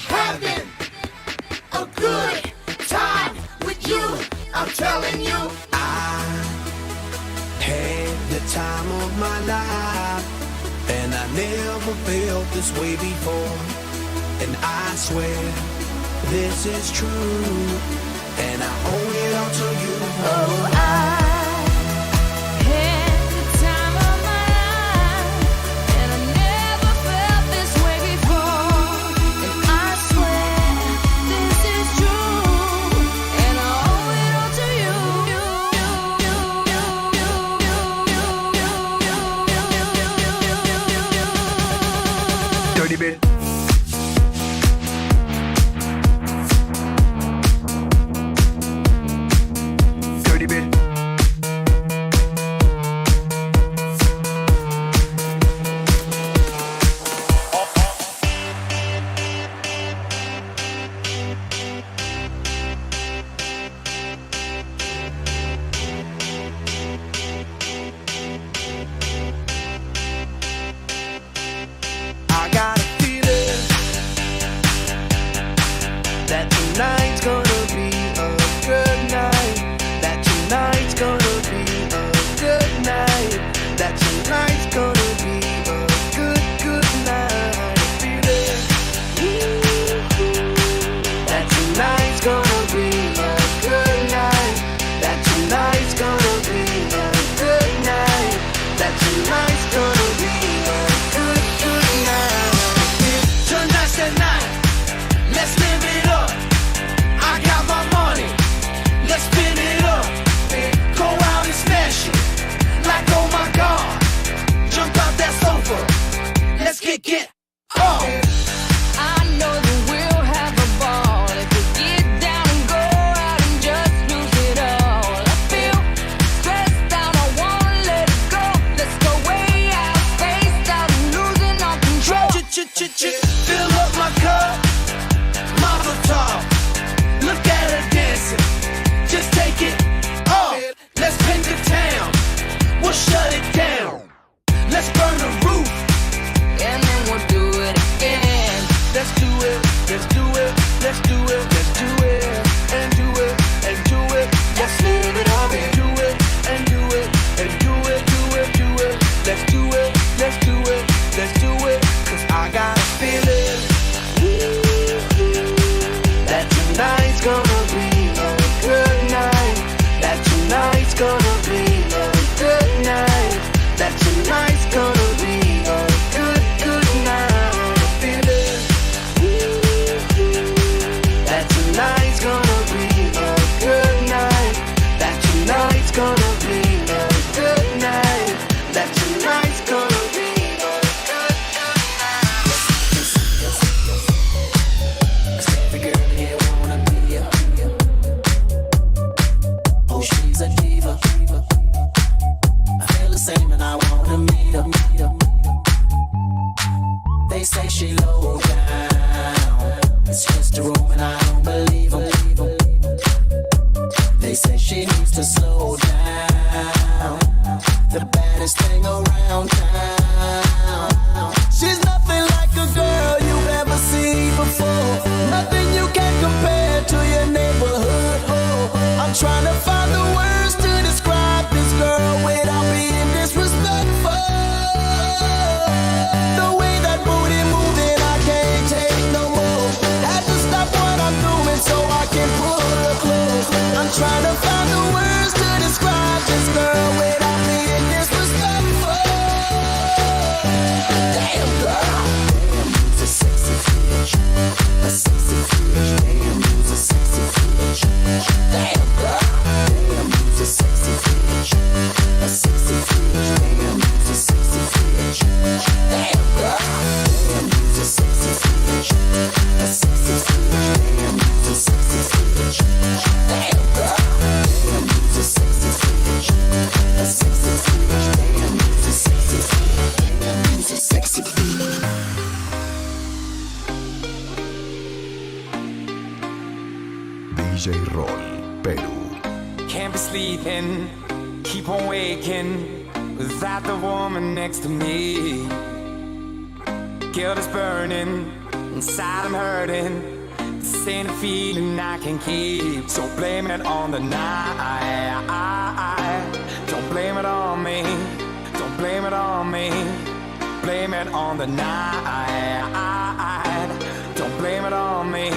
having a good time with you. I'm telling you. I had the time of my life, and I never felt this way before. And I swear this is true, and I owe it all to you. Oh, I had the time of my life, and I never felt this way before. And I swear this is true, and I owe it all to you. Dirty bit. Dirty bit. I got a feeling that tonight's gonna be a good night. That tonight's gonna be a good night. That tonight's gonna be a good, good night. Feeling that tonight's gonna be a good night. That tonight's gonna be a good night. That tonight's gonna be a good, good night. Tonight's the night. Let's live it up. I got my money. Let's spin it up. Go out and smash it. Like, oh my God. Jump out that sofa. Let's kick it off. I know that we'll have a ball if we get down and go out and just lose it all. I feel stressed out, I wanna let it go. Let's go way out, spaced out, and losing all control. Fill up my cup. Mazel tov. Look at her dancing. Just take it off. Let's paint the town. We'll shut it down. Let's burn the roof. And then we'll do it again. Let's do it. Let's do it. Let's do it. Let's do it. And do it. And do it. Let's live it up and do it. And do it. And do it. Do it. Do it. Let's do it. Let's do it. Let's do it. 'Cause I got a feeling that tonight's gonna be a good night. That tonight's gonna be a good night. That tonight's gonna be a good, good night. Feeling that They say she low down. It's just a rumor and I don't believe them. They say she needs to slow down. The baddest thing around town. She's nothing like a girl you've ever seen before. Nothing you can compare to your neighborhood. Oh, I'm trying to find the words to describe this girl without being disrespectful. The way that booty moving, I can't take no more. Had to stop what I'm doing so I can pull her close. I'm trying to find the words to describe this girl without being disrespectful. Damn girl, damn, you's a sexy bitch, a sexy bitch. Damn, you's a sexy bitch. Damn girl, damn, you's a sexy bitch, a sexy bitch. Damn, you's a sexy bitch. Damn girl, damn, you's a sexy bitch, a sexy bitch. Damn, you's a sexy bitch. Damn girl, damn, you's a sexy bitch, a sexy bitch. Damn, you's a sexy bitch. Damn, you's a sexy bitch. DJ Roll, Perú. Can't be sleeping, keep on waking without the woman next to me. Guilt is burning, inside I'm hurting. This ain't a feeling I can keep. So blame it on the night. Don't blame it on me. Don't blame it on me. Blame it on the night. Don't blame it on me.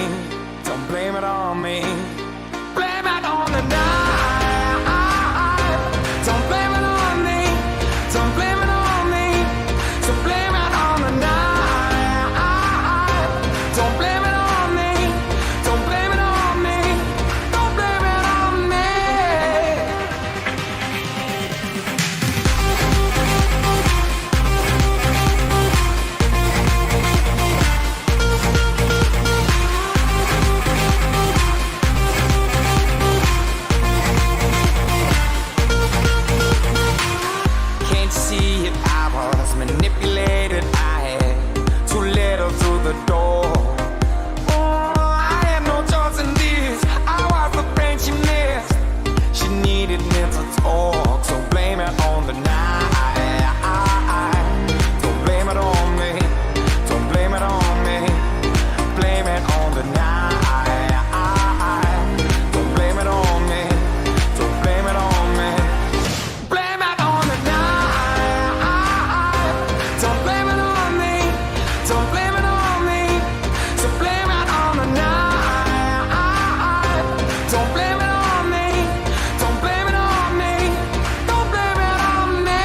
Don't blame it on me. Blame it on the night. Don't blame it on me. Don't blame it on me. So blame it on the night. Don't blame it on me. Don't blame it on me. Don't blame it on me. Can't you see it? I was manipulated. I had too little through the door. Oh, I had no choice in this. I was the friend she missed. She needed me to talk, so blame it on the night. Don't blame it on me. Don't blame it on me. Blame it on the night. Don't blame it on me. Don't blame it on me. Blame it on the night. Don't blame it on me. Don't blame it on me. So blame it on the night. Don't blame it on me. Don't blame it on me. Don't blame it on me.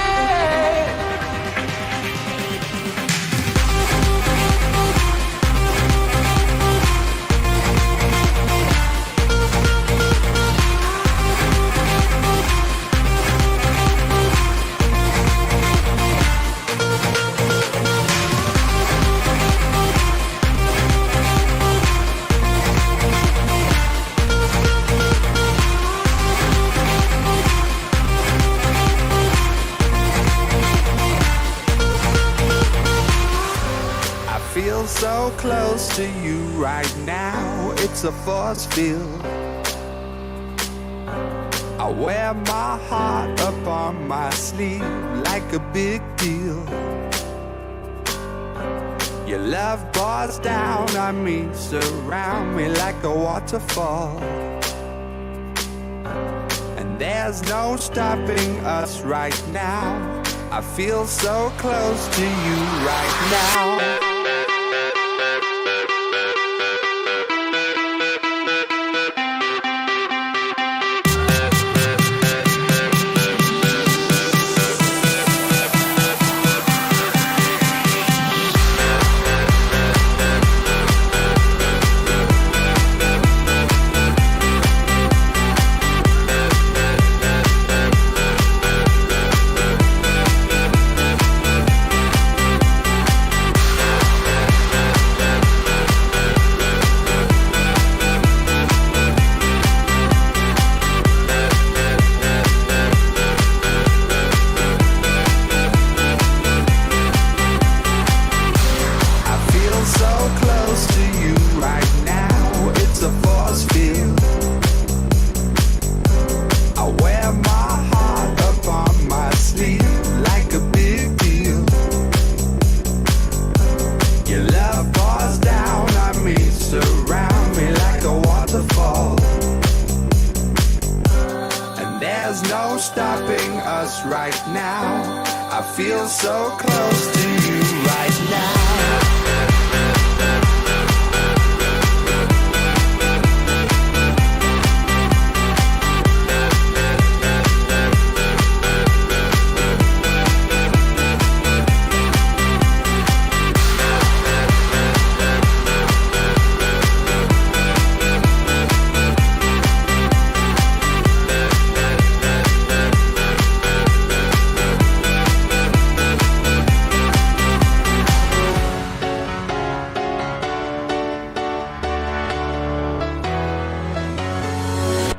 I feel so close to you right now. It's a force field. I wear my heart up on my sleeve like a big deal. Your love pours down on me, surround me like a waterfall. And there's no stopping us right now. I feel so close to you right now. close right now. I feel so close to you right now.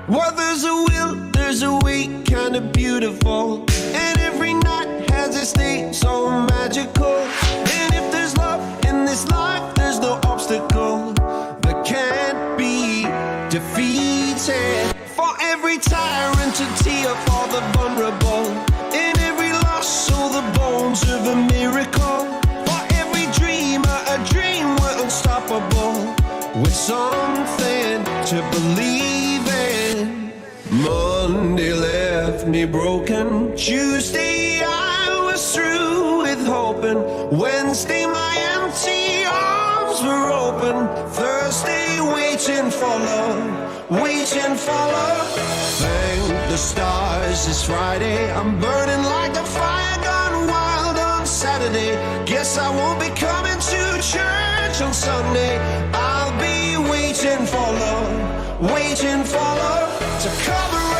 Well, there's a will, there's a way, kinda beautiful. And every night has its day so magical. And if there's love in this life, there's no obstacle that can't be defeated. For every tyrant to tear for the vulnerable. In every loss, so the bones of a miracle. For every dreamer, a dream we're unstoppable. With something to believe in. Monday left me broken. Tuesday I was through with hoping. Wednesday my empty arms were open. Thursday waiting for love, waiting for love. Thank the stars it's Friday. I'm burning like a fire gone wild on Saturday. Guess I won't be coming to church on Sunday. I'll be waiting for love, waiting for love to come around.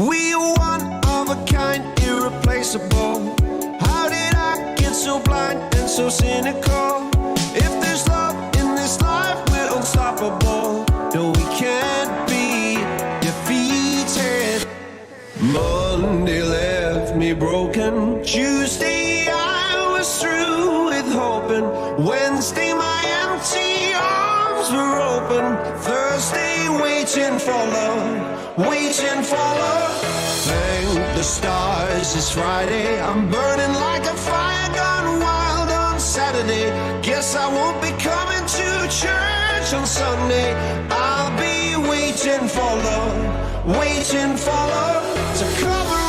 We are one of a kind, irreplaceable. How did I get so blind and so cynical? If there's love in this life, we're unstoppable. No, we can't be defeated. Monday left me broken. Tuesday I was through with hoping. Wednesday my empty arms were open. Thursday waiting for love, waiting for love. Thank the stars it's Friday. I'm burning like a fire gone wild on Saturday. Guess I won't be coming to church on Sunday. I'll be waiting for love, waiting for love to come around.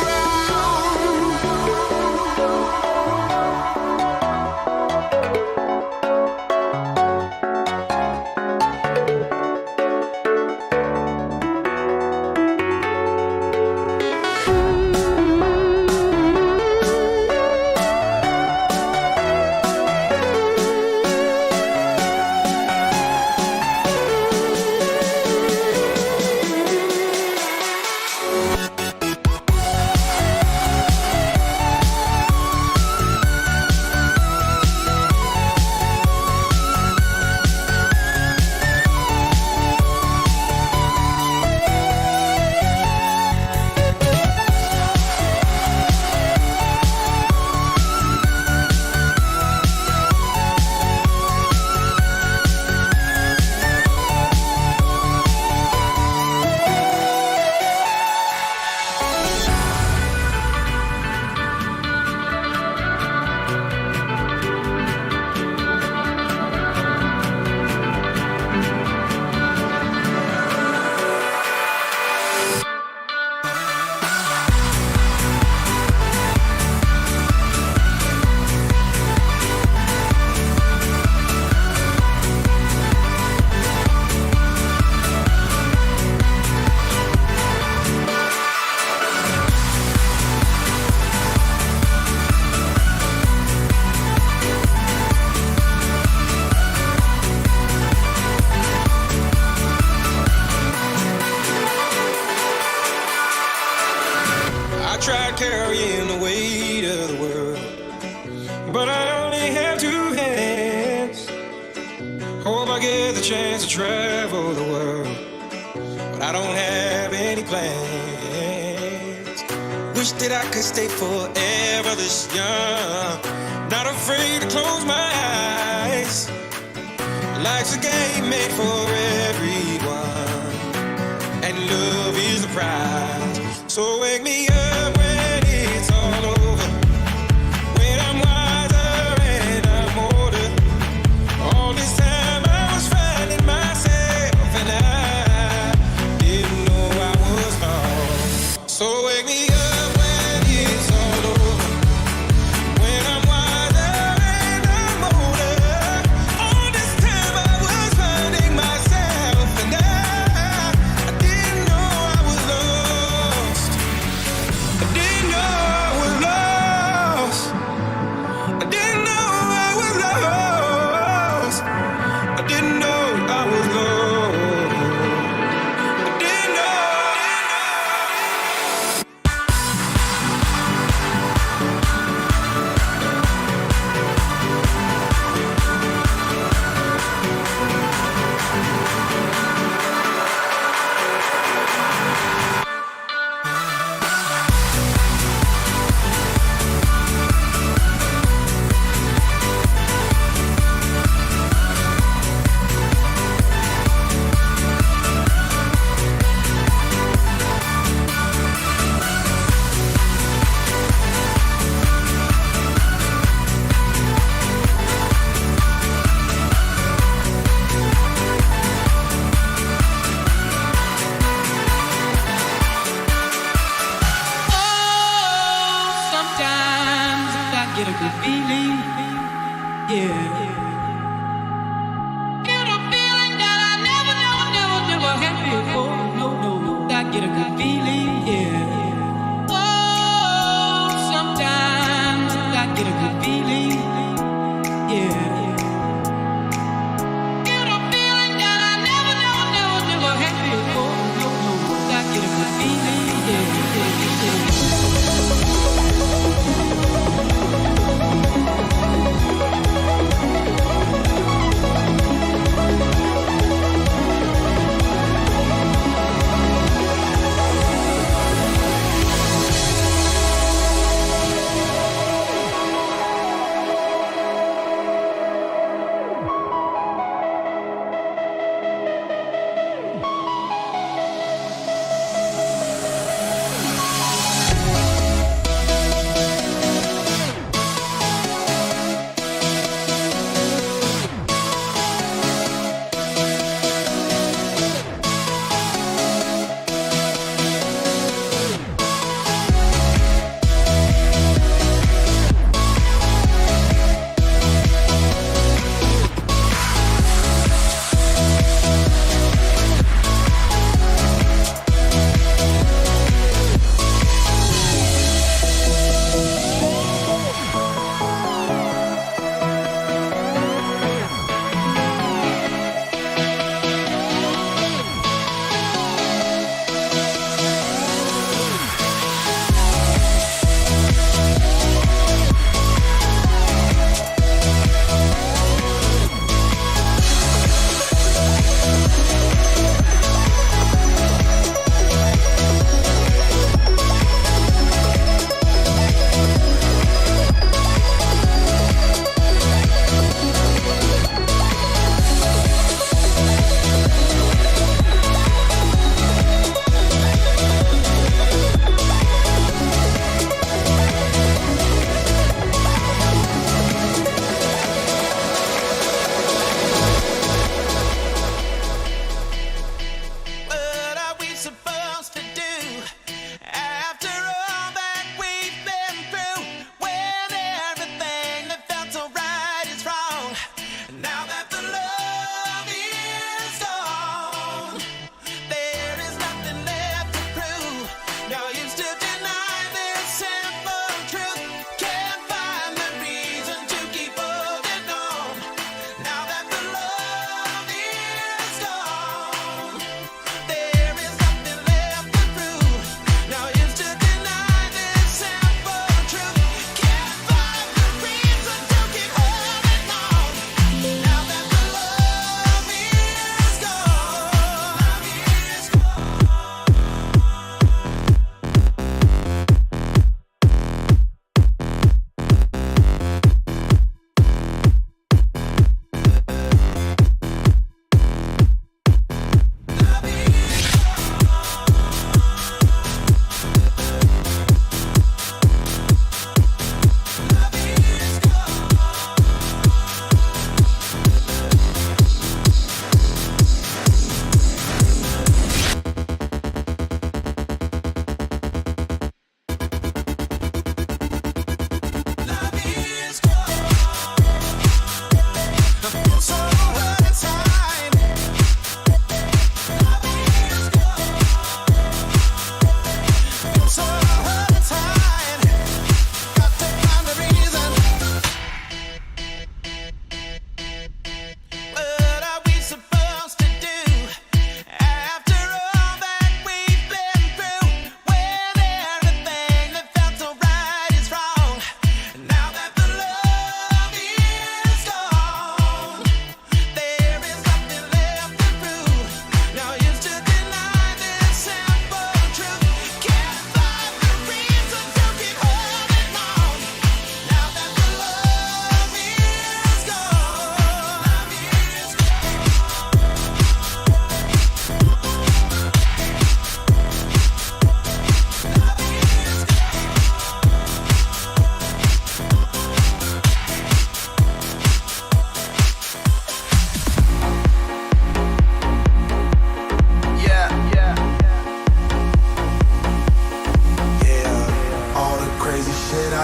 tried carrying the weight of the world, but I only have two hands. Hope I get the chance to travel the world, but I don't have any plans. Wish that I could stay forever this young, not afraid to close my eyes. Life's a game made for everyone, and love is the prize. So wake me up when it's all over, when I'm wiser and I'm older. All this time I was finding myself, and I didn't know I was lost. So wake me up when it's all over, when I'm wiser and I'm older. All this time I was finding myself, and I didn't know I was lost. I didn't know I was lost. I didn't know I was lost. I didn't know I was lost. I didn't know. Sometimes I get a good feeling, yeah. Get a feeling that I never had before. No, I get a good feeling, yeah. Oh, sometimes I get a good feeling, yeah. Get a feeling that I never had before. No, I get a good feeling, yeah.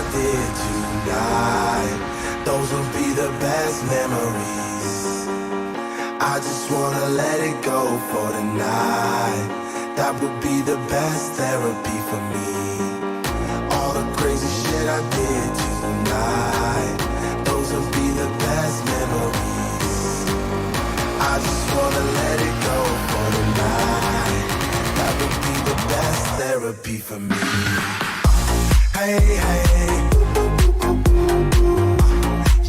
I did tonight, those will be the best memories. I just wanna let it go for tonight. That would be the best therapy for me. All the crazy shit I did tonight, those will be the best memories. I just wanna let it go for tonight. That would be the best therapy for me. Hey, hey,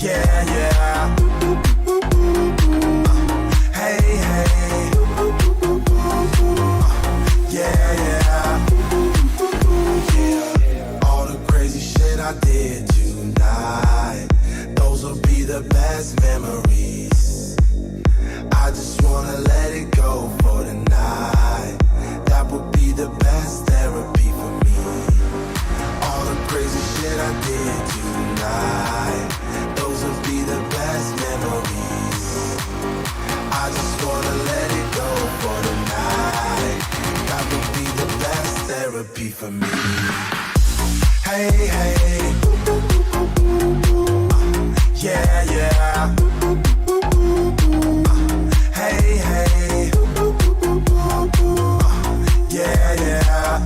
yeah, yeah. Hey, hey, yeah, yeah. Yeah, all the crazy shit I did tonight, those will be the best memories. I just wanna let it go for tonight. That would be the best therapy for me. All the crazy shit I did tonight, those will be the best memories. I just wanna let it go for tonight. That would be the best therapy for me. Hey, hey, yeah, yeah. Hey, hey, yeah, yeah.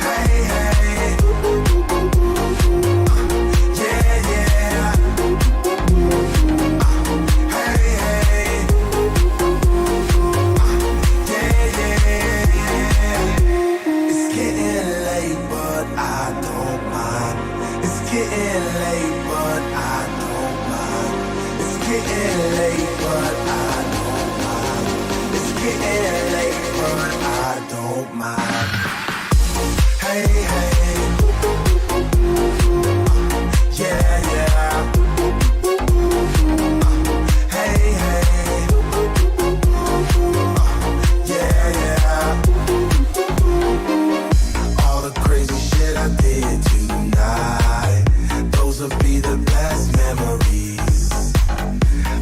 Hey, hey, yeah, yeah. Hey, hey, yeah, yeah. It's getting late, but I don't mind. It's getting late, but I don't mind. It's getting late, but I don't mind. It's getting late, but I don't mind. Hey, hey, yeah, yeah. Hey, hey, yeah, yeah. All the crazy shit I did tonight, those will be the best memories.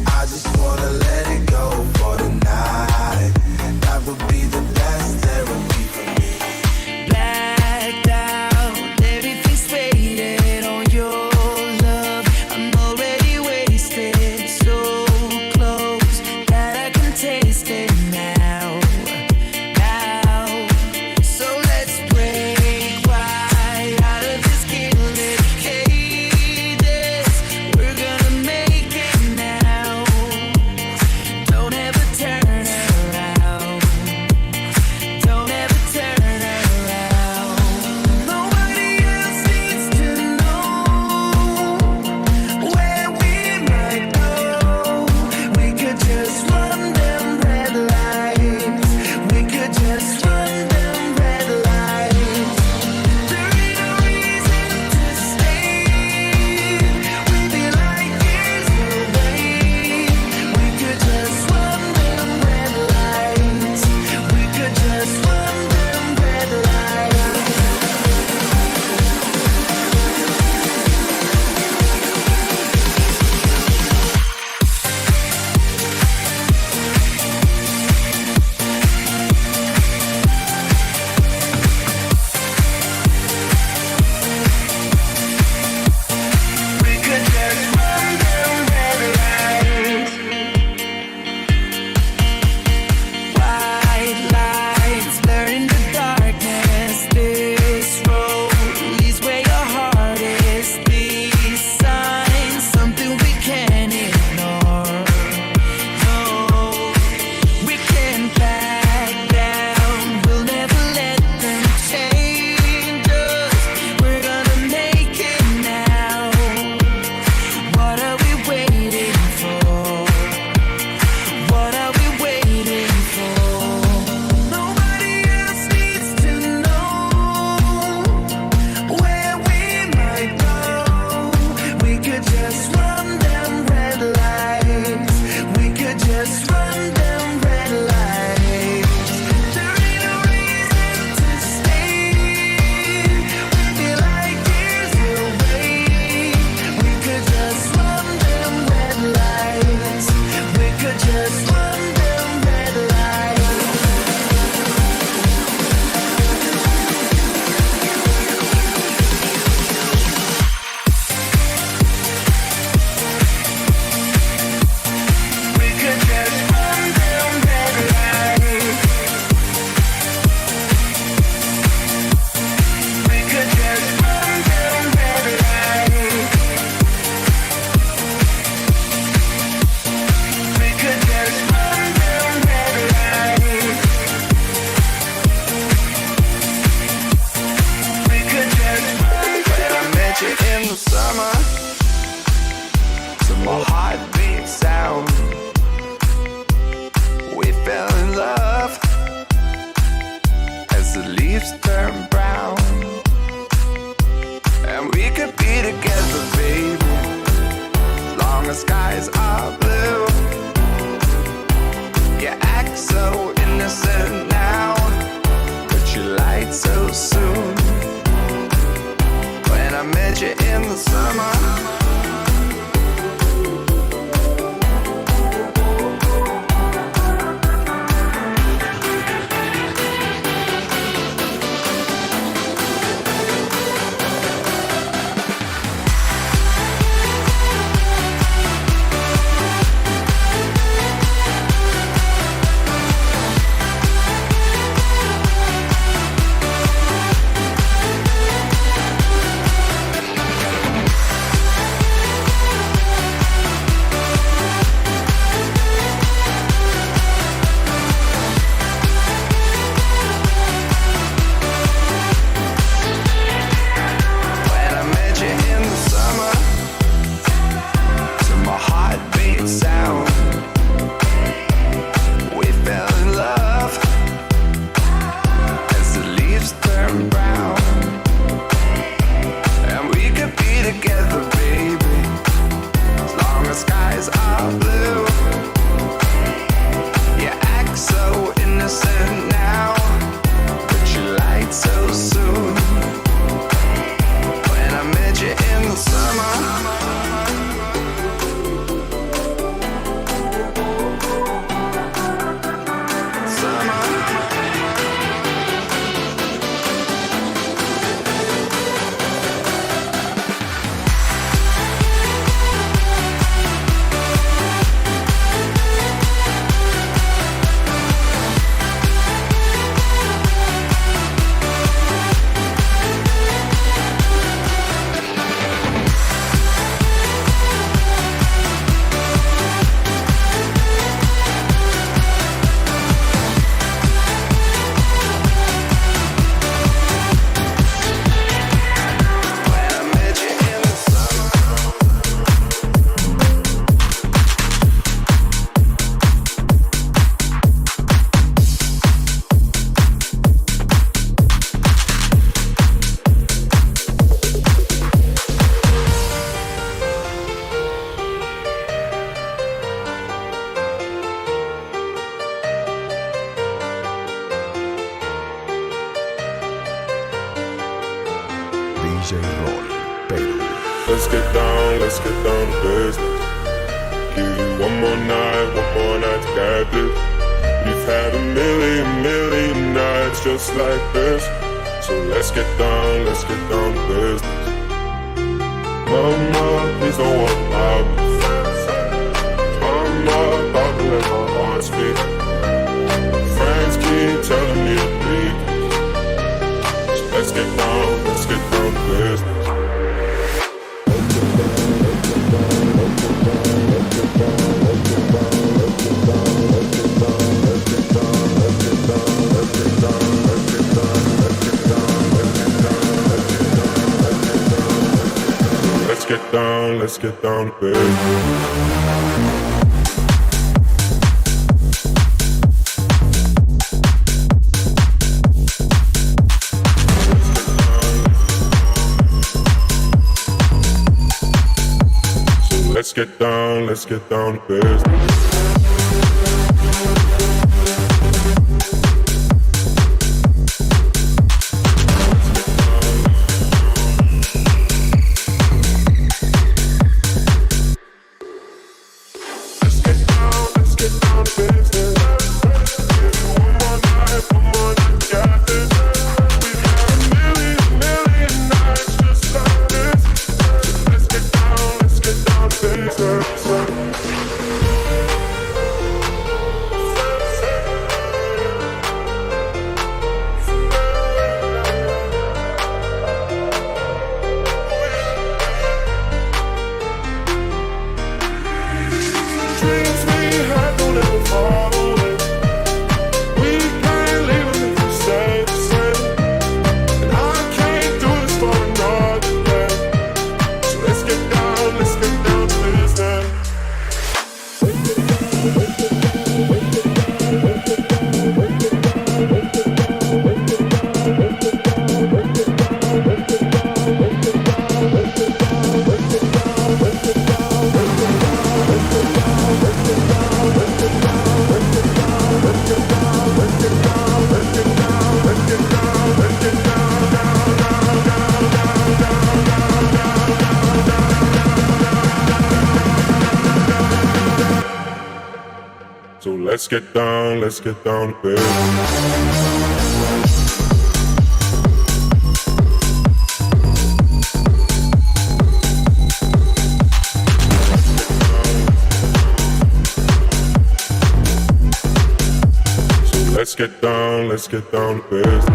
I just wanna let it go for tonight. That would be the best therapy for me. Blacked out summer to my heartbeat sound. We fell in love as the leaves turn brown, and we could be together, baby, as long as skies are blue. You act so innocent now, but you lied so soon. When I met you in the summer, Let's get down to business. Give you one more night to get this. We've had a million nights just like this. So let's get down to business. Mama, please don't walk out. I'm not about to let my heart speak. Friends keep telling me to be. So let's get down to business. Let's get down to business. Let's get down to business. let's get down to business. Let's get down to business.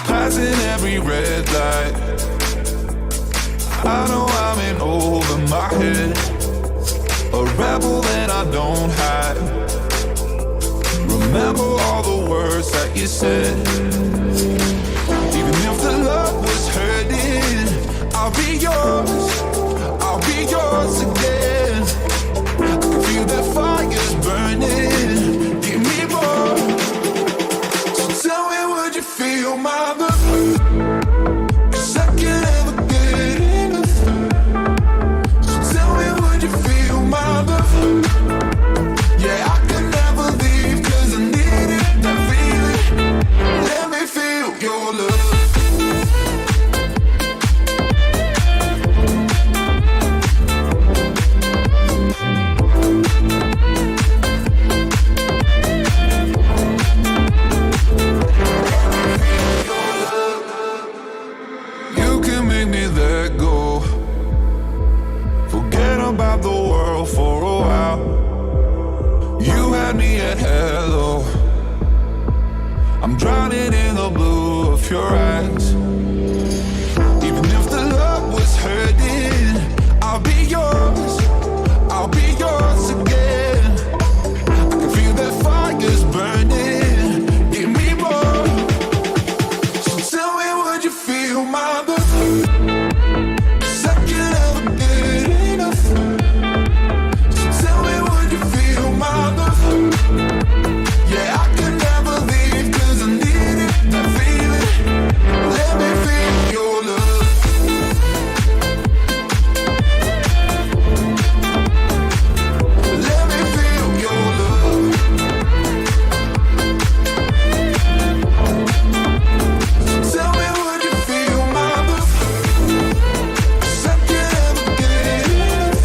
Passing every red light, I know I'm in over my head. A rebel that I don't hide. Remember all the words that you said. Even if the love was hurting, I'll be yours again. I can feel that fire's burning. Give me more. So tell me, would you feel my love? 'Cause I can't ever get enough. So tell me, would you feel my love? Yeah, I can never leave 'cause I need it, that feeling. Let me feel your love. You can make me let go. Forget about the world for a while. You had me at hello. I'm drowning in the blue of your eyes. Even if the love was hurting, I'll be yours again. I can feel that fire's burning. Give me more. So tell me, would you feel my love? 'Cause I can't ever get enough. So tell me, would you feel my love? Yeah, I can never leave 'cause I need it, that feeling. Let me feel your love. Let me feel your love. Tell me, would you feel my love? 'Cause I can't ever get enough.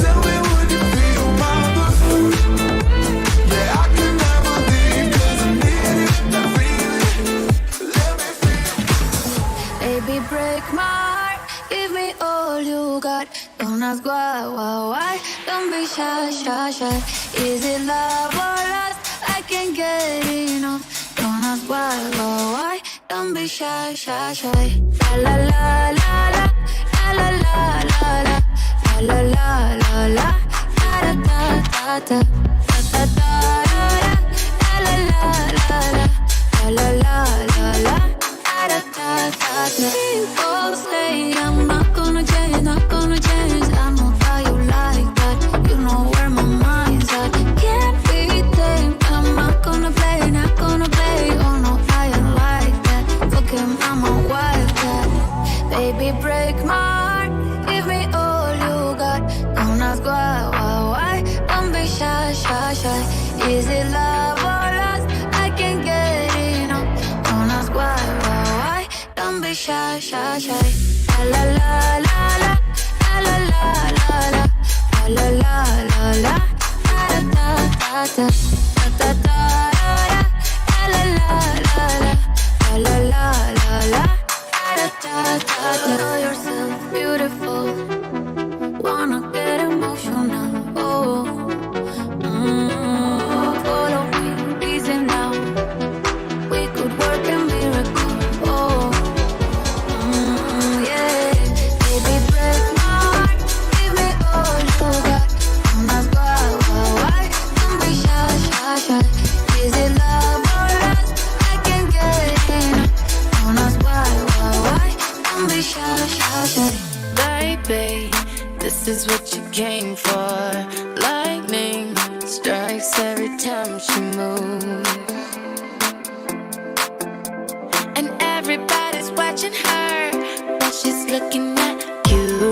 Tell me, would you feel my love? Yeah, I can never leave 'cause I need it, that feeling. Let me feel. Baby, break my heart, give me all you got. Don't ask why, don't be shy. Is it love or lust? I can't get enough. Don't ask why, don't be shy. La la la la la, la la la la, la la la la, da da da da da, da da da, la la la la, la la la la, da da da da. People say I'm not gonna change. I know how you like that. You know where my mind's at. Can't be tamed. I'm not gonna play. Oh no, I ain't like that. Fuck him, I'm a wildcat. Baby, break my heart. Give me all you got. Don't ask why. Don't be shy. Is it love or lust? I can't get enough. Don't ask why. Don't be shy. La la la la la, la la la la, la la la la, da da da da, da da da. La la la la, la la la la, da da da da. Know yourself beautiful. Wanna get emotional. Oh, follow me, reason now. We could work a miracle. Oh, yeah. is what you came for. Lightning strikes every time she moves, and everybody's watching her, but she's looking at you.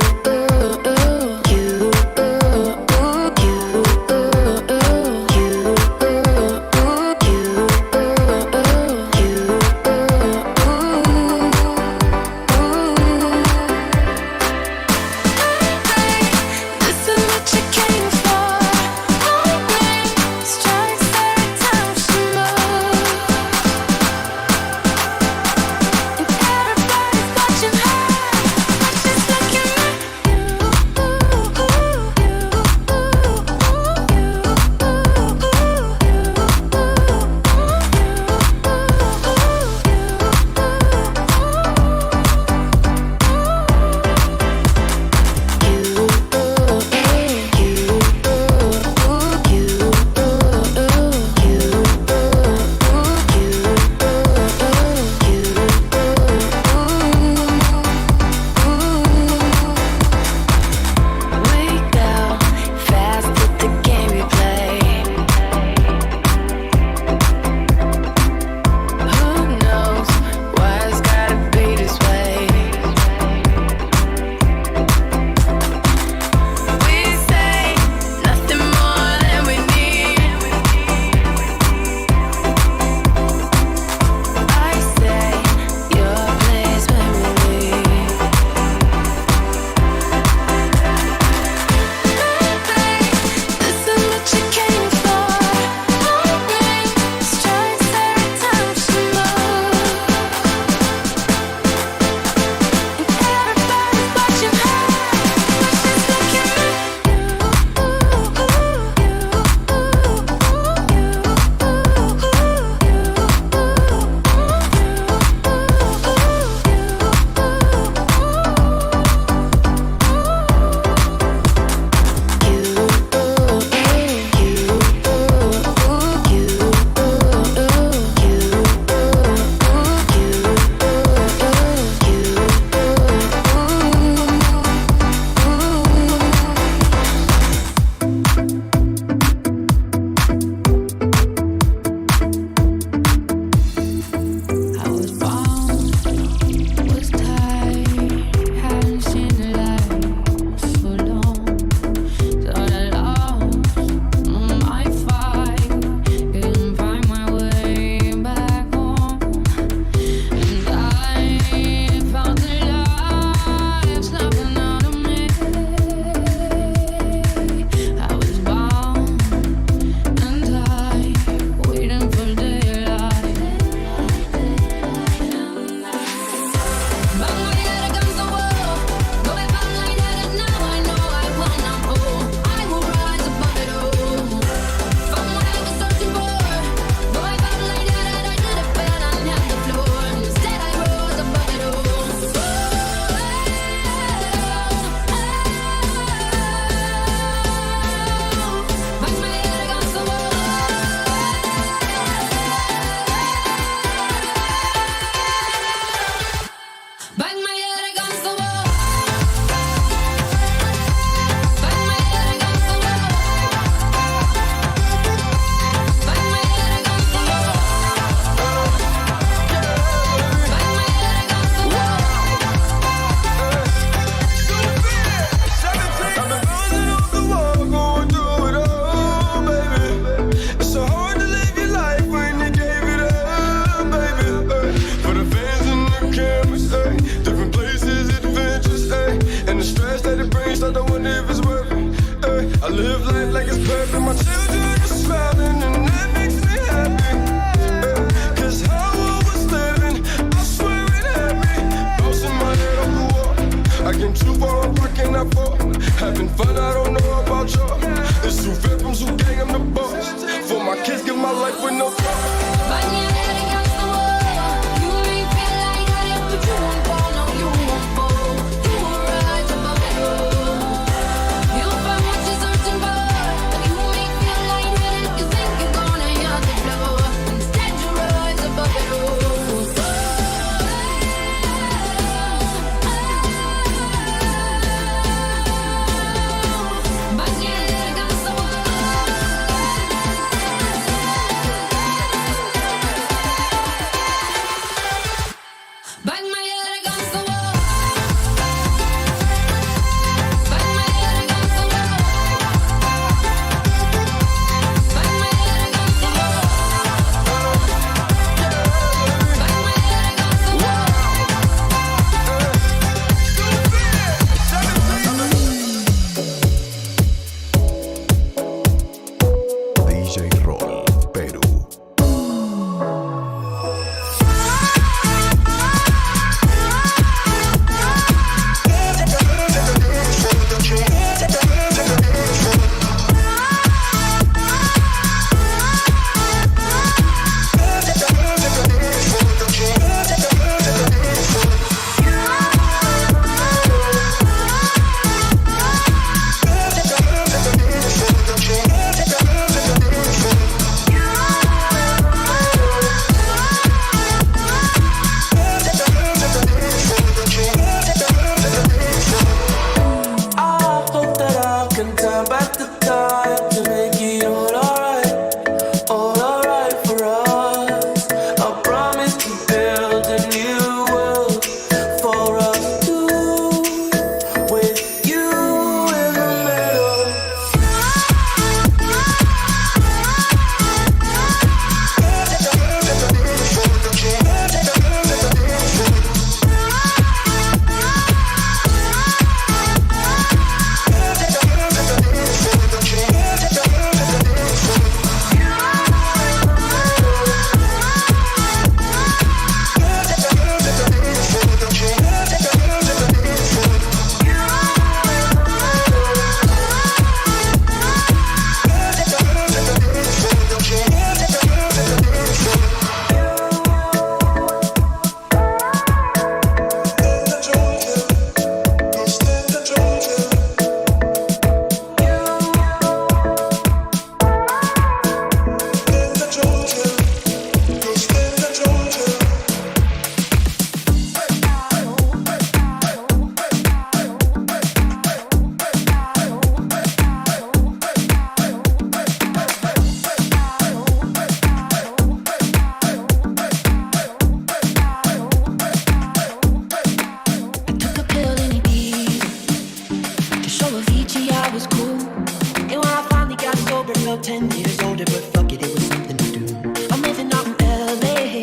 felt 10 years older, but fuck it, it was something to do. I'm living out in LA.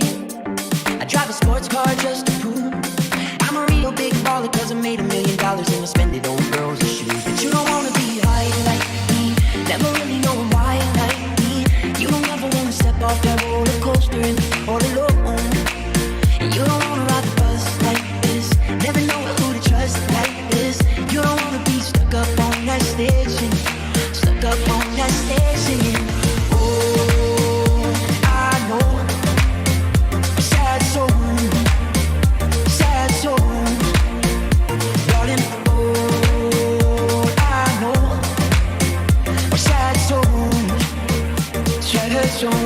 I drive a sports car just to prove I'm a real big baller, cause I made $1 million and I spend it on girls and shoes. But you don't wanna be high like me, never really knowing why like me. You don't ever wanna step off that roller coaster and all alone. And you don't wanna ride the bus like this, never know who to trust like this. You don't wanna be stuck up on that station, stuck up on that station. Oh, I know, sad soul, sad soul, darling. Oh, I know, sad soul, sad soul.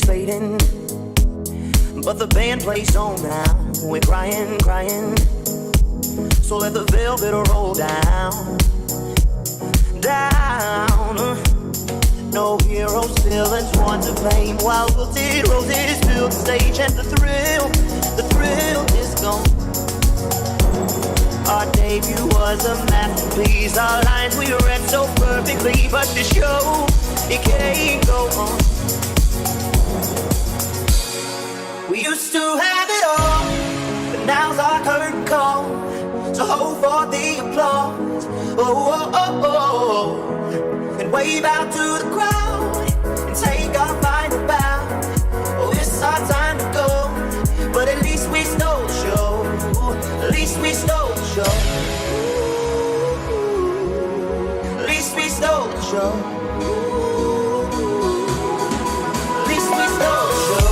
is fading, but the band plays on now. We're crying, crying. So let the velvet roll down, down. No heroes, villains, one to blame. While wilted roses fill the stage, and the thrill is gone. Our debut was a masterpiece. Our lines we read so perfectly, but the show, it can't go on. We used to have it all, but now's our curtain call. So hold for the applause, oh, oh, oh, oh, and wave out to the crowd and take our final bow. Oh, it's our time to go, but at least we stole the show. At least we stole the show. At least we stole the show. At least we stole the show.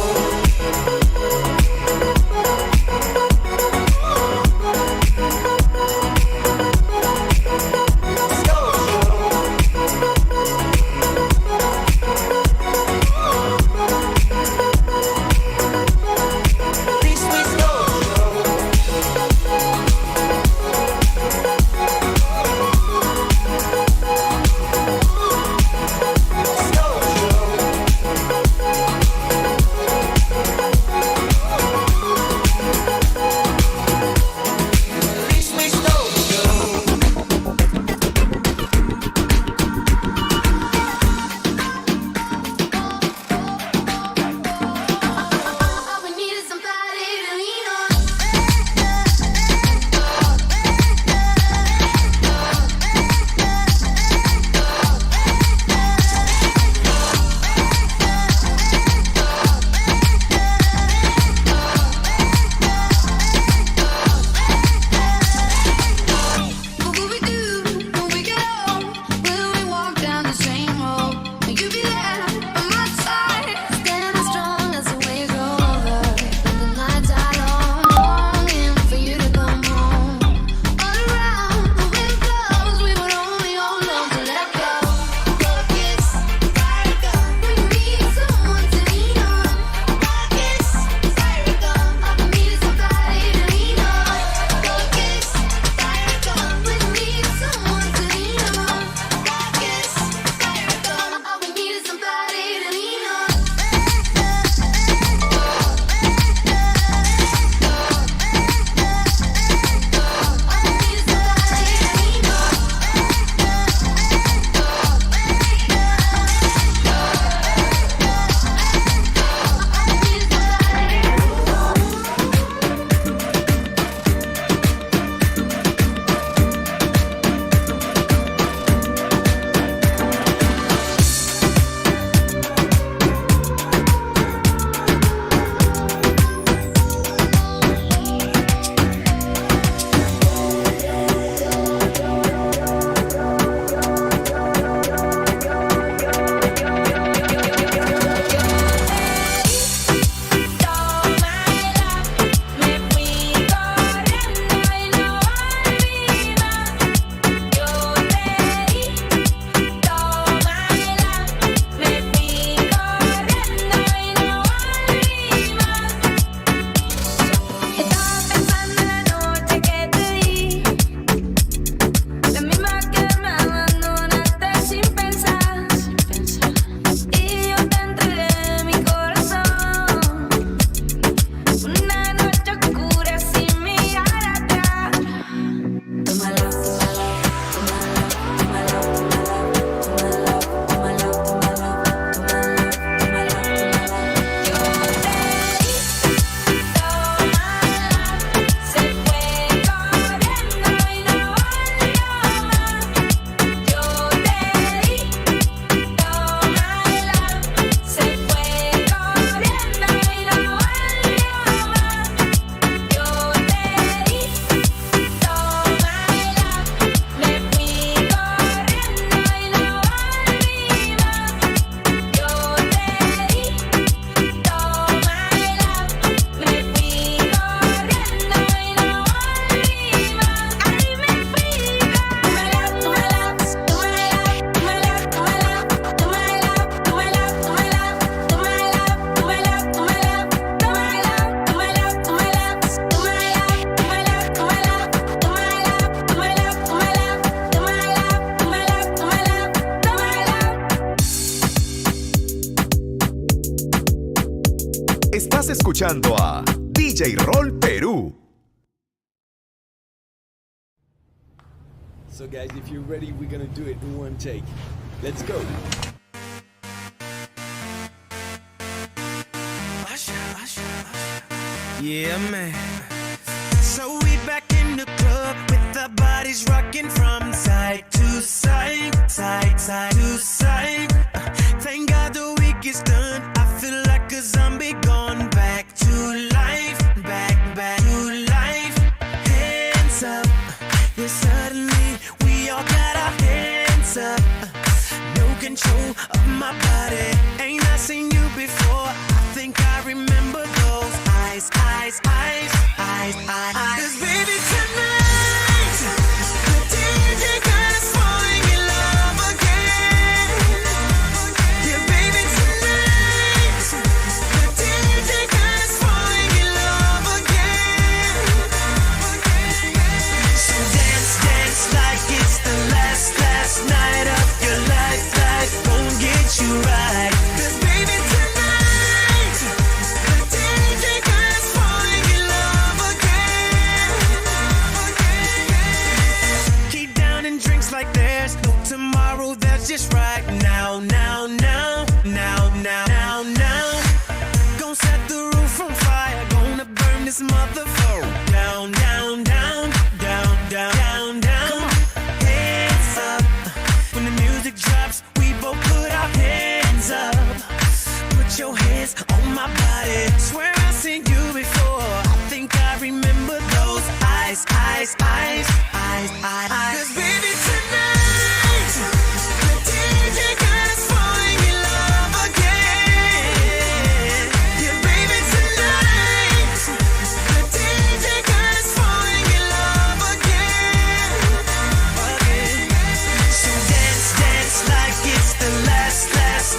Estás escuchando a DJ Roll Perú. So guys, if you're ready, we're gonna do it in one take. Let's go. Yeah, man. So we back in the club with our bodies rocking from side to side, side to side. Thank God the week is done. I feel like a zombie gone back to life, back to life. Hands up, yeah, suddenly we all got our hands up. No control of my body. Ain't I seen you before? I think I remember those eyes. 'Cause baby tonight, the DJ got us falling in love again. Yeah, baby tonight, the DJ got us falling in love again. So dance like it's the last night of your life. Life won't get you right. 'Cause baby tonight, the DJ got us falling in love again. Keep downing drinks like there's no tomorrow. That's just right now. Gonna set the roof on fire. Gonna burn this motherfucker down. Come on, hands up. When the music drops, we both put our hands up. Put your hands on my body. Swear I've seen you before. I think I remember those eyes. 'Cause baby tonight, the DJ got us falling in love again. Yeah, baby tonight, the DJ got us falling in love again. So dance like it's the last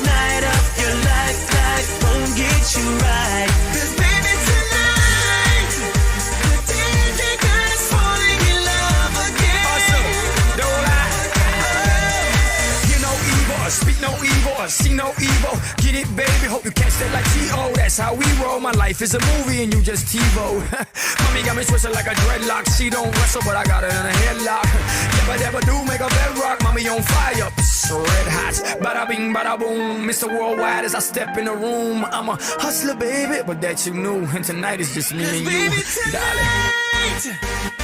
night of your life. Life won't get you right. 'Cause baby tonight, the DJ got us falling in love again. Don't lie. Hear no evil, speak no evil, see no evil. Get it, baby, hope you catch that like T.O. That's how we roll. My life is a movie and you just TiVo. Mommy got me twisted like a dreadlock. She don't wrestle, but I got her in a headlock. Never do make a bedrock. Mommy on fire, so red hot. Bada bing, bada boom. Mr. Worldwide as I step in the room. I'm a hustler, baby, but that you knew. And tonight is just me and you, Tonight,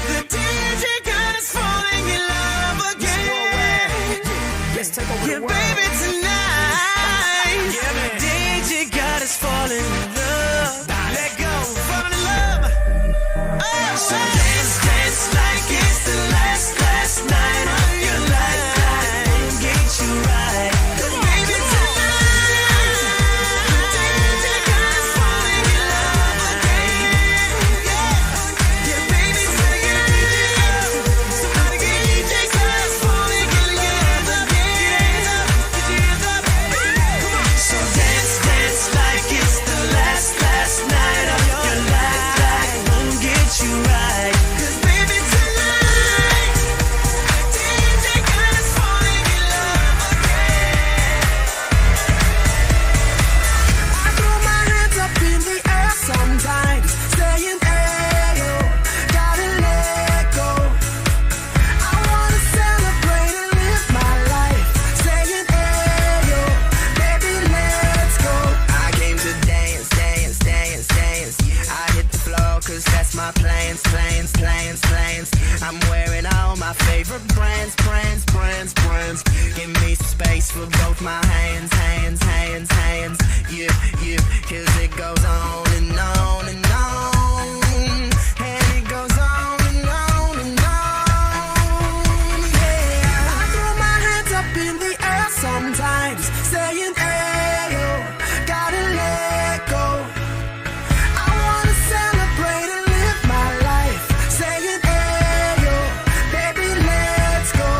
the DJ got us falling in love again. Let's take over Yeah, the world. baby tonight, the DJ got us falling in love. Let go, fall in love. Oh, so dance like it's the last night of your life. Life won't get you right. 'Cause baby tonight, the DJ got us falling in love again. Yeah, baby tonight, somebody get DJ got us falling in love again. Come on. So dance like it's the last night of your life. Life won't get you right. 'Cause baby tonight, DJ got us falling in love again. I throw my hands up in the air sometimes, saying, "Ayo, gotta let go." I wanna celebrate and live my life, saying, "Ayo, baby, let's go." I came to dance. I hit the floor 'cause that's my plans. I'm wearing all my favorite brands. Give me some space for both my hands. Yeah, 'cause it goes on and on and on. And it goes on and on and on. Yeah, I throw my hands up in the air sometimes, saying, "Ayo, gotta let go." I wanna celebrate and live my life, saying, "Ayo, baby, let's go."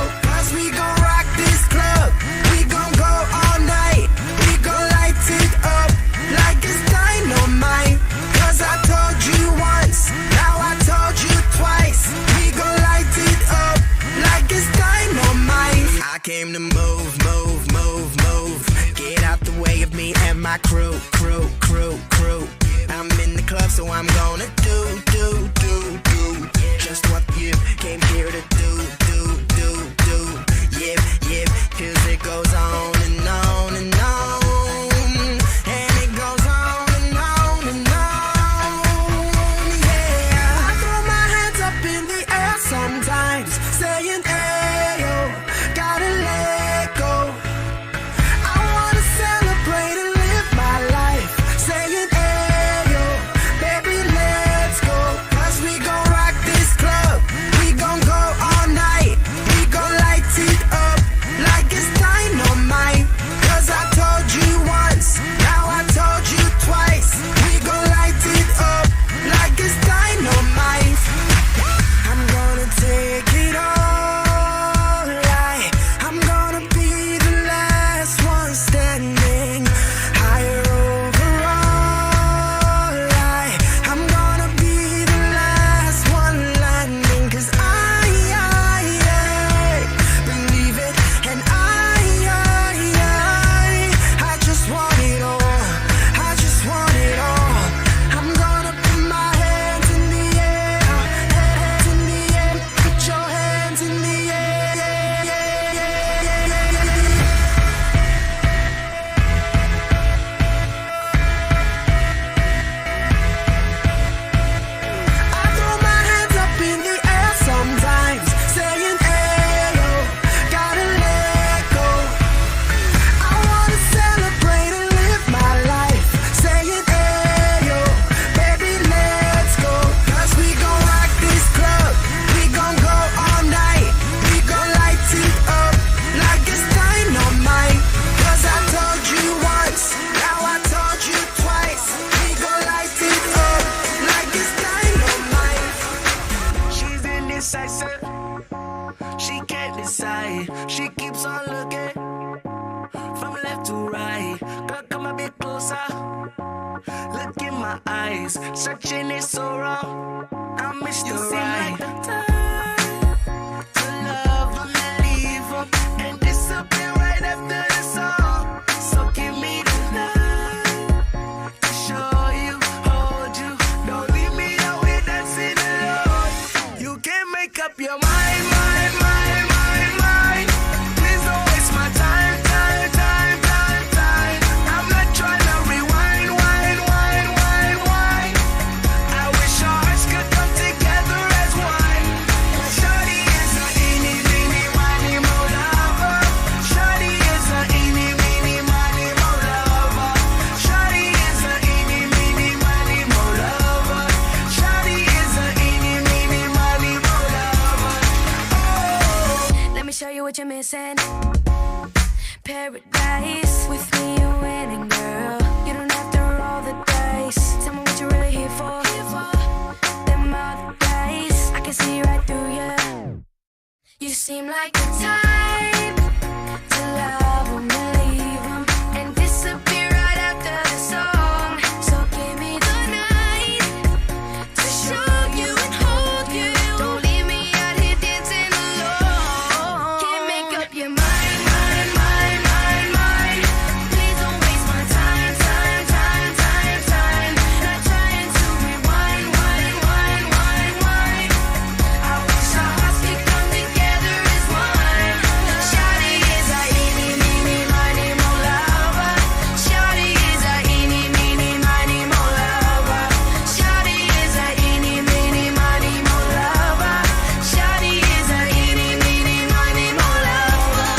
my eyes, searching it so wrong. I miss the right time to love them and leave them and disappear right after the song. So give me the night to show you, hold you. Don't leave me out here dancing alone. You can't make up your mind, mind, mind, mind, mind. Please don't waste my time, time, time, time, time. I'm not trying to rewind, wind, wind, wind, wind. I wish our hearts could come together as one. Shawty is a eeny, meeny, miny, mo lover. Shawty is a eeny, meeny, miny, mo lover. Shawty is a eeny, meeny, miny, mo lover. Shawty is a eeny, meeny, miny, mo lover. Oh. Let me show you what you're missing. Paradise. With me, you're winning, girl. You don't have to roll the dice. Tell me what you're really here for. Them other guys, I can see right through you. You seem like the type to love 'em and leave 'em and disappear right after the song. So give me the night to show you and hold you. Don't leave me out here dancing alone. Can't make up your mind, mind, mind, mind, mind. Please don't waste my time, time, time, time, time. Not trying to rewind, wind, wind, wind, wind. I wish our hearts could come together as one. Shawty is a eeny, meeny, miny, mo lover. Shawty is a eeny, meeny, miny, mo lover. Shawty is a eeny, meeny, miny, mo lover. Shawty is a eeny, meeny, miny, mo lover.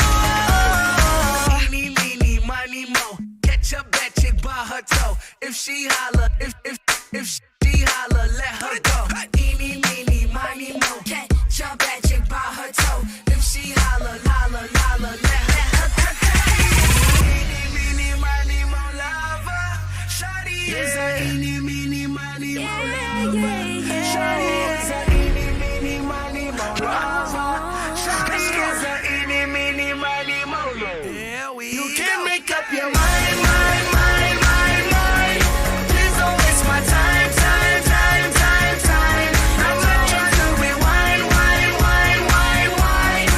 Eeny, meeny, miny, mo. Catch a bad chick by her toe. If she holler, if she holler, let her go. Eeny, meeny, miny, mo. Catch a bad chick by her toe. If she holler, holler, holler, let her go. Eeny, meeny, miny, mo lover. Shawty is a eeny, meeny, miny, mo lover. Shawty is a eeny, meeny, miny, mo lover. Shawty is a eeny, meeny, miny, mo lover. You can't make up your mind, mind, mind, mind, mind. Please don't waste my time, time, time, time, time. I'm not trying to rewind, wind, wind, wind, wind.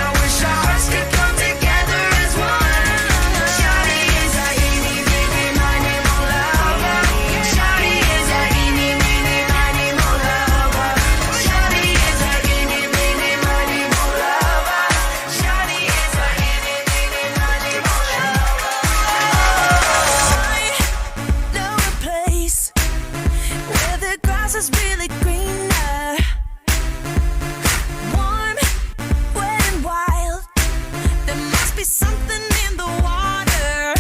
I wish our hearts could come together as one. Shawty is a eeny, meeny, miny, mo lover. Shawty is a eeny, meeny, miny, mo lover. Shawty is a eeny, meeny, miny, mo lover. Shawty is a eeny, meeny, miny, mo lover. I know a place where the grass is really greener. Warm, wet and wild. There must be something in the water.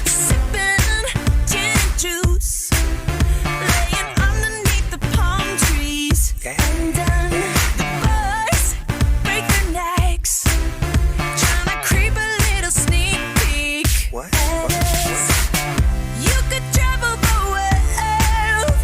Sipping gin and juice, laying underneath the palm trees. And then the birds break their necks, trying to creep a little sneak peek. What? You could travel the world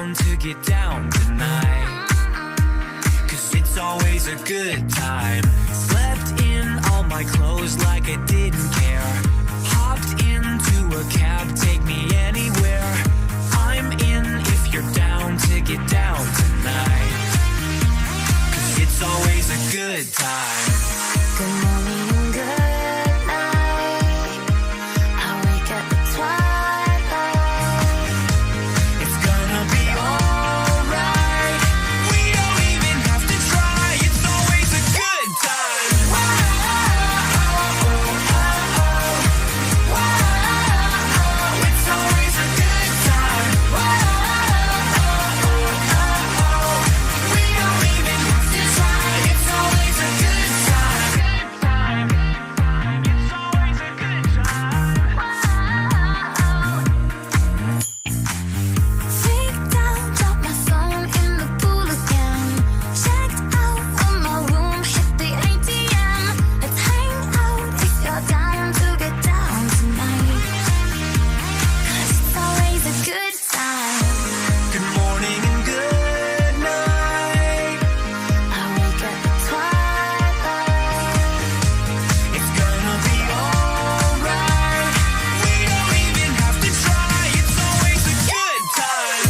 down to get down tonight. 'Cause it's always a good time. Slept in all my clothes like I didn't care. Hopped into a cab, take me anywhere. I'm in if you're down to get down tonight. 'Cause it's always a good time. Good morning, good night. I wake up at twilight. It's gonna be alright. We don't even have to try. It's always a good time. It's always a good time. We don't even have to try. It's always a good time. It's always a good time. Freaked out, dropped my phone in the pool again. Checked out of my room, hit the ATM. Let's hang out if you're down to get down tonight. 'Cause it's always a good time. Good morning and good night. I wake up at twilight. It's gonna be alright. We don't even have to try. It's always a good time.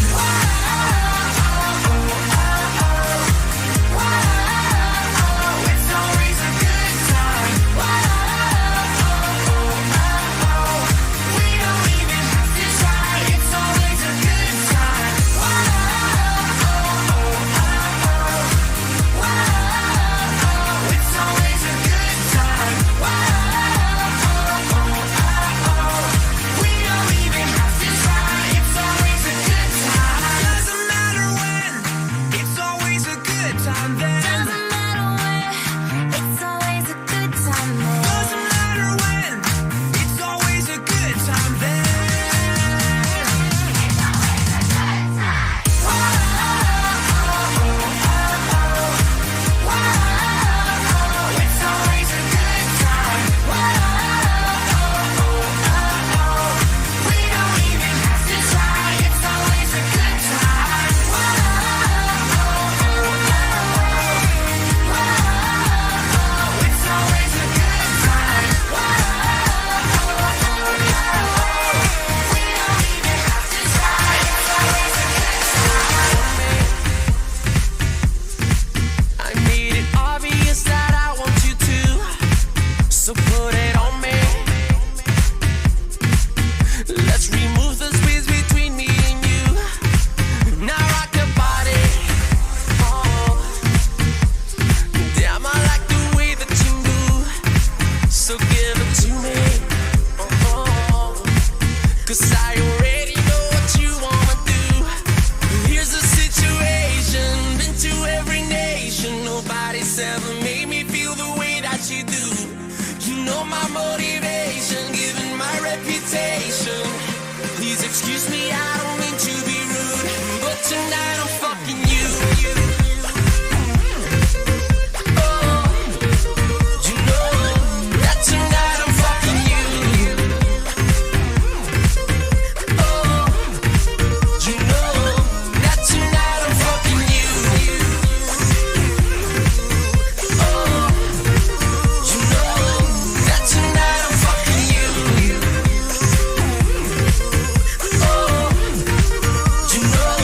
It's always a good time. We don't even have to try. It's always a good time. It's always a good time. We don't even have to try. It's always a good time. Doesn't matter when. It's always a good time then. Doesn't matter where, it's always a good time there. Doesn't matter when. It's always a good time then. It's always a good time. We don't even have to try. It's always a good time. It's always a good time. We don't even have to try. It's always a good time. I made it obvious that I want you to, so put it on me. Let's remove the space between me and you. Now rock your body. Oh, damn, I like the way that you move. So give it to me. Oh, 'cause I already know what you wanna do. Here's the situation. Been to every nation. Nobody's ever made me feel the way that you do. You know my motivation, given my reputation. Please excuse me, I don't mean to be rude, but tonight I'm fucking you. Oh, you know that tonight I'm fucking you. Oh, you know that tonight I'm fucking you. Oh, you know that tonight I'm fucking you. Oh, you know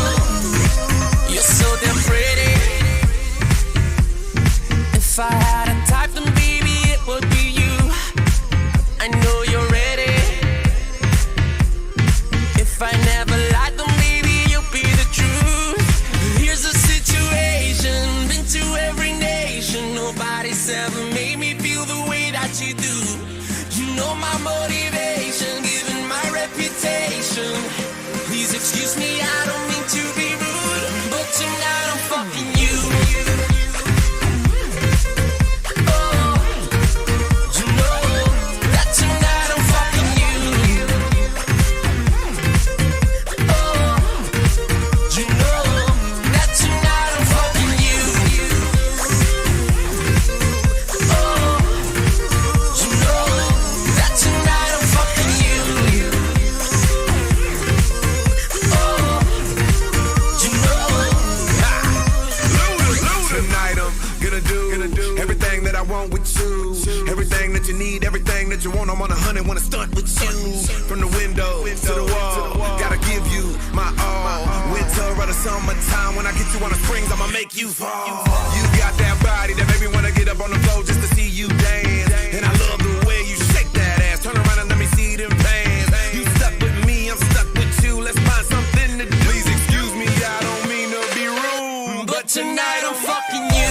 want with you. Everything that you need, everything that you want, I'm on 100, wanna stunt with you. From the window to the wall, gotta give you my all. Winter or the summertime, when I get you on the springs, I'ma make you fall. You got that body that made me wanna get up on the floor just to see you dance. And I love the way you shake that ass. Turn around and let me see them pants. You stuck with me, I'm stuck with you. Let's find something to do. Please excuse me, I don't mean to be rude, but tonight I'm fucking you.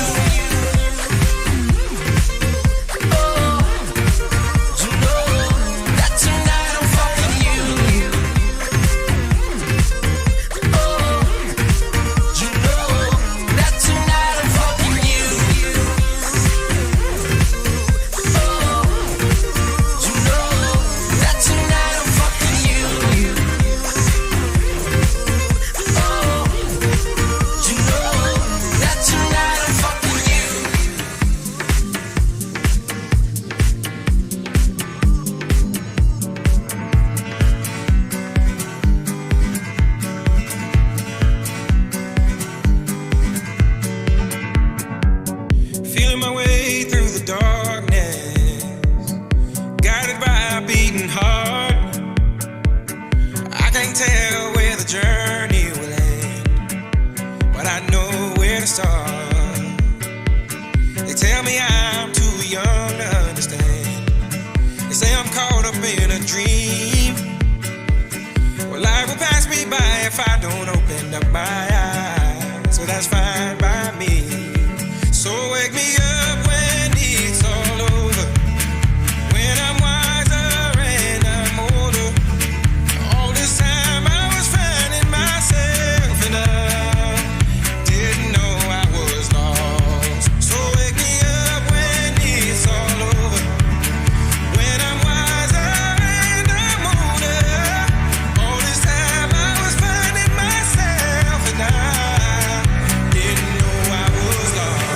Feeling my way through the darkness, guided by a beating heart. I can't tell where the journey will end, but I know where to start. They tell me I'm too young to understand. They say I'm caught up in a dream. Well, life will pass me by if I don't open up my eyes. So that's fine by me. So wake me up when it's all over, when I'm wiser and I'm older. All this time I was finding myself and I didn't know I was lost. So wake me up when it's all over, when I'm wiser and I'm older. All this time I was finding myself and I didn't know I was lost.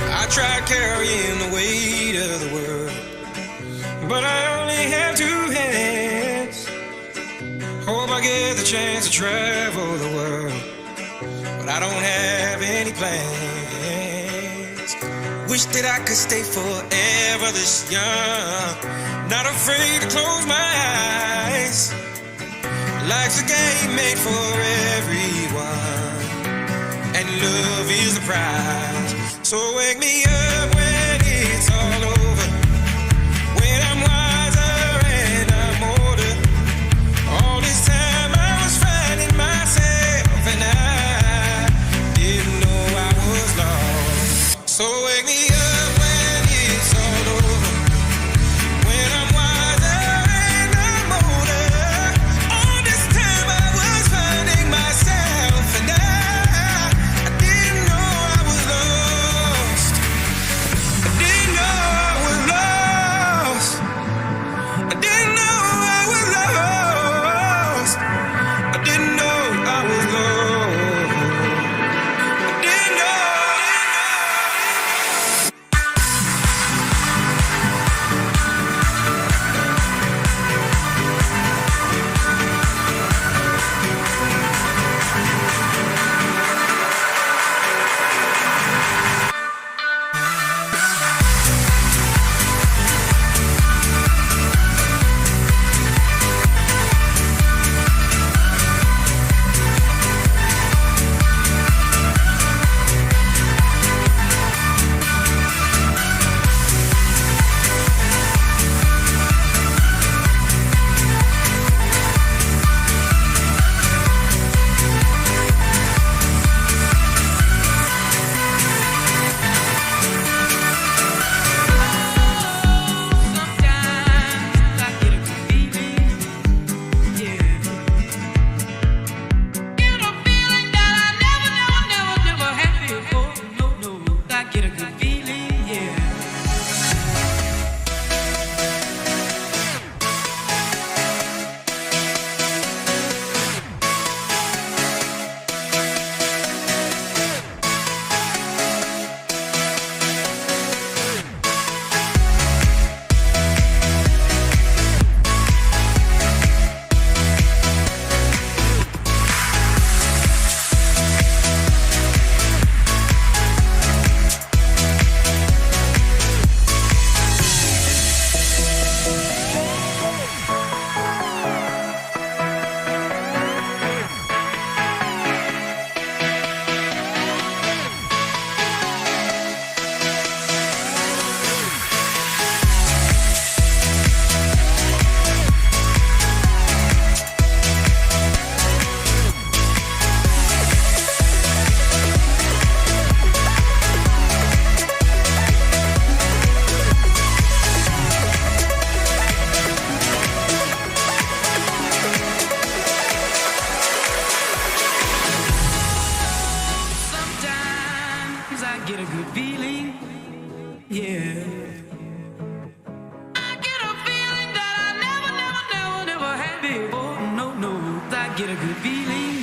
I tried carrying the weight of the world, but I only have 2 hands. Hope I get the chance to travel the world, but I don't have any plans. Wish that I could stay forever this young, not afraid to close my eyes. Life's a game made for everyone, and love is the prize. So wake me up when it's all over, when I'm wiser and I'm older. All this time I was finding myself and I didn't know I was lost. So wake me up when it's all over, when I'm wiser and I'm older. All this time I was finding myself and I didn't know I was lost.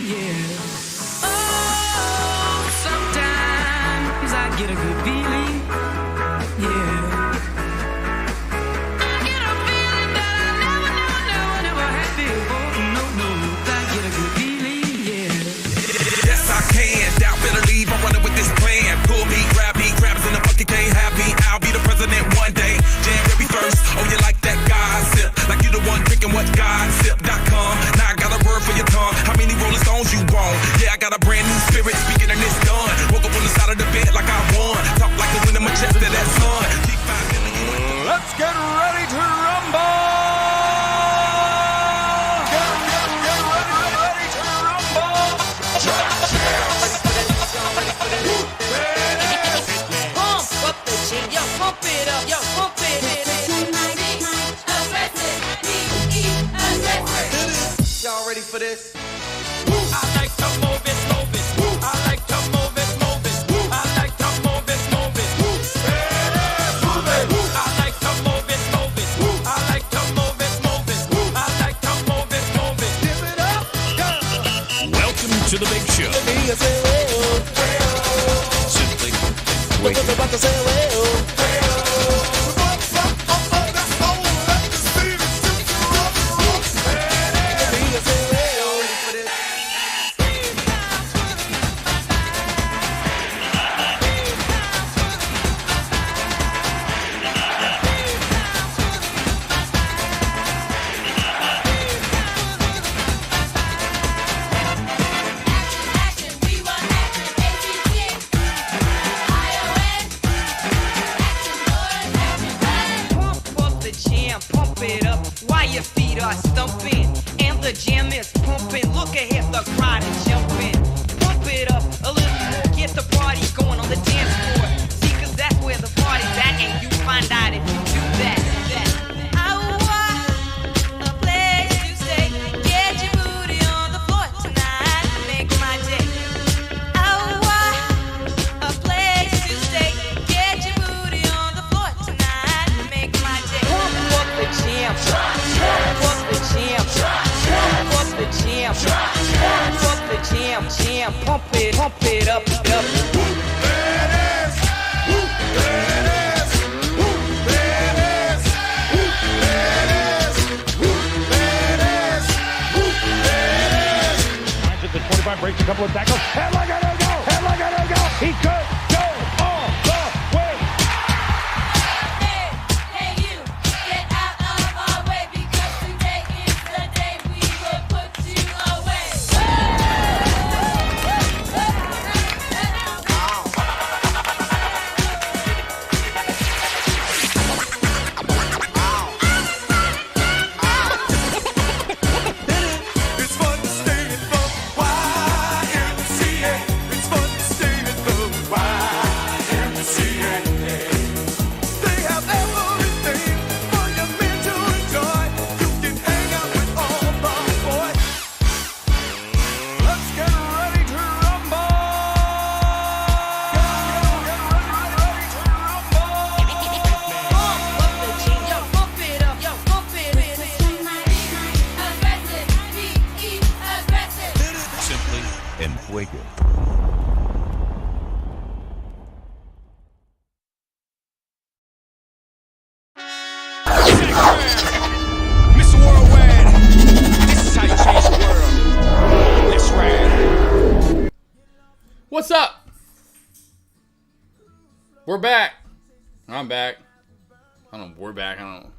yeah. Oh, sometimes I get a good feeling, yeah. I get a feeling that I never had before. No, I get a good feeling, yeah. Yes, I can. Doubt, better leave. I'm running with this plan. Pull me, grab crabs in the bucket, can't have me. I'll be the president one day. January 1st. Oh, you like that gossip? Like you the one drinking what gossip.com. Now I got a word for your tongue. How many Rolling Stones you want? Yeah, I got a brand new spirit. Speaking and it's done. Woke up on the side of the bed like I won. Talk like the wind in my chest of that sun. Let's get ready to rumble! Pump up the jam, yo, pump it up, yo, pump it. Y'all ready for this? I like to move it, move it. I like to move it, move it. I like to move it, move it. I like to move it, move it. I like to move it, move it. I like to move it, move it. Give it up, go. Welcome to the big show. Simply wait. Pump up the jam, pump it up while your feet are stumping. And the jam is pumping. Look ahead, the crowd is jumping. Pump it up a little more, get the party going on the dance floor. See, 'cause that's where the party's at, and you find out if you do that. I want a place to stay. Get your booty on the floor tonight. Make my day. I want a place to stay. Get your booty on the floor tonight. Make my day. Pump up the jam. Pump up the jam. Pump up the jam. Pump up the jam. Pump it up, up. Finds it to 25, breaks a couple of tackles. And look at him go! And look at him go! He could go all the way! Hey, you, get out of our way because today is the day we will put you away. It's fun to stay in the YMCA. It's fun to stay in the YMCA. They have everything for your men to enjoy. You can hang out with all the boys. Let's get ready to rumble! Pump up the jam, yo, pump it up, yo, pump it. Aggressive, be aggressive. Simply and fuego. Mr. Worldwide, this is how you change the world. Let's ride. What's up? We're back. I'm back. I don't know. We're back. I don't know.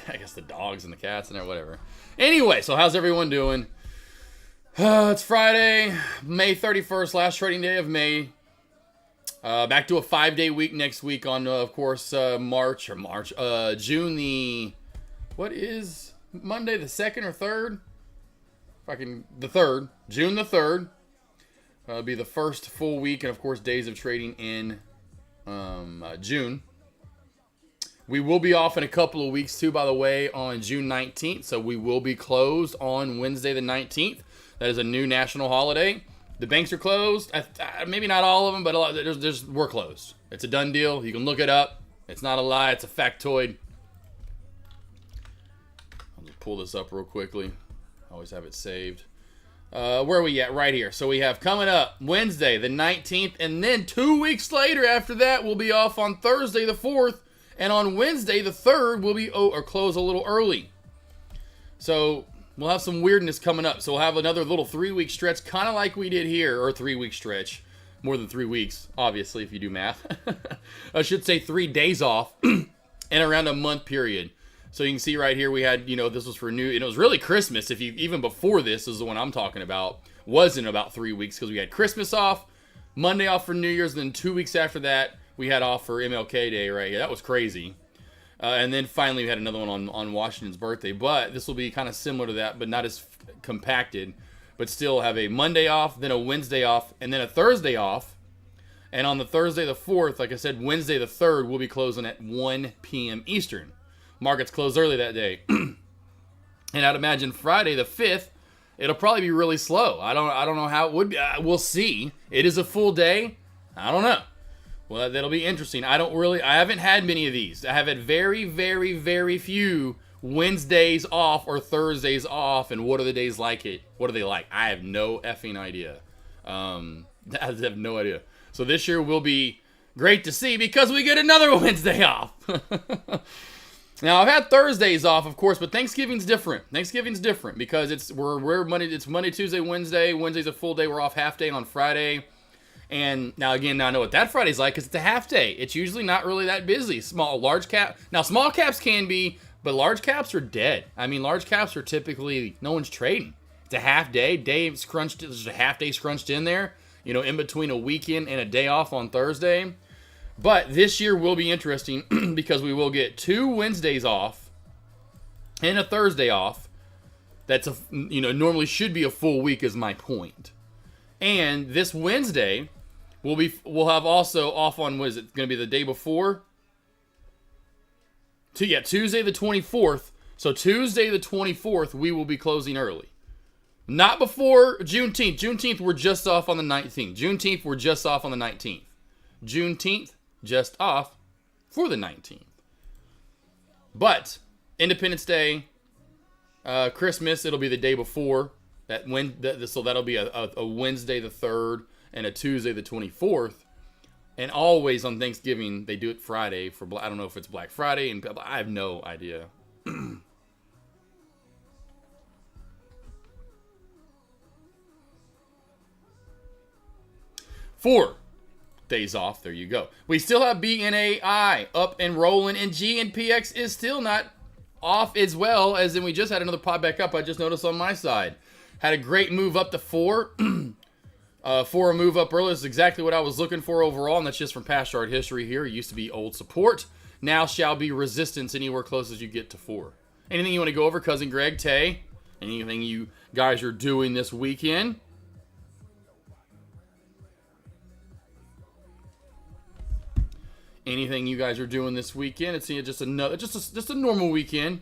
I guess the dogs and the cats and there, whatever. Anyway, so how's everyone doing? It's Friday, May 31st, last trading day of May. Back to a 5-day week next week on, of course, June the, what is Monday, the 2nd or 3rd? The 3rd, June the 3rd. It'll be the first full week and, of course, days of trading in June. We will be off in a couple of weeks, too, by the way, on June 19th. So we will be closed on Wednesday the 19th. That is a new national holiday. The banks are closed. Maybe not all of them, but a lot. We're closed. It's a done deal. You can look it up. It's not a lie. It's a factoid. I'll just pull this up real quickly. I always have it saved. Where are we at? Right here. So we have coming up Wednesday the 19th, and then 2 weeks later after that, we'll be off on Thursday the 4th, and on Wednesday the 3rd, we'll be or close a little early. So we'll have some weirdness coming up. So we'll have another little 3-week stretch, kind of like we did here, or 3-week stretch. More than 3 weeks, obviously, if you do math. I should say 3 days off in around a month period. So you can see right here we had, this was for New, and it was really Christmas. If you even before this is the one I'm talking about, was in about 3 weeks because we had Christmas off, Monday off for New Year's, and then 2 weeks after that we had off for MLK Day right here. That was crazy. And then finally we had another one on Washington's birthday. But this will be kind of similar to that, but not as compacted. But still have a Monday off, then a Wednesday off, and then a Thursday off. And on the Thursday the 4th, like I said, Wednesday the 3rd, we'll be closing at 1 p.m. Eastern. Markets close early that day. And I'd imagine Friday the 5th, it'll probably be really slow. I don't know how it would be. We'll see. It is a full day. I don't know. Well, that'll be interesting. I haven't had many of these. I have had very, very, very few Wednesdays off or Thursdays off. And what are the days like it? What are they like? I have no effing idea. I have no idea. So this year will be great to see because we get another Wednesday off. Now I've had Thursdays off, of course, but Thanksgiving's different. Thanksgiving's different because it's Monday, Tuesday, Wednesday. Wednesday's a full day. We're off half day on Friday. And now again, I know what that Friday's like because it's a half day. It's usually not really that busy. Small caps can be, but large caps are dead. I mean, large caps are typically no one's trading. It's a half day. There's a half day scrunched in there. In between a weekend and a day off on Thursday. But this year will be interesting because we will get 2 Wednesdays off and a Thursday off. That's normally should be a full week is my point. And this Wednesday we'll have also off on, what is it going to be, the day before? Tuesday the 24th. So Tuesday the 24th we will be closing early. Not before Juneteenth. Juneteenth we're just off on the 19th. Juneteenth we're just off on the 19th. Juneteenth just off for the 19th. But Independence Day, Christmas, it'll be the day before. So that'll be a Wednesday the 3rd and a Tuesday the 24th. And always on Thanksgiving, they do it Friday for, I don't know if it's Black Friday, and I have no idea. 4 days off. There you go. We still have BNAI up and rolling, and GNPX is still not off as well as, and we just had another pop back up. I just noticed on my side. Had a great move up to 4. For a move up early is exactly what I was looking for overall, and that's just from past chart history here. It used to be old support. Now shall be resistance anywhere close as you get to 4. Anything you want to go over, Cousin Greg, Tay? Anything you guys are doing this weekend? Anything you guys are doing this weekend? It's just a normal weekend.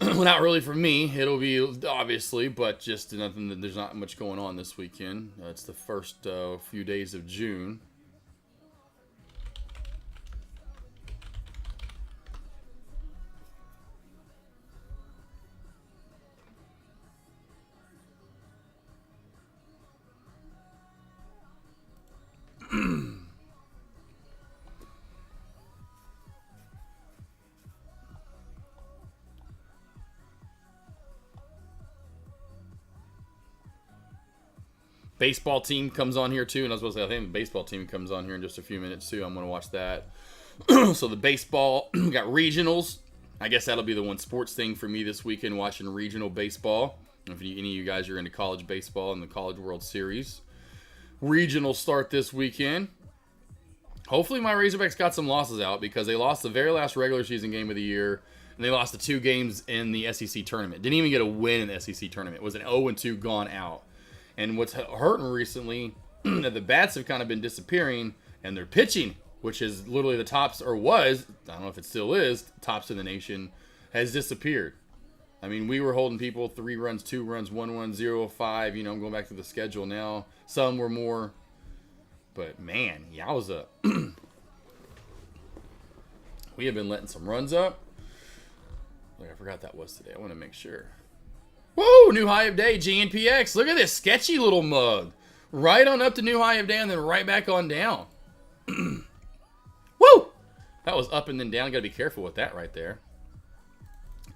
Well, not really for me. It'll be obviously, but just nothing. There's not much going on this weekend. It's the first few days of June. Baseball team comes on here too, and I was supposed to say I think the baseball team comes on here in just a few minutes too. I'm going to watch that. So the baseball, we got regionals. I guess that'll be the one sports thing for me this weekend, watching regional baseball. If any of you guys are into college baseball and the College World Series, regionals start this weekend. Hopefully my Razorbacks got some losses out because they lost the very last regular season game of the year, and they lost the 2 games in the SEC tournament. Didn't even get a win in the SEC tournament. It was an 0-2 gone out. And what's hurting recently, that the bats have kind of been disappearing, and their pitching, which is literally the tops, or was, I don't know if it still is, tops in the nation, has disappeared. I mean, we were holding people 3 runs, 2 runs, 1-1, 0-5. I'm going back to the schedule now. Some were more, but man, yowza. We have been letting some runs up. I forgot that was today. I want to make sure. Woo! New high of day, GNPX. Look at this sketchy little mug. Right on up to new high of day and then right back on down. Woo! That was up and then down. Gotta be careful with that right there.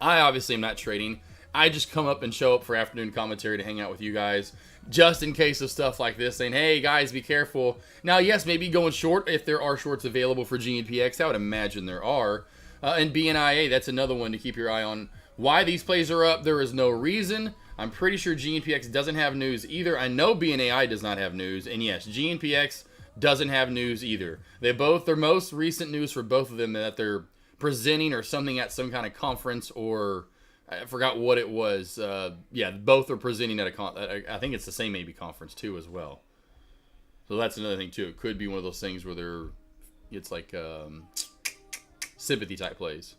I obviously am not trading. I just come up and show up for afternoon commentary to hang out with you guys, just in case of stuff like this, saying, hey guys, be careful. Now, yes, maybe going short if there are shorts available for GNPX. I would imagine there are. And BNIA, that's another one to keep your eye on. Why these plays are up, there is no reason. I'm pretty sure GNPX doesn't have news either. I know BNAI does not have news. And yes, GNPX doesn't have news either. Their most recent news for both of them that they're presenting or something at some kind of conference, or I forgot what it was. Yeah, both are presenting at I think it's the same maybe conference too as well. So that's another thing too. It could be one of those things where it's like sympathy type plays.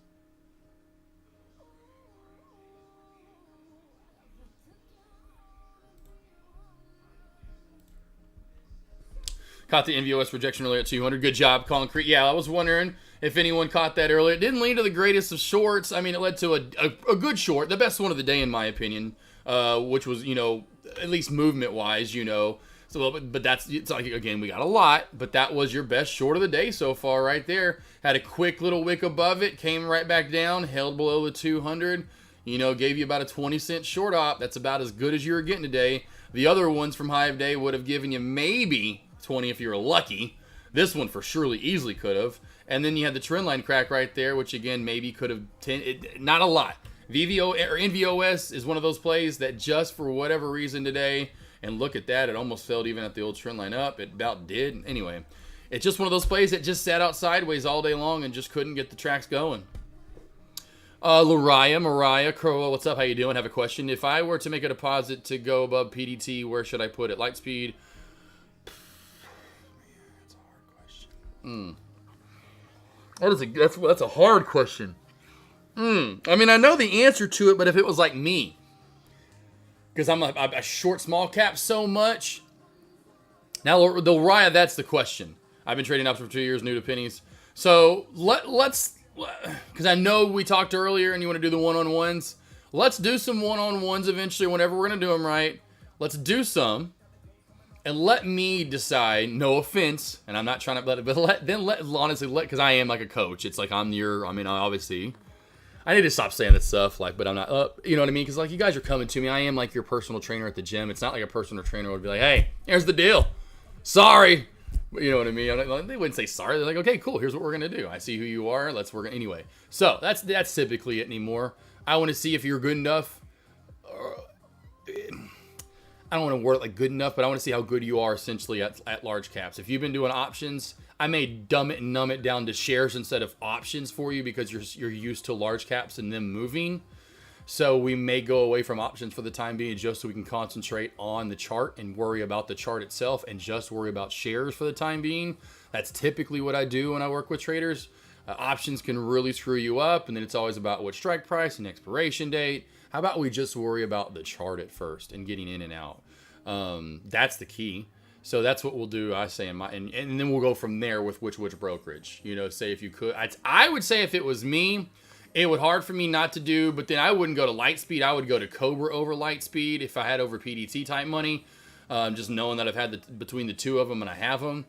Caught the NVOS rejection earlier at 200. Good job, Concrete. Yeah, I was wondering if anyone caught that earlier. It didn't lead to the greatest of shorts. I mean, it led to a good short, the best one of the day in my opinion, which was, at least movement-wise, So, but it's like, again, we got a lot, but that was your best short of the day so far right there. Had a quick little wick above it, came right back down, held below the 200, gave you about a 20-cent short op. That's about as good as you were getting today. The other ones from high of day would have given you maybe 20 if you were lucky. This one for surely easily could have. And then you had the trend line crack right there, which again maybe could have not a lot. VVO or NVOS is one of those plays that just for whatever reason today, and look at that, it almost failed even at the old trend line up. It about did. Anyway, it's just one of those plays that just sat out sideways all day long and just couldn't get the tracks going. Mariah, Crow, what's up? How you doing? Have a question. If I were to make a deposit to go above PDT, where should I put it? Lightspeed. That's a hard question. I mean, I know the answer to it, but if it was like me, because I short small cap so much. Now, the Raya, that's the question. I've been trading options for 2 years, new to pennies. So let's, because I know we talked earlier and you want to do the one-on-ones. Let's do some one-on-ones eventually whenever we're going to do them right. Let's do some. And let me decide, no offense, and I'm not trying to let it, but honestly, because I am like a coach. It's like obviously, I need to stop saying this stuff, but I'm not, you know what I mean? Because like you guys are coming to me, I am like your personal trainer at the gym. It's not like a personal trainer would be like, hey, here's the deal. Sorry. You know what I mean? They wouldn't say sorry. They're like, okay, cool, here's what we're going to do. I see who you are, let's work anyway. So that's typically it anymore. I want to see if you're good enough. I don't want to word it like good enough, but I want to see how good you are essentially at large caps. If you've been doing options, I may dumb it and numb it down to shares instead of options for you because you're used to large caps and them moving. So we may go away from options for the time being just so we can concentrate on the chart and worry about the chart itself and just worry about shares for the time being. That's typically what I do when I work with traders. Options can really screw you up, and then it's always about what strike price and expiration date. How about we just worry about the chart at first and getting in and out? That's the key. So that's what we'll do, I say, and then we'll go from there with which brokerage. Say if you could. I would say if it was me, it would hard for me not to do, but then I wouldn't go to Lightspeed. I would go to Cobra over Lightspeed if I had over PDT type money. Just knowing that I've had between the two of them and I have them.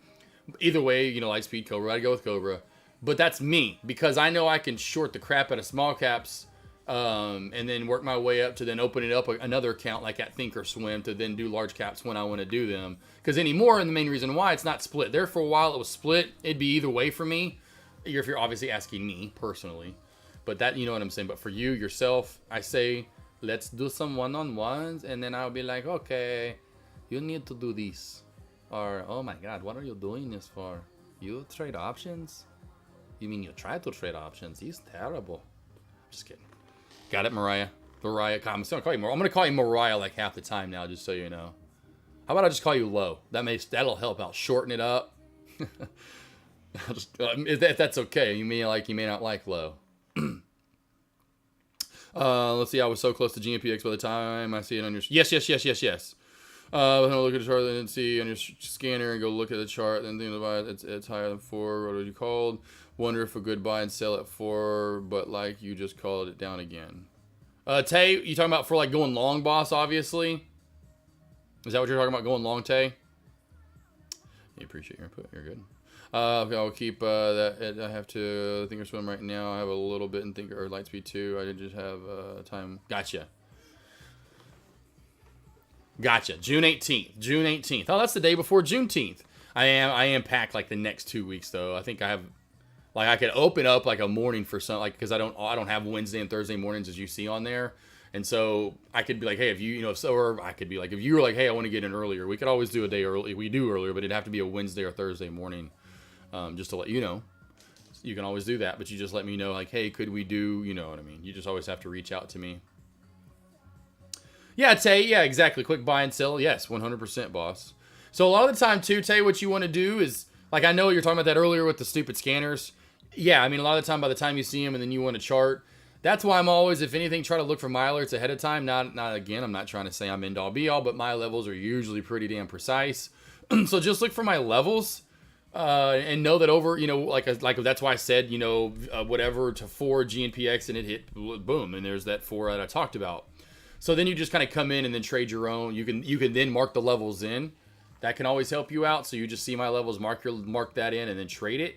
Either way, Lightspeed, Cobra, I'd go with Cobra. But that's me, because I know I can short the crap out of small caps and then work my way up to then opening up another account like at Thinkorswim to then do large caps when I want to do them. Because anymore, and the main reason why it's not split. There for a while it was split. It'd be either way for me. If you're obviously asking me personally. But that, you know what I'm saying. But for you, yourself, I say, let's do some one-on-ones. And then I'll be like, okay, you need to do this. Or, oh my God, what are you doing this for? You trade options? You mean you try to trade options? He's terrible. Just kidding. Got it, Mariah. Mariah. I'm going to call you Mariah like half the time now, just so you know. How about I just call you Low? That'll help out. Shorten it up. If that's okay. You may not like Low. Let's see. I was so close to GNPX by the time I see it on your. Yes. Then I'll look at the chart and see on your scanner and go look at the chart. Then think about it. It's higher than 4. What are you called? Wonder if a good buy and sell at 4, but like you just called it down again. Tay, you talking about for like going long, boss, obviously? Is that what you're talking about, going long, Tay? I appreciate your input. You're good. I'll keep that. I have to think or swim right now. I have a little bit in thinker or Lightspeed too. I did just have time. Gotcha. June 18th. June 18th. Oh, that's the day before Juneteenth. I am packed like the next 2 weeks though. I think I have, like, I could open up like a morning for some, like, because I don't have Wednesday and Thursday mornings as you see on there. And so I could be like, hey, if you, or I could be like, if you were like, hey, I want to get in earlier, we could always do a day early. We do earlier, but it'd have to be a Wednesday or Thursday morning, just to let you know. You can always do that, but you just let me know, like, hey, could we do, you know what I mean? You just always have to reach out to me. Yeah, Tay, yeah, exactly. Quick buy and sell. Yes, 100%, boss. So a lot of the time, too, Tay, what you want to do is, like, I know you're talking about that earlier with the stupid scanners. Yeah, I mean, a lot of the time, by the time you see them and then you want to chart, that's why I'm always, if anything, try to look for my alerts ahead of time. Not again, I'm not trying to say I'm end all be all, but my levels are usually pretty damn precise. So just look for my levels and know that over, like that's why I said, whatever to 4 GNPX and it hit boom, and there's that 4 that I talked about. So then you just kind of come in and then trade your own. You can then mark the levels in. That can always help you out. So you just see my levels, mark that in, and then trade it.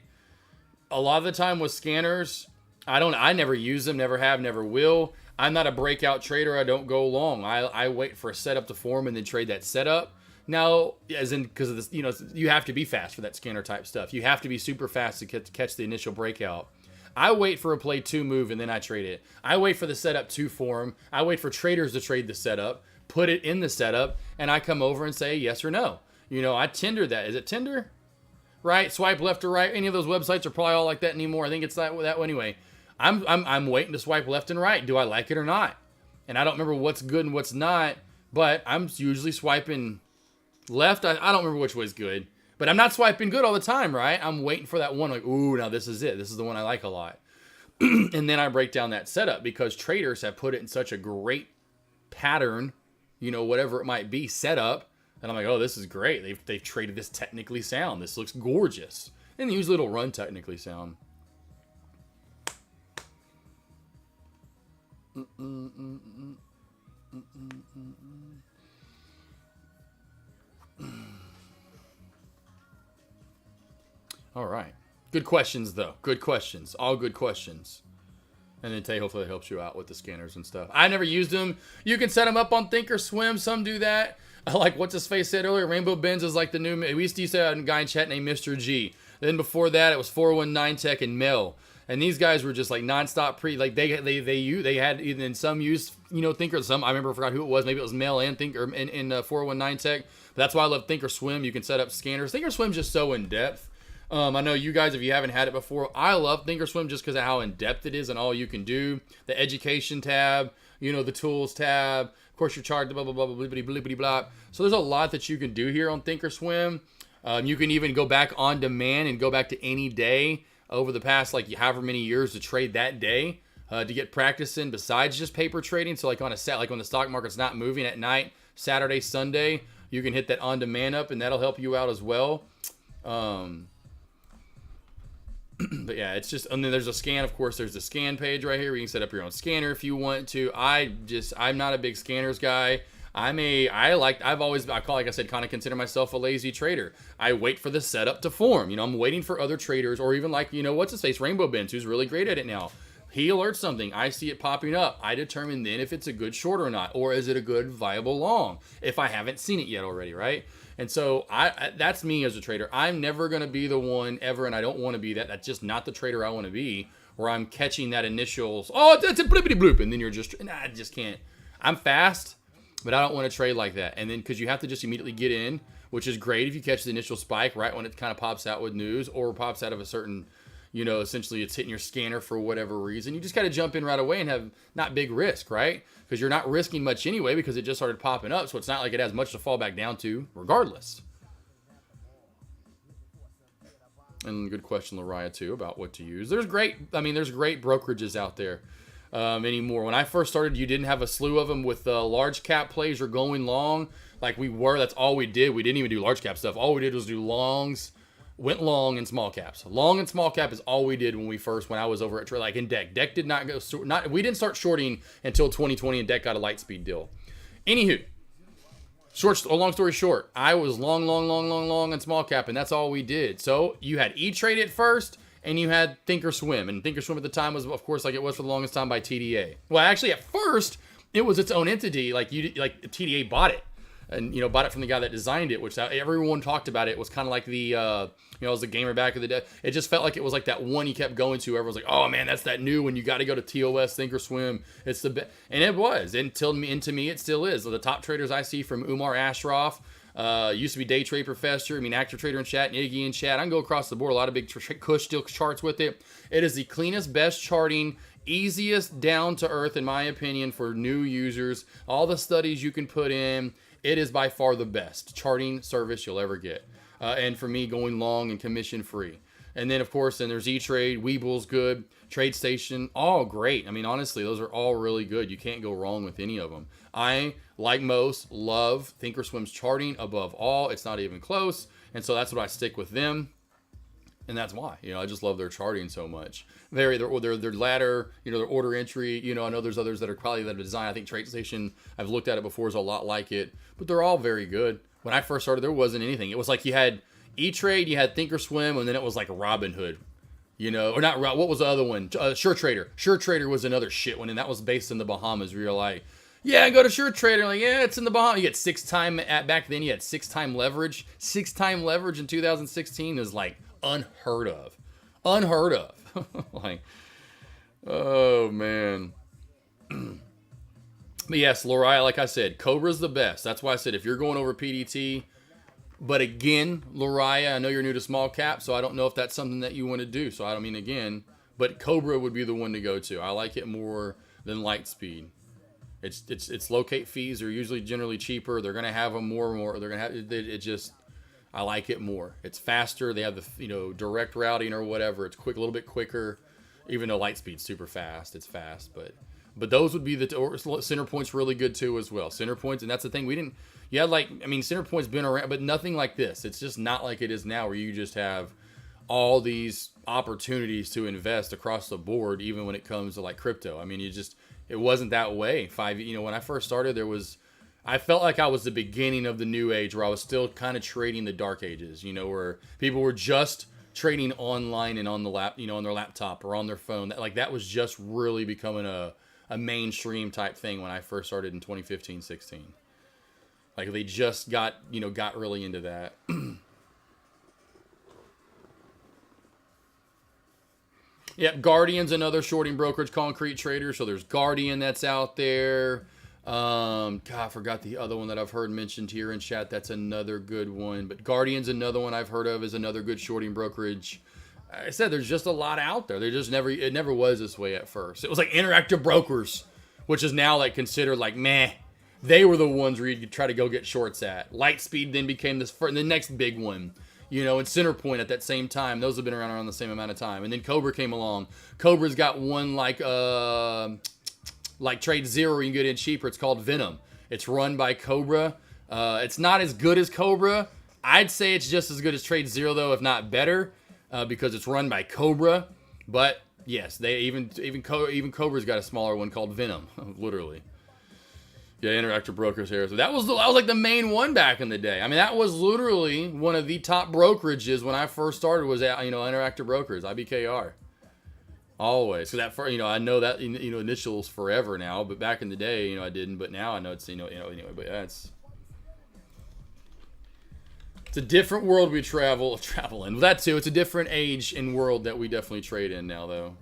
A lot of the time with scanners, I never use them, never have, never will. I'm not a breakout trader. I don't go long. I wait for a setup to form and then trade that setup. Now, as in, because of this, you have to be fast for that scanner type stuff. You have to be super fast to catch the initial breakout. I wait for a play 2 move and then I trade it. I wait for the setup to form. I wait for traders to trade the setup, put it in the setup, and I come over and say yes or no. I Tinder that. Is it Tinder? Right? Swipe left or right. Any of those websites are probably all like that anymore. I think it's that way anyway. I'm waiting to swipe left and right. Do I like it or not? And I don't remember what's good and what's not, but I'm usually swiping left. I don't remember which way's good, but I'm not swiping good all the time, right? I'm waiting for that one, like, ooh, now this is it. This is the one I like a lot. And then I break down that setup because traders have put it in such a great pattern, whatever it might be, setup. And I'm like, oh, this is great. They've traded this technically sound. This looks gorgeous. And usually it'll run technically sound. All right. Good questions, though. Good questions. All good questions. And then Tay, hopefully it helps you out with the scanners and stuff. I never used them. You can set them up on Thinkorswim. Some do that. I like what's his face said earlier. Rainbow Benz is like the new. We used to have a guy in chat named Mr. G. Then before that, it was 419 Tech and Mel. And these guys were just like nonstop they had even some used Thinker. Some I forgot who it was. Maybe it was Mel and Thinker in 419 Tech. But that's why I love Thinkorswim. You can set up scanners. Thinkorswim's just so in depth. I know you guys, if you haven't had it before, I love Thinkorswim just because of how in depth it is and all you can do. The education tab, the tools tab. Of course, your chart, blah blah blah blah blah blah blah blah. So there's a lot that you can do here on Thinkorswim. You can even go back on demand and go back to any day over the past however many years to trade that day to get practice in besides just paper trading. So like on when the stock market's not moving at night, Saturday, Sunday, you can hit that on demand up and that'll help you out as well. But yeah, it's just, and then there's a scan. Of course, there's the scan page right here where you can set up your own scanner if you want to. I'm not a big scanners guy. Like I said, kind of consider myself a lazy trader. I wait for the setup to form. I'm waiting for other traders, or even what's his face, Rainbow Benz, who's really great at it now. He alerts something. I see it popping up. I determine then if it's a good short or not, or is it a good viable long if I haven't seen it yet already, right? And so that's me as a trader. I'm never going to be the one ever, and I don't want to be that. That's just not the trader I want to be, where I'm catching that initial, that's a blippity bloop, and then you're just, I just can't. I'm fast, but I don't want to trade like that. And then because you have to just immediately get in, which is great if you catch the initial spike right when it kind of pops out with news or pops out of a certain, essentially it's hitting your scanner for whatever reason. You just got to jump in right away and have not big risk, right? Because you're not risking much anyway because it just started popping up. So it's not like it has much to fall back down to regardless. And good question, Lariah, too, about what to use. There's great brokerages out there anymore. When I first started, you didn't have a slew of them with large cap plays or going long like we were. That's all we did. We didn't even do large cap stuff. All we did was do longs went long and small caps. Long and small cap is all we did when I was over at like in Deck. Deck did not go we didn't start shorting until 2020 and Deck got a Lightspeed deal. Anywho, long story short, I was long and small cap, and that's all we did. So you had E-Trade at first, and you had Thinkorswim, and Thinkorswim at the time was, of course, like it was for the longest time, by TDA. Well, actually, at first it was its own entity. Like TDA bought it, and bought it from the guy that designed it, which everyone talked about. It was kind of like the it was the gamer back of the day. It just felt like it was like that one you kept going to. Everyone's like, oh man, that's that new one. You got to go to TOS Thinkorswim. It's the best, and it was and to me it still is. The top traders I see from Umar Ashraf. Used to be Day Trade Professor. Active Trader in chat, and Iggy in chat. I can go across the board. A lot of big Kush still charts with it. It is the cleanest, best charting, easiest down to earth, in my opinion, for new users. All the studies you can put in, it is by far the best charting service you'll ever get. And for me, going long and commission free. And then, of course, there's E-Trade, Weeble's good, TradeStation, all great. Honestly, those are all really good. You can't go wrong with any of them. I, like most, love Thinkorswim's charting above all. It's not even close. And so that's what I stick with them. And that's why, I just love their charting so much. Their ladder, their order entry, I know there's others that are probably that design. I think TradeStation, I've looked at it before, is a lot like it, but they're all very good. When I first started, there wasn't anything. It was like you had E-Trade, you had Thinkorswim, and then it was like Robinhood, or not. What was the other one? SureTrader. SureTrader was another shit one, and that was based in the Bahamas. Where you're like, yeah, go to SureTrader. Like, yeah, it's in the Bahamas. You get 6x back then. You had 6x leverage. 6x leverage in 2016 is like unheard of. Like, oh man. But yes, Loriah, like I said, Cobra's the best. That's why I said if you're going over PDT. But again, Loriah, I know you're new to small cap, so I don't know if that's something that you want to do. So I don't mean again, but Cobra would be the one to go to. I like it more than Lightspeed. Its locate fees are usually generally cheaper. They're gonna have them more. They're gonna have it just. I like it more. It's faster. They have the direct routing or whatever. It's quick, a little bit quicker. Even though Lightspeed's super fast, it's fast, but those would be Center Point's really good too as well. Center Points, and that's the thing we didn't. You had Center Point's been around, but nothing like this. It's just not like it is now, where you just have all these opportunities to invest across the board, even when it comes to like crypto. It wasn't that way. When I first started, I felt like I was the beginning of the new age, where I was still kind of trading the dark ages, where people were just trading online and on the on their laptop or on their phone. That was just really becoming a mainstream type thing when I first started in 2015-16. Like they just got really into that. Yep, Guardian's another shorting brokerage, concrete trader. So there's Guardian that's out there. God, I forgot the other one that I've heard mentioned here in chat. That's another good one. But Guardian's another one I've heard of, is another good shorting brokerage. I said there's just a lot out there. It never was this way at first. It was like Interactive Brokers, which is now like considered like meh. They were the ones where you could try to go get shorts at. Lightspeed then became the next big one. And Center Point at that same time. Those have been around the same amount of time. And then Cobra came along. Cobra's got one like Trade Zero, you can get in cheaper. It's called Venom. It's run by Cobra. It's not as good as Cobra. I'd say it's just as good as Trade Zero though, if not better, because it's run by Cobra. But yes, they even Cobra's got a smaller one called Venom, literally. Yeah, Interactive Brokers here. So that was like the main one back in the day. That was literally one of the top brokerages when I first started. Was at Interactive Brokers, IBKR. Always. So that I know that initials forever now, but back in the day, I didn't. But now I know it's anyway. But yeah, it's a different world we travel in. That too. It's a different age and world that we definitely trade in now, though.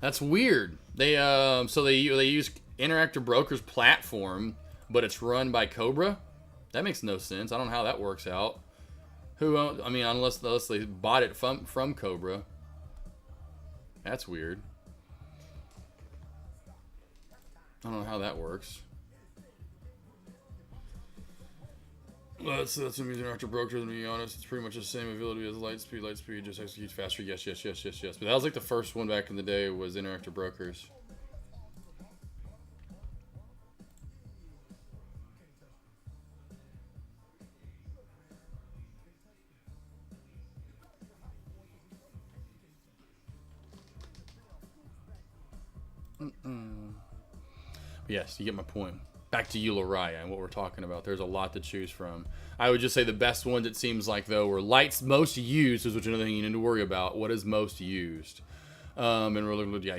That's weird. They use Interactive Brokers platform, but it's run by Cobra. That makes no sense. I don't know how that works out. Unless they bought it from Cobra. That's weird. I don't know how that works. That's what I'm using after broker. To be honest, it's pretty much the same ability as light speed. Light speed just executes faster. Yes. But that was like the first one back in the day was interactive brokers. Yes, you get my point. Back to Eulariah and what we're talking about. There's a lot to choose from. I would just say the best ones, it seems like, though, were lights most used, is another thing you need to worry about. What is most used? And really,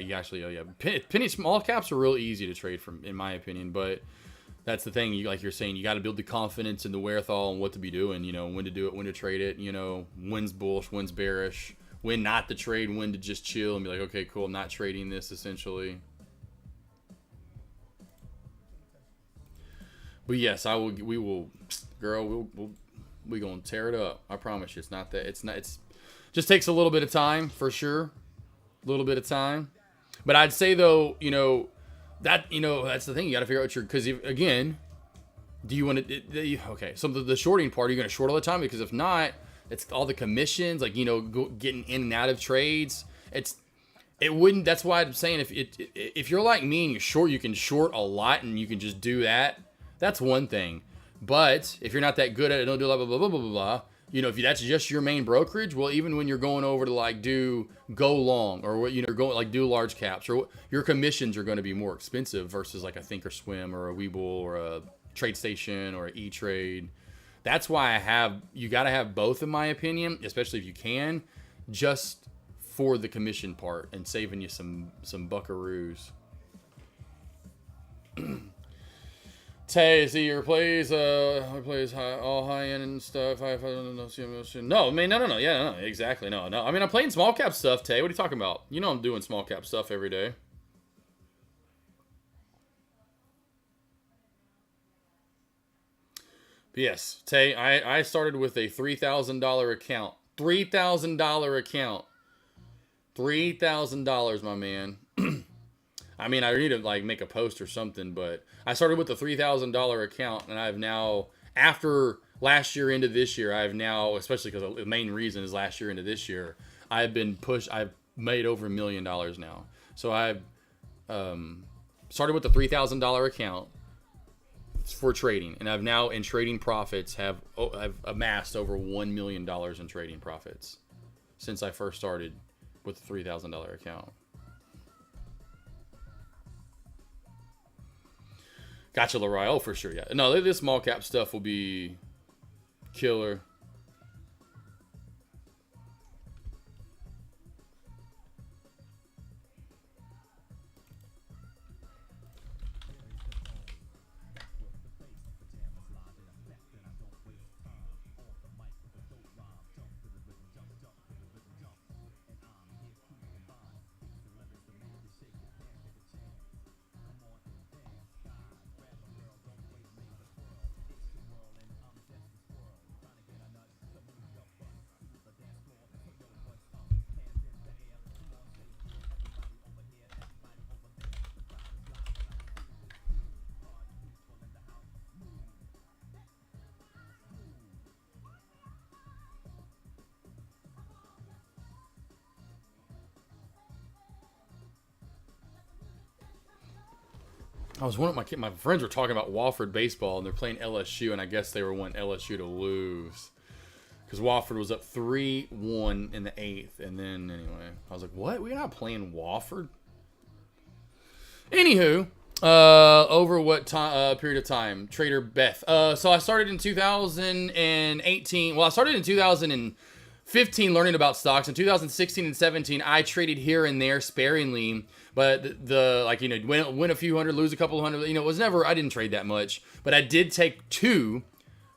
penny small caps are real easy to trade from, in my opinion. But that's the thing. Like you're saying, you got to build the confidence and the wherewithal and what to be doing. When to do it, when to trade it. When's bullish, when's bearish, when not to trade, when to just chill and be like, okay, cool, I'm not trading this essentially. But yes, we will, girl, we gonna tear it up. I promise you. It's not that. It's just takes a little bit of time for sure. A little bit of time. But I'd say though, that's the thing. You got to figure out because again, do you want to? Okay, so the shorting part, are you gonna short all the time? Because if not, it's all the commissions, like getting in and out of trades. It wouldn't. That's why I'm saying if you're like me and you can short a lot and you can just do that. That's one thing. But if you're not that good at it, don't do blah, blah, blah, blah, blah, blah. If that's just your main brokerage, well, even when you're going over to like go long or going like do large caps, or your commissions are going to be more expensive versus like a Thinkorswim or a Webull or a TradeStation or an E-Trade. That's why you got to have both, in my opinion, especially if you can, just for the commission part and saving you some buckaroos. Tay, see your plays, all high end and stuff. No, I mean, no, yeah, no, exactly, no. I mean, I'm playing small cap stuff, Tay. What are you talking about? I'm doing small cap stuff every day. But yes, Tay, I started with a $3,000 account. $3,000 account. $3,000, my man. I mean, I need to like make a post or something, but I started with a $3,000 account, and I've now, after last year into this year, I've now, especially because the main reason is last year into this year, I've made over $1 million now. So I've started with a $3,000 account for trading, and I've now, in trading profits, I've amassed over $1 million in trading profits since I first started with the $3,000 account. Gotcha, Leroy. Oh, for sure, yeah. No, this small cap stuff will be killer. I was one of my friends were talking about Wofford baseball, and they're playing LSU, and I guess they were wanting LSU to lose because Wofford was up 3-1 in the 8th, and then anyway, I was like, "What? We're not playing Wofford?" Anywho, over what time period of time? Trader Beth. So I started in 2018. Well, I started in 2015 learning about stocks. In 2016 and 17, I traded here and there sparingly. But win a few hundred, lose a couple hundred. It was never, I didn't trade that much. But I did take two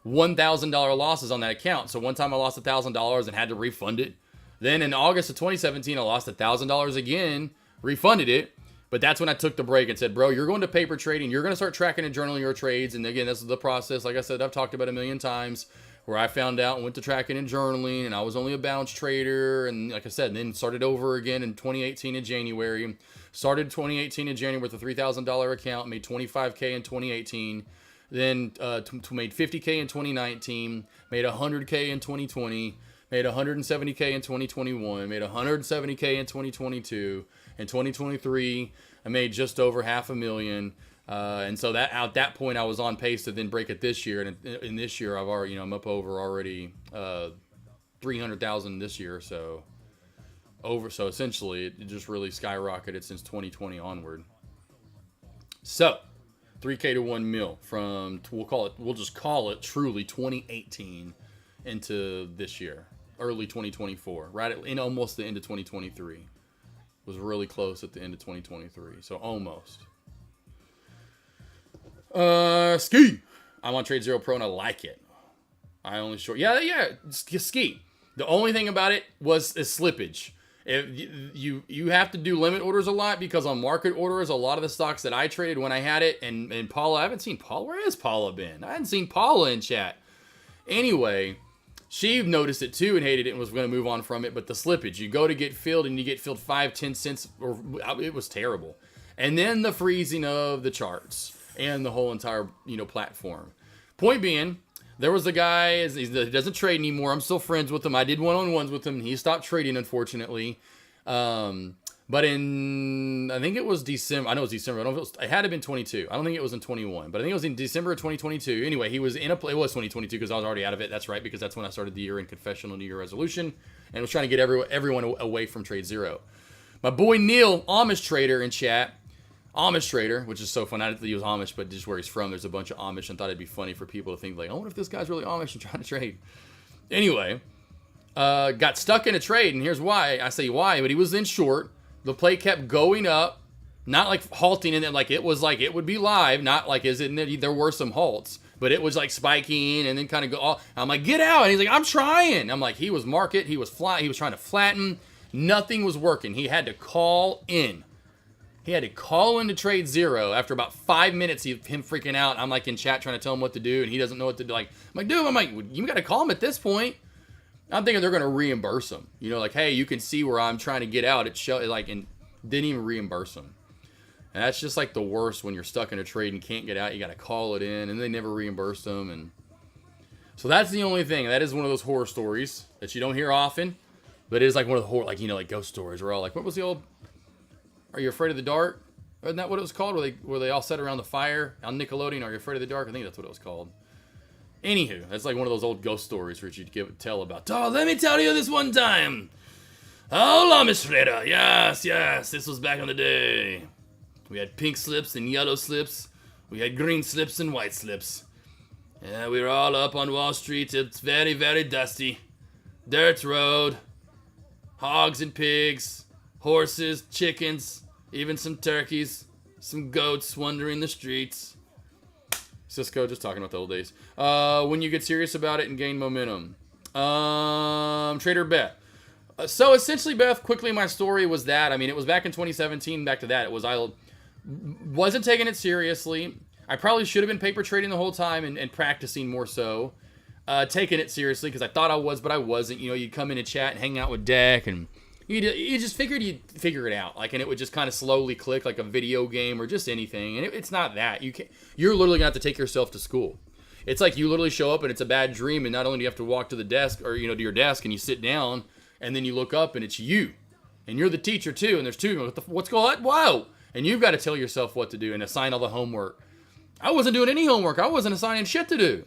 $1,000 losses on that account. So one time I lost $1,000 and had to refund it. Then in August of 2017, I lost $1,000 again, refunded it. But that's when I took the break and said, bro, you're going to paper trading. You're going to start tracking and journaling your trades. And again, this is the process. Like I said, I've talked about a million times, where I found out and went to tracking and journaling, and I was only a bounce trader. And like I said, and then started over again in 2018 in January. Started 2018 in January with a $3,000 account, made $25K in 2018. Then made 50K in 2019, made 100K in 2020, made 170K in 2021, made 170K in 2022. In 2023, I made just over $500,000. And so that at that point I was on pace to then break it this year. And in this year I've already, I'm up over already 300,000 this year. So essentially it just really skyrocketed since 2020 onward. So 3K to 1 mil from, we'll just call it truly 2018 into this year, early 2024, in almost the end of 2023. Was really close at the end of 2023, so almost. Ski. I'm on Trade Zero Pro and I like it. I only short. Yeah. Ski. The only thing about it is slippage. You have to do limit orders a lot because on market orders, a lot of the stocks that I traded when I had it, and Paula, I haven't seen Paula. Where has Paula been? I hadn't seen Paula in chat. Anyway, she noticed it too and hated it and was going to move on from it. But the slippage, you go to get filled and you get filled 5-10 cents, or it was terrible. And then the freezing of the charts and the whole entire platform. Point being, there was a guy, he doesn't trade anymore. I'm still friends with him. I did one-on-ones with him. He stopped trading, unfortunately. But in, I think it was December. I know it was December. I don't know if it had to have been 22. I don't think it was in 21. But I think it was in December of 2022. Anyway, he was in it was 2022 because I was already out of it. That's right, because that's when I started the year in Confessional New Year Resolution. And was trying to get everyone away from Trade Zero. My boy Neil, Amish Trader in chat. Amish Trader, which is so fun. I didn't think he was Amish, but just where he's from, there's a bunch of Amish, and thought it'd be funny for people to think, like, I wonder if this guy's really Amish and trying to trade. Anyway, got stuck in a trade, and here's why. I say why, but he was in short. The play kept going up, not like halting, and then like it would be live, not like there were some halts, but it was like spiking and then kind of go off. I'm like, get out, and he's like, I'm trying. I'm like, he was market, he was flat, he was trying to flatten. Nothing was working. He had to call in. He had to call into Trade Zero after about 5 minutes of him freaking out. I'm like in chat trying to tell him what to do, and he doesn't know what to do. I'm like, dude, you got to call him at this point. I'm thinking they're going to reimburse him. Like, hey, you can see where I'm trying to get out. It showed, and didn't even reimburse him. And that's just like the worst when you're stuck in a trade and can't get out. You got to call it in, and they never reimbursed them. And so that's the only thing. That is one of those horror stories that you don't hear often, but it is like one of the horror, like ghost stories. We're all like, what was the old? Are You Afraid of the Dark? Isn't that what it was called? Where they all sat around the fire on Nickelodeon? Are You Afraid of the Dark? I think that's what it was called. Anywho, that's like one of those old ghost stories where you'd tell about. Oh, let me tell you this one time. Oh, Amish Trader. Yes. This was back in the day. We had pink slips and yellow slips. We had green slips and white slips. Yeah, we were all up on Wall Street. It's very, very dusty. Dirt road. Hogs and pigs. Horses, chickens. Even some turkeys, some goats wandering the streets. Cisco, just talking about the old days. When you get serious about it and gain momentum. Trader Beth. So essentially, Beth, quickly, my story was that. I mean, it was back in 2017. Back to that, it was I wasn't taking it seriously. I probably should have been paper trading the whole time and practicing more so. Taking it seriously because I thought I was, but I wasn't. You'd come in and chat and hang out with Deck and. You just figured you'd figure it out, and it would just kind of slowly click like a video game or just anything. And it's not that. You're literally gonna have to take yourself to school. It's like you literally show up and it's a bad dream, and not only do you have to walk to the desk or to your desk and you sit down, and then you look up and it's you, and you're the teacher too, and there's two. What's going on? Wow! And you've got to tell yourself what to do and assign all the homework. I wasn't doing any homework. I wasn't assigning shit to do.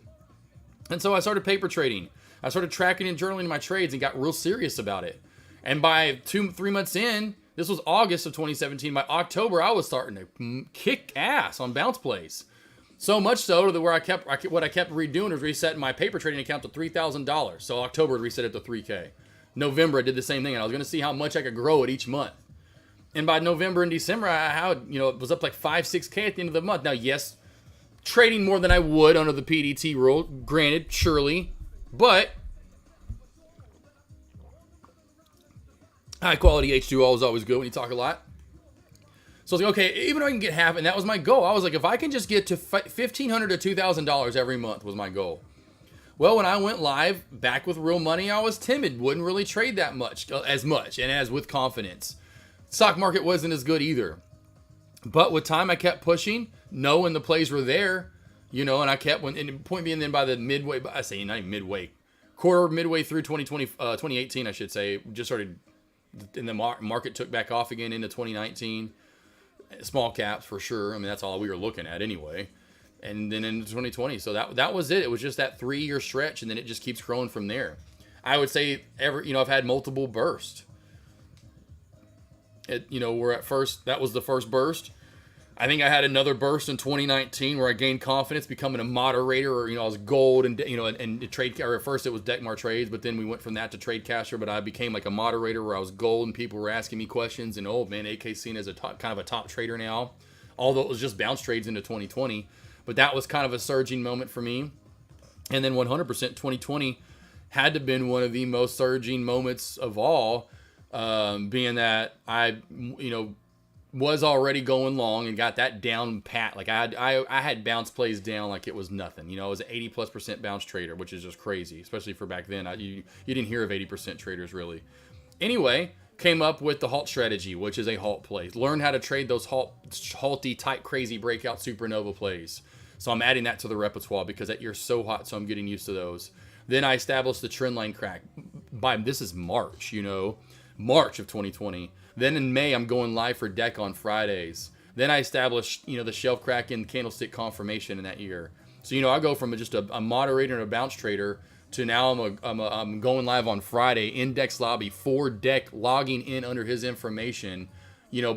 And so I started paper trading. I started tracking and journaling my trades and got real serious about it. And by 2-3 months in, this was August of 2017, by October, I was starting to kick ass on bounce plays. So much so that where I kept redoing was resetting my paper trading account to $3,000. So October, it reset it to $3K. November, I did the same thing, and I was going to see how much I could grow it each month. And by November and December, it was up like 5-6K at the end of the month. Now, yes, trading more than I would under the PDT rule, granted, surely, but high quality H2O is always good when you talk a lot. So I was like, okay, even if I can get half, and that was my goal. I was like, if I can just get to $1,500 to $2,000 every month was my goal. Well, when I went live back with real money, I was timid, wouldn't really trade that much, and as with confidence. Stock market wasn't as good either. But with time, I kept pushing, knowing the plays were there. You know, and I kept when, and the point being then by the midway, I say not even midway, midway through 2018, I should say, just started, and the market took back off again into 2019. Small caps for sure. I mean, that's all we were looking at anyway. And then into 2020. So that was it. It was just that 3-year stretch, and then it just keeps growing from there. I would say I've had multiple bursts. We're at first, that was the first burst. I think I had another burst in 2019 where I gained confidence becoming a moderator, or, I was gold and trade, or at first it was Deckmar Trades, but then we went from that to TradeCaster, but I became like a moderator where I was gold and people were asking me questions, and oh man, AK's seen as a kind of a top trader now, although it was just bounce trades into 2020, but that was kind of a surging moment for me. And then 100% 2020 had to have been one of the most surging moments of all, being that I, was already going long and got that down pat. Like I had bounce plays down like it was nothing. I was an 80+% bounce trader, which is just crazy, especially for back then. You didn't hear of 80% traders really. Anyway, came up with the halt strategy, which is a halt play. Learn how to trade those halty, tight, crazy breakout supernova plays. So I'm adding that to the repertoire because that year's so hot, so I'm getting used to those. Then I established the trend line crack. This is March, March of 2020. Then in May, I'm going live for deck on Fridays. Then I established, the shelf crack and candlestick confirmation in that year. So, I go from just a moderator and a bounce trader to now I'm going live on Friday, index lobby, for deck, logging in under his information,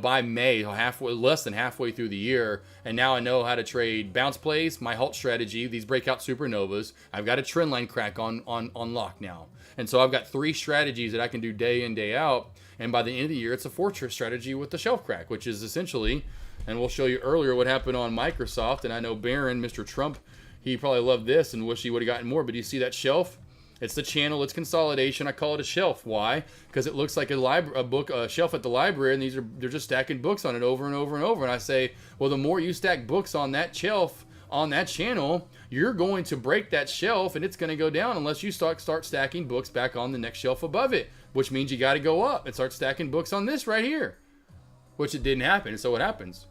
by May, less than halfway through the year. And now I know how to trade bounce plays, my halt strategy, these breakout supernovas. I've got a trend line crack on lock now. And so I've got 3 strategies that I can do day in, day out. And by the end of the year, it's a fortress strategy with the shelf crack, which is essentially, and we'll show you earlier what happened on Microsoft. And I know Barron, Mr. Trump, he probably loved this and wish he would have gotten more. But do you see that shelf? It's the channel, it's consolidation. I call it a shelf. Why? Because it looks like a shelf at the library, and they're just stacking books on it over and over and over. And I say, well, the more you stack books on that shelf, on that channel, you're going to break that shelf, and it's going to go down unless you start stacking books back on the next shelf above it, which means you got to go up and start stacking books on this right here, which it didn't happen. And so what happens?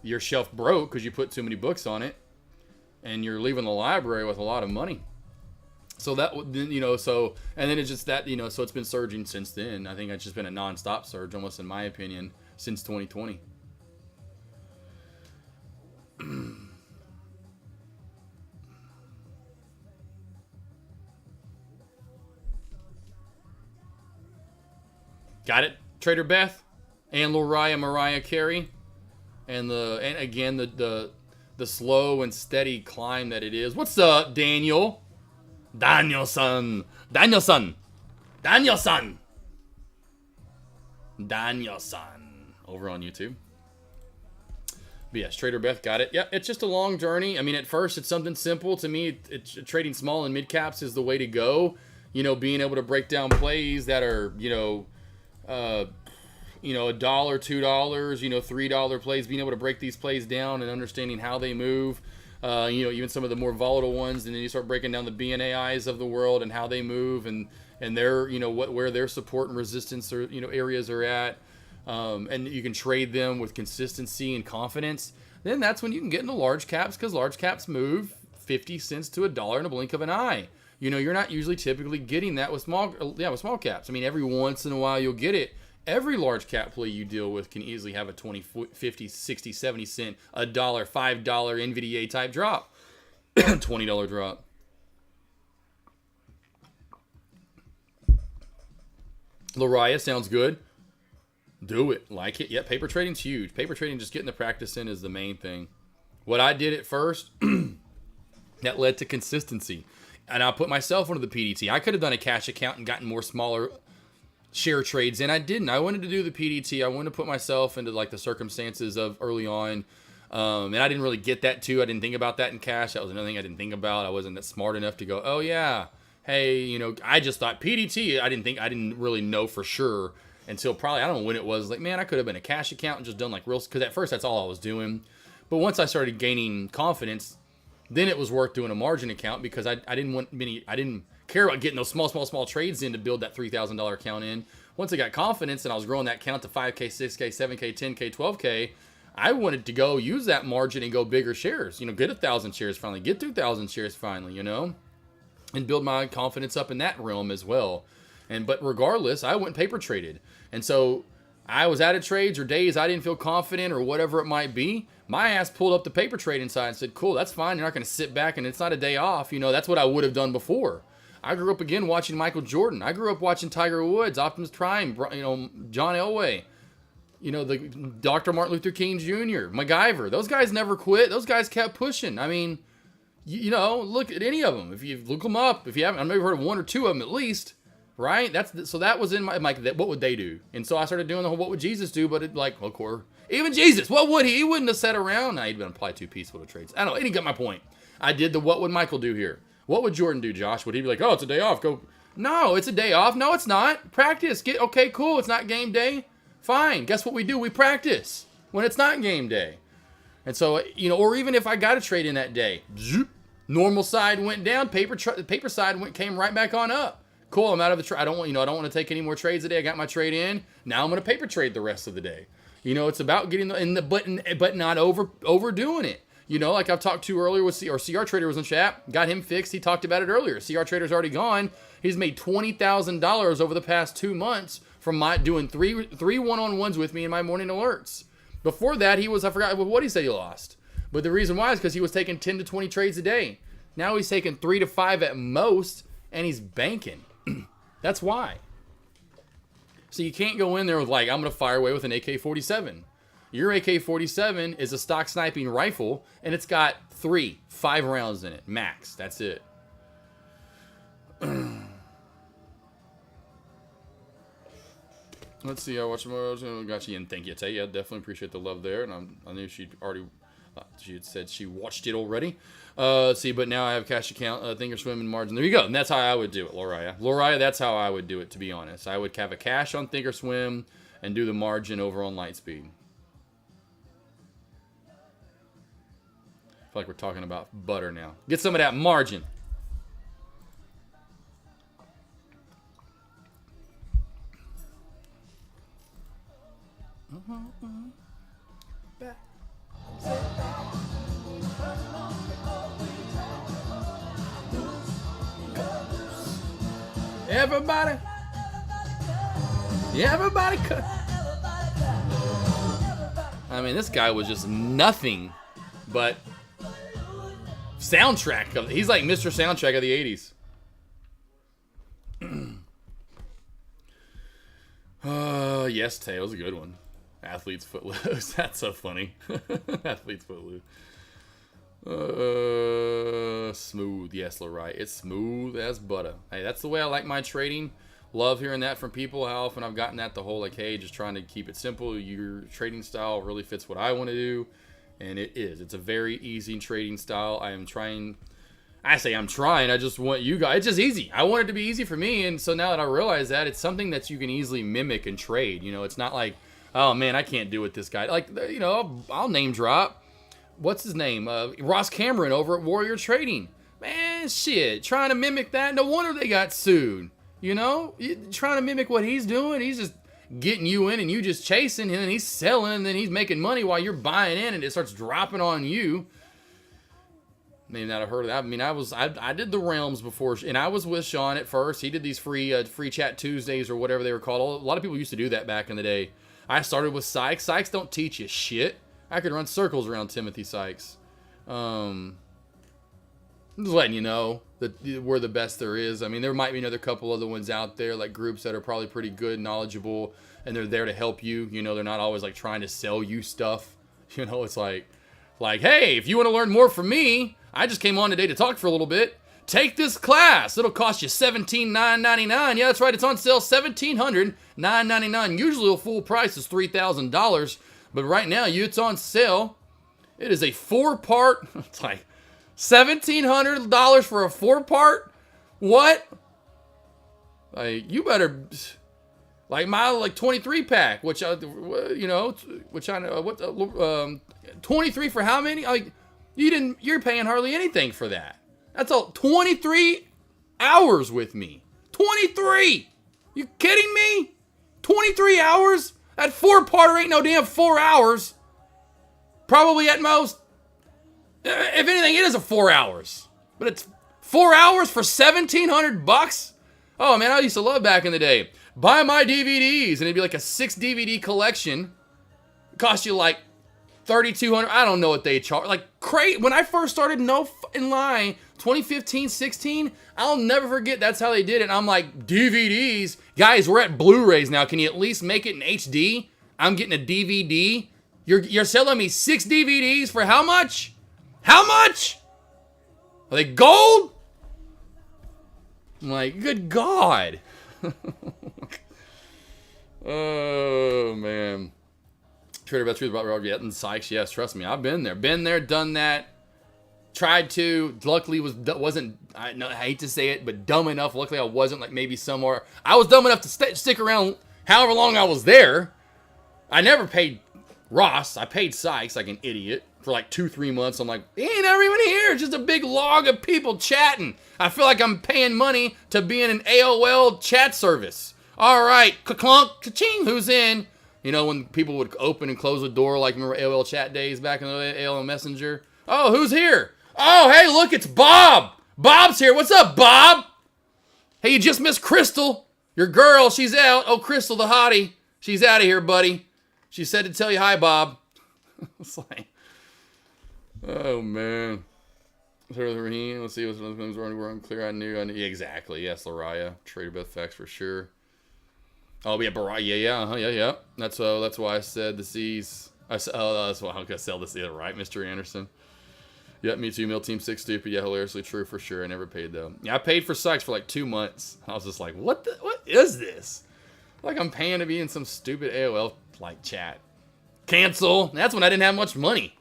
Your shelf broke because you put too many books on it, and you're leaving the library with a lot of money. So that, and then it's just that, so it's been surging since then. I think it's just been a non-stop surge, almost in my opinion, since 2020. Got it, Trader Beth and Mariah Carey, and again the slow and steady climb that it is. What's up, Danielson over on YouTube. But yes, Trader Beth got it. Yeah, it's just a long journey. I mean, at first it's something simple. To me, trading small and mid caps is the way to go. Being able to break down plays that are, $1, $2, $3 plays, being able to break these plays down and understanding how they move. Even some of the more volatile ones, and then you start breaking down the BNAIs of the world and how they move and their, where their support and resistance or, areas are at. And you can trade them with consistency and confidence. Then that's when you can get into large caps, because large caps move 50 cents to $1 in a blink of an eye. You're not usually typically getting that with small caps. I mean, every once in a while you'll get it. Every large cap play you deal with can easily have a 20, 50, 60, 70 cent, $1, $5 NVDA type drop. $20 drop. Lariah sounds good. Do it. Like it. Yeah, paper trading's huge. Paper trading, just getting the practice in is the main thing. What I did at first, that led to consistency. And I put myself into the PDT. I could have done a cash account and gotten more smaller share trades, and I didn't. I wanted to do the PDT. I wanted to put myself into like the circumstances of early on. And I didn't really get that too. I didn't think about that in cash. That was another thing I didn't think about. I wasn't that smart enough to go, oh yeah, hey, I just thought PDT. I didn't really know for sure until probably, I don't know when it was, like, man, I could have been a cash account and just done like real, because at first that's all I was doing. But once I started gaining confidence, then it was worth doing a margin account, because I didn't care about getting those small trades in to build that $3,000 account in. Once I got confidence and I was growing that account to 5K, 6K, 7K, 10K, 12K, I wanted to go use that margin and go bigger shares, get 1,000 shares finally, get 2,000 shares finally, and build my confidence up in that realm as well. But regardless, I went paper traded. And so I was out of trades or days I didn't feel confident or whatever it might be. My ass pulled up the paper trading side and said, cool, that's fine. You're not going to sit back and it's not a day off. That's what I would have done before. I grew up again watching Michael Jordan. I grew up watching Tiger Woods, Optimus Prime, John Elway, the Dr. Martin Luther King Jr., MacGyver. Those guys never quit. Those guys kept pushing. I mean, look at any of them. If you look them up, if you haven't, I know you've heard of one or two of them at least, right? So that was in my what would they do? And so I started doing the whole what would Jesus do? But even Jesus, what would he? He wouldn't have sat around. Nah, he'd been applied too peaceful to trades. I don't know. He didn't get my point. I did the what would Michael do here? What would Jordan do, Josh? Would he be like, oh, it's a day off? Go. No, it's a day off. No, it's not. Practice. Okay, cool. It's not game day. Fine. Guess what we do? We practice when it's not game day. And so, or even if I got a trade in that day, normal side went down, paper side came right back on up. Cool. I'm out of the trade. I don't want to take any more trades today. I got my trade in. Now I'm going to paper trade the rest of the day. It's about getting but not overdoing it. Like I've talked to earlier with CR Trader was in chat, got him fixed. He talked about it earlier. CR Trader's already gone. He's made $20,000 over the past 2 months from my doing three one-on-ones with me in my morning alerts. Before that, I forgot what he said he lost. But the reason why is because he was taking 10 to 20 trades a day. Now he's taking 3 to 5 at most, and he's banking. That's why. So you can't go in there with I'm going to fire away with an AK47. Your AK-47 is a stock sniping rifle, and it's got 5 rounds in it, max. That's it. Let's see. I watched more. Got you in. Thank you, Tay. Yeah, definitely appreciate the love there. And I knew she had said she watched it already. Let's see. But now I have cash account, Thinkorswim, and margin. There you go. And that's how I would do it, Loriah, that's how I would do it, to be honest. I would have a cash on Thinkorswim and do the margin over on Lightspeed. I feel like we're talking about butter now. Get some of that margin. Back. Everybody cut. I mean, this guy was just nothing but soundtrack. He's like Mr. Soundtrack of the 80s. Yes, Tay, was a good one. Athlete's Footloose. That's so funny. Athlete's Footloose. Smooth. Yes, Loright. It's smooth as butter. Hey, that's the way I like my trading. Love hearing that from people. How often I've gotten that the whole hey, just trying to keep it simple. Your trading style really fits what I want to do. And it is. It's a very easy trading style. I'm trying. I just want you guys. It's just easy. I want it to be easy for me. And so now that I realize that, it's something that you can easily mimic and trade. It's not like, oh man, I can't do what this guy. I'll name drop. What's his name? Ross Cameron over at Warrior Trading. Man, shit. Trying to mimic that. No wonder they got sued. Trying to mimic what he's doing. He's just getting you in and you just chasing him and he's selling and then he's making money while you're buying in and it starts dropping on you. Maybe not have heard of that. I mean, I did the realms before, and I was with Sean at first. He did these free chat Tuesdays or whatever they were called. A lot of people used to do that back in the day. I started with Sykes. Sykes don't teach you shit. I could run circles around Timothy Sykes. I'm just letting you know that we're the best there is. I mean, there might be another couple other ones out there, like groups that are probably pretty good, knowledgeable, and they're there to help you. They're not always like trying to sell you stuff. It's like, hey, if you want to learn more from me, I just came on today to talk for a little bit. Take this class. It'll cost you $17,999. Yeah, that's right. It's on sale $1,700,999. Usually the full price is $3,000, but right now it's on sale. It is a 4-part. It's like $1,700 for a 4-part. What? You better. My 23 pack, which I know 23 for how many? You're paying hardly anything for that. That's all 23 hours with me. 23. You kidding me? 23 hours? That 4-parter ain't no damn 4 hours. Probably at most, if anything, it is a 4 hours. But it's 4 hours for $1,700? Oh man, I used to love back in the day. Buy my DVDs, and it'd be like a 6 DVD collection. It cost you like $3,200. I don't know what they charge. Like, when I first started No in Line, 2015, 16, I'll never forget that's how they did it. And I'm like, DVDs? Guys, we're at Blu-rays now. Can you at least make it in HD? I'm getting a DVD. You're selling me 6 DVDs for how much? How much? Are they gold? I'm like, good God. Oh, man. Trader Best Truth about Robert Yet and Sykes. Yes, trust me. I've been there. Been there, done that. Tried to. Luckily, wasn't, I hate to say it, but dumb enough. Luckily, I wasn't like maybe somewhere. I was dumb enough to stick around however long I was there. I never paid Ross. I paid Sykes like an idiot for like 2-3 months. I'm like, he ain't never even here. It's just a big log of people chatting. I feel like I'm paying money to be in an AOL chat service. All right, clunk, ka-ching, who's in? You know, when people would open and close the door, like remember AOL chat days back in the AOL Messenger? Oh, who's here? Oh, hey, look, it's Bob. Bob's here. What's up, Bob? Hey, you just missed Crystal. Your girl, she's out. Oh, Crystal, the hottie. She's out of here, buddy. She said to tell you hi, Bob. It's like, oh, man. Let's see what's things were unclear. I knew. Yeah, exactly. Yes, Lariah. Trader Beth facts for sure. Oh, yeah, yeah. That's why I said the C's. That's why I'm gonna sell this. Yeah, right, Mr. Anderson. Yep, me too. Mill Team 6 stupid. Yeah, hilariously true for sure. I never paid though. Yeah, I paid for Sykes for like 2 months. I was just like, what is this? Like I'm paying to be in some stupid AOL like chat. Cancel. That's when I didn't have much money.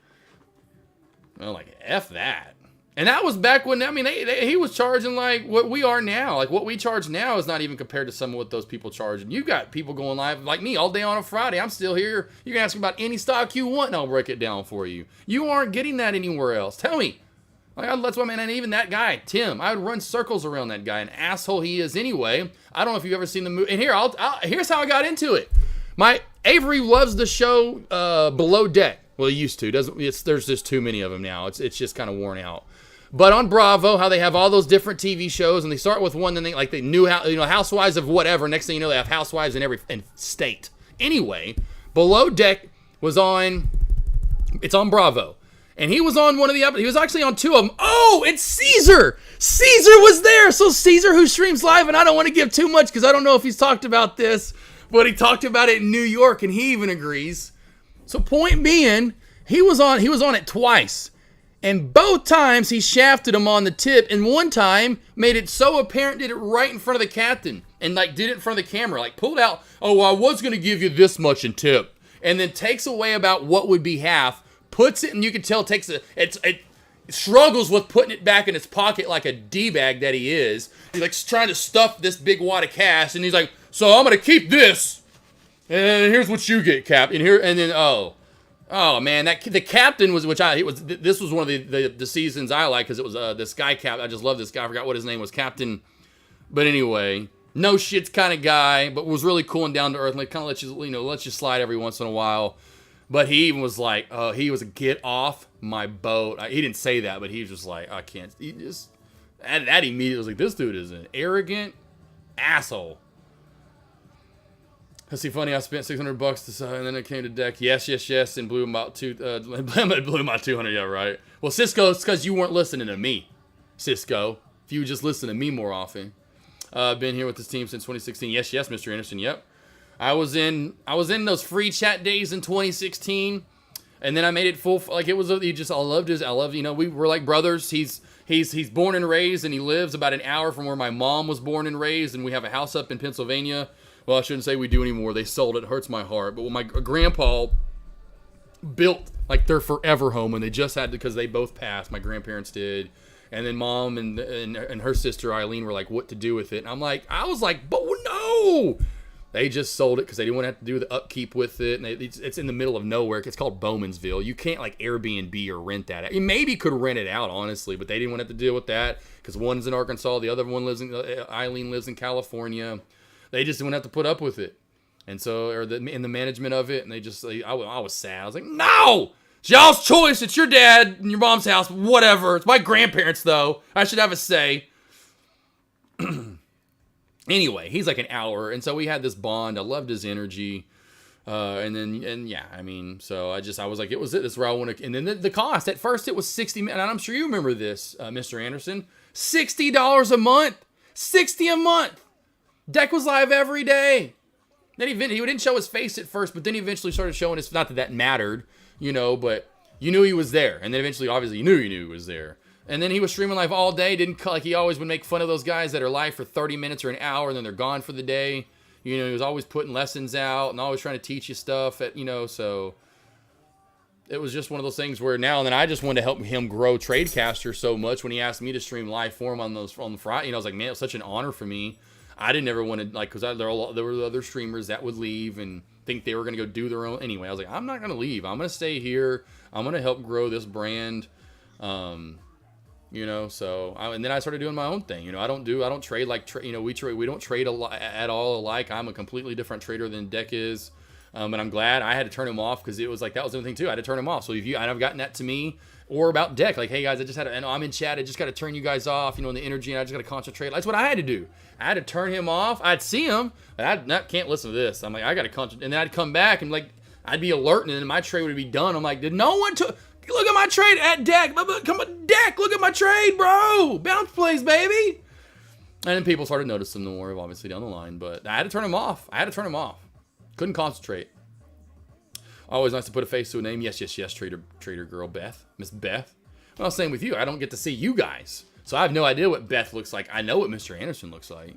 Well, like F that. And that was back when, I mean, he was charging like what we are now. Like what we charge now is not even compared to some of what those people charge. And you got people going live like me all day on a Friday. I'm still here. You can ask me about any stock you want and I'll break it down for you. You aren't getting that anywhere else. Tell me. Like, that's why, man, and even that guy, Tim, I would run circles around that guy. An asshole he is anyway. I don't know if you've ever seen the movie. And here, here's how I got into it. Avery loves the show Below Deck. Well, he used to. There's just too many of them now. It's just kind of worn out. But on Bravo, how they have all those different TV shows, and they start with one, then they knew how, Housewives of whatever. Next thing you know, they have Housewives in every state. Anyway, Below Deck was on. It's on Bravo, and he was on one of the. He was actually on 2 of them. Oh, it's Caesar. Caesar was there. So Caesar, who streams live, and I don't want to give too much because I don't know if he's talked about this, but he talked about it in New York, and he even agrees. So point being, he was on it twice. And both times he shafted him on the tip, and one time made it so apparent, did it right in front of the captain, and like did it in front of the camera, like pulled out, oh, well, I was going to give you this much in tip, and then takes away about what would be half, puts it, and you can tell it struggles with putting it back in his pocket like a D-bag that he is. He's like trying to stuff this big wad of cash, and he's like, so I'm going to keep this, and here's what you get, Cap, and here, and then, Oh man, the captain was, this was one of the seasons I like because it was this guy I just love this guy. I forgot what his name was, Captain. But anyway, no shits kind of guy, but was really cool and down to earth. Like kind of let you slide every once in a while. But he even was like, he was a get off my boat. He didn't say that, but he was just like, I can't. He just that immediately was like, this dude is an arrogant asshole. Let's see, funny, I spent $600 and then it came to deck. Yes, and blew about blew my 200, yeah, right. Well, Cisco, it's because you weren't listening to me, Cisco. If you would just listen to me more often. Been here with this team since 2016. Yes, Mr. Anderson, yep. I was in those free chat days in 2016, and then I made it full, like it was, I loved, we were like brothers. He's born and raised, and he lives about an hour from where my mom was born and raised, and we have a house up in Pennsylvania. Well, I shouldn't say we do anymore. They sold it. It hurts my heart. But when my grandpa built like their forever home, and they just had to, because they both passed. My grandparents did. And then mom and her sister Eileen were like, what to do with it? And I was like, but no! They just sold it because they didn't want to have to do the upkeep with it. And it's in the middle of nowhere. It's called Bowmansville. You can't like Airbnb or rent that. You maybe could rent it out, honestly, but they didn't want to have to deal with that because one's in Arkansas, the other one Eileen lives in California. They just didn't have to put up with it. And so, in the management of it, and I was sad. I was like, no! It's y'all's choice. It's your dad and your mom's house. Whatever. It's my grandparents, though. I should have a say. Anyway, he's like an hour. And so we had this bond. I loved his energy. Yeah, I mean, so I was like, this is where I want to. And then the cost, at first it was $60, and I'm sure you remember this, Mr. Anderson, $60 a month, $60 a month. Deck was live every day. Then he didn't show his face at first, but then he eventually started showing his, not that that mattered, but you knew he was there. And then eventually, obviously, you knew he was there. And then he was streaming live all day, like he always would make fun of those guys that are live for 30 minutes or an hour, and then they're gone for the day. He was always putting lessons out and always trying to teach you stuff. So it was just one of those things where now and then I just wanted to help him grow Tradecaster so much when he asked me to stream live for him on the Friday. I was like, man, it was such an honor for me. I didn't ever want to, because there were other streamers that would leave and think they were going to go do their own. Anyway, I was like, I'm not going to leave. I'm going to stay here. I'm going to help grow this brand. And then I started doing my own thing. I don't trade like, we don't trade at all alike. I'm a completely different trader than Deck is. And I'm glad I had to turn him off because it was like, that was the other thing too. I had to turn him off. So I've gotten that to me or about Deck. Like, hey guys, I'm in chat. I just got to turn you guys off, in the energy, and I just got to concentrate. That's what I had to do. I had to turn him off. I'd see him, but I can't listen to this. I'm like, I got to concentrate. And then I'd come back and like, I'd be alert, and then my trade would be done. I'm like, did no one look at my trade at Deck? Come on, Deck, look at my trade, bro. Bounce plays, baby. And then people started noticing more, obviously, down the line. But I had to turn him off. Couldn't concentrate. Always nice to put a face to a name. Yes, trader girl, Beth. Miss Beth. Well, same with you. I don't get to see you guys. So I have no idea what Beth looks like. I know what Mr. Anderson looks like.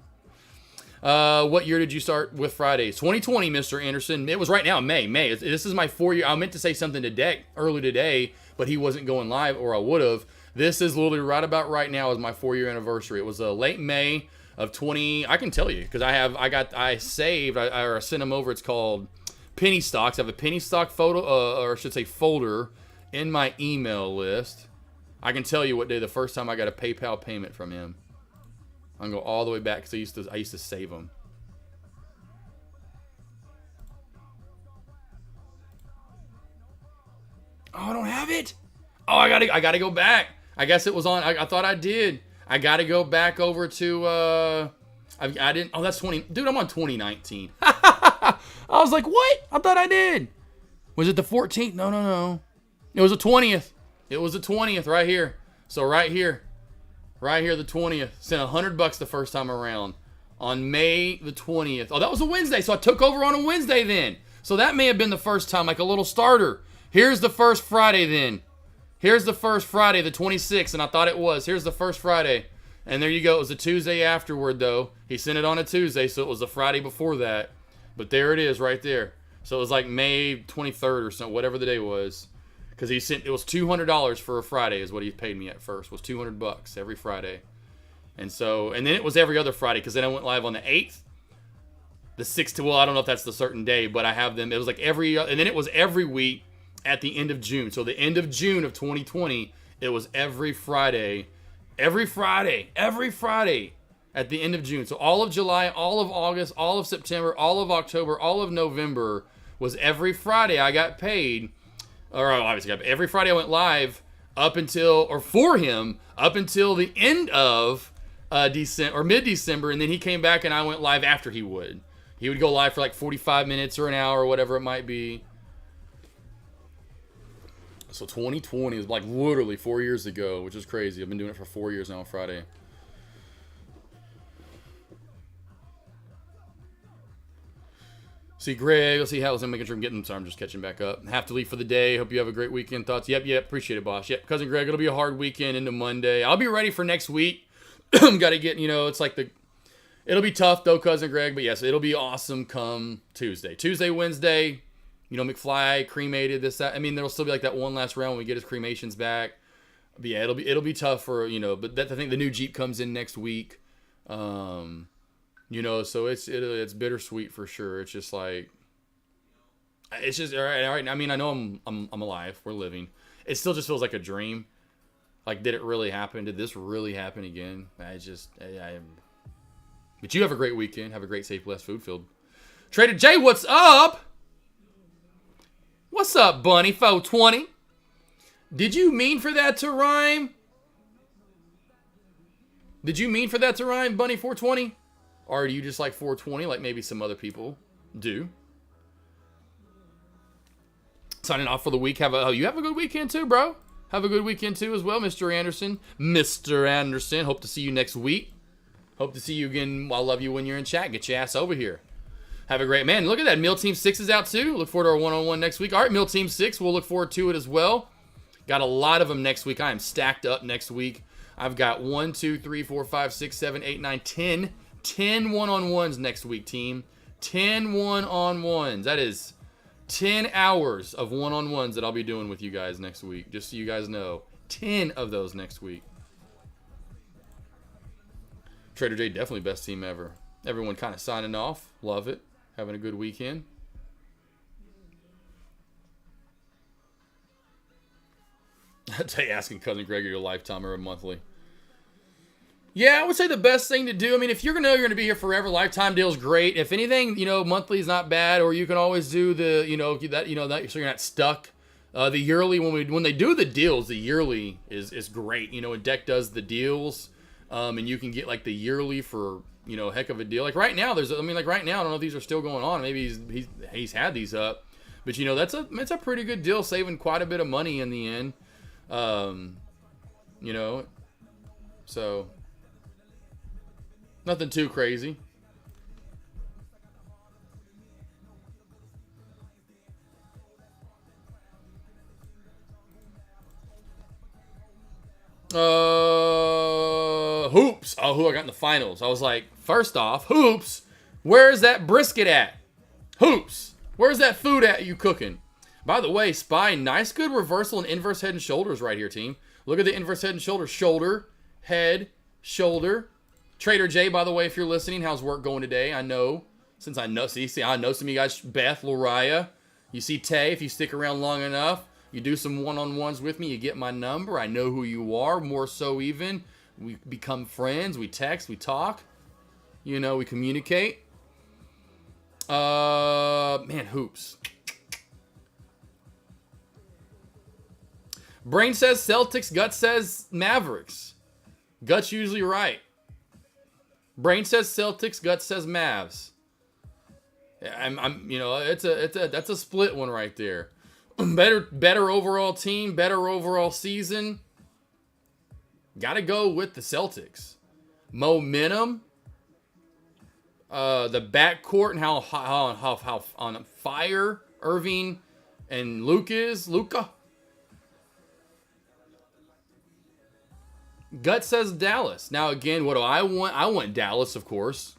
What year did you start with Fridays? 2020, Mr. Anderson. It was right now, May. This is my 4 year. I meant to say something to Deck early today, but he wasn't going live, or I would have. This is literally right about right now is my 4 year anniversary. It was late May of 20. I can tell you because I sent them over. It's called Penny Stocks. I have a Penny Stock photo, or I should say folder, in my email list. I can tell you what day the first time I got a PayPal payment from him. I'm gonna go all the way back because I used to save them. Oh, I don't have it. Oh, I gotta go back. I guess it was on. I thought I did. I gotta go back over to. I didn't. Oh, that's 20. Dude, I'm on 2019. I was like, what? I thought I did. Was it the 14th? No. It was the 20th. It was the 20th right here. So right here, the 20th. Sent $100 the first time around on May the 20th. Oh, that was a Wednesday. So I took over on a Wednesday then. So that may have been the first time, like a little starter. Here's the first Friday then. Here's the first Friday, the 26th, and I thought it was. Here's the first Friday. And there you go. It was a Tuesday afterward, though. He sent it on a Tuesday, so it was the Friday before that. But there it is right there. So it was like May 23rd or something, whatever the day was. Because it was $200 for a Friday is what he paid me at first, was $200 every Friday. And then it was every other Friday, because then I went live on the 8th, the 6th, well, I don't know if that's the certain day, but I have them. It was like and then it was every week at the end of June. So the end of June of 2020, it was every Friday at the end of June. So all of July, all of August, all of September, all of October, all of November was every Friday I got paid. Or obviously every Friday I went live for him up until the end of December or mid-December, and then he came back and I went live after he would. He would go live for like 45 minutes or an hour or whatever it might be. So 2020 is like literally 4 years ago, which is crazy. I've been doing it for 4 years now on Friday. See Greg, let's see how I'm making sure I'm getting. Sorry, I'm just catching back up. Have to leave for the day. Hope you have a great weekend. Thoughts? Yep. Appreciate it, boss. Yep, cousin Greg. It'll be a hard weekend into Monday. I'll be ready for next week. Got to get. It's like it'll be tough though, cousin Greg. But yes, it'll be awesome come Tuesday, Wednesday. McFly cremated this. That. I mean, there'll still be like that one last round when we get his cremations back. But yeah, it'll be tough for But I think the new Jeep comes in next week. So it's bittersweet for sure. It's just like, it's just all right. I mean, I know I'm alive. We're living. It still just feels like a dream. Like, did it really happen? Did this really happen again? But you have a great weekend. Have a great, safe, blessed, food filled. Trader J, what's up? What's up, Bunny 420? Did you mean for that to rhyme? Did you mean for that to rhyme, Bunny 420? Or do you just like 420 like maybe some other people do? Signing off for the week. You have a good weekend too, bro. Have a good weekend too as well, Mr. Anderson. Mr. Anderson, hope to see you next week. Hope to see you again. I love you when you're in chat. Get your ass over here. Have a great man. Look at that. Meal Team 6 is out too. Look forward to our one-on-one next week. All right, Meal Team 6. We'll look forward to it as well. Got a lot of them next week. I am stacked up next week. I've got 1, 2, 3, 4, 5, 6, 7, 8, 9, 10. 10 one-on-ones next week, team. 10 one-on-ones. That is 10 hours of one-on-ones that I'll be doing with you guys next week. Just so you guys know. 10 of those next week. Trader J, definitely best team ever. Everyone kind of signing off. Love it. Having a good weekend. Tay asking Cousin Greg your lifetime or a monthly. Yeah, I would say the best thing to do. I mean, if you're gonna be here forever, lifetime deal's great. If anything, monthly is not bad, or you can always do the, that so you're not stuck. The yearly, when they do the deals, the yearly is great. When Deck does the deals, and you can get like the yearly for heck of a deal. Like right now, right now, I don't know if these are still going on. Maybe he's had these up, but it's a pretty good deal, saving quite a bit of money in the end. So. Nothing too crazy. Hoops. Oh, who I got in the finals. I was like, first off, Hoops, where's that brisket at? Hoops, where's that food at you cooking? By the way, Spy, nice good reversal and inverse head and shoulders right here, team. Look at the inverse head and shoulders. Shoulder, head, shoulder. Trader J, by the way, if you're listening, how's work going today? I know some of you guys, Beth, Lariah. You see Tay, if you stick around long enough, you do some one-on-ones with me, you get my number. I know who you are, more so even. We become friends, we text, we talk. We communicate. Man, Hoops. Brain says Celtics, Gut says Mavericks. Gut's usually right. Brain says Celtics, Gut says Mavs. That's a split one right there. Better overall team, better overall season. Got to go with the Celtics. Momentum, the backcourt and how on fire Irving and Luka. Gut says Dallas. Now, again, what do I want? I want Dallas, of course.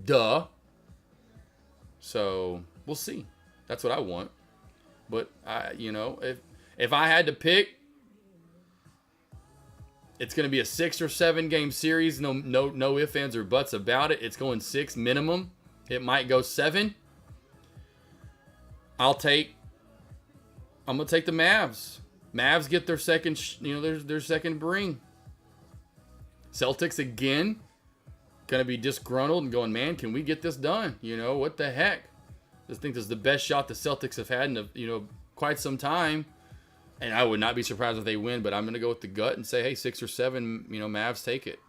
Duh. So, we'll see. That's what I want. But, if I had to pick, it's going to be a 6 or 7 game series. No ifs, ands, or buts about it. It's going 6 minimum. It might go 7. I'm going to take the Mavs. Mavs get their second, their second ring. Celtics again, gonna be disgruntled and going, man, can we get this done? What the heck? Just think this is the best shot the Celtics have had in quite some time, and I would not be surprised if they win. But I'm gonna go with the gut and say, hey, 6 or 7, Mavs take it.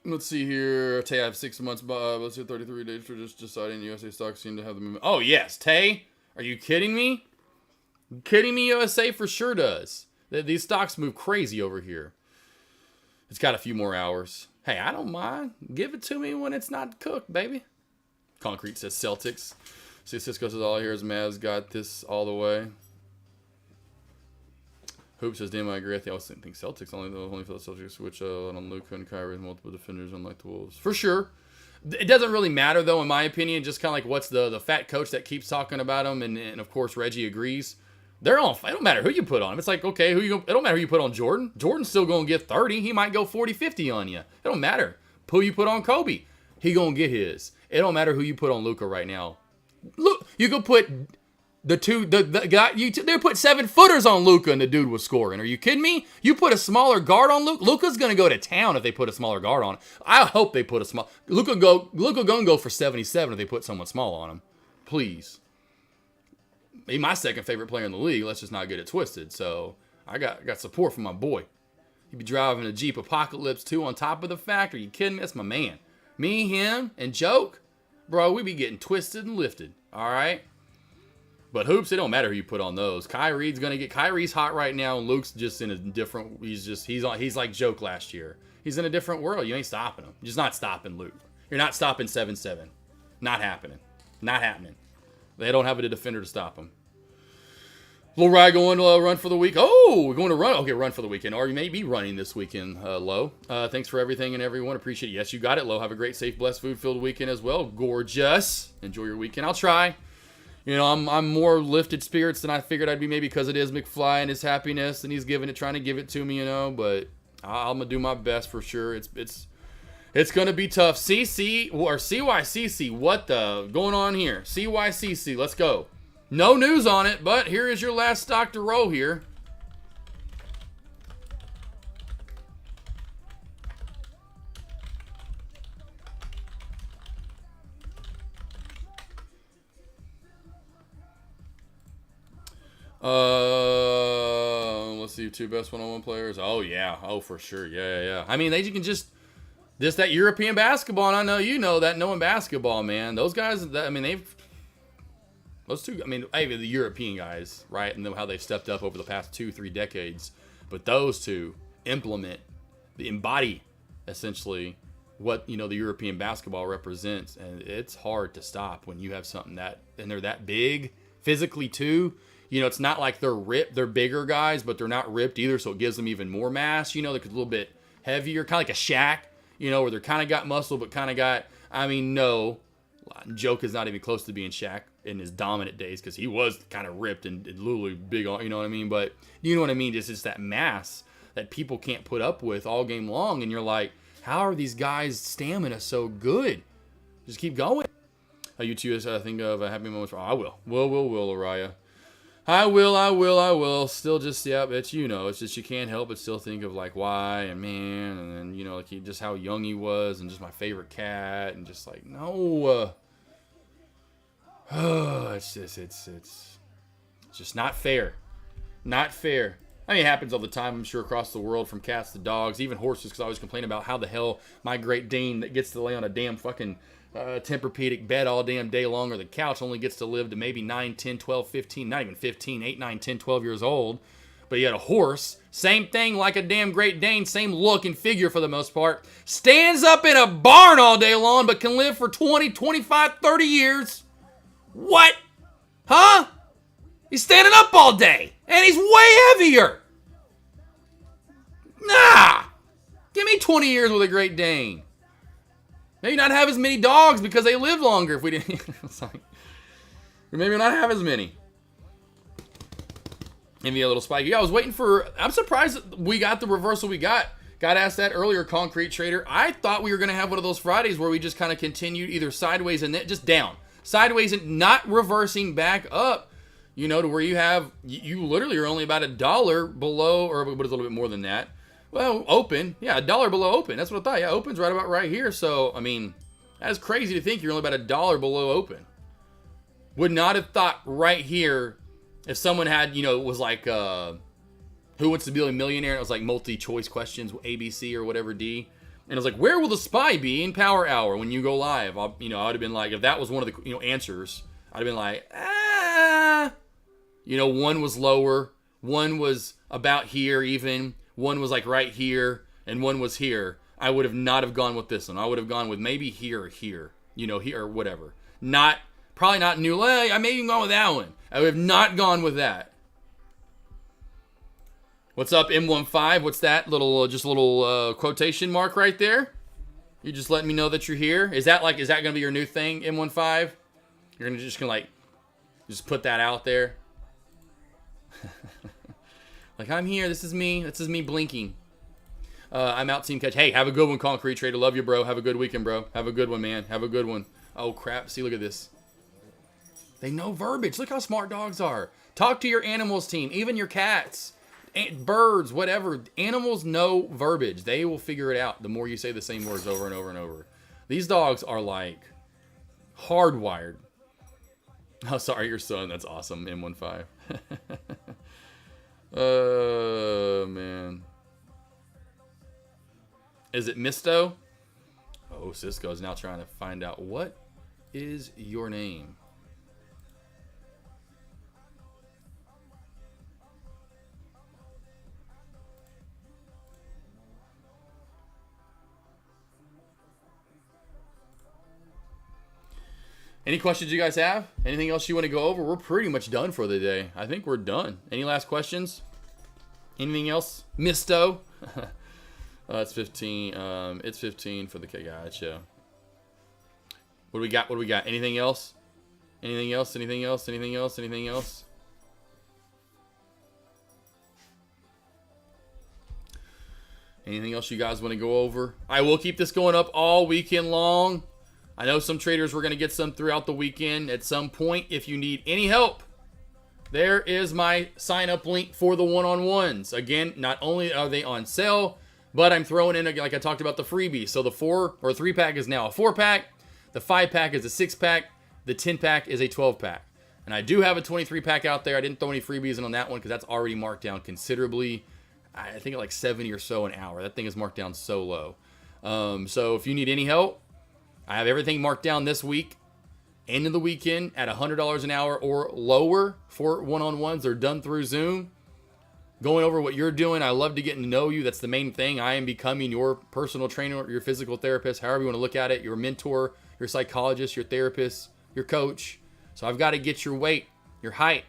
Let's see here. Tay, I have 6 months, let's say 33 days for just deciding USA stocks seem to have the movement. Oh, yes. Tay, are you kidding me? USA for sure does. These stocks move crazy over here. It's got a few more hours. Hey, I don't mind. Give it to me when it's not cooked, baby. Concrete says Celtics. See, Cisco says all I hear is Mavs got this all the way. Hoop says, damn, I agree. I always think Celtics only for the Celtics switch on Luka and Kyrie with multiple defenders, unlike the Wolves. For sure. It doesn't really matter, though, in my opinion. Just kind of like what's the fat coach that keeps talking about them, and of course, Reggie agrees. They're all. It don't matter who you put on them. It's like, okay, it don't matter who you put on Jordan. Jordan's still going to get 30. He might go 40, 50 on you. It don't matter. Who you put on Kobe, he going to get his. It don't matter who you put on Luka right now. Look, you could put... The guy, they put 7-footers on Luka and the dude was scoring. Are you kidding me? You put a smaller guard on Luka. Luka's gonna go to town if they put a smaller guard on. I hope they put a small. Luka gonna go for 77 if they put someone small on him. please. He's my second favorite player in the league. Let's just not get it twisted. So I got support from my boy. He be driving a Jeep Apocalypse 2 on top of the factory. You kidding me? That's my man. Me, him, and Joke, bro, we be getting twisted and lifted. All right? But hoops, it don't matter who you put on those. Kyrie's hot right now, and Luke's just in a different, he's like Joke last year. He's in a different world. You ain't stopping him. You're just not stopping Luke. You're not stopping 7-7. Not happening. Not happening. They don't have a defender to stop him. Little Rye going to run for the week. Oh, we're going to run. Okay, run for the weekend. Or you may be running this weekend, Lo. Thanks for everything and everyone. Appreciate it. Yes, you got it, Lo. Have a great, safe, blessed, food-filled weekend as well. Gorgeous. Enjoy your weekend. I'll try. You know, I'm more lifted spirits than I figured I'd be, maybe because it is McFly and his happiness, and he's trying to give it to me, you know. But I'm gonna do my best for sure. It's gonna be tough. CC or CYCC. What the going on here? CYCC. Let's go. No news on it, but here is your last stock to roll here. Let's see, two best one-on-one players. Oh yeah, oh for sure, yeah. I mean, you can just that European basketball, and I know you know that knowing basketball, man. Those guys, those two, the European guys, right, and how they've stepped up over the past 2-3 decades. But those two embody essentially what the European basketball represents, and it's hard to stop when you have something and they're that big physically too. It's not like they're ripped. They're bigger guys, but they're not ripped either, so it gives them even more mass. They're a little bit heavier, kind of like a Shaq, where they're kind of got muscle, but kind of got, no. Joke is not even close to being Shaq in his dominant days, because he was kind of ripped and literally big on, you know what I mean? But you know what I mean? Just that mass that people can't put up with all game long, and you're like, how are these guys' stamina so good? Just keep going. You two think of a happy moment. I will. Will, Araya. I will. Still just, it's, it's just you can't help but still think of like why and man, and then, like just how young he was, and just my favorite cat, and just like, no. It's just not fair. Not fair. It happens all the time, I'm sure, across the world, from cats to dogs, even horses, because I always complain about how the hell my Great Dane that gets to lay on a damn fucking Tempur-Pedic bed all damn day long, or the couch, only gets to live to maybe 9, 10, 12, 15, not even 15, 8, 9, 10, 12 years old. But you had a horse, same thing like a damn Great Dane, same look and figure for the most part, stands up in a barn all day long, but can live for 20, 25, 30 years. What? Huh? He's standing up all day, and he's way heavier. Nah. Give me 20 years with a Great Dane. Maybe not have as many dogs because they live longer if we didn't. Sorry. Or maybe not have as many. Maybe a little spiky. Yeah, I was waiting for. I'm surprised that we got the reversal we got. Got asked that earlier, Concrete Trader. I thought we were going to have one of those Fridays where we just kind of continued either sideways and then just down. Sideways and not reversing back up. To where you literally are only about $1 below, or what is a little bit more than that. Well, open. Yeah, $1 below open. That's what I thought. Yeah, open's right about right here. So, that's crazy to think you're only about $1 below open. Would not have thought right here if someone had, was like, Who Wants to Be a Millionaire? And it was like multi-choice questions, ABC or whatever D. And it was like, where will the spy be in Power Hour when you go live? I would have been like, if that was one of the, answers, I'd have been like, one was lower. One was about here even. One was like right here, and one was here. I would have not have gone with this one. I would have gone with maybe here or here. Here or whatever. Probably not new. I may even gone with that one. I would have not gone with that. What's up, M15? What's that little quotation mark right there? You just letting me know that you're here. Is that gonna be your new thing, M15? You're gonna just put that out there. Like, I'm here. This is me. This is me blinking. I'm out, Team Catch. Hey, have a good one, Concrete Trader. Love you, bro. Have a good weekend, bro. Have a good one, man. Have a good one. Oh, crap. See, look at this. They know verbiage. Look how smart dogs are. Talk to your animals, team. Even your cats, birds, whatever. Animals know verbiage. They will figure it out the more you say the same words over and over and over. These dogs are like hardwired. Oh, sorry, your son. That's awesome. M15. Oh, man. Is it Misto? Oh, Cisco's now trying to find out what is your name. Any questions you guys have? Anything else you want to go over? We're pretty much done for the day. I think we're done. Any last questions? Anything else? Misto? It's 15. It's 15 for the gotcha. What do we got? What do we got? Anything else? Anything else? Anything else? Anything else? Anything else? Anything else you guys want to go over? I will keep this going up all weekend long. I know some traders were going to get some throughout the weekend at some point. If you need any help, there is my sign-up link for the one-on-ones. Again, not only are they on sale, but I'm throwing in, like I talked about, the freebie. So the 4 or 3-pack is now a 4-pack. The 5-pack is a 6-pack. The 10-pack is a 12-pack. And I do have a 23-pack out there. I didn't throw any freebies in on that one because that's already marked down considerably. I think like 70 or so an hour. That thing is marked down so low. So if you need any help, I have everything marked down this week. End of the weekend at $100 an hour or lower for one-on-ones. They're done through Zoom. Going over what you're doing. I love to get to know you. That's the main thing. I am becoming your personal trainer, your physical therapist, however you want to look at it, your mentor, your psychologist, your therapist, your coach. So I've got to get your weight, your height,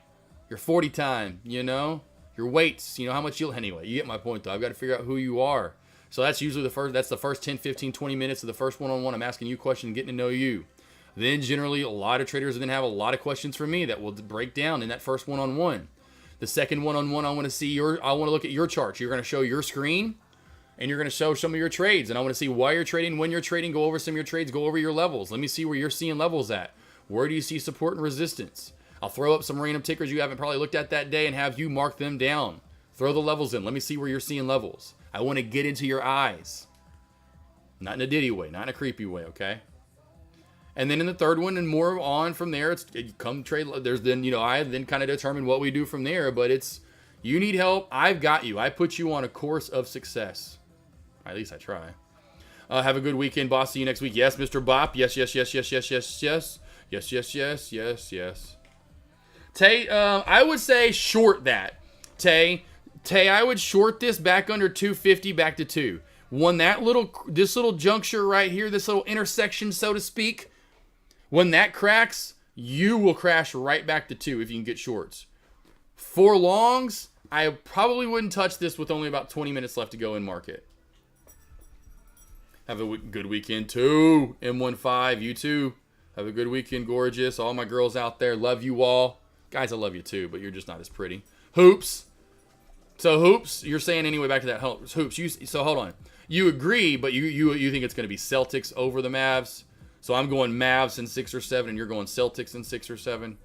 your 40 time, you know, your weights, you know, how much you'll, anyway, you get my point though. I've got to figure out who you are. So that's usually that's the first 10, 15, 20 minutes of the first one-on-one. I'm asking you questions, getting to know you. Then generally a lot of traders then have a lot of questions for me that will break down in that first one-on-one. The second one-on-one, I want to look at your charts. You're going to show your screen and you're going to show some of your trades. And I want to see why you're trading, when you're trading, go over some of your trades, go over your levels. Let me see where you're seeing levels at. Where do you see support and resistance? I'll throw up some random tickers you haven't probably looked at that day and have you mark them down. Throw the levels in. Let me see where you're seeing levels. I want to get into your eyes. Not in a diddy way, not in a creepy way, okay? And then in the third one and more on from there, it's come trade. There's then, you know, I then kind of determine what we do from there, but it's, you need help, I've got you. I put you on a course of success. At least I try. Have a good weekend, boss. See you next week. Yes, Mr. Bop. Yes, yes, yes, yes, yes, yes, yes. Yes, yes, yes, yes, yes. Tay, I would say short that. Tay, I would short this back under 250 back to 2. When this little juncture right here, this little intersection, so to speak, when that cracks, you will crash right back to 2 if you can get shorts. For longs, I probably wouldn't touch this with only about 20 minutes left to go in market. Have a good weekend too, M15, you too. Have a good weekend, gorgeous. All my girls out there, love you all. Guys, I love you too, but you're just not as pretty. Hoops. So Hoops, you're saying anyway, back to that Hoops. So hold on. You agree, but you think it's going to be Celtics over the Mavs. So I'm going Mavs in 6 or 7, and you're going Celtics in 6 or 7.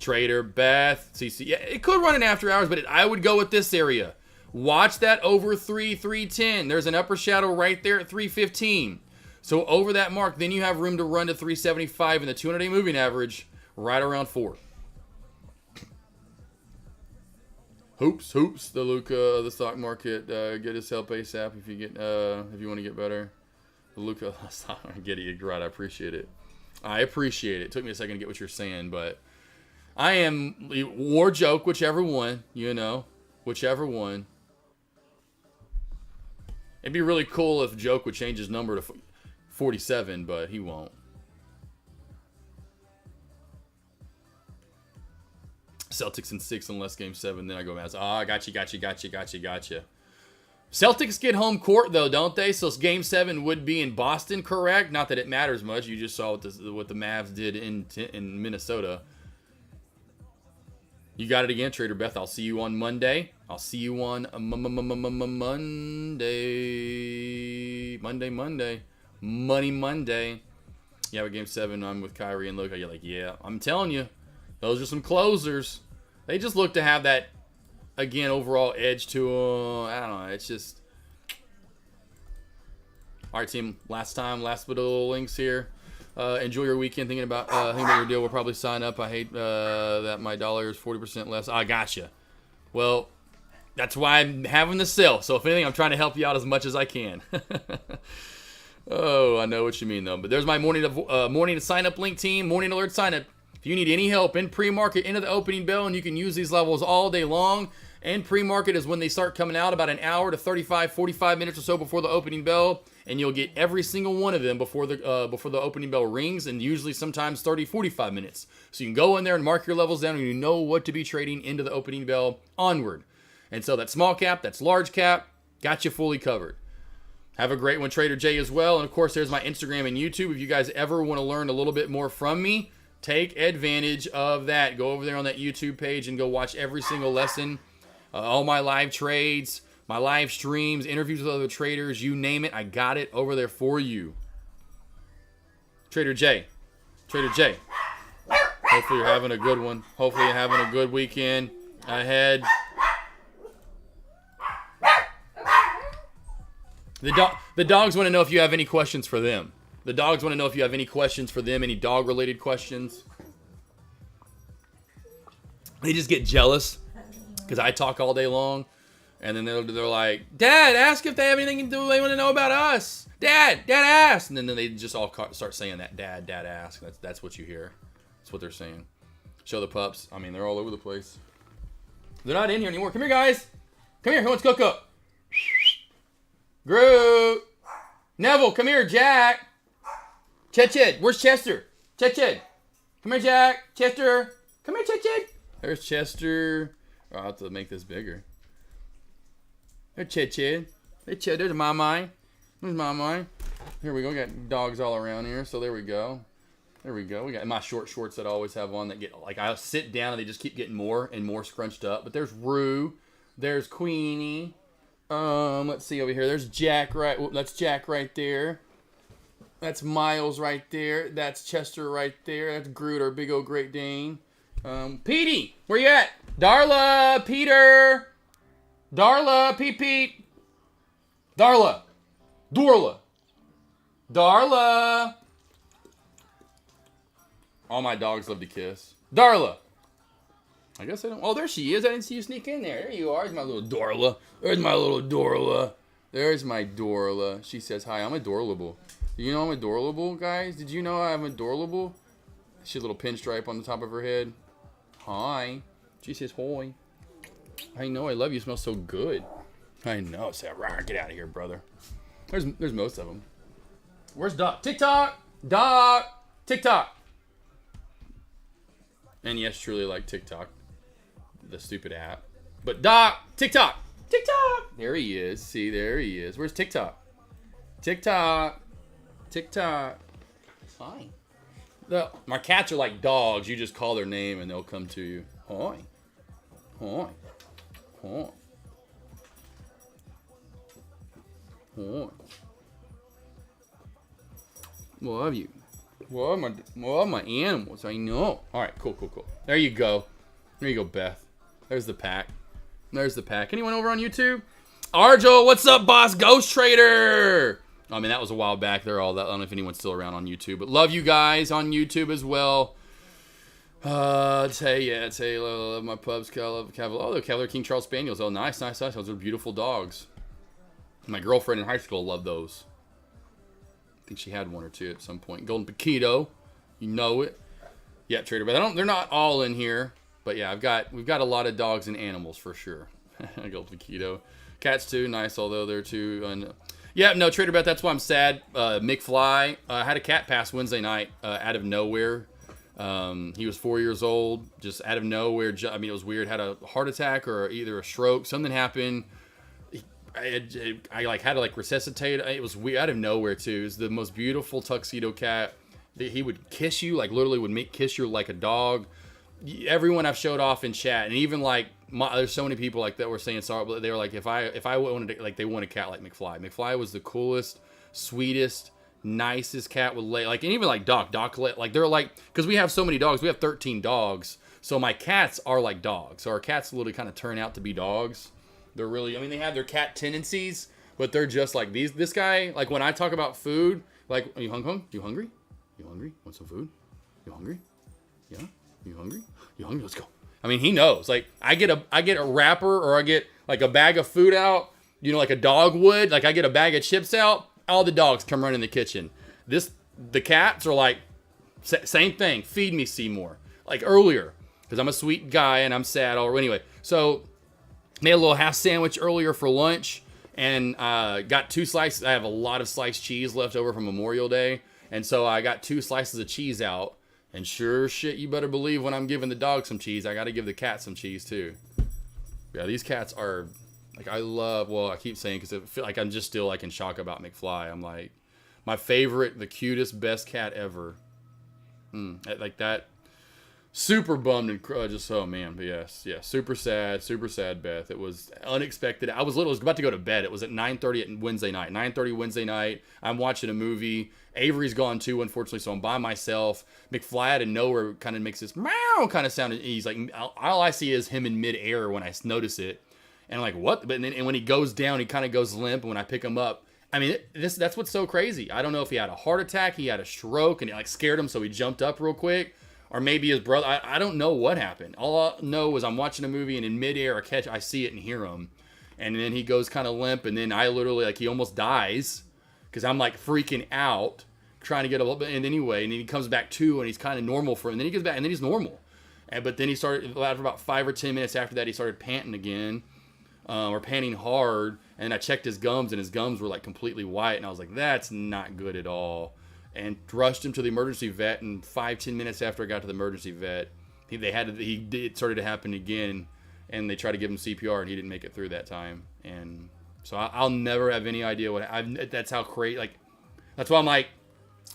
Trader, Beth, CC. Yeah, it could run in after hours, but I would go with this area. Watch that over 310. There's an upper shadow right there at 315. So over that mark, then you have room to run to 375 in the 200-day moving average, right around 4. Hoops, the Luca of the stock market. Get his help ASAP if you want to get better. The Luca of the stock market. Get it, right? I appreciate it. It. Took me a second to get what you're saying, but I am war joke, whichever one, you know, whichever one. It'd be really cool if Joke would change his number to 47, but he won't. Celtics in 6 unless game 7, then I go Mavs. Ah, gotcha. Celtics get home court though, don't they? So game 7 would be in Boston, correct? Not that it matters much. You just saw what the Mavs did in Minnesota. You got it again, Trader Beth. I'll see you on Monday. I'll see you on Monday. Monday. You have a game 7. I'm with Kyrie and Luka. You're like, yeah. I'm telling you, those are some closers. They just look to have that, again, overall edge to them. I don't know. It's just. All right, team. Last bit of little links here. Enjoy your weekend thinking about your deal. We'll probably sign up. I hate that my dollar is 40% less. I gotcha. Well, that's why I'm having the sale. So if anything, I'm trying to help you out as much as I can. Oh, I know what you mean, though. But there's my morning sign up link, team. Morning alert sign up. If you need any help in pre-market, into the opening bell, and you can use these levels all day long. And pre-market is when they start coming out about an hour to 35, 45 minutes or so before the opening bell. And you'll get every single one of them before the opening bell rings, and usually sometimes 30, 45 minutes. So you can go in there and mark your levels down, and you know what to be trading into the opening bell onward. And so that's small cap, that's large cap, got you fully covered. Have a great one, Trader J, as well. And, of course, there's my Instagram and YouTube. If you guys ever want to learn a little bit more from me, take advantage of that. Go over there on that YouTube page and go watch every single lesson. All my live trades, my live streams, interviews with other traders, you name it, I got it over there for you. Trader J. Trader J. Hopefully you're having a good one. Hopefully you're having a good weekend ahead. The dogs want to know if you have any questions for them. The dogs want to know if you have any questions for them, any dog-related questions. They just get jealous because I talk all day long. And then they're like, Dad, ask if they have anything to do. They want to know about us. Dad ask. And then they just all start saying that, Dad ask. That's what you hear. That's what they're saying. Show the pups. I mean, they're all over the place. They're not in here anymore. Come here, guys. Come here. Who wants Coco? Groot. Neville, come here, Jack. Ched. Where's Chester? Ched. Come here, Jack. Chester. Come here, Ched. There's Chester. Oh, I'll have to make this bigger. There's Ched. Hey, Ched. There's my mind. There's my mind. Here we go. We got dogs all around here. So there we go. There we go. We got my short shorts that I always have on that get, like, I sit down and they just keep getting more and more scrunched up. But there's Rue. There's Queenie. Let's see over here. There's Jack right. That's Jack right there. That's Miles right there. That's Chester right there. That's Groot, our big old Great Dane. Petey, where you at? Darla, Peter. Darla, Pete. Darla. Darla. All my dogs love to kiss. Darla. I guess I don't. Oh, there she is. I didn't see you sneak in there. There you are. There's my little Dorla. There's my little Dorla. There's my Dorla. She says, hi, I'm adorable. Do you know I'm adorable, guys? Did you know I'm adorable? She has a little pinstripe on the top of her head. Hi. She says, hoi. I know. I love you. You smell so good. I know. Say, get out of here, brother. There's most of them. Where's Doc? TikTok. Doc. TikTok. And yes, truly like TikTok. The stupid app. But Doc, TikTok. There he is. See, there he is. Where's TikTok? TikTok. Fine. My cats are like dogs. You just call their name and they'll come to you. Hoi. Love you. Love my animals. I know. All right, cool. There you go. Beth. There's the pack. Anyone over on YouTube? Arjo, what's up, boss? Ghost Trader. I mean, that was a while back. They're all that. I don't know if anyone's still around on YouTube, but love you guys on YouTube as well. I'd say, love my pups. Oh, the Cavalier King Charles Spaniels. Oh, nice. Those are beautiful dogs. My girlfriend in high school loved those. I think she had one or two at some point. Golden Paquito, you know it. Yeah, Trader, but they're not all in here. But yeah, we've got a lot of dogs and animals for sure. Golden Paquito, cats too, nice. Although they're too. Yeah, no, Trader Bet. That's why I'm sad. McFly had a cat pass Wednesday night out of nowhere. He was 4 years old, just out of nowhere. I mean, it was weird. Had a heart attack or either a stroke. Something happened. I like had to like resuscitate. It was weird out of nowhere too. It was the most beautiful tuxedo cat. He would kiss you, like literally would kiss you like a dog. Everyone I've showed off in chat, and even like there's so many people like that were saying sorry, but they were like, if I wanted to, like they want a cat like McFly. McFly was the coolest, sweetest, nicest cat with like, and even like Doc, like they're like, because we have so many dogs, we have 13 dogs, so my cats are like dogs. So our cats literally kind of turn out to be dogs. They're really, I mean, they have their cat tendencies, but they're just like this guy, like when I talk about food, like, are you hungry? You hungry? Want some food? You hungry? Yeah? You hungry? You hungry? Let's go. I mean, he knows. Like, I get a wrapper or I get like a bag of food out, you know, like a dog would. Like, I get a bag of chips out, all the dogs come running in the kitchen. The cats are like, same thing. Feed me, Seymour. Like earlier, because I'm a sweet guy and I'm sad. Or anyway, so made a little half sandwich earlier for lunch and got 2 slices. I have a lot of sliced cheese left over from Memorial Day. And so I got 2 slices of cheese out. And sure shit, you better believe when I'm giving the dog some cheese, I got to give the cat some cheese too. Yeah, these cats are, like, I keep saying because I feel like I'm just still like in shock about McFly. I'm like, my favorite, the cutest, best cat ever. Like that. Super bummed and just, oh man, but yes, super sad, Beth. It was unexpected. I was about to go to bed. It was at 9:30 Wednesday night. 9:30 Wednesday night. I'm watching a movie. Avery's gone too, unfortunately, so I'm by myself. McFly out of nowhere kind of makes this meow kind of sound. He's like, all I see is him in midair when I notice it, and I'm like, what? But then, and when he goes down, he kind of goes limp. And when I pick him up, I mean, that's what's so crazy. I don't know if he had a heart attack, he had a stroke, and it like scared him, so he jumped up real quick. Or maybe his brother. I don't know what happened. All I know is I'm watching a movie and in midair I see it and hear him. And then he goes kind of limp and then I literally, like, he almost dies. Because I'm like freaking out. Trying to get a little bit. And anyway, and then he comes back too and he's kind of normal for him. And then he goes back and then he's normal. But then he started, after about 5 or 10 minutes after that, he started panting again. Or panting hard. And I checked his gums and his gums were like completely white. And I was like, that's not good at all. And rushed him to the emergency vet, and 5-10 minutes after I got to the emergency vet, it started to happen again, and they tried to give him CPR, and he didn't make it through that time. And so I'll never have any idea that's how crazy. Like, that's why I'm like,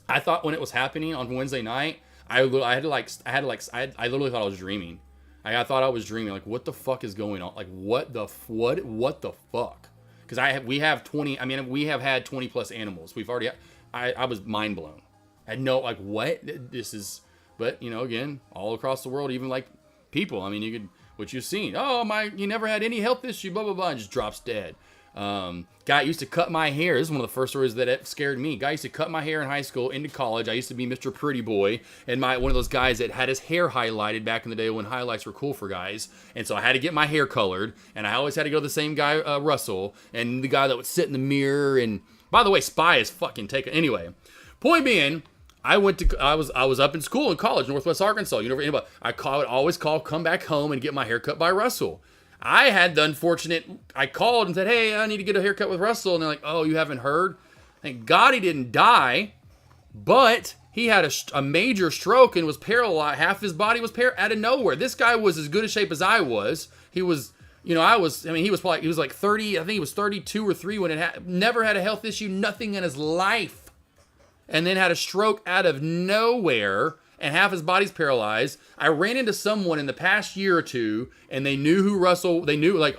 I thought when it was happening on Wednesday night, I literally thought I was dreaming. I thought I was dreaming. Like, what the fuck is going on? Like, what the fuck? Because we have had 20 plus animals. We've already. I was mind blown. I had no, like, what this is, but you know, again, all across the world, even like people. I mean, what you've seen. Oh you never had any health issue, blah blah blah, and just drops dead. Guy used to cut my hair. This is one of the first stories that scared me. Guy used to cut my hair in high school into college. I used to be Mr. Pretty Boy, and one of those guys that had his hair highlighted back in the day when highlights were cool for guys. And so I had to get my hair colored, and I always had to go to the same guy, Russell, and the guy that would sit in the mirror. And by the way, Spy is fucking taken. Anyway, point being, I was up in school in college, Northwest Arkansas. I would always come back home and get my hair cut by Russell. I had the unfortunate, I called and said, hey, I need to get a haircut with Russell. And they're like, oh, you haven't heard? Thank God he didn't die, but he had a major stroke and was paralyzed. Half his body was out of nowhere. This guy was as good a shape as I was. He was, he was like 30, I think he was 32 or 3 when never had a health issue, nothing in his life. And then had a stroke out of nowhere. And half his body's paralyzed. I ran into someone in the past year or two, and they knew who Russell. They knew, like,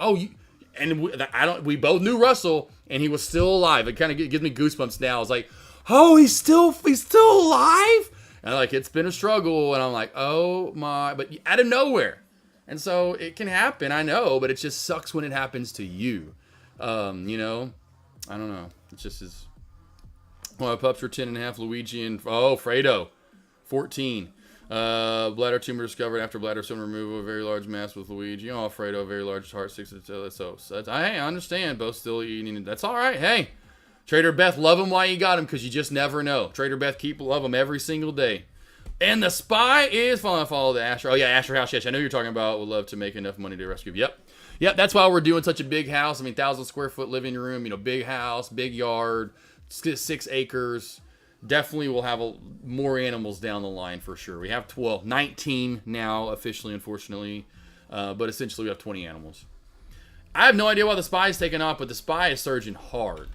we both knew Russell, and he was still alive. It kind of gives me goosebumps now. I was like, oh, he's still alive. And like, it's been a struggle, and I'm like, oh my, but out of nowhere. And so it can happen, I know, but it just sucks when it happens to you. I don't know. It's just as. Well, my pups were 10.5. Luigi and Fredo. 14. Bladder tumor discovered after bladder stone removal. A very large mass with Luigi. Oh, Fredo, very large heart, 6 to so I understand. Both still eating. That's all right. Hey, Trader Beth, love him while you got him, because you just never know. Trader Beth, love him every single day. And the Spy is follow the Asher. Oh yeah, Asher House. Yes, I know you're talking about. Would love to make enough money to rescue. Yep. That's why we're doing such a big house. I mean, 1,000 square foot living room. Big house, big yard, 6 acres. Definitely will have more animals down the line for sure. We have 19 now officially, unfortunately, but essentially we have 20 animals. I have no idea why the Spy is taking off, but the Spy is surging hard.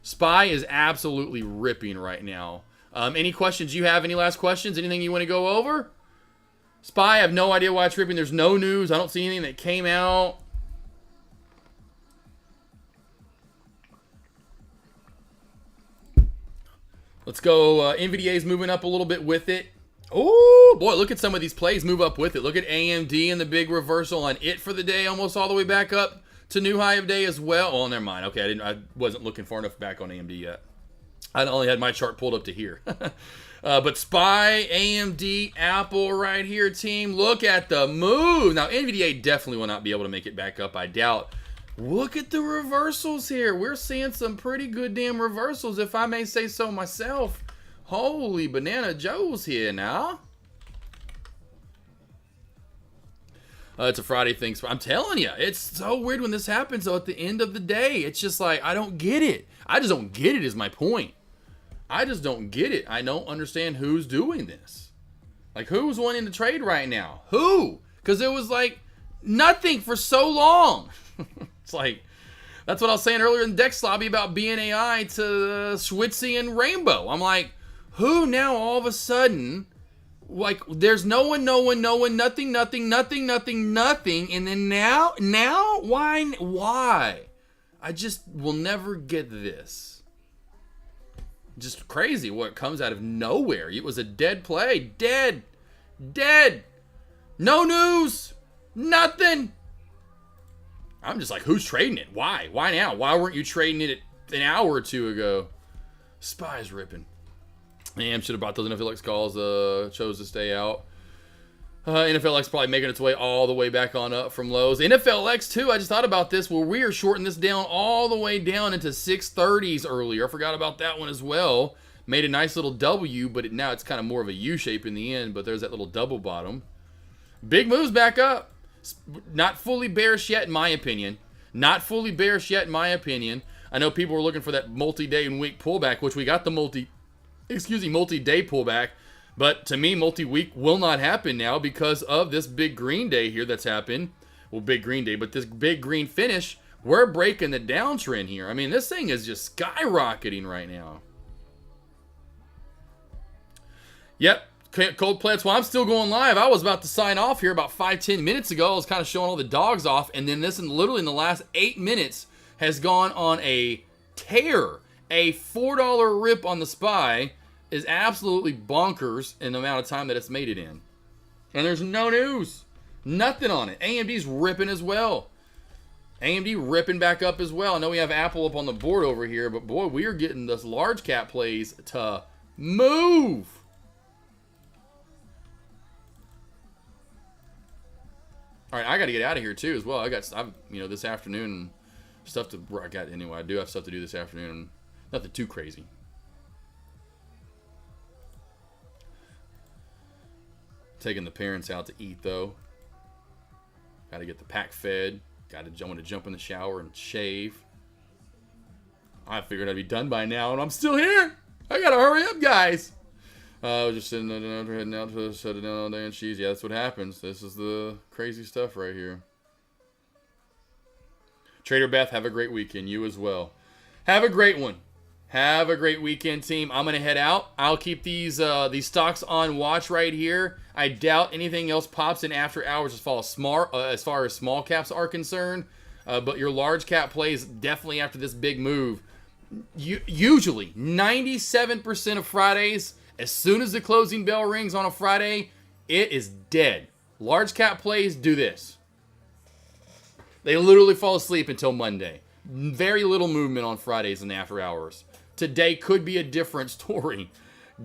Spy is absolutely ripping right now. Any questions you have? Any last questions? Anything you want to go over? Spy, I have no idea why it's ripping. There's no news. I don't see anything that came out. Let's go. NVDA's moving up a little bit with it. Oh, boy, look at some of these plays move up with it. Look at AMD and the big reversal on it for the day, almost all the way back up to new high of day as well. Oh, never mind. Okay, I wasn't looking far enough back on AMD yet. I only had my chart pulled up to here. But SPY, AMD, Apple right here, team. Look at the move. Now, NVDA definitely will not be able to make it back up, I doubt. Look at the reversals here. We're seeing some pretty good damn reversals, if I may say so myself. Holy banana joes here now. It's a Friday thing. I'm telling you, it's so weird when this happens, though, at the end of the day. It's just like, I don't get it. I just don't get it is my point. I just don't get it. I don't understand who's doing this. Like, who's wanting to trade right now? Who? Because it was like nothing for so long. It's like, that's what I was saying earlier in Dex Lobby about BNAI to Schwitzy and Rainbow. I'm like, who now all of a sudden, like, there's no one, nothing, and then now, why? I just will never get this. Just crazy what comes out of nowhere. It was a dead play. Dead. No news. Nothing. I'm just like, who's trading it? Why? Why now? Why weren't you trading it an hour or two ago? SPY's ripping. Should have bought those NFLX calls. Chose to stay out. NFLX probably making its way all the way back on up from lows. NFLX too, I just thought about this. Well, we are shorting this down all the way down into 630s earlier. I forgot about that one as well. Made a nice little W, but now it's kind of more of a U shape in the end, but there's that little double bottom. Big moves back up. Not fully bearish yet, in my opinion. Not fully bearish yet, in my opinion. I know people were looking for that multi-day and week pullback, which we got the multi-day pullback. But to me, multi-week will not happen now because of this big green day here that's happened. Well, big green day, but this big green finish, we're breaking the downtrend here. I mean, this thing is just skyrocketing right now. Yep, cold plants. Well, I'm still going live. I was about to sign off here about 5-10 minutes ago. I was kind of showing all the dogs off, and then this, literally in the last 8 minutes, has gone on a tear. A $4 rip on the SPY is absolutely bonkers in the amount of time that it's made it in. And there's no news. Nothing on it. AMD's ripping as well. AMD ripping back up as well. I know we have Apple up on the board over here, but boy, we are getting this large cap plays to move. All right, I got to get out of here too as well. I'm this afternoon stuff to. I do have stuff to do this afternoon. Nothing too crazy. Taking the parents out to eat though. Got to get the pack fed. I want to jump in the shower and shave. I figured I'd be done by now, and I'm still here. I gotta hurry up, guys. I was just sitting there heading out to shut it down all day and cheese. Yeah, that's what happens. This is the crazy stuff right here. Trader Beth, have a great weekend. You as well. Have a great one. Have a great weekend, team. I'm going to head out. I'll keep these stocks on watch right here. I doubt anything else pops in after hours as far as small caps are concerned. But your large cap plays definitely after this big move. Usually, 97% of Fridays, as soon as the closing bell rings on a Friday, it is dead. Large cap plays do this. They literally fall asleep until Monday. Very little movement on Fridays and after hours. Today could be a different story,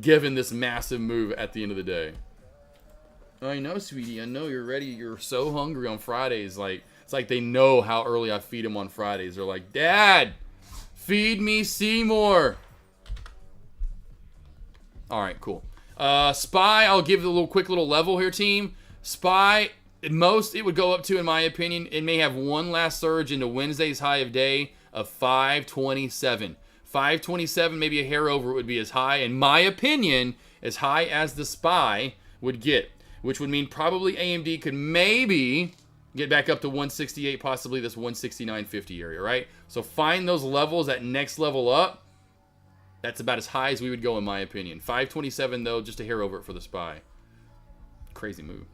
given this massive move at the end of the day. I know, sweetie. I know you're ready. You're so hungry on Fridays. It's like they know how early I feed them on Fridays. They're like, Dad, feed me Seymour. All right, cool. SPY, I'll give it a quick little level here, team. SPY, at most it would go up to, in my opinion, it may have one last surge into Wednesday's high of day of 527. 527, maybe a hair over, it would be as high, in my opinion, as high as the SPY would get, which would mean probably AMD could maybe get back up to 168, possibly this 169.50 area, right? So find those levels, that next level up. That's about as high as we would go, in my opinion. 527, though, just a hair over it for the SPY. Crazy move.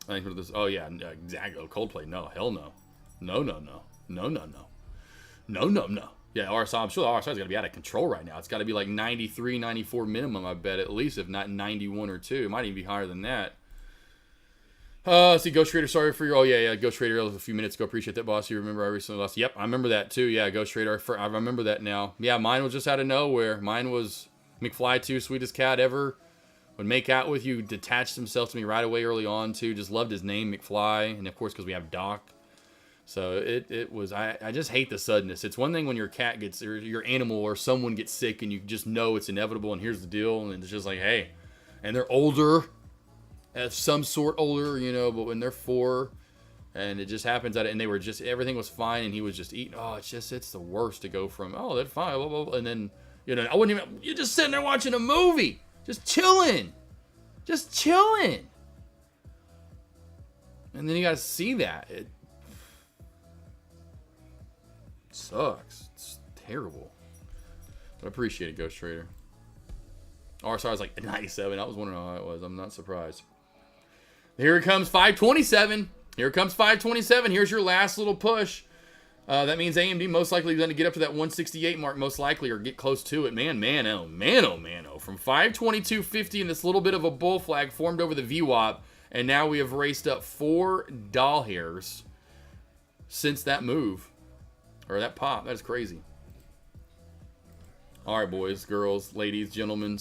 I think for this. Oh, yeah, exactly. Coldplay. No, hell no. No. Yeah, RSI, I'm sure the RSI is going to be out of control right now. It's got to be like 93, 94 minimum, I bet, at least, if not 91 or 2. It might even be higher than that. See, Ghost Trader, sorry for your... Oh, yeah, Ghost Trader, that was a few minutes ago. Appreciate that, boss. You remember I recently lost... Yep, I remember that, too. Yeah, Ghost Trader, I remember that now. Yeah, mine was just out of nowhere. Mine was McFly, too, sweetest cat ever. Would make out with you, detached himself to me right away early on, too. Just loved his name, McFly. And, of course, because we have Doc. So, it was... I just hate the suddenness. It's one thing when your cat gets... or your animal or someone gets sick and you just know it's inevitable and here's the deal. And it's just like, hey... And they're older... of some sort older, you know, but when they're 4 and it just happens that, and they were just, everything was fine and he was just eating, it's the worst to go from, that's fine, blah, blah, blah, and then, you know, I wouldn't even, you're just sitting there watching a movie, just chilling, and then you gotta see that, it sucks, it's terrible, but I appreciate it, Ghost Trader. Oh, sorry, I was like 97, I was wondering how it was, I'm not surprised. Here it comes, 527. Here comes 527. Here's your last little push. That means AMD most likely going to get up to that 168 mark, most likely, or get close to it. Man. From 522.50 and this little bit of a bull flag formed over the VWAP, and now we have raced up 4 doll hairs since that move, or that pop. That is crazy. All right, boys, girls, ladies, gentlemen,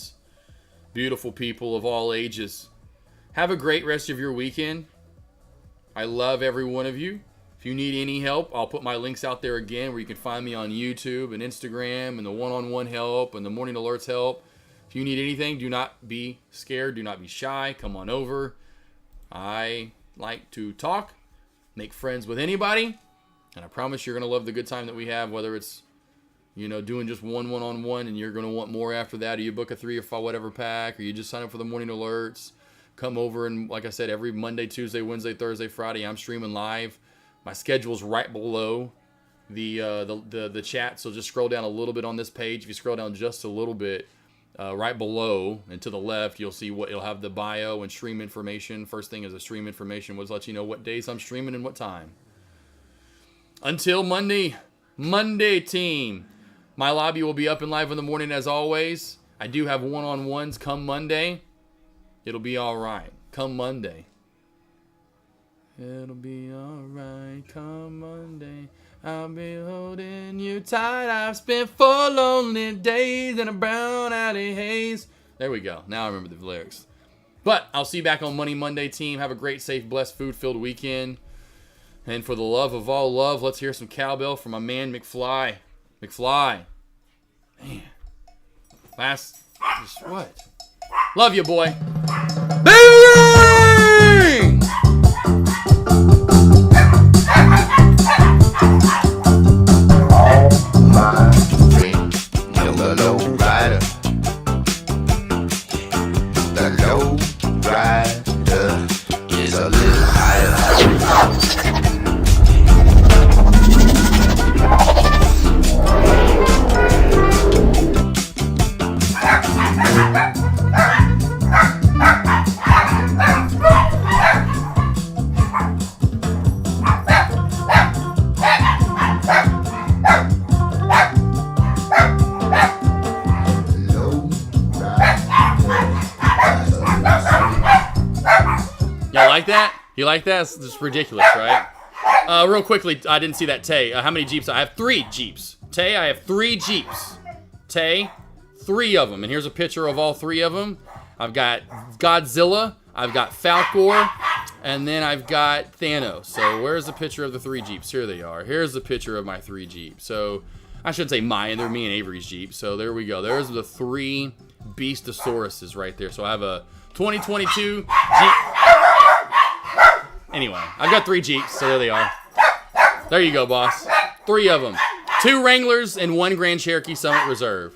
beautiful people of all ages. Have a great rest of your weekend. I love every one of you. If you need any help, I'll put my links out there again where you can find me on YouTube and Instagram and the one-on-one help and the morning alerts help. If you need anything, do not be scared. Do not be shy. Come on over. I like to talk, make friends with anybody, and I promise you're going to love the good time that we have, whether it's, you know, doing just one-on-one and you're going to want more after that, or you book a 3 or 5 whatever pack, or you just sign up for the morning alerts. Come over, and like I said, every Monday, Tuesday, Wednesday, Thursday, Friday, I'm streaming live. My schedule's right below the chat, so just scroll down a little bit on this page. If you scroll down just a little bit, right below and to the left, you'll see what you'll have the bio and stream information. First thing is the stream information, which lets you know what days I'm streaming and what time. Until Monday team, my lobby will be up and live in the morning as always. I do have one-on-ones come Monday. It'll be all right. Come Monday. It'll be all right. Come Monday. I'll be holding you tight. I've spent 4 lonely days in a brown alley haze. There we go. Now I remember the lyrics. But I'll see you back on Monday, team. Have a great, safe, blessed, food-filled weekend. And for the love of all love, let's hear some cowbell from my man McFly. McFly. Man. What? Love you, boy. Bang! All my friends know the low rider. The low rider is a little higher. Like that? You like that? It's just ridiculous, right? Real quickly, I didn't see that. Tay, how many Jeeps? I have 3 Jeeps. Tay, I have 3 Jeeps. Tay, 3 of them. And here's a picture of all 3 of them. I've got Godzilla, I've got Falcor, and then I've got Thanos. So where's the picture of the 3 Jeeps? Here they are. Here's the picture of my 3 Jeeps. So I should say mine. They're me and Avery's Jeep. So there we go. There's the 3 Beastosauruses right there. So I have a 2022 Jeep. Anyway, I've got 3 Jeeps, so there they are. There you go, boss. 3 of them. 2 Wranglers and 1 Grand Cherokee Summit Reserve.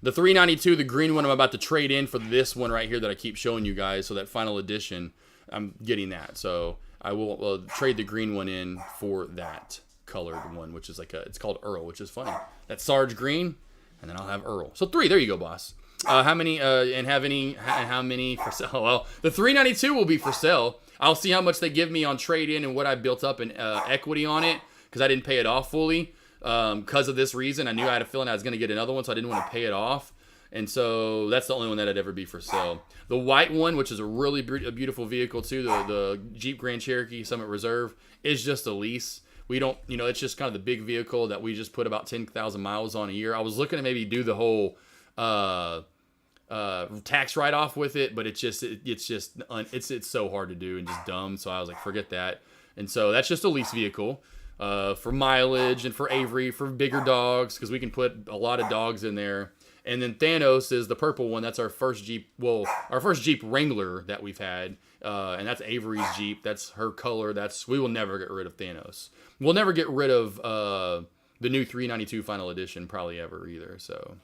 The 392, the green one, I'm about to trade in for this one right here that I keep showing you guys. So that final edition, I'm getting that. So I will trade the green one in for that colored one, which is like it's called Earl, which is funny. That's Sarge Green, and then I'll have Earl. So 3, there you go, boss. How many for sale? Well, the 392 will be for sale. I'll see how much they give me on trade-in and what I built up in equity on it, because I didn't pay it off fully because of this reason. I knew I had a feeling I was going to get another one, so I didn't want to pay it off. And so that's the only one that'd ever be for sale. The white one, which is a really beautiful vehicle too, the Jeep Grand Cherokee Summit Reserve, is just a lease. We don't, it's just kind of the big vehicle that we just put about 10,000 miles on a year. I was looking to maybe do the whole tax write-off with it, but it's so hard to do and just dumb. So I was like, forget that. And so that's just a lease vehicle for mileage and for Avery, for bigger dogs, because we can put a lot of dogs in there. And then Thanos is the purple one. That's our first Jeep, our first Jeep Wrangler that we've had. And that's Avery's Jeep. That's her color. We will never get rid of Thanos. We'll never get rid of the new 392 Final Edition, probably ever either. So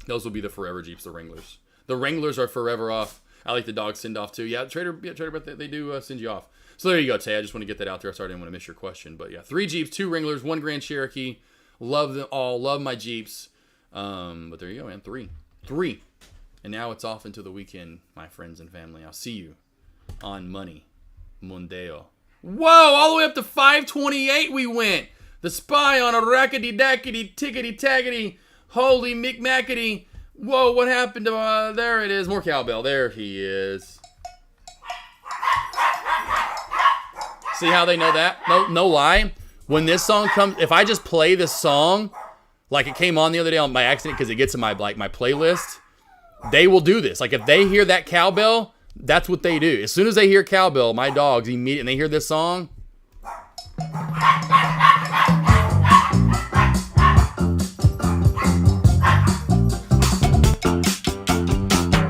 those will be the forever Jeeps, the Wranglers. The Wranglers are forever off. I like the dog send off too. Yeah, Trader, but they do send you off. So there you go, Tay. I just want to get that out there. Sorry, I didn't want to miss your question. But yeah, 3 Jeeps, 2 Wranglers, 1 Grand Cherokee. Love them all. Love my Jeeps. But there you go, man. 3. And now it's off into the weekend, my friends and family. I'll see you on Money Mondeo. Whoa, all the way up to 528 we went. The Spy on a rackety-dackety, tickety-tackety, holy Mick-Mackety. Whoa, what happened to, there it is. More cowbell. There he is. See how they know that? No lie. When this song comes, if I just play this song, like it came on the other day by accident because it gets in my playlist, they will do this. Like if they hear that cowbell, that's what they do. As soon as they hear cowbell, my dogs immediately, and they hear this song.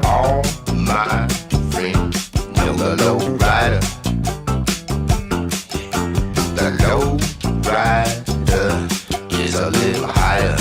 All my friends know the low rider. The low rider is a little higher.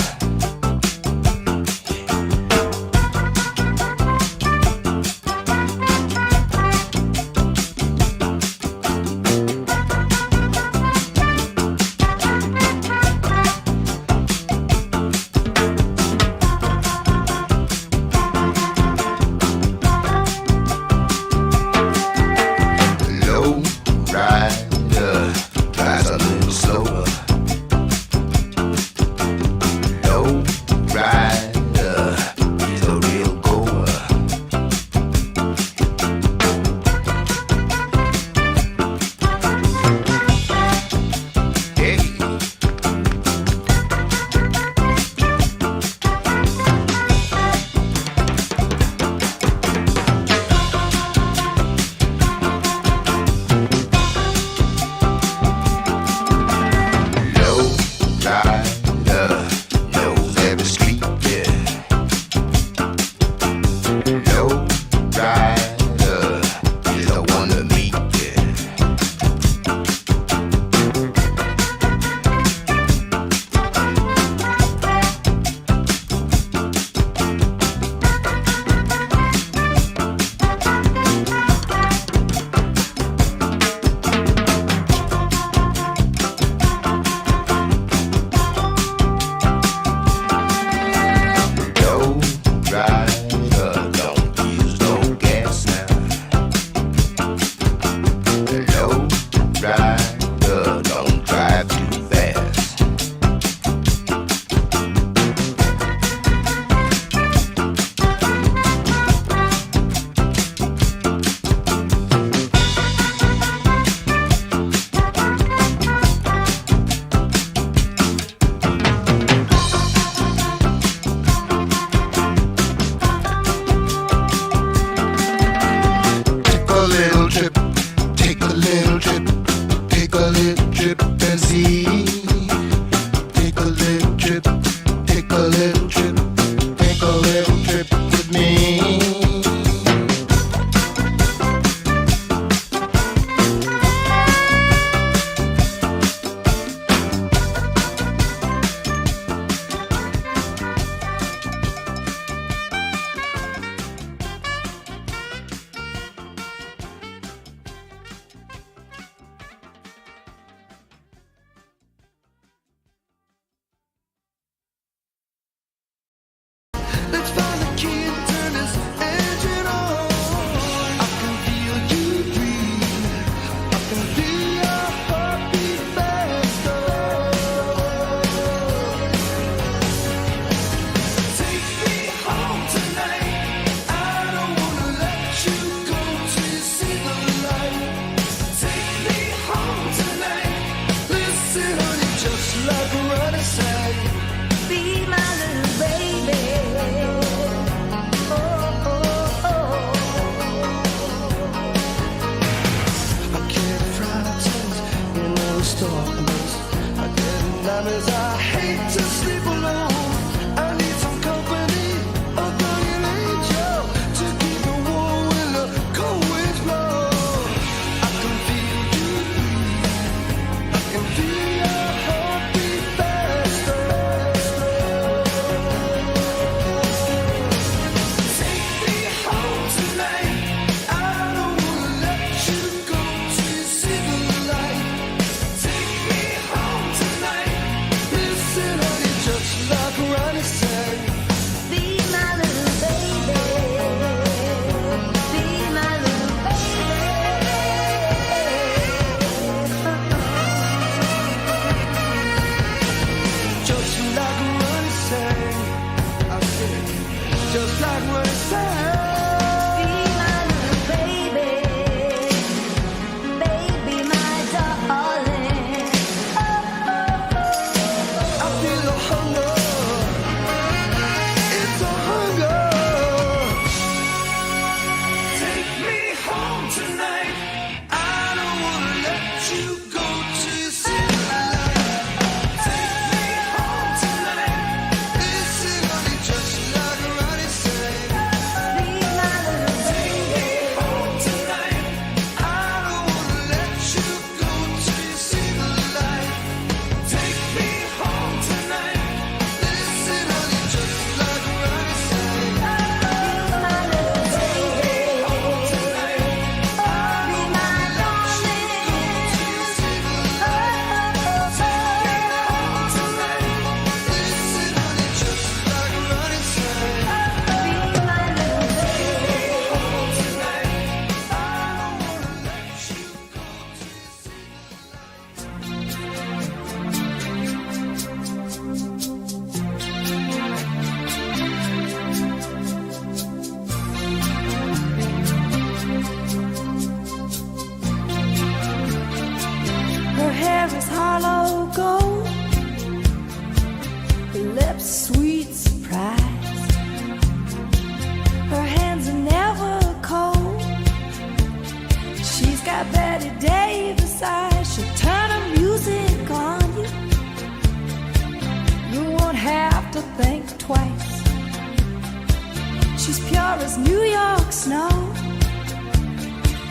wanna say. Be my little baby, baby, my darling. I feel a hunger. It's a hunger. Take me home tonight. I don't wanna let you go till you see the light. Take me home tonight. Listen, honey, just like Ronnie said. Be my little Take me home tonight. I don't wanna let you go till you see the light. Take me home tonight. Listen, honey, just like Ronnie said. my little baby, Home tonight. be my darling. Listen, honey, just like Ronnie said. Be my little baby. Home tonight. I don't wanna let you go till you see the light. Her hair is hollow gold, her lips sweet surprise. Her hands are never cold. She's got Betty Davis eyes. She'll turn her music on you. You won't have to think twice. She's pure as New York snow.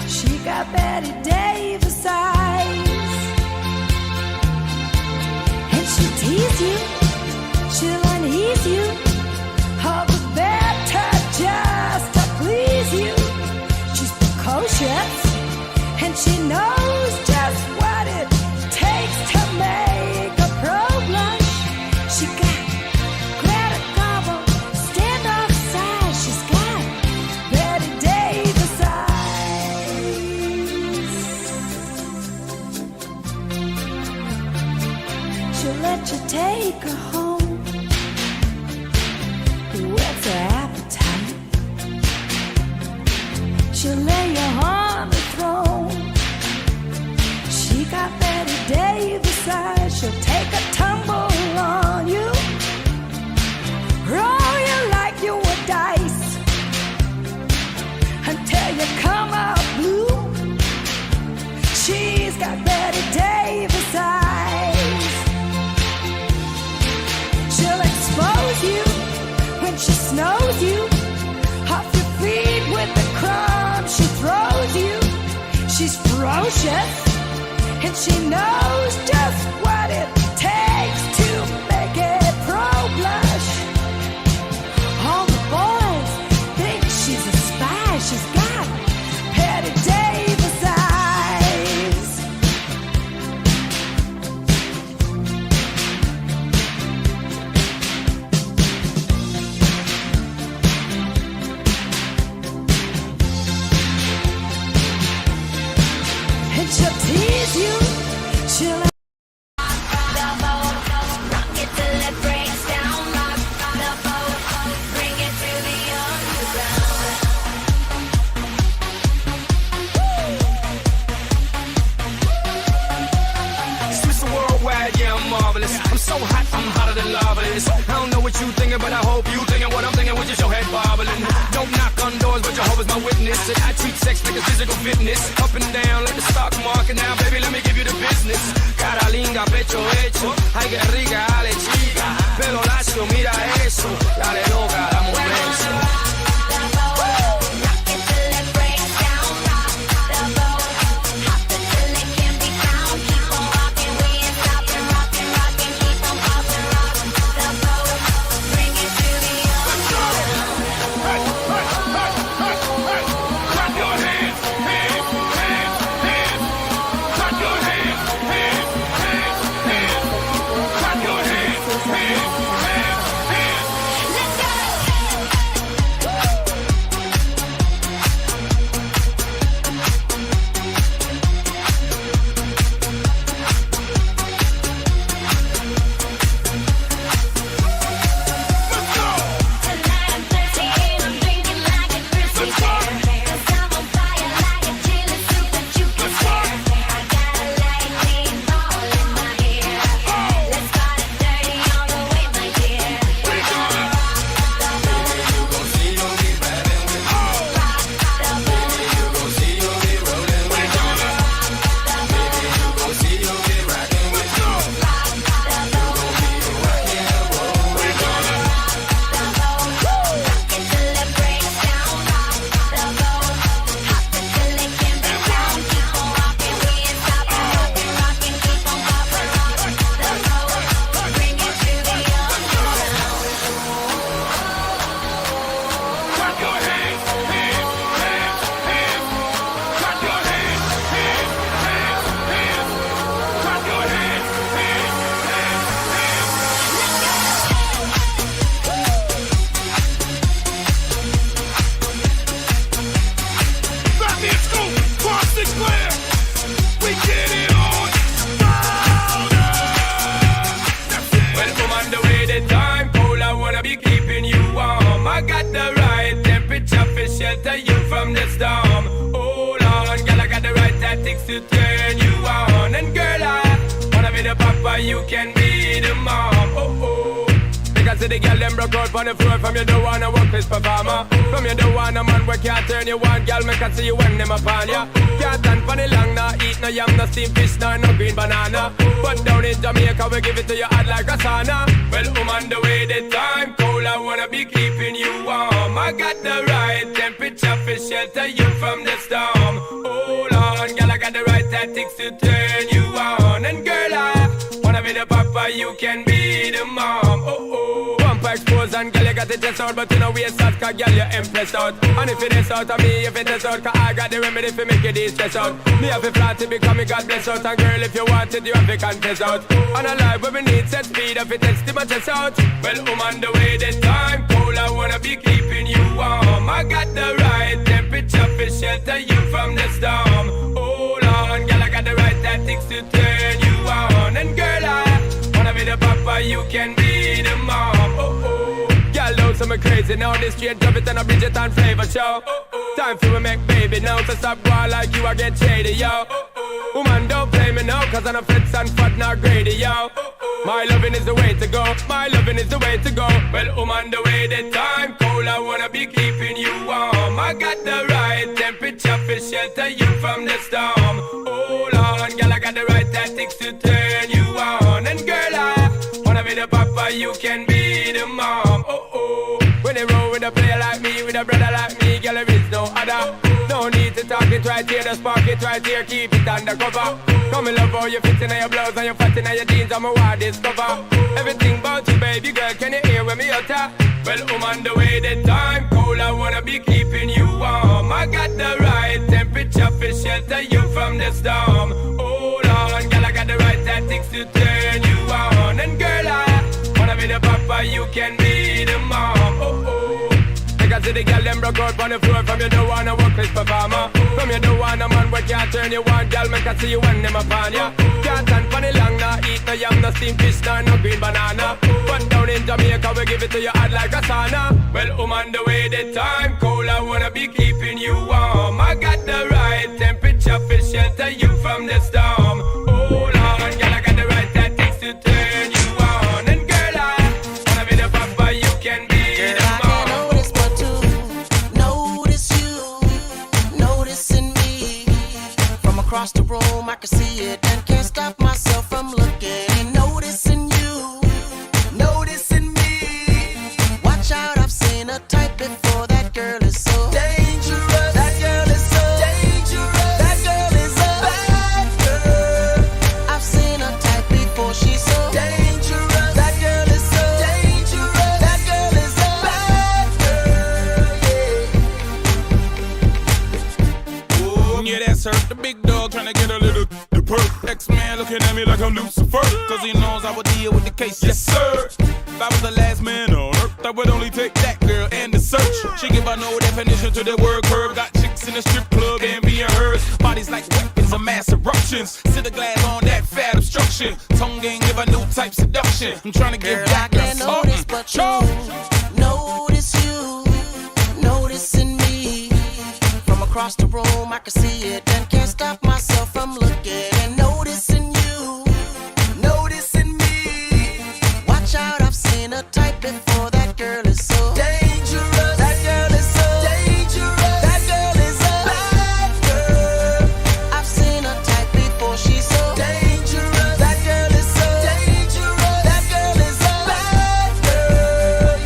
She got Betty Davis eyes. And she'll tease you, she'll unease you, all the better just to please you. She's precocious, and she knows just what it takes to make a pro blush. She got Greta Garbo, standoff size. She's got Betty Davis eyes. She'll let you take her home. Whet's her appetite? She'll lay you on the throne. She got Betty Davis eyes. She'll take a tumble on you, roll you like you were dice, until you come out blue. She's got Betty Davis eyes. She'll expose you when she snows you, off your feet with the crumbs she throws you. She's ferocious, and she knows just what it takes to make it pro blush. All the boys think she's a spy. She's got Betty Davis eyes. And she'll tease you, she'll rock it till it breaks down, rock the boat, bring it to the underground. Mr. Worldwide, yeah, I'm marvelous. I'm so hot, I'm hotter than lava is. I don't know what you thinking, but I hope you thinking what I'm thinking with just your head bobbling. Don't knock on doors, but Jehovah's my witness. And I treat sex like a physical fitness. Up and down like the stock market. Now, baby, let me give you the business. Cara linda, pecho hecho. Ay, que rica, dale chica. Pelo lacio, mira eso. Dale loca, dame un beso. Rock it till it breaks down, rock the boat, hop it till it can be found. Keep on rocking, we ain't stopping, rocking, rocking, keep on popping, rock the boat, bring it to the underground. Clap your hands, hands, hands, hands. Clap your hands, hands, hands, hands. Clap your hands, hands, hands, hands. the girl them broke out on the floor. From you don't wanna work this performer. From you don't want a man where can't turn you on. Girl, make I see you when them upon ya. Can't stand for the long, nah. Eat no yam, no steamed fish, nah, no green banana. But down in Jamaica, we give it to you hot like a sauna. Well, on the way the time cold, I wanna be keeping you warm. I got the right temperature for shelter you from the storm. Hold on, girl, I got the right tactics to turn you on. And girl, I wanna be the papa, you can be the mom. Oh, pump expose and girl, you got the chest out, but you know we out, cause girl, you impressed out. And if it is out of me, if it is out, cause I got the remedy for make it easy stress out. Me have a flat to become a God bless out. And girl, if you want it, you have to contest out. And a life where we need set speed, if it takes my chest out. Well, on the way the time cold, I wanna be keeping you warm. I got the right temperature for shelter you from the storm. Hold on, girl, I got the right tactics to turn you on. And girl, I wanna be the papa, you can be the mom. Girl, don't say me crazy now. This straight drop it and a Bridget and flavor show. Time for we make baby now. So stop going like you, I get shady, yo. Woman, don't play me now, cause I'm a fits and fat, not greedy, yo. My loving is the way to go. My loving is the way to go. Well, on the way the time cold, I wanna be keeping you warm. I got the right temperature for shelter you from the storm. Hold on, girl, I got the right tactics to turn you on. And girl, I wanna be the papa, you can be the mom. When they roll with a player like me, with a brother like me, girl, there is no other. No need to talk it right here, just park it right here, keep it undercover. Come and love how you fit in your blouse and you fat in your jeans, I'm a wild discover. Everything about you, baby girl, can you hear when me utter? Well, on the way the time cold, I wanna be keeping you warm. I got the right temperature for shelter you from the storm. Hold on, girl, I got the right tactics to turn you on. And girl, I wanna be the papa, you can be the mom. Because the girl them broke out on the floor. From you don't wanna work this performer. From you don't want a man where can't turn you on. Girl, make I see you when them upon ya. Can't stand for the long, nah. Eat no yam, no steamed fish, nah, no green banana. But down in Jamaica, we give it to you hot like a sauna. Well, on the way the time cold, I wanna be keeping you warm. I got the right temperature for shelter you from the storm. Hold on, girl, I got the right tactics to turn you on. And girl, I wanna be the papa, you can be the mom. Across the room, I can see it and can't stop myself from looking and noticing you, noticing me. Watch out, I've seen a type before. That girl is so dangerous. That girl is so dangerous. That girl is a bad girl. I've seen a type before. She's so dangerous. That girl is so dangerous. That girl is a bad girl. Yeah, that's her, the big dog trying to get a little the perk. X-Man looking at me like I'm Lucifer, cause he knows I would deal with the case, yes sir. If I was the last man on earth, I would only take that girl and the search. She give her no definition to the word curve. Got chicks in the strip club and being hers. Bodies like weapons of mass eruptions. Sit the glass on that fat obstruction. Tongue game give a new type seduction. I'm trying to give that girl something. But you notice you, noticing me. From across the room, I can see it and can't stop myself from looking and noticing you, noticing me. Watch out, I've seen a type before. That girl is so dangerous. That girl is so dangerous. That girl is a bad girl. I've seen a type before. She's so dangerous. That girl is so dangerous. That girl is a bad girl.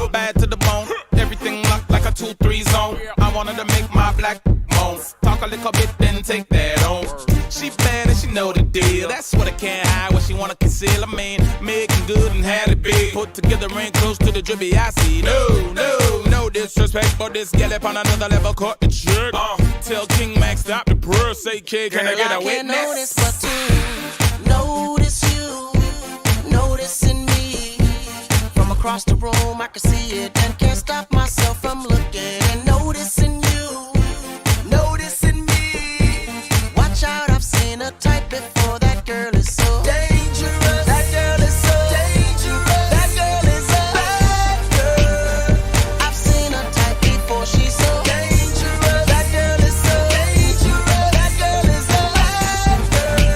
Ooh, bad to the bone. Everything locked like a 2-3 zone. I wanted to make my black moan. Talk a little bit, then take that on. She bad and she know the deal. That's what I can't hide, what she wanna conceal. I mean, making good and had it big. Put together ring close to the drippy I see. No disrespect, but this gal up on another level caught the jerk. Tell King Max stop the prayer. Say, kid, can I get a witness? Can't notice but to notice you, noticing me. From across the room, I can see it and can't stop myself from looking and noticing you, noticing me. Watch out, I've seen a type before. That girl is so dangerous. That girl is so dangerous. That girl is a bad girl. I've seen a type before. She's so dangerous. That girl is so dangerous. That girl is a bad girl. Yeah.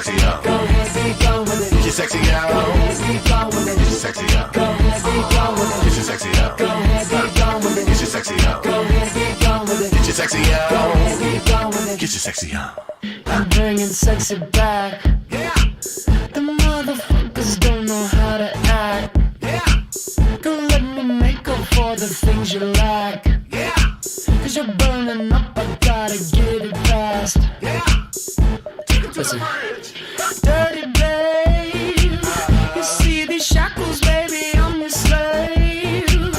sexy out. Go ahead, be gone with it. Get your sexy out. Go ahead, be gone with it. Get your sexy out. Go ahead, be gone with it. Get your sexy out. Go ahead, be gone with it. Get your sexy out. Go ahead, be gone with it. Get your sexy out. Go ahead, be gone with it. Get your sexy out. I'm bringing sexy back. Yeah. The motherfuckers don't know how to act. Yeah. Don't let me make up for the things you lack. Yeah. Cause you're burning up, I gotta get it fast. Yeah. Take it to Listen. the bridge. Dirty babe, you see these shackles, baby, I'm your slave.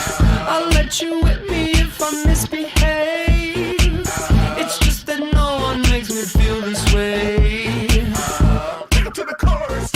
I'll let you whip me if I misbehave. It's just that no one makes me feel this way. Take it to the chorus.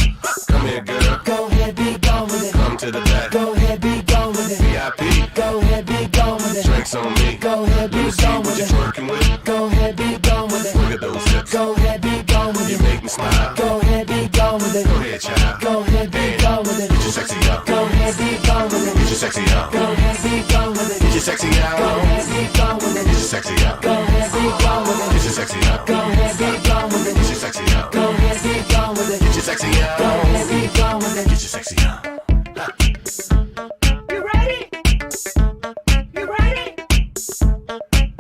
Come here, girl. Go ahead, be gone with it. Come to the back. Go ahead, be gone with it. VIP. Go ahead, be gone with it. Drinks on me. Go ahead, be Let me see gone what with you're it. twerking with. Go ahead, be gone with it. Look at those hips. Go ahead, be gone with You it. make me smile. Go ahead, be gone with it. Go ahead, child. Go ahead, be gone with it. Get your sexy out. Go ahead, be gone with it. Get your sexy out. Go ahead, be gone with it. Get your sexy out. Go ahead, be gone with it. Get your sexy out. Go ahead, be gone with it. Get your sexy out. Go ahead, be gone with it. Get your sexy out. Go ahead, be gone with it. Get your sexy out. Go ahead, be gone with it. Get your sexy out. You ready? You ready?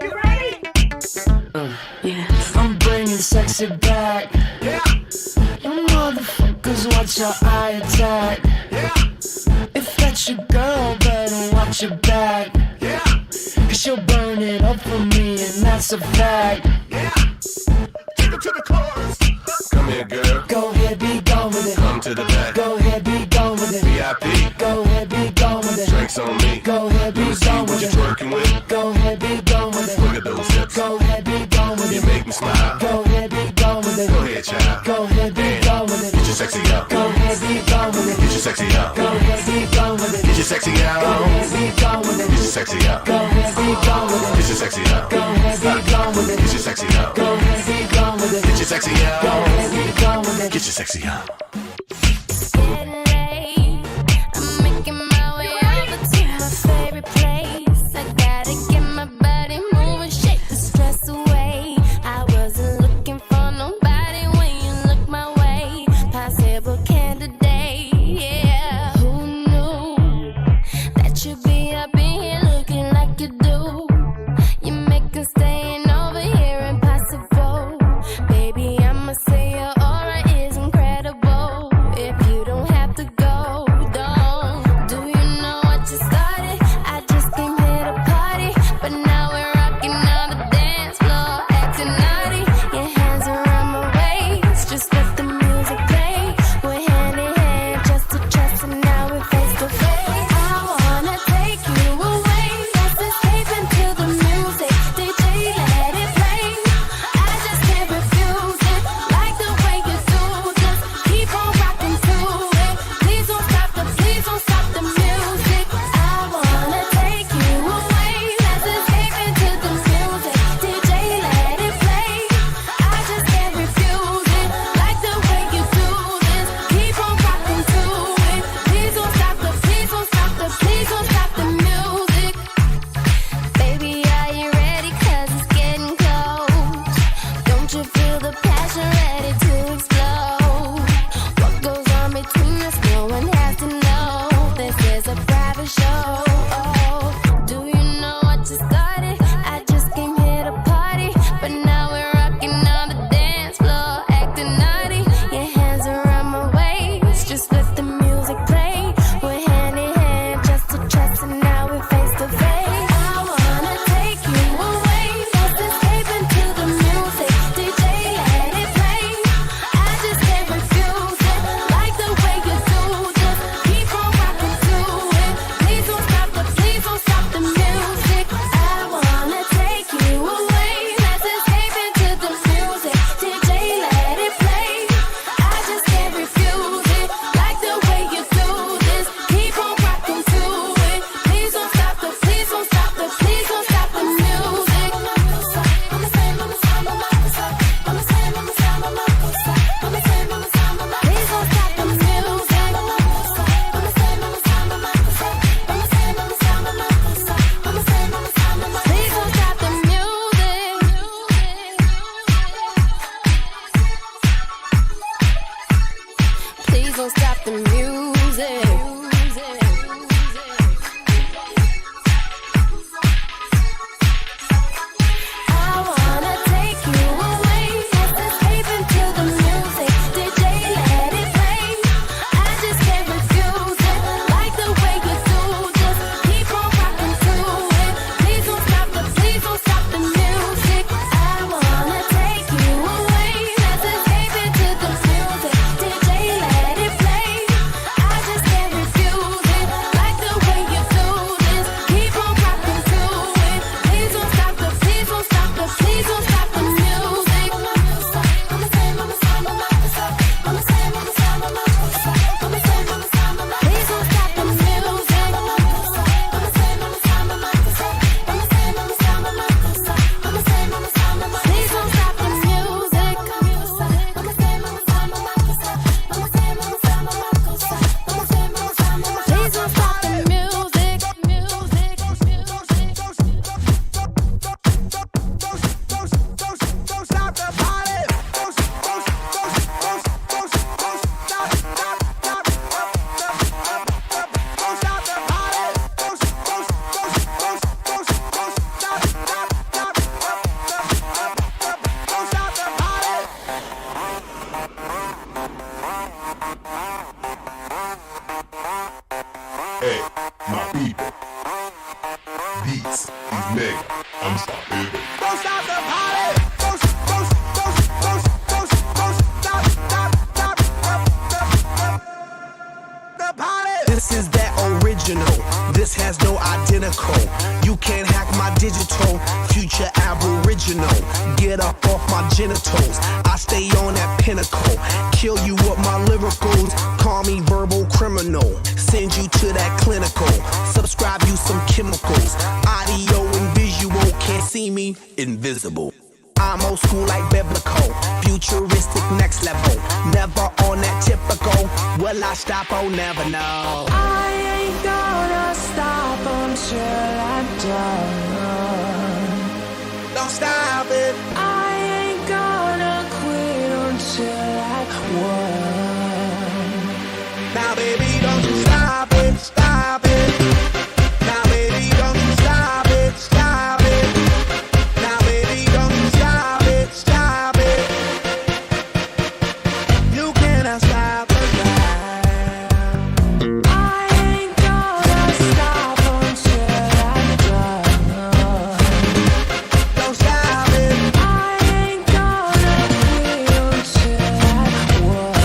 You ready? Yeah, I'm bringing sexy back. Yeah. You motherfuckers watch your eye attack. Yeah. If that's your girl, better watch your back. Yeah. Cause she'll burn it up for me, and that's a fact. Yeah. Take it to the chorus. Come here, girl. Go ahead, be gone with it. Come to the back. Go ahead, be gone with it. VIP. Go ahead, be gone with it. Drinks on me. Go ahead, Let be me see gone what with you're it. twerking with. Go ahead, be gone with it. Look at those hips. Go ahead, be gone with You it. make me smile. Go ahead, be gone with it. Go ahead, child. Go ahead, be gone with it. Get your sexy out. Go ahead, be gone with it. Get your sexy out. Go ahead, be gone with it. Get your sexy out. Go ahead, be gone with it. Get your sexy out. Go ahead, be gone with it. Get your sexy out. Go ahead, be gone with it. Get your sexy out. Go ahead, be gone with it. Get your sexy out. Go ahead, be gone with it. Get your sexy out. Getting late. I'm making my way over to my favorite place. I gotta get my body moving, shake the stress away. I wasn't looking for nobody when you look my way. Possible candidate, yeah. Who knew that you'd be up in here looking like you do? You make us staying over here impossible. Baby, I'ma say your aura is incredible. If you don't have to don't stop the music. I wanna take you away, let's escape into the music. DJ, let it play. I just can't refuse it. Like the way you do, just keep on rocking to it. Please don't stop the music. I wanna take you away, let's escape into the music. DJ, let it play. I just can't refuse it. Like the way you do this, keep on rocking to it. Please don't stop the music. Please don't stop the music. Mama say, mama say, mama say, mama say, mama say, mama say, mama say, mama say, mama say, please don't stop the music. Mama say, mama say, mama say, mama say, mama say, mama say, mama say, mama say, mama say, mama say, please don't stop the music. Mama say, mama say, mama say, mama say, mama say, mama say, mama say, mama say, mama say, mama say, please don't stop the music. Don't stop the party. Hey, my people. Beats, these niggas, unstoppable. Don't stop the party. This is that original. This has no identical. You can't hack my digital. Future aboriginal. Get up off my genitals. I stay on that pinnacle. Kill you with my lyricals. Call me verbal criminal. Send you to that clinical. Subscribe you some chemicals. Audio and visual. Can't see me. Invisible. I'm old school like biblical. Futuristic next level. Never on that typical. Will I stop? Oh, never know. I ain't gonna stop until I'm done. Don't stop it. I ain't gonna quit until I won. Now, baby, don't you stop it. Stop it. Now, baby, don't you stop it. Stop it. Now, baby, don't you stop it. Stop it. You cannot stop us now. I ain't gonna stop until I'm done. Don't stop it. I ain't gonna quit until I won.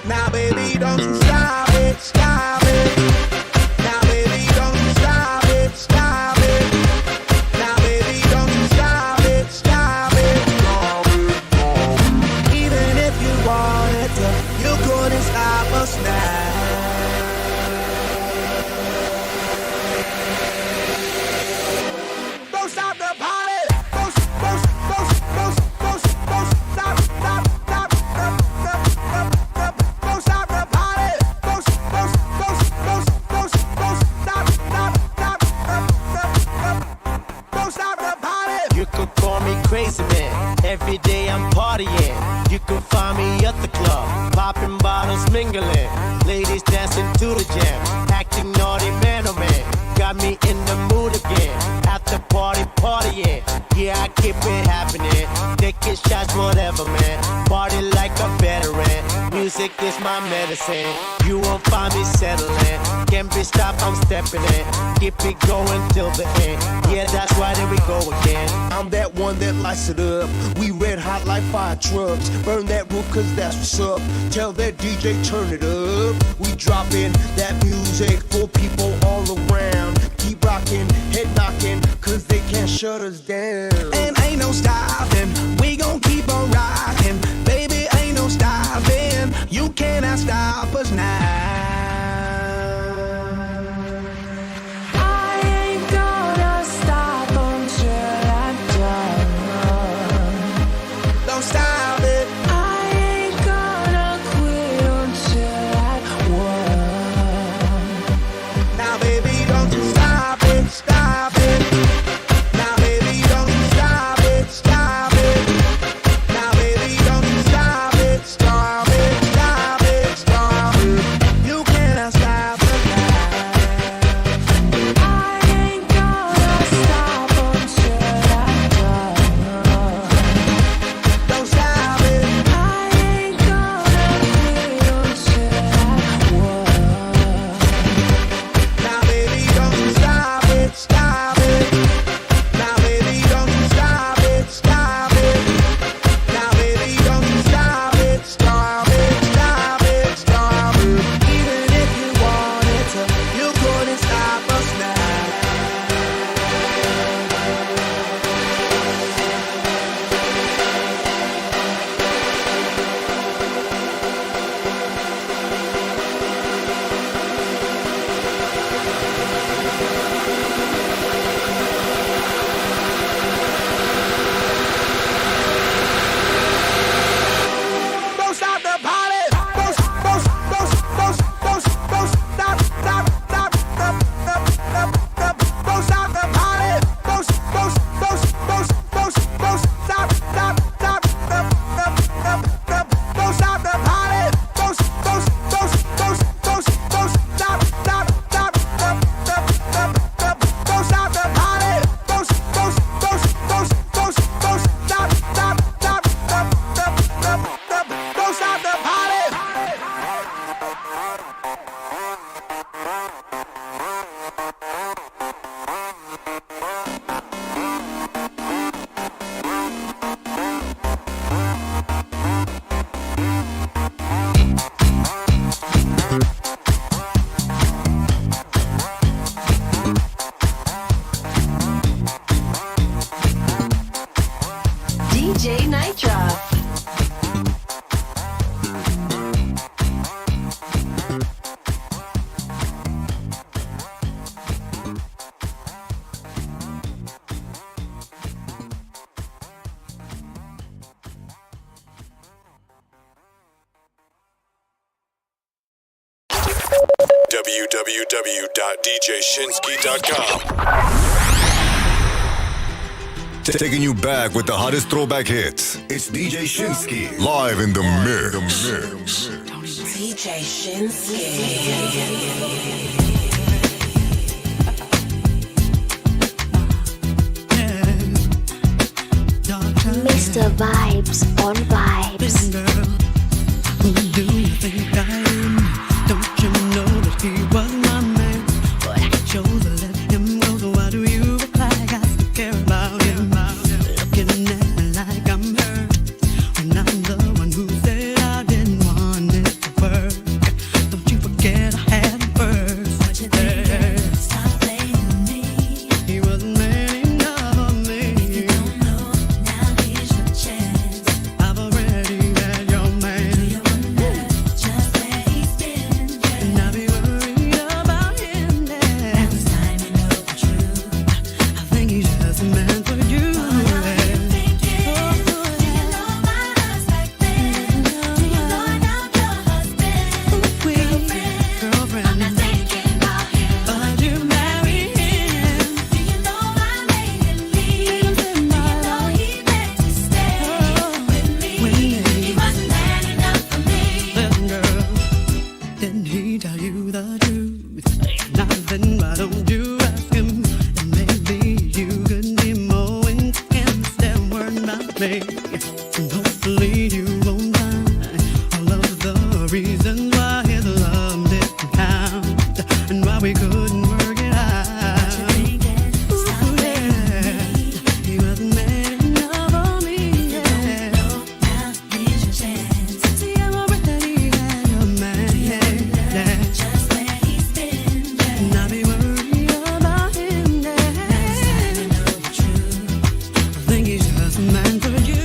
Now, baby, don't you stop it. Stop it. Now, baby, don't you stop it. Stop it. Now, baby, don't you stop it. Stop it. Even if you wanted to, you couldn't stop us now. Don't stop the party. Don't stop, don't stop the party. Don't stop the party. You could call me crazy man. Every day I'm partying. You can find me at the club, popping bottles, mingling. Ladies dancing to the jam, acting naughty man oh man. Got me in the mood again. At the party, partying. Yeah, I keep it happening. Taking shots, whatever man. Party like a veteran. Music is my medicine. You won't find me settling. Can't be stopped, I'm stepping in. Keep it going till the end. Yeah, that's why there we go again. I'm that one that lights it up. We red hot like fire trucks. Burn that roof cause that's what's up. Tell that DJ turn it up. We dropping that music for people all around. Keep rocking, head knocking, cause they can't shut us down. And ain't no stopping, we gon' keep on rocking. Baby, ain't no stopping, you cannot stop us now. I ain't gonna stop until I'm done. Don't stop it. I ain't gonna quit until I won. Now, baby, don't you stop it, stop it. Now, baby, don't you stop it, stop it. Now, baby, don't you stop it, stop it, stop DJ Nitro. www.djshinsky.com. Taking you back with the hottest throwback hits. It's DJ Shinsky live in the mix. DJ Shinsky. Mr. Vibes on Vibes. Who do you think I am? Don't you know that he was my man? But I chose to let him go, so why do you act like I still care about him? Looking at me like I'm hurt, when I'm the one who said I didn't want it to work. Don't you forget I had him first. What you think? Stop blaming me. He wasn't man enough for me. If you don't know, now here's your chance. I've already had your man. Do you wonder just where he's been? And I'll be worried about him then. Now it's time you know the truth. I think he's just a man for you. Didn't he tell you the truth? If not, then why don't you ask him? And maybe you could be more intense than word about me. And hopefully you won't find all of the reasons why his love didn't count and why we couldn't work it out. Ooh, yeah. He wasn't man enough for me. Yeah. See, I'm already had your man. Just where he's been, and I'll be worried about him then. I think he's just a man for you.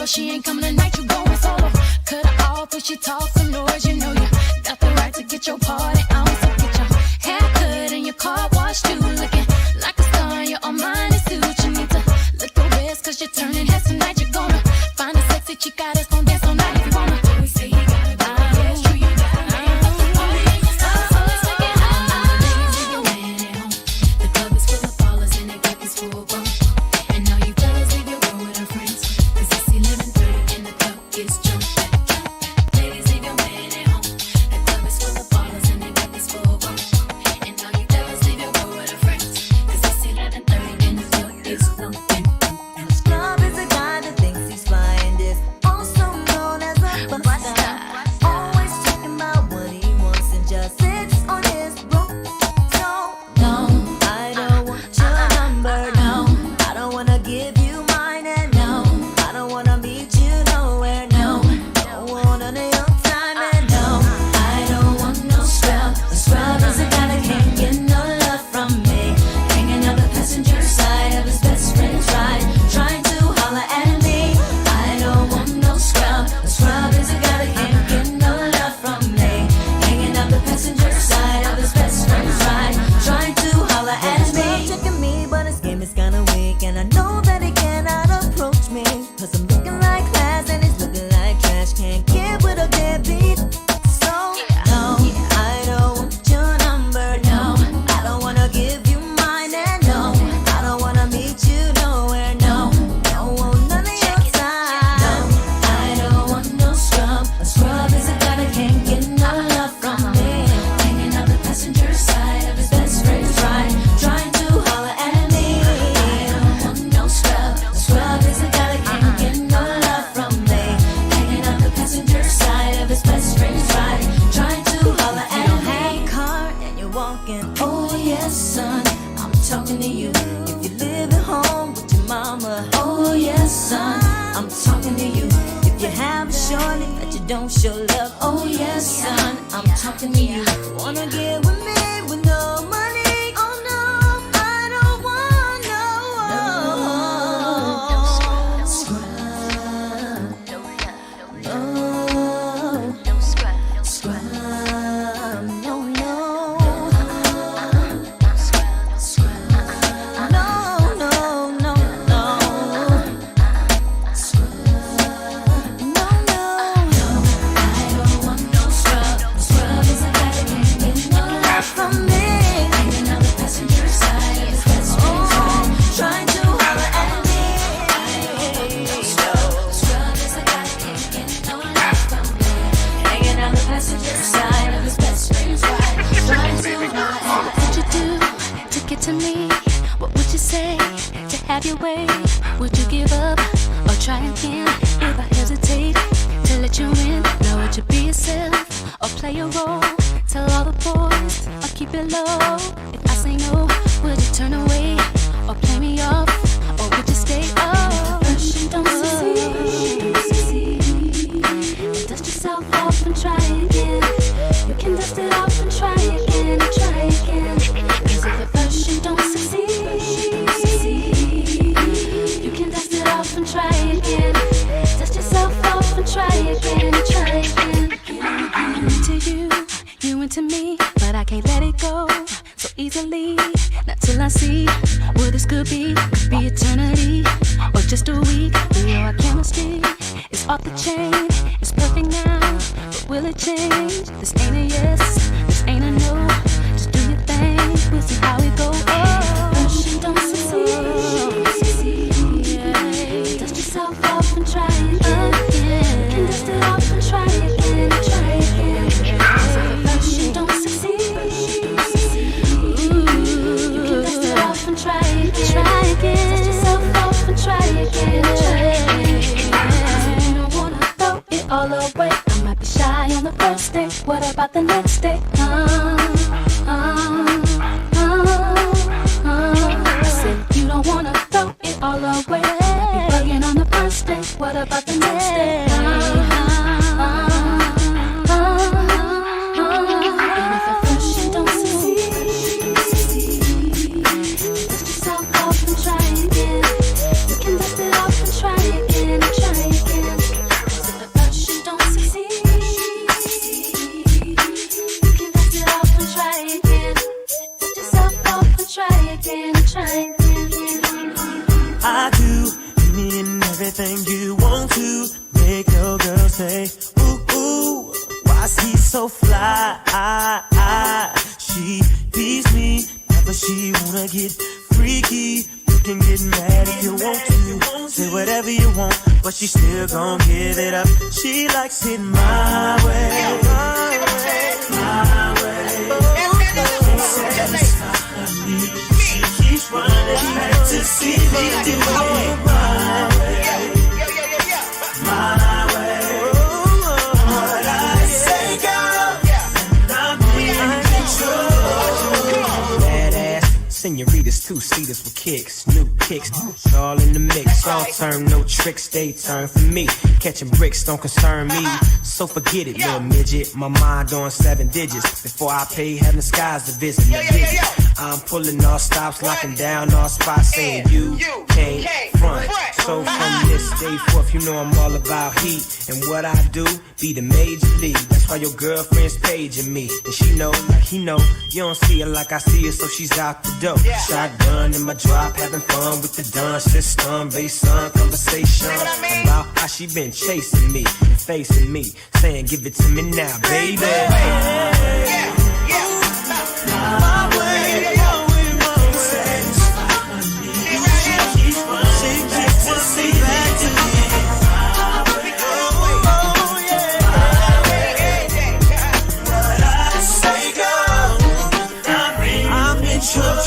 She ain't coming tonight, you going solo. Cut her off if she talks some noise. You know you got the right to get your party on. So get your haircut and your car wash too. Looking like a star in your Armani suit. You need to look your best cause you're turning heads tonight. You're gonna find a sexy chica that's gonna dance all night if you wanna. We say you gotta go, yeah, it's true, you gotta man. But the party ain't gonna stop, so let's take it high. Ladies, leave your man at home. The club is full of ballers and they got this full grown. And now you fellas leave your girl with her friends. Cause it's 11:30 and the club is jumping. Ladies, leave your man at home. The club is full of ballers and they got yes, son, I'm talking to you. If you live at home with your mama, oh yes, son, I'm talking to you. If you have a shorty that you don't show love, oh yes, son, I'm talking to you. Wanna get with me with no money? Oh no, I don't want no scrub. No scrub. No, no. Scrub. No, no, no, no. To me, what would you say to have your way? Would you give up or try again? If I hesitate to let you in, now would you be yourself or play a role? Tell all the boys or keep it low. If I say no, would you turn away or play me off, or would you stay? Oh, first you don't succeed, dust yourself off and try again. You can dust it off and try again and try again. 'Cause if at first you don't succeed, you can dust it off and try again. Dust yourself off and try again and try again. I'm into you, you into me, but I can't let it go so easily. Not till I see what this could be eternity or just a week. Our chemistry is off the chain, it's perfect now, but will it change? This ain't a yes, this ain't a no. Just do your thing, we'll see how it goes. Oh, first you don't succeed, dust yourself off and try again. You can dust it off and try again and try again. So first you don't succeed, you can dust it off and try again. Try again. Dust yourself off and try again. Try again. You don't wanna throw it all away. I might be shy on the first day. What about the next day? I said you don't wanna throw it all away. Might be bugging on the first day. What about the next day? And if at first you don't succeed, dust yourself off and try again. You can dust it off and try again and try again. 'Cause if at first you don't succeed, you can dust it off and try again. Dust yourself off and try again and try again. I do mean everything you want to make your girl say, ooh, ooh, why's he so fly? She please me, but she wanna get freaky. You can get mad if you want to, say whatever you want, but she still gon' give it up. She likes it my way, my way, my way. She satisfy me. She keeps running back to see me do it my way, my way. What I say, girl, and I'm in control. Badass senoritas, two-seaters with kicks, new kicks, all in the mix. All turn, no tricks, they turn for me. Catching bricks don't concern me, so forget it, little midget. My mind on 7 digits. Before I pay, heaven skies to visit me. I'm pulling all stops, locking down all spots, saying you can't front. So from this day forth, you know I'm all about heat. And what I do, be the major league. That's why your girlfriend's paging me. And she know, like he know, you don't see her like I see her, so she's out the door. Shotgun in my drop, having fun with the dun system. Bass on conversation about how she been chasing me and facing me, saying give it to me now, baby. My way, satisfy me. She gets to see back to me. What I say, girl, I'm in trouble.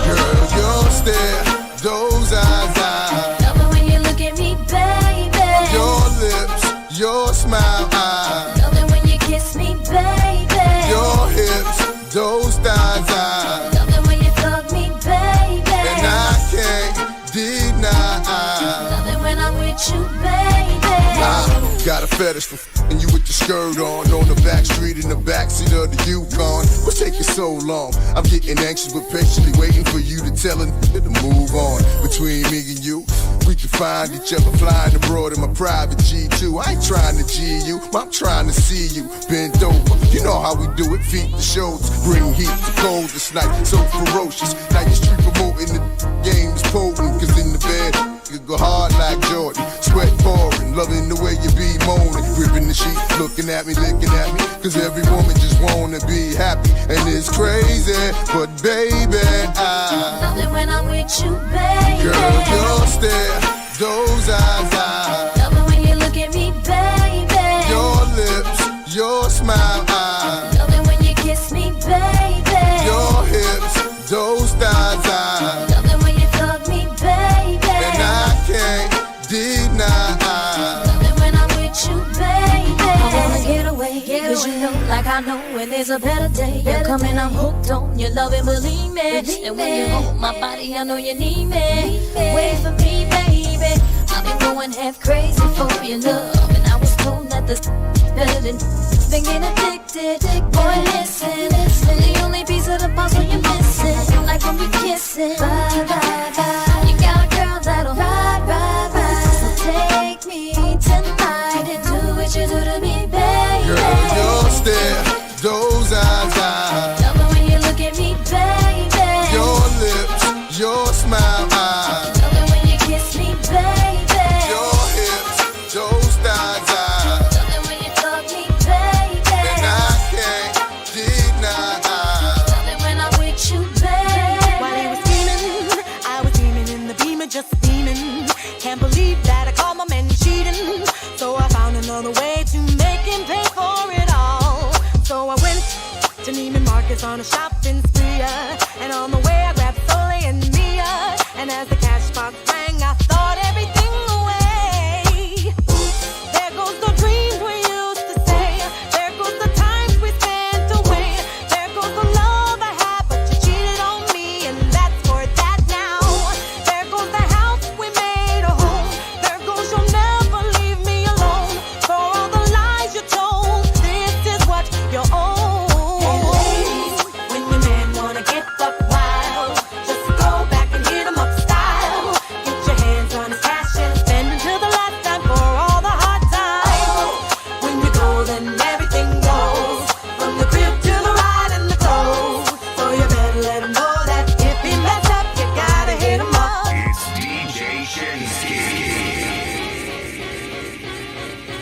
Girl, your stare, those eyes, Love it when you look at me, baby. your lips, your smile, Love it when you kiss me, baby. your got a fetish for f***ing you with your skirt on the back street in the backseat of the Yukon. What's taking so long? I'm getting anxious but patiently waiting for you to tell a nigga to move on. Between me and you, we can find each other flying abroad in my private G2. I ain't trying to G you, I'm trying to see you bend over. You know how we do it, feet to shoulders, bring heat to cold this night, so ferocious. Now you street promoting the game is potent, cause in the bed, you go hard like Jordan, sweat pouring, loving the way you be moaning, gripping the sheet, looking at me, licking at me, cause every woman just wanna be happy, and it's crazy, but baby, I love it when I'm with you, baby. Girl, your stare, those eyes, I love it when you look at me, baby. Your lips, your smile, I love it when you kiss me, baby. Your hips, those thighs, I love it when you hug me, baby. And I can't deny love it when I'm with you, baby. I wanna get away, cause you know, like I know when there's a better day. You're coming, I'm hooked on your love and believe me. And when you hold my body, I know you need me. Wait for me, baby. I've been going half crazy for your love, and I was told that the better than been getting addicted. Boy, listen, the only piece of the puzzle you're missing, like when we kissing. Bye, bye, bye. You got a girl that'll ride, ride, ride. So take me tonight and do what you do to me, baby. Girl, your stare, those eyes, I love it when you look at me, baby. Your lips, your smile, I love it when you kiss me, baby. Your hips, those thighs, I love it when you hug me, baby. And I can't deny love it when I'm with you, baby. While he was scheming, I was beaming in the beamer, just steaming. Can't believe that I caught my man cheating. So I found another way to make him pay for it all. So I went to Neiman Marcus on a shopping spree, and on the way I grabbed Soleil and Mia. And as the cash box rang, I thought everything away. There goes the dreams we used to say. There goes the times we spent away. There goes the love I had, but you cheated on me, and that's for that now. There goes the house we made a home. There goes you'll never leave me alone. For all the lies you told, this is what you own. And ladies, when your man wanna get buck wild, just go back and hit him up style. Get your hands on his cash and spend until the last time for all the hard times. When you go, then everything goes, from the crib to the ride and the clothes. So you better let him know that if he mess up, you gotta hit him up. It's DJ Shinsky.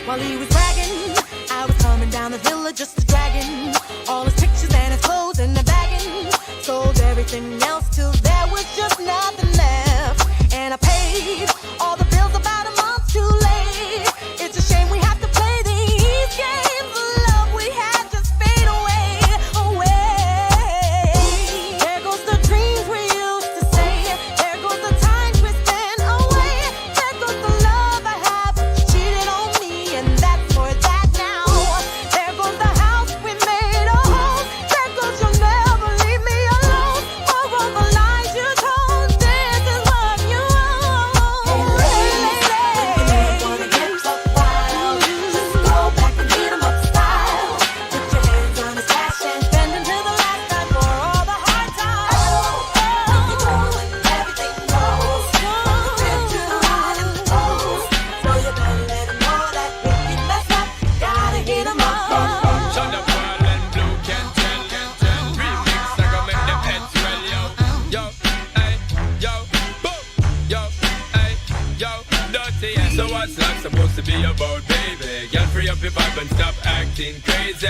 While he was bragging, I was coming down the hill just a dragging all his pictures and his clothes in the bagging. Sold everything else till there was just nothing left, and I paid all the bills about a month too late. It's a shame we have to play these games. The love we had just fade away, away. There goes the dreams we used to say. There goes the times we spent away. There goes the love I had, but you cheated on me, and that's for that now. There goes the house we made a home. There goes you'll never leave me alone. For all the lies you told, this is what you own. If you wanna get buck wild, just go back and hit him up style. Put your hands on his cash and spend until the last time for all the hard times. When you go, everything goes, from the crib to the ride and the clothes. So you better let him know that if he mess up, you gotta hit him up. Shut up, Paul and Blue can tell. Remix, I go make them heads swell, yo. Yo, hey, yo, boom, yo, hey, yo, dirty. So what's life supposed to be about, baby? Girl, free up your vibe and stop acting crazy.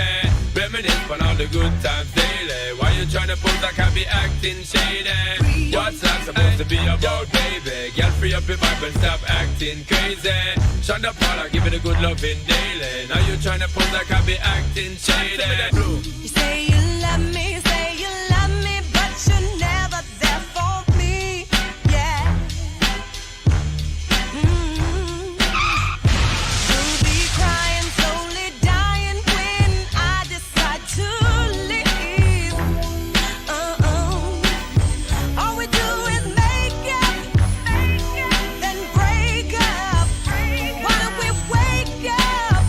Reminisce on all the good times daily. Why you tryna pose like I be acting shady? What's life supposed to be about, baby? Girl, free up your vibe and stop acting crazy. Shut up, Paul, I give it a good loving daily. Now you tryna pose like I be acting shady. You say you love me, but you're never there for me. Yeah. You'll be crying, slowly dying when I decide to leave. All we do is make up, then break up. Why don't we wake up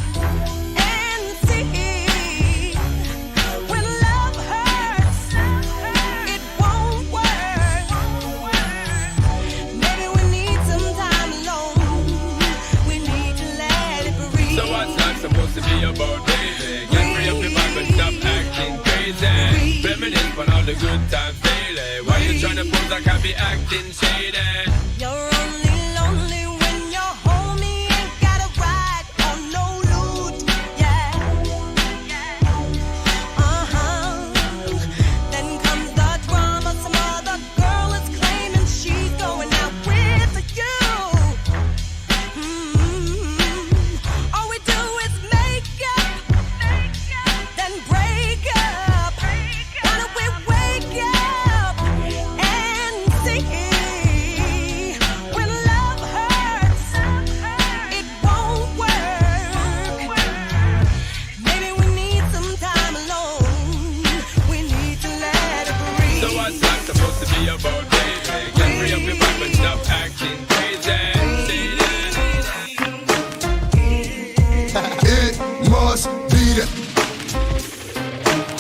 fading for all the good times daily. Why you tryna pose like I be acting shady? You're only lonely when your homie ain't got a ride or no loot. Yeah. Then comes the drama. Some other girl is claiming she's going out with you. All we do is make up, then break up. Why don't we wake up and see when love hurts, it won't work. Maybe we need some time alone. We need to let it breathe. So what's that supposed to be about, baby? Get free up your vibe and stop acting crazy. It must be that.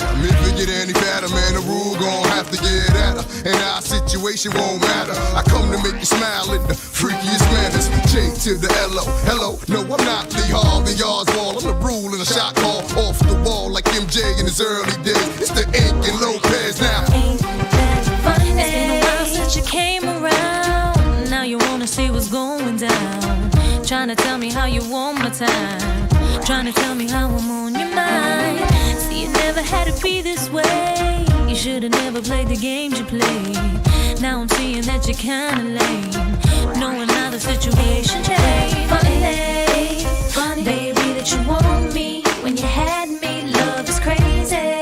I mean, if we get any better, man, the rule gon' have to get at her. And our situation won't matter. I come to make you smile in the freakiest manners. J to the L-O, hello. No, I'm not Lee Harvey Oswald. I'm the rule in a shot call off the wall like MJ in his early days. It's the Ink and Lopez now. It's been a while since you came around. Now you wanna see what's going down. Trying to tell me how you want my time. Trying to tell me how I'm on your mind. See, it never had to be this way. You should've never played the games you played. Now I'm seeing that you're kinda lame. Knowing how the situation changed. Funny, baby, that you want me when you had me. Love is crazy.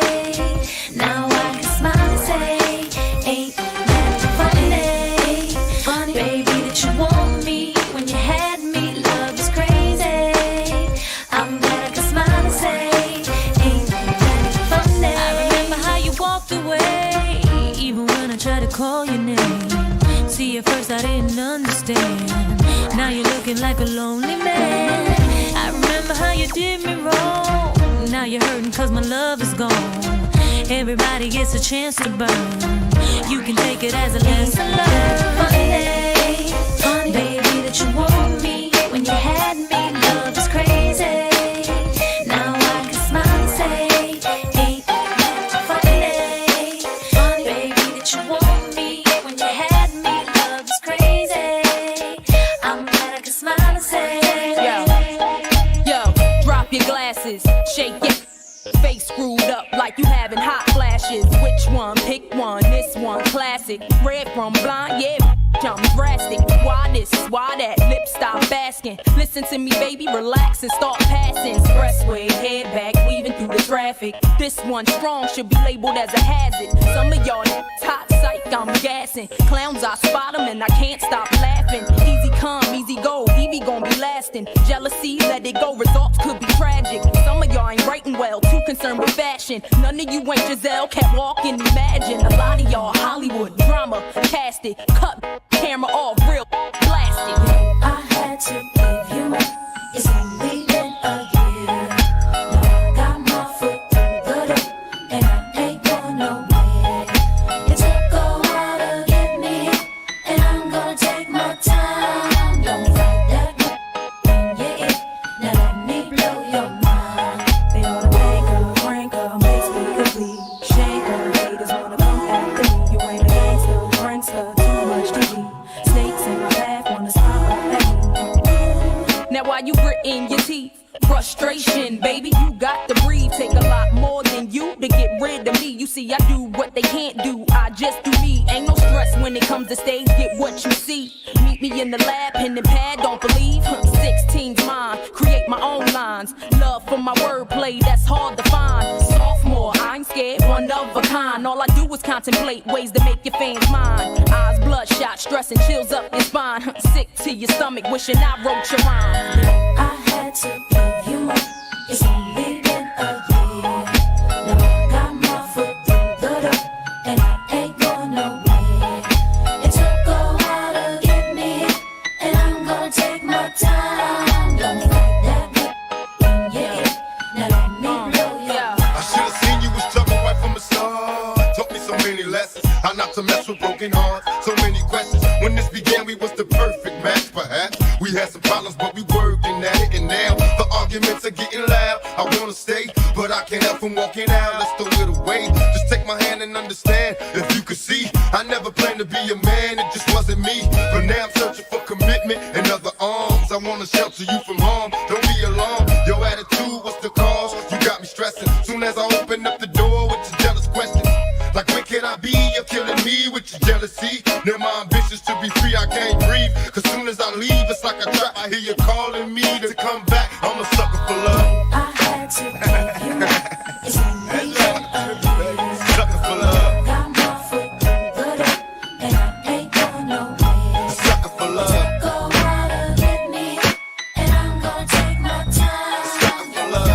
Now I can smile and say, ain't that funny? Funny, baby, that you want me when you had me. Love is crazy. I'm glad I can smile and say, ain't that funny? I remember how you walked away, even when I tried to call your name. See, at first I didn't understand. Now you're looking like a lonely man. I remember how you did me wrong. Now you're hurting cause my love is gone. Everybody gets a chance to burn. You can take it as a lesson learned. Funny, baby, that you want me when you had me. Love is crazy. Now I can smile and say, ain't that funny? Funny, baby, that you want me when you had me. Love is crazy. I'm glad I can smile and say, Yo, drop your glasses, shake it. Face screwed up like you having hot flashes. Which one? Pick one. This one classic. Red from blind, yeah. I'm drastic. Why this? Why that? Lip stop asking. Listen to me, baby, relax and start passing. Expressway, head back, weaving through the traffic. This one strong should be labeled as a hazard. Some of y'all hot psych, I'm gassing. Clowns, I spot them and I can't stop laughing. Easy come, easy go, Evie gon' be lasting. Jealousy, let it go, results could be tragic. Some of y'all ain't writing well, too concerned with fashion. None of you ain't Giselle, can't walk and imagine. A lot of y'all Hollywood drama, cast it, cut camera off, real blasted. I had to give you more. It's only been a year. Now I got my foot through the door, and I ain't going nowhere. It took a while to get me, and I'm gonna take my time. Don't fight that when you're it. Now let me blow your mind. They ought to make her, crank her, makes me complete. Shake her, haters wanna come after me. You ain't a gangster, prankster, too much TV. Snakes in my path, wanna stop at me. Now why you gritting your teeth? Frustration, baby, you got to breathe. Take a lot more than you to get rid of me. You see, I do what they can't do. I just do me. Ain't no stress when it comes to stage. Get what you see. Meet me in the lab, pen and pad. Don't believe 16's mine. Create my own lines. Love for my wordplay, that's hard to find. Sophomore, I ain't scared, one of a kind. All I do is contemplate ways to make your fans mine. Eyes bloodshot, stress and chills up your spine. Sick to your stomach, wishing I wrote your rhyme. I had to give you more. It's only been a year. Now I got my foot through the door, and I ain't going nowhere. It took a while to get me, and I'm gonna take my time. Don't fight that when you're it. Now let me blow your mind. I should've seen you was trouble right from the start. Taught me so many lessons. How not to mess with broken hearts. So many questions. When this began, we was the perfect match, perhaps. We had some problems, but we working at it. And now the arguments are getting loud. I wanna stay, but I can't help from walking out. Let's throw it away. way. Just take my hand and understand. If you could see, I never planned to be a man, it just wasn't me. But now I'm searching for commitment and other arms. I wanna shelter you from harm. Don't be alarmed. Your attitude, what's the cause? You got me stressing. Soon as I open up the door with your jealous questions. Like when can I be? You're killing me with your jealousy. Now my ambitions to be free, I can't breathe. Cause soon as I leave, it's like a trap. I hear you calling me to come back. I'm a sucker for love. I had to give you up. It's only Sucker for love. got my foot good up, and I ain't going nowhere. Sucker for love. Go out and let me, and I'm gonna take my time. Sucker for love.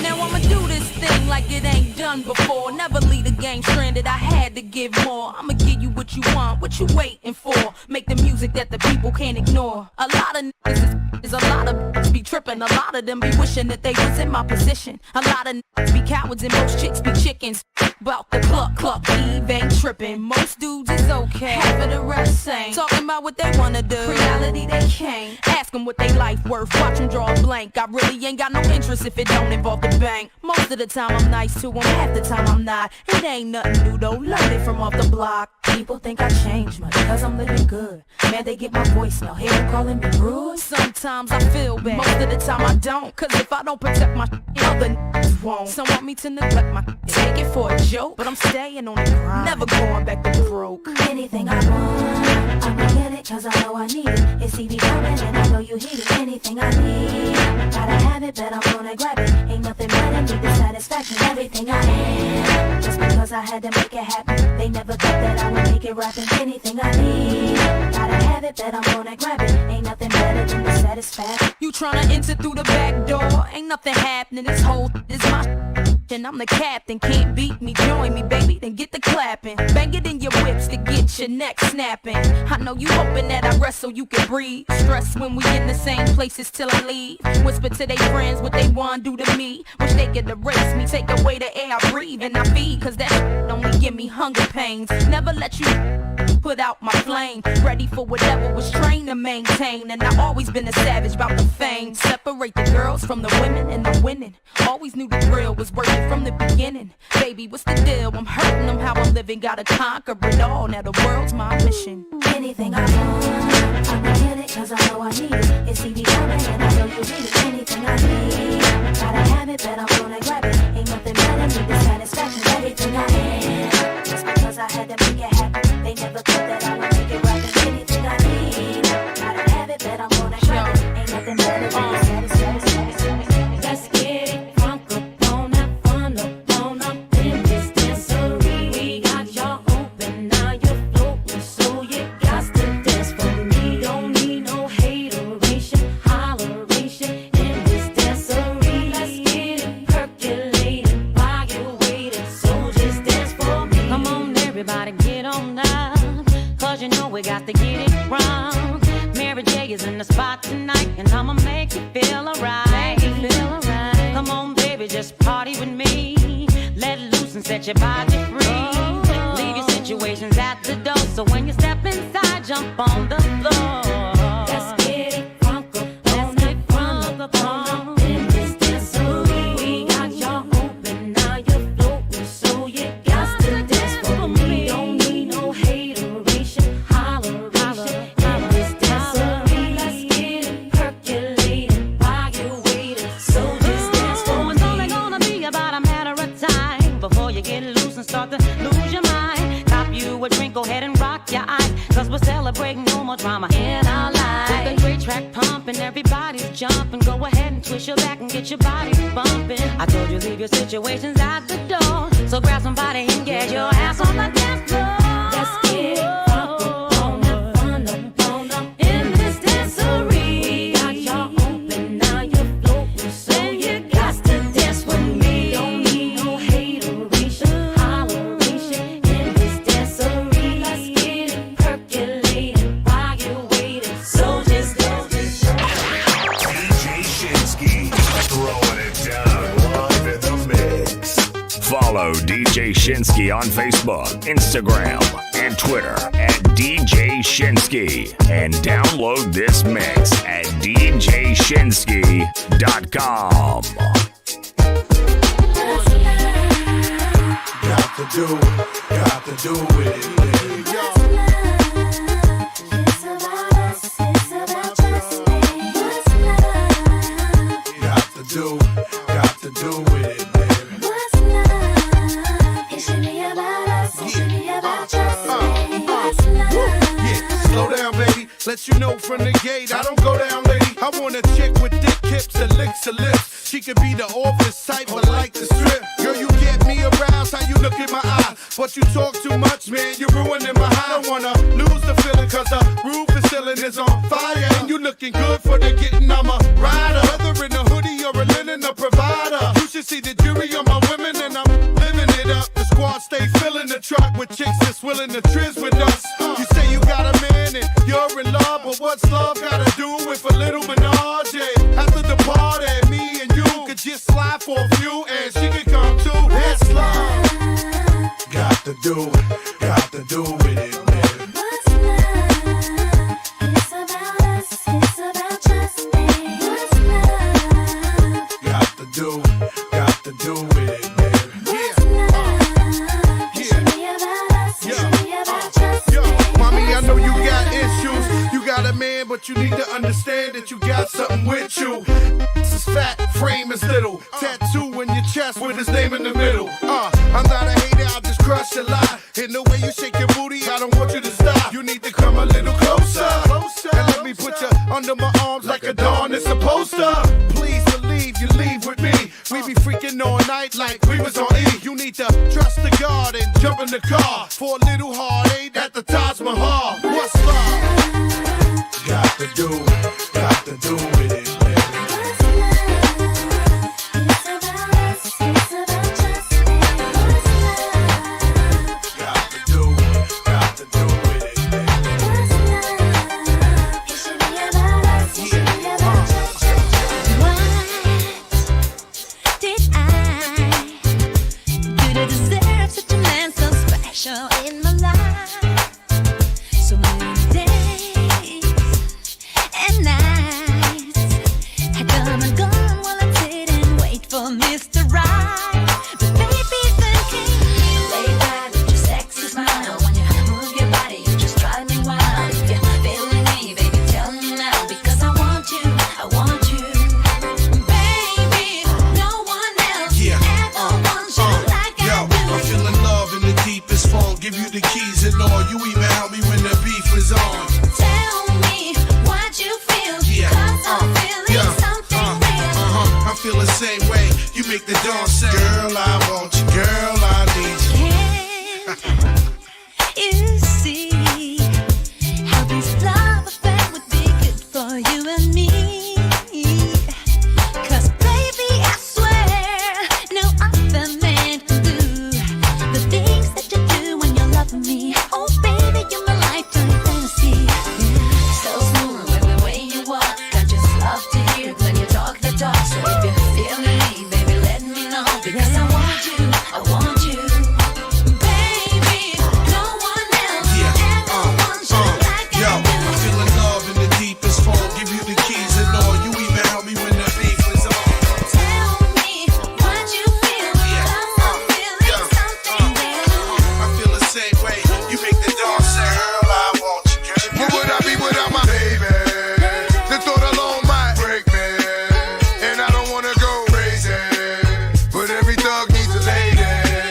Now I'ma do this thing like it ain't done before. Never leave the game stranded, I had to give more. I'ma give you what you want, what you waiting for. Make the music that the people can't ignore. A lot of niggas is a lot of bitches be tripping. A lot of them be wishing that they was in my position. A lot of niggas be cowards and most chicks be chickens. About the cluck, Eve ain't tripping. Most dudes is okay, half of the rest ain't. Talking about what they wanna do, reality they can't. Ask them what they life worth, watch them draw a blank. I really ain't got no interest if it don't involve the bank. Most of the time I'm nice to them, half the time I'm not. It ain't nothing new though, learned it from off the block. People think I changed much because I'm living good. Man, they get my voice now, hear them calling me rude. Sometimes I feel bad, most of the time I don't. Cause if I don't protect my other niggas won't. Some want me to neglect my take it for a joke, but I'm staying on the grind, never going back to broke. Anything I want, I'ma get it cause I know I need it. It's easy coming and I know you need it. Anything I need, gotta have it, but I'm gonna grab it. Ain't nothing better than the satisfaction. Everything I am, just because I had to make it happen. They never thought that I would make it rapping. Anything I need, gotta have it, but I'm gonna grab it. Ain't nothing better than the satisfaction. You tryna enter through the back door, ain't nothing happening. This whole is my and I'm the captain. Can't beat me, join me, baby, then get the clapping. Bang it in your whips to get your neck snapping. I know you hoping that I rest so you can breathe. Stress when we in the same places till I leave. Whisper to they friends what they want do to me. Wish they could erase me, take away the air I breathe and I feed. Cause that only give me hunger pains. Never let you put out my flame. Ready for whatever was trained to maintain. And I always been a savage about the fame. Separate the girls from the women and I'm winning. Always knew the drill was working from the beginning. Baby, what's the deal? I'm hurting them how I'm living. Gotta conquer it all. Now the world's my mission. Anything I want, I'ma get it cause I know I need it. It's easy coming and I know you need it. Anything I need, gotta have it, but I'm gonna grab it. Ain't nothing better than the satisfaction. Everything I am, just because I had to make it happen. They never thought that I would make it rapping. Anything I need, gotta have it, but I'm gonna grab it. Ain't nothing better than the satisfaction. Let's get it crunk up on that fun up in this dancery. We got y'all open, now you're floating, so you got to dance for me. Don't need no hateration, holleration in this dancery. Let's get it percolating while you're waiting, so just dance for me. Come on, everybody, get on down, cause you know we got to get it wrong. Mary J is in the spot tonight, and I'ma make you feel alright. Come on, baby, just party with me. Let loose and set your body free. Leave your situations at the door, so when you step inside, jump on the floor. Let's get it crunk up on in this dancery. We got y'all open, now you're floating, so you got to dance for me. Don't need no hateration, holleration in this dancery. Let's get it percolating while you're waiting, so just dance for me. It's only gonna be about a matter of time before you get loose and start to lose your mind. Cop you a drink, go ahead and rock your eyes, cause we're celebrating no more drama in our lives. With the great track pumping, everybody's jumping. Go ahead and twist your back and get your body bumping. I told you leave your situations at the door, so grab somebody and get your ass on the dance floor. Let's get it crunk up on that fun up in this dancery. Got y'all open, now you're floating, so you got to dance with me. Don't need no hateration, holleration in this dancery. Let's get it percolating while you're waiting, so just DJ Shinsky throwing it down live in the mix. Follow DJ Shinsky on Facebook, Instagram, and Twitter at DJ Shinsky. And download this mix at djshinsky.com. Got to do it, baby. Got to do with it, baby. What's love? It should be about us. It should be about just me. What's love? Yeah, slow down, baby. Let you know from the gate, I don't go down, lady. I want a chick with thick hips and licks her lips. She could be the office type, but like the strip. Girl, you get me aroused, how you look in my eye. But you talk too much, man, you're ruining my high. I don't wanna lose the feeling, cause the roof is ceiling is on fire. And you looking good for the getting, I'm a rider. Whether in a hoodie or a linen, a provider. You should see the jury on my women, and I'm living it up. The squad stay filling the truck with chicks that's willing to trizz with us. You say you got a man and you're in love, but what's love gotta do with a little menage? Yeah. After the party, me and you could just slide for a few, and she could come too. That's love. Got to do with it, baby. What's love? It's about us. It's about just me. What's love? Got to do with it, baby. What's love? It should be about us. It should be about just me. Mommy, I know you got issues. You got a man, but you need to understand that you got something with you. This is fat, frame is little. Tattoo in your chest with his name in the middle. I'm not a hater, I'll just crush a lie. In the way you shake your booty, I don't want you to stop. You need to come a little closer. And let me put you under my arms like a dawn is supposed to. Please believe you leave with me. We be freaking all night like we was on E. You need to trust the God and jump in the car for a little heartache at the Taj Mahal. What's love? Got to do with it, baby. What's love? It's about us. It's about just me. What's love? Got to do with it, baby. What's love? It should be about us. It should be about just me. What did I do to deserve such a man so special in my life? So many days and nights I come and gone while I sit and wait for Mr. Right. But baby, then came you. Lay back with your sexy smile. When you move your body, you just drive me wild. If you're feeling me, baby, tell me now. Because I want you, baby. No one else ever wants you like I do. I'm feeling love in the deepest form. Give you the keys and all. You even help me when the beef is on. Tell me what you feel, 'cause I'm feeling something real. I feel the same way. You make the dawn say, girl, I want you. Girl, I need you. Can't you see how this love affair would be good for you and me? 'Cause baby, I swear no other man can do the things that you do when you love me. Oh baby, you're my lifetime fantasy. So smooth with the way you walk, I just love to hear it when you talk the talk. So if you feel me, baby, let me know. Because I want you, baby. No one else ever wants you like I do. I'm feeling love in the deepest form. Give you the keys and all. You even help me when the beef is on. Tell me what you feel, 'cause I'm feeling something real. I feel the same way. You make the dawn say, girl, I want you. Who would I be without my baby? The thought alone might break me, and I don't wanna go crazy. But every thug needs a lady.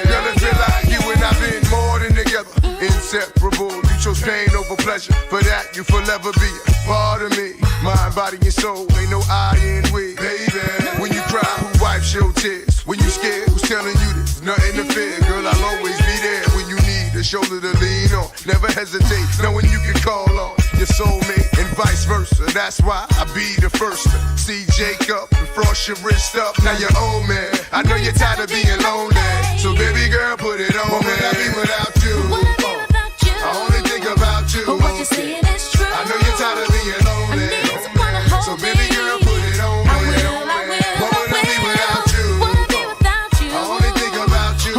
Girl, it feel like you and I've been more than together. Inseparable, you chose pain over pleasure. For that, you forever be a part of me. Mind, body, and soul, ain't no I in we. Baby, when you cry, who wipes your tears? When you scared, who's telling you there's nothing to fear? Girl, I'll always be there when you need a shoulder to lean on. Never hesitate, knowing you can call on your soulmate and vice versa. That's why I be the first to see Jacob and frost your wrist up. Now you're old man, I know you're tired of being lonely. So baby girl, put it on. What would I be without you? I only think about you. But what you saying is true. I know you're tired of being lonely. So baby girl, put it on. What would I be without you? I only think about you.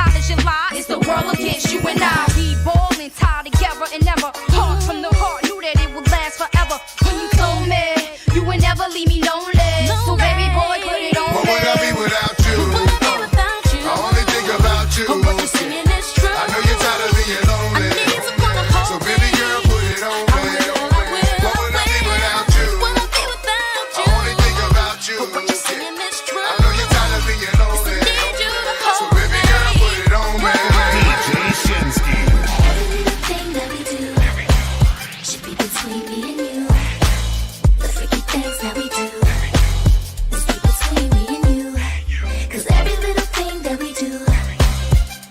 hot as July. It's the world against you and I. We ballin', tied together and never heart from the heart. Knew that it would last forever. When you told me you would never leave me lonely. So baby boy, put it on me. What would I be without you? I only think about you. I know you're tired of being lonely. So baby girl, put it on me. What would I be without you? I only think about you. I know you're tired of being lonely. So baby girl, put it on me. DJ Shinsky. Everything that we do should be between me and you. The freaky things that we do is be between me and you. 'Cause every little thing that we do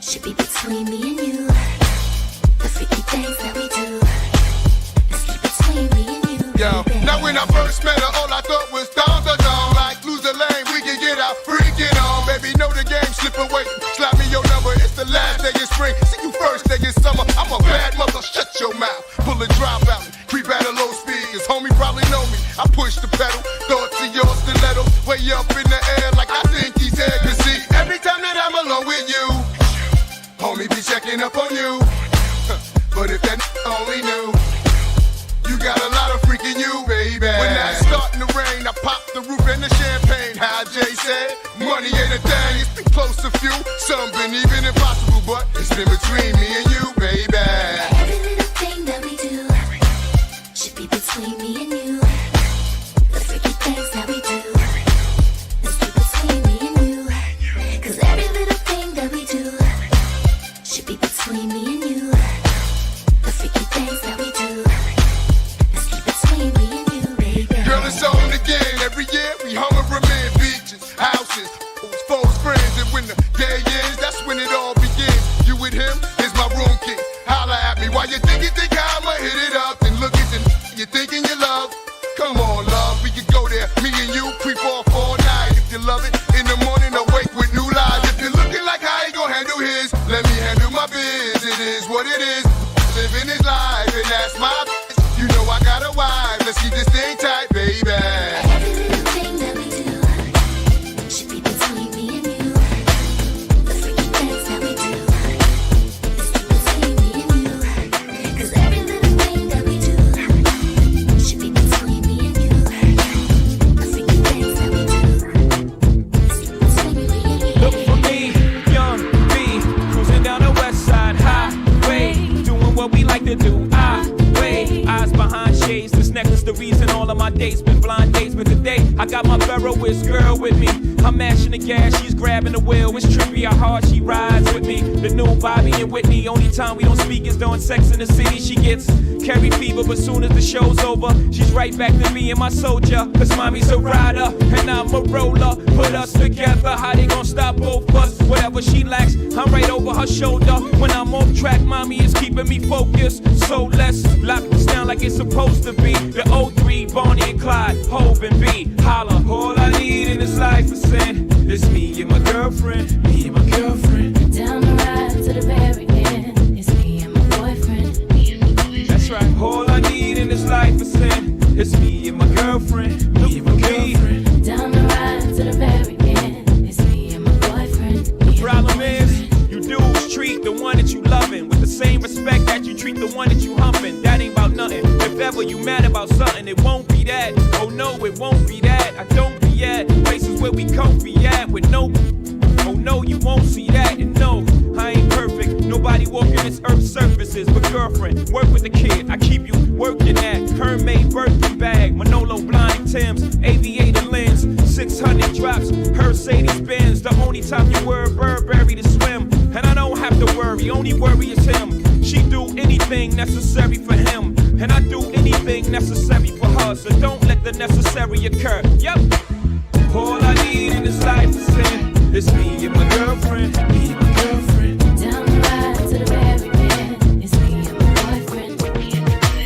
should be between me and you. The freaky things that we do is be between me and you. Yo, now when I first met her, all I thought was dong da dong. Like lose the lane, we can get out freaking on. Baby, know the game, slip away. Slap me your number, it's the last day of spring. See you first day of summer. I'm a bad mother, shut your mouth. Pull a drop out, creep at a low speed. 'Cause homie probably know me. I push the pedal, thoughts of your stiletto. Way up in the air like I think he's there. 'Cause see, every time that I'm alone with you, homie be checking up on you. But if that only knew, you got a lot of freaking you, baby. When that's starting to rain, I pop the roof and the champagne. How Jay said, money ain't a thing, it's been close to few. Some been even impossible, but it's been between me and you, baby. Every little thing that we do should be between me and you. The freaky things that we do is be between me and you. 'Cause every little thing that we do should be between me and you. The freaky things that we do is be between me and you, baby. Girl, it's on again. Every year we home remain beaches, houses, folks, friends. And when the day ends, that's when it all begins. You with him is my room key. Holla at me while you think I'ma hit it up. Then look at the you thinking you love. Come on, love, we could go there. Me and you creep off all night. If you love it, in the morning awake with new lies. If you're looking like how he gon' handle his, let me handle my biz. It is what it is. Living his life, and that's my biz. You know I got a wife. Let's keep this thing tight, baby. Every little thing that we do should be between me and you. The freaky things that we do is be between me and you. 'Cause every little thing that we do should be between me and you. The freaky things that we do is be between me and you. Look for me, young B, cruising down the west side highway, doing what we like to do. Eyes behind shades, this necklace the reason all of my dates been blind dates. But today I got my Ferroist girl with me. I'm mashing the gas, she's grabbing the wheel. It's trippy how hard she rides with me. The new Bobby and Whitney, only time we don't speak is during Sex in the City. She gets carry fever, but soon as the show's over, she's right back to me and my soldier. 'Cause mommy's a rider and I'm a roller. Put us together, how they gon' stop both of us? Whatever she lacks, I'm right over her shoulder. When I'm off track, mommy is keeping me focused. So let's lock this down like it's supposed to be. The O3, Bonnie and Clyde, Hove and B. Holla, all I need in this life is sin. It's me and my girlfriend, me and my girlfriend. Down the ride to the very end. It's me and my boyfriend. That's right, all I need in this life is sin. It's me and my girlfriend, me and my girlfriend. Down the ride to the very end. It's me and my boyfriend. The problem is, you dudes treat the one that you loving with the same respect that you treat the one that you humping. That ain't about nothing. If ever you mad about something, it won't be that. Oh no, it won't be that. I don't be at places where we comfy at with no. Oh no, you won't see that. And no, I ain't perfect. Nobody walking this earth's surfaces. But girlfriend, work with the kid. I keep you working at Hermaid birthday bag, Manolo blind Tim's, aviator lens, 600 drops, Mercedes Benz. The only time you wear a Burberry to swim, and I don't have to worry. Only worry is him. She do anything necessary for him, and I do anything necessary for her. So don't let the necessary occur. Yep. All I need in this life is sin. It's me and my girlfriend. Me and my girlfriend. Down the ride to the very end. It's me and my boyfriend.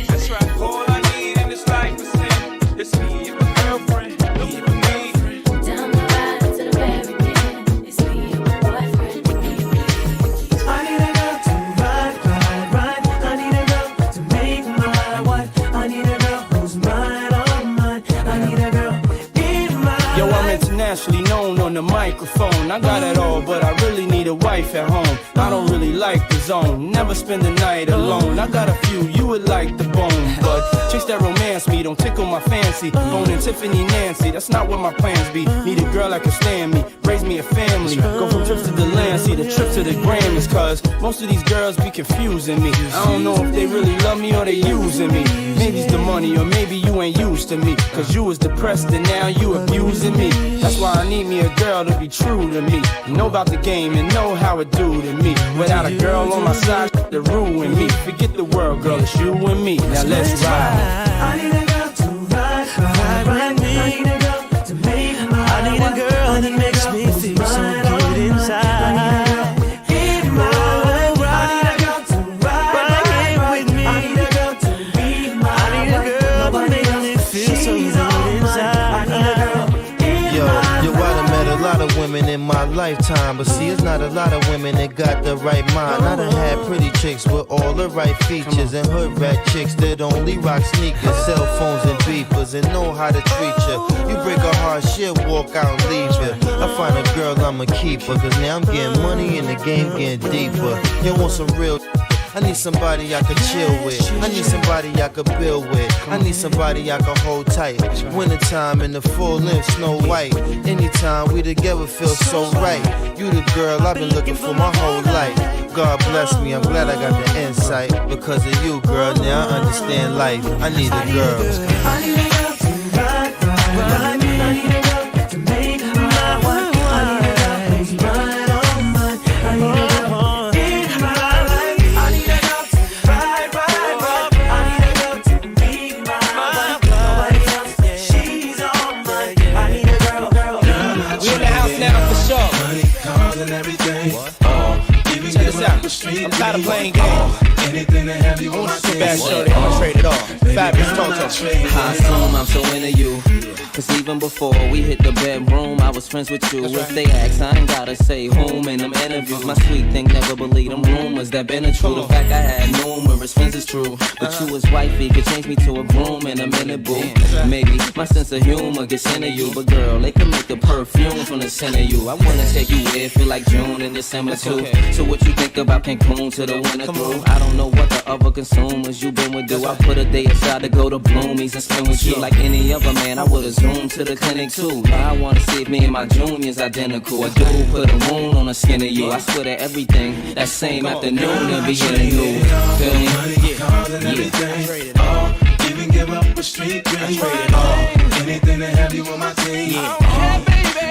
That's right. All I need in this life is sin. It's me and my girlfriend. Me and my girlfriend. Down the ride to the very end. It's me and my boyfriend. I need a girl to ride. I need a girl to make my wife. I need a girl who's mine, all mine. I need a girl in my Yo, Yo, I'm internationally known on the microphone. I got it all, but I really need a wife at home. I don't really like the zone, never spend the night alone. I got a few you would like the bone, but chicks that romance me don't tickle my fancy. Boning Tiffany Nancy, that's not what my plans be. Need a girl that can stand me, raise me a family. Go from trips to the land, see the trip to the Grammys. Cause most of these girls be confusing me. I don't know if they really love me or they using me. Maybe it's the money or maybe you ain't used to me. Cause you was depressed and now you abusing me. That's why I need me a girl to be true to me. Know about the game and know how it do to me. Without a girl on my side, to ruin me. Forget the world, girl, it's you and me. Now let's ride. I need a girl to ride with me. I need a girl to make my I need a girl that makes me feel so good inside. Women in my lifetime, but see, it's not a lot of women that got the right mind. I done had pretty chicks with all the right features, and hood rat chicks that only rock sneakers, cell phones and beepers, and know how to treat you. You break a heart, she'll walk out and leave you. I find a girl, I'ma keep her, cause now I'm getting money and the game getting deeper. You want some real I need somebody I could chill with. I need somebody I could build with. I need somebody I could hold tight. Wintertime in the full length Snow White. Anytime we together feel so right. You the girl I've been looking for my whole life. God bless me, I'm glad I got the insight. Because of you, girl, now I understand life. I need a girl. I need a girl to ride me. I need a girl to make my wife. I need a girl who's mine, all mine. I need a girl in my life. I need a girl to ride. I need a girl to be my wife. Nobody else, she's all mine. I need a girl. We in the house now for sure. Money, cars and everything. Check this out. I'm tired of playing games. Anything that have you on my team. Bad shorty, I'ma trade it off. Fabulous Toto. I assume I'm so into you. Cause even before we hit the bedroom, I was friends with you. If they ask, I ain't gotta say whom in them interviews. My sweet thing never believed them rumors that been a true. The fact I had numerous friends is true. But you as wifey could change me to a groom in a minute, boo. Maybe my sense of humor gets into you. But girl, they can make the perfume from the scent of you. I wanna take you where it feel like June and December too. So what you think about Cancun to the winter through? I don't know what the other consumers you been with do. I put a day aside to go to Bloomies and spend with you. Like any other man, I would've zoomed to the clinic too. Now I wanna see if me and my junior's identical. I do put a wound on the skin of you. I swear that everything that same afternoon will be hitting you. Feel me? Yeah. Even give up a street dream. Anything to have you on my team.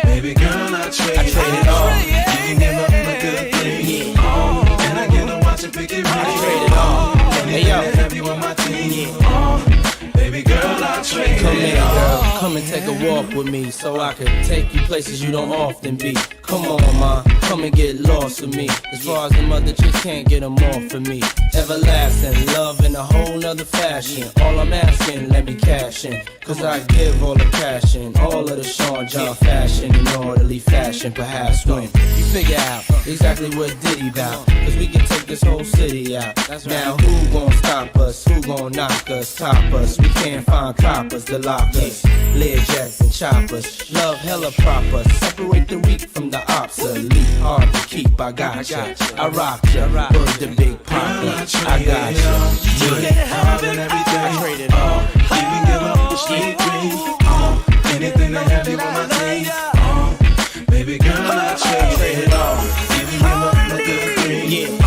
Baby girl, I trade it all. You can give up a good thing. And I get to watch and pick it right. I trade it all. Anything to have you on my team. Baby girl, I trade it all. Come and take a walk with me so I can take you places you don't often be. Come on, ma, come and get lost with me. As far as them other chicks can't get them off of me. Everlasting love in a whole nother fashion. All I'm asking, let me cash in. Cause I give all the passion, all of the Sean John fashion in orderly fashion. Perhaps when you figure out exactly what Diddy bout. Cause we can take this whole city out. Now who gon' stop us? Who gon' knock us, top us? We can't find coppers to lock us. Lead jacks and choppers, love hella proper. Separate the weak from the obsolete. Hard to keep, I got ya. I rock ya, word the big papa. I got ya. You can have everything. I trade it all. Even give up the street dream. Anything to have you on my team. Baby girl, I trade it all. Even give up the good thing.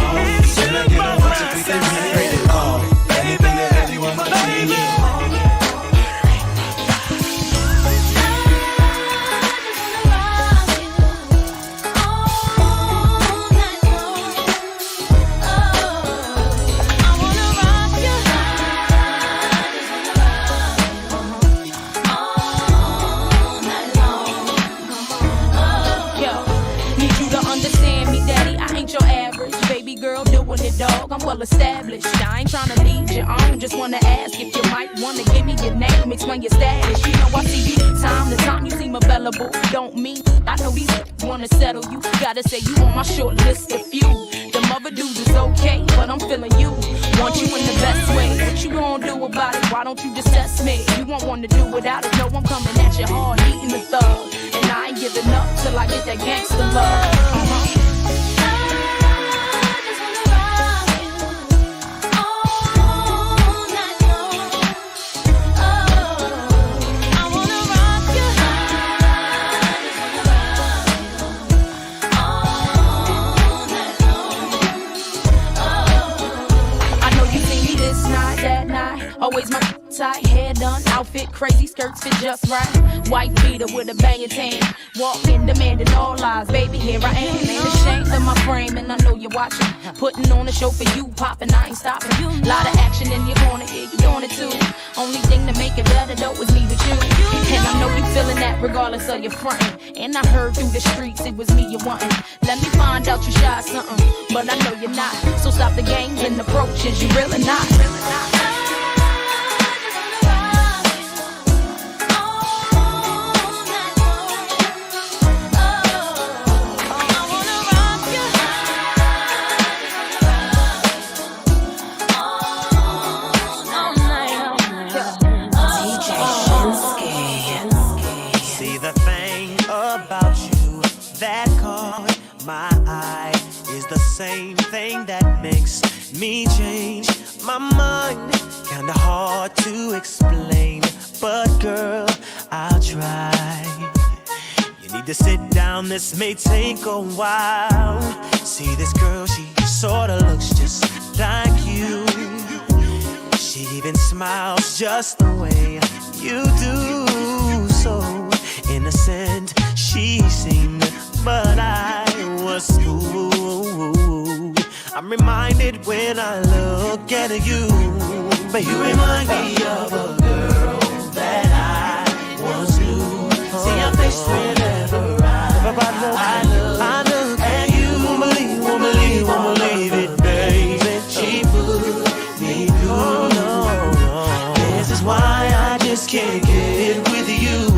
Then I get on what you think I trade it all. Anything to have you on my team. Dog, I'm well established. I ain't tryna lead you on. Just wanna ask if you might wanna give me your name, explain your status. You know I see you time to time, you seem available. Don't mean I know these wanna settle you. Gotta say you on my short list of few. Them other dudes is okay, but I'm feeling you. Want you in the best way. What you gonna do about it? Why don't you just test me? You won't want to do without it. No, I'm coming at you hard, eating the thug. giving up till I get that gangster love. Always my tight, hair done, outfit crazy, skirts fit just right. White beater with a banging tan, walking, demanding all eyes. Baby, here I am, ain't ashamed of my frame, and I know you're watching. Putting on a show for you, popping, I ain't stopping. Lot of action in your corner, yeah, you doing it too. Only thing to make it better though is me with you. And I know you feeling that regardless of your frontin'. And I heard through the streets it was me you wantin'. Let me find out you shy something, but I know you're not. So stop the games and approaches, you really not. Same thing that makes me change my mind. Kinda hard to explain, but girl, I'll try. You need to sit down, this may take a while. See this girl, she sorta looks just like you. She even smiles just the way you do. So innocent she seemed, but I was fooled. I'm reminded when I look at you, but you remind me of a girl that I once knew. See your face whenever I look at you. Won't believe it, baby. She put me through. No. This is why I just can't get with you.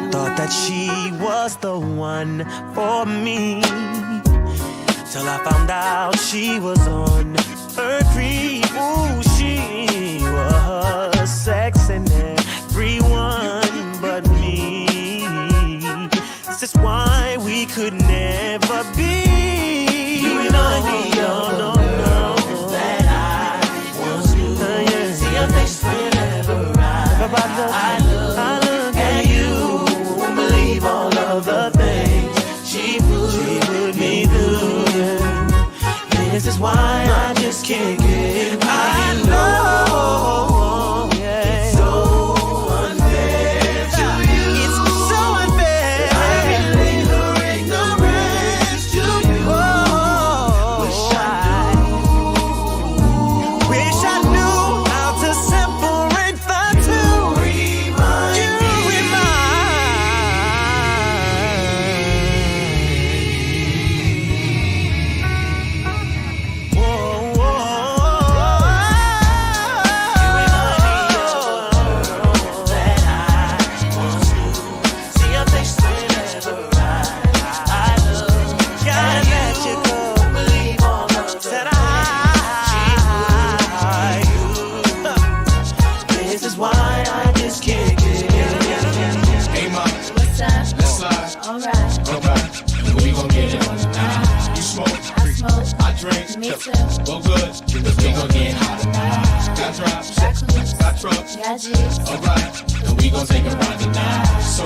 Thought that she was the one for me, till I found out she was on her creep. Ooh, she was sexing everyone but me. This is why we could never be. You remind me of that I once knew. See your face whenever I look at you. Won't believe all of the things she put me through. This is why I just can't get by. I know it's so unfair to you. It's so unfair. I relate her ignorance to you. Wish I knew how to separate the two. Remind well, good, because we gon' get hot tonight. Got drops, got trucks, alright, and we gon' take a ride tonight. So,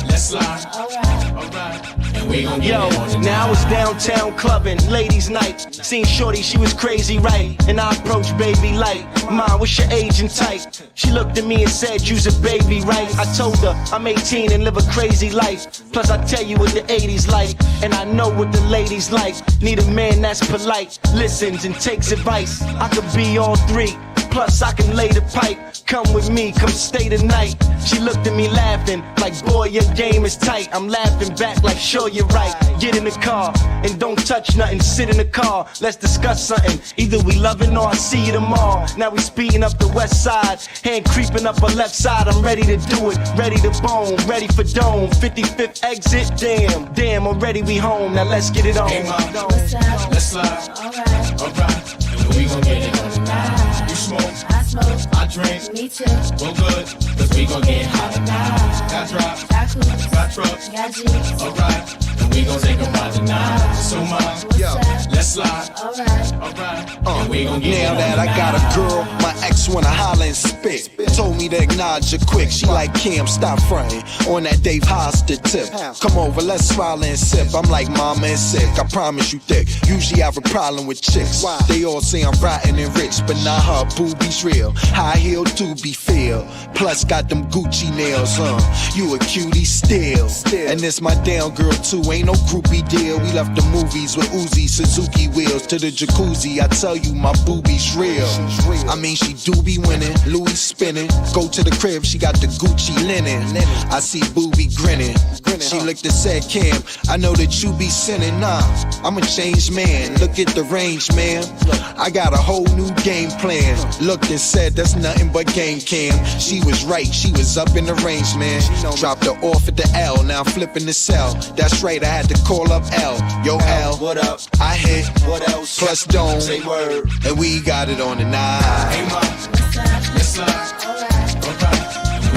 let's slide, alright, and we gon' get it on tonight. Now it's downtown clubbing, ladies' night. Seen shorty, she was crazy, right? And I approached baby like, Mom, what's your age and type? She looked at me and said, you's a baby, right? I told her, I'm 18 and live a crazy life. Plus I tell you what the 80s like, and I know what the ladies like. Need a man that's polite, listens and takes advice. I could be all three, plus I can lay the pipe. Come with me, come stay the night. She looked at me laughing, like boy your game is tight. I'm laughing back like sure you're right. Get in the car, and don't touch nothing, sit in the car. Let's discuss something, either we loving or I see you tomorrow. Now we speeding up the west side, hand creeping up her left side. I'm ready to do it, ready to bone, ready for dome. 55th exit, damn, already we home. Now let's get it on. Hey mom, let's slide, alright, and we gon' get it on tonight. You smoke, I drink, me too. well good, cause we gon' get hot tonight. Got drops, got trucks. Alright. We gon' take a ride tonight. So much, yo, let's slide. Alright, we gon' get now that I got a girl, my ex wanna holler and spit. Told me to acknowledge her quick. She like Kim, stop frontin' on that Dave Hoster tip. Come over, let's smile and sip. I'm like mama and sick. I promise you thick. Usually I have a problem with chicks. They all say I'm rotten and rich, but nah, her boobies real. High heel to be feel. Plus got them Gucci nails, You a cutie still. And this my down girl too. Ain't no groupie deal. We left the movies with Uzi, Suzuki wheels to the jacuzzi. I tell you, my boobie's real. I mean, she do be winning, Louis spinning. Go to the crib, she got the Gucci linen. I see boobie grinning. She looked and said, Cam, I know that you be sinning. Nah, I'm a changed man. Look at the range, man. I got a whole new game plan. Looked and said, that's nothing but game cam. She was right, she was up in the range, man. Dropped her off at the L, now I'm flipping the cell. That's right, I had to call up L. Yo, L, what up? I hit, what else? Plus Dome, say word, and we got it on the night. Hey, ma, let's slide. Alright,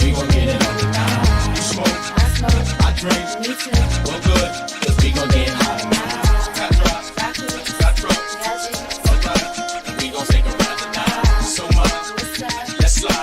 we gon' get it on the night. You smoke, I drink, me too. Well, good, cause we gon' get high tonight. Got drops, got trucks. Alright, we gon' take a ride tonight. So much, let's slide.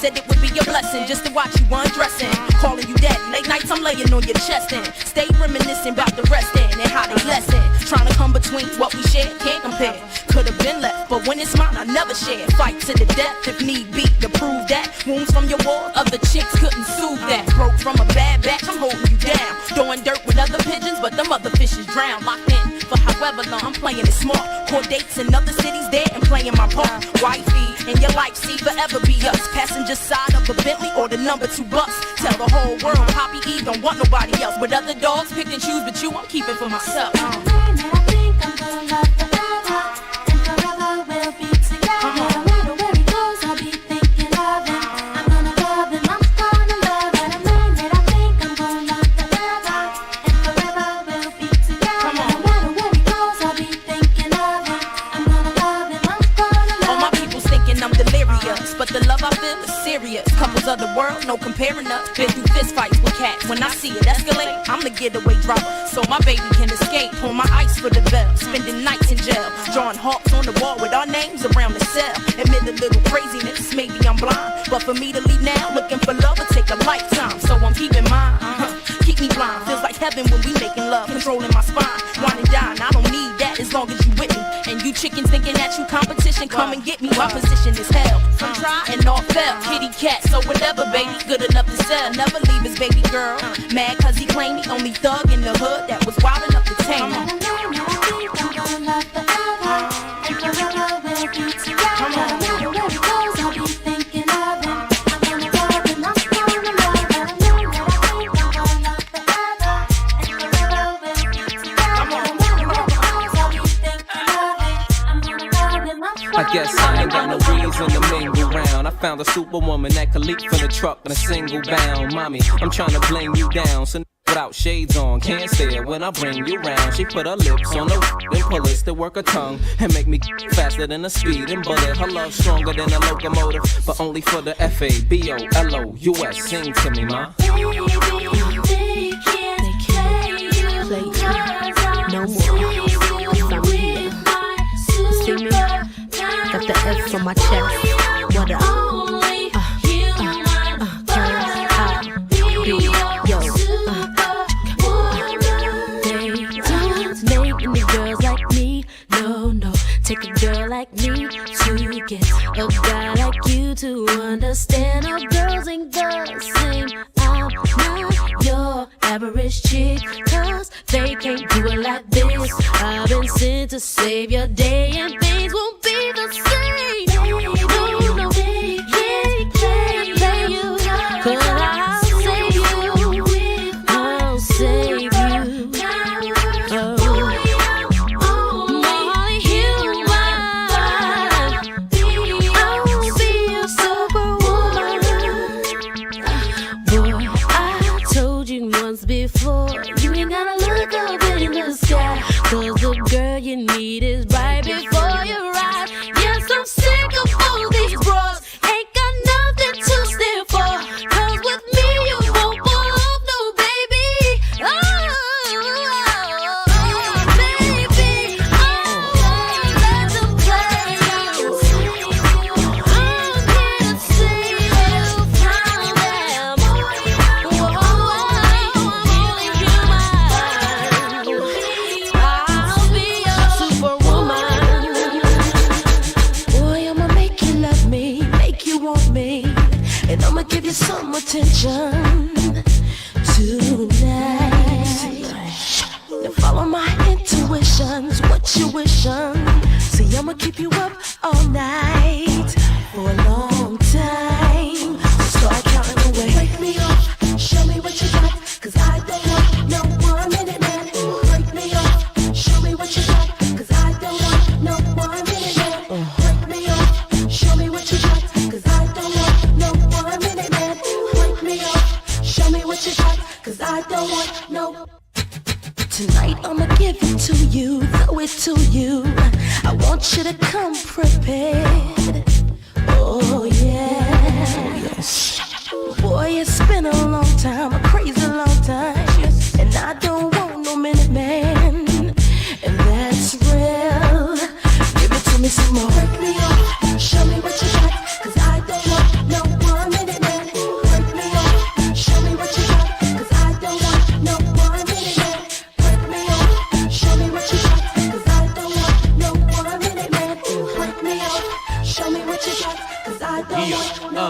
Said it would be a blessing just to watch you undressing. Calling you daddy, late nights I'm laying on your chest and stay reminiscing about the rest and how they lesson. Trying to come between what we share, can't compare. Could've been left, but when it's mine, I never share. Fight to the death if need be to prove that. Wounds from your war, other chicks couldn't soothe that. Broke from a bad batch, I'm holding you down. Throwing dirt with other pigeons, but them other fishes drown. Locked in for however long, I'm playing it smart. Court dates in other cities there and playing my part. Wifey, and your life, see, forever be us. Passenger side of a Bentley or the number 2 bus. Tell the whole world, Poppy E don't want nobody else. With other dogs, pick and choose, but you, I'm keeping for myself. But the love I feel is serious. Couples of the world, no comparing us. Been through fist fights with cats. When I see it escalate, I'm the getaway driver, so my baby can escape. Pull my ice for the bell, spending nights in jail. Drawing hearts on the wall with our names around the cell. Admit a little craziness, maybe I'm blind, but for me to leave now, looking for love will take a lifetime. So I'm keeping mine, keep me blind. Feels like heaven when we making love, controlling my spine. Wine and dine, I don't need that as long as you with me. And you chickens thinking that you competition, come and get me. My position is hell. Some try and all fell. Kitty cat, so whatever, baby. Good enough to sell. Never leave his baby girl. Mad cause he claimed he only thug in the hood that was wild enough to tame him. I guess I ain't got no reason to mingle round. I found a superwoman that could leap from the truck in a single bound. Mommy, I'm trying to bling you down, so without shades on, can't stare when I bring you round. She put her lips on the and pull it to work her tongue and make me faster than a speeding bullet. Her love stronger than a locomotive, but only for the FABOLOUS. Sing to me, ma. They can't play no more. I'm here. See me? Got the F on my chest. What up? Girls like me, no. Take a girl like me to get a guy like you to understand. All girls ain't the same. I'm not your average chick, cause they can't do it like this. I've been sent to save your day, and things won't be the same. No, they can't play you, cause I'll save you. I'll save you. Oh. attention tonight. Now follow my intuitions, what you wishin'. See, I'ma keep you up all night for a long time. So start counting away. Break me off, show me what you got, 'cause I don't want no 1 minute man. Break me off, show me what you got, 'cause I don't want no 1 minute man. Break me off, show me what you got, 'cause I don't want no 1 minute man. Break me off, show me what you got, 'cause I don't want no. Tonight I'ma give it to you, throw it to you. I want you to come prepared. Oh yeah. Yes. Boy, it's been a long time, a crazy long time, and I don't want no minute man, and that's real. Give it to me some more. Break me off, show me what you got, 'cause I don't want no 1 minute man. Break me off, show me what you got, 'cause I don't want no 1 minute man. Break me off, show me what you got, 'cause I don't want no 1 minute man. Break me off, show me what you got, 'cause I don't want no.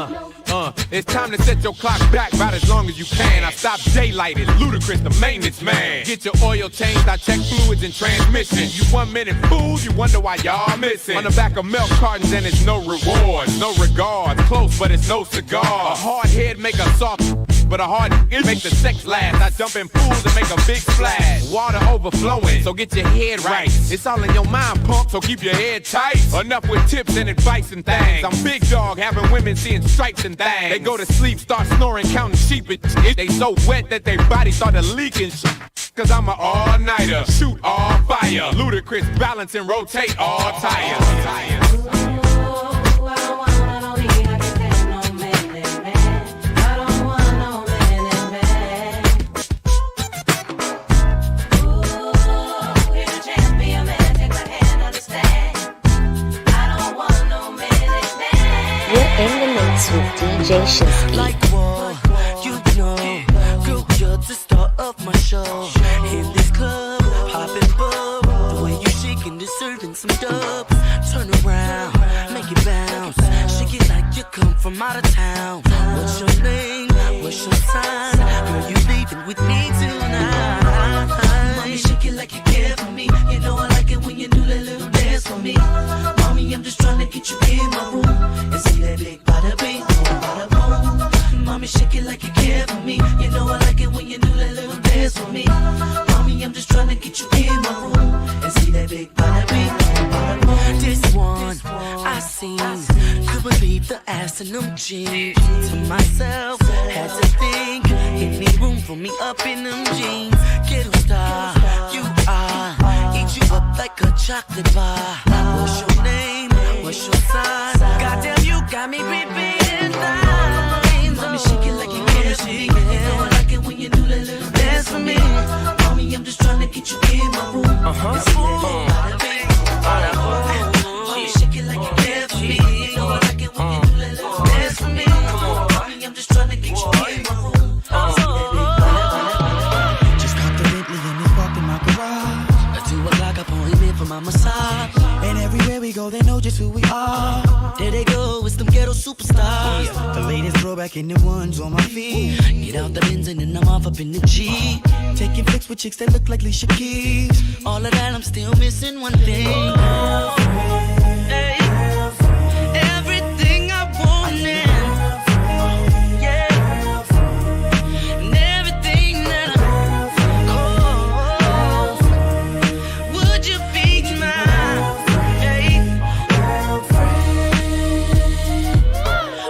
It's time to set your clock back about as long as you can. I stop daylighted, Ludacris, the maintenance man. Get your oil changed, I check fluids and transmission. You 1 minute fools, you wonder why y'all missing. On the back of milk cartons and it's no rewards, no regards. Close, but it's no cigar. A hard head make a soft, but a hard it make the sex last. I jump in pools and make a big splash. Water overflowing, so get your head right. It's all in your mind, punk, so keep your head tight. Enough with tips and advice and things. I'm big dog, having women seeing stripes and things. They go to sleep, start snoring, counting sheep and shit. They so wet that their body started leaking shit. 'Cause I'm an all-nighter, shoot all fire. Ludacris, balance and rotate all tires. You're in the mix with DJ Shinsky. Like what? You know, girl, you're the star of my show. In this club, poppin' bub. The way you shaking, deserving some dubs. Turn around, make it bounce. Shake it like you come from out of town. What's your name? What's your sign? Girl, you leaving with me tonight. Mommy, shake it like you care for me. You know I like it when you do that little dance for me. Mommy, I'm just trying to get you in my room and see that big bada bing, bada boom. Mommy, shake it like you care for me. You know I like it when you do that little dance for me. Mommy, I'm just trying to get you in my room and see that big bada bing, bada boom. This one I seen, could believe the ass in them jeans. To myself, had to think, any room for me up in them jeans. Ghetto star, you are, eat you up like a chocolate bar. What's your name? What's your sign? Goddamn, you got me repeating lines. Mommy, shake it like you care for me. You know I like it when you do that little dance for me. Mommy, I'm just trying to get you in my room. Mommy, shake it like you care for me. You know I like it when you do that little dance for me. Mommy, I'm just trying to get you in my room. Just got the Bentley and it's parked in my garage. A 2 o'clock appointment for my massage. And everywhere we go, they know just who we are. There they go, it's them ghetto superstars. The latest throwback and the ones on my feet. Get out the Benz and then I'm off up in the G. Taking flicks with chicks that look like Alicia Keys. All of that, I'm still missing one thing. Hey, everything I wanted. Yeah, and everything that I would you be mine? Hey.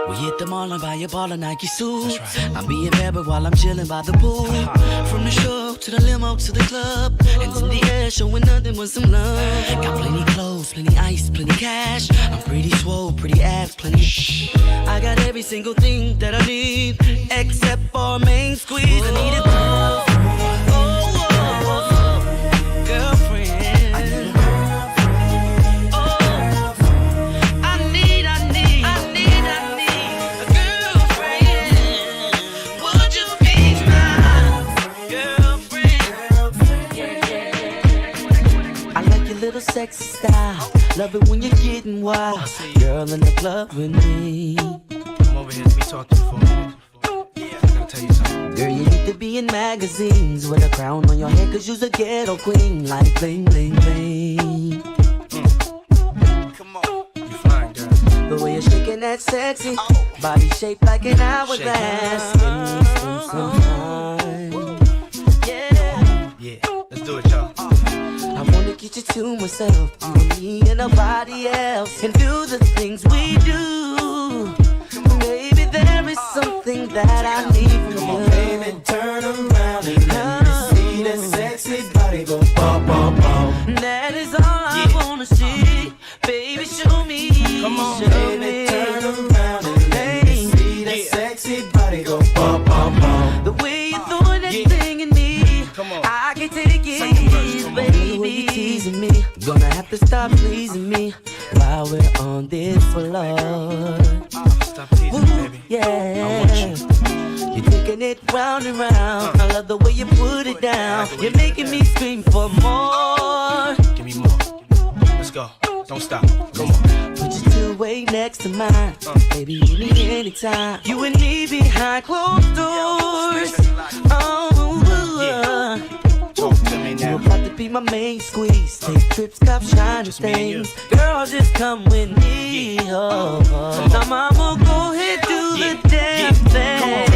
We hit the mall and buy a ball of Nike suit. I'm being married while I'm chilling by the pool. From the show to the limo to the club, hands in the air, showing nothing but some love. Got plenty clothes, plenty ice, plenty cash. I'm pretty swole, pretty ass, plenty shh. I got every single thing that I need, except for a main squeeze. I need it. Girlfriend. Little sexy style, love it when you're getting wild. Girl in the club with me. Come over here, let me talk to you for a minute. tell you something. Girl, you need to be in magazines with a crown on your head, 'cause you's a ghetto queen, like bling, bling, bling. Come on. You fine, girl. The way you're shaking that sexy body shaped like an hourglass. Give me some time. Yeah, let's do it, y'all. I wanna get you to myself, you and me and nobody else, and do the things we do. Baby, there is something that I need from Come you. on, baby, turn around and let me see that sexy body go bum, bum, bum. That is all I wanna see. Baby, show me. Come on, show baby, me. turn around and let me see that sexy body go bum, bum, bum. The way you're throwing that thing in me, Come on. I can't take it, baby. The way you're teasing me, gonna have to stop pleasing me while we're on this floor. Stop teasing me, baby. Yeah. I want you. You're taking it round and round. I love the way you put it down. You're making me scream for more. Give me more. Let's go. Don't stop. Come on. Put your two-way next to mine. Baby, you need me anytime. You and me behind closed doors. Talk to me You're now. about to be my main squeeze. Take trips, cop shiny Just me and you. things. Girl, just come with me. Oh. Now, mama, go ahead, do the damn thing.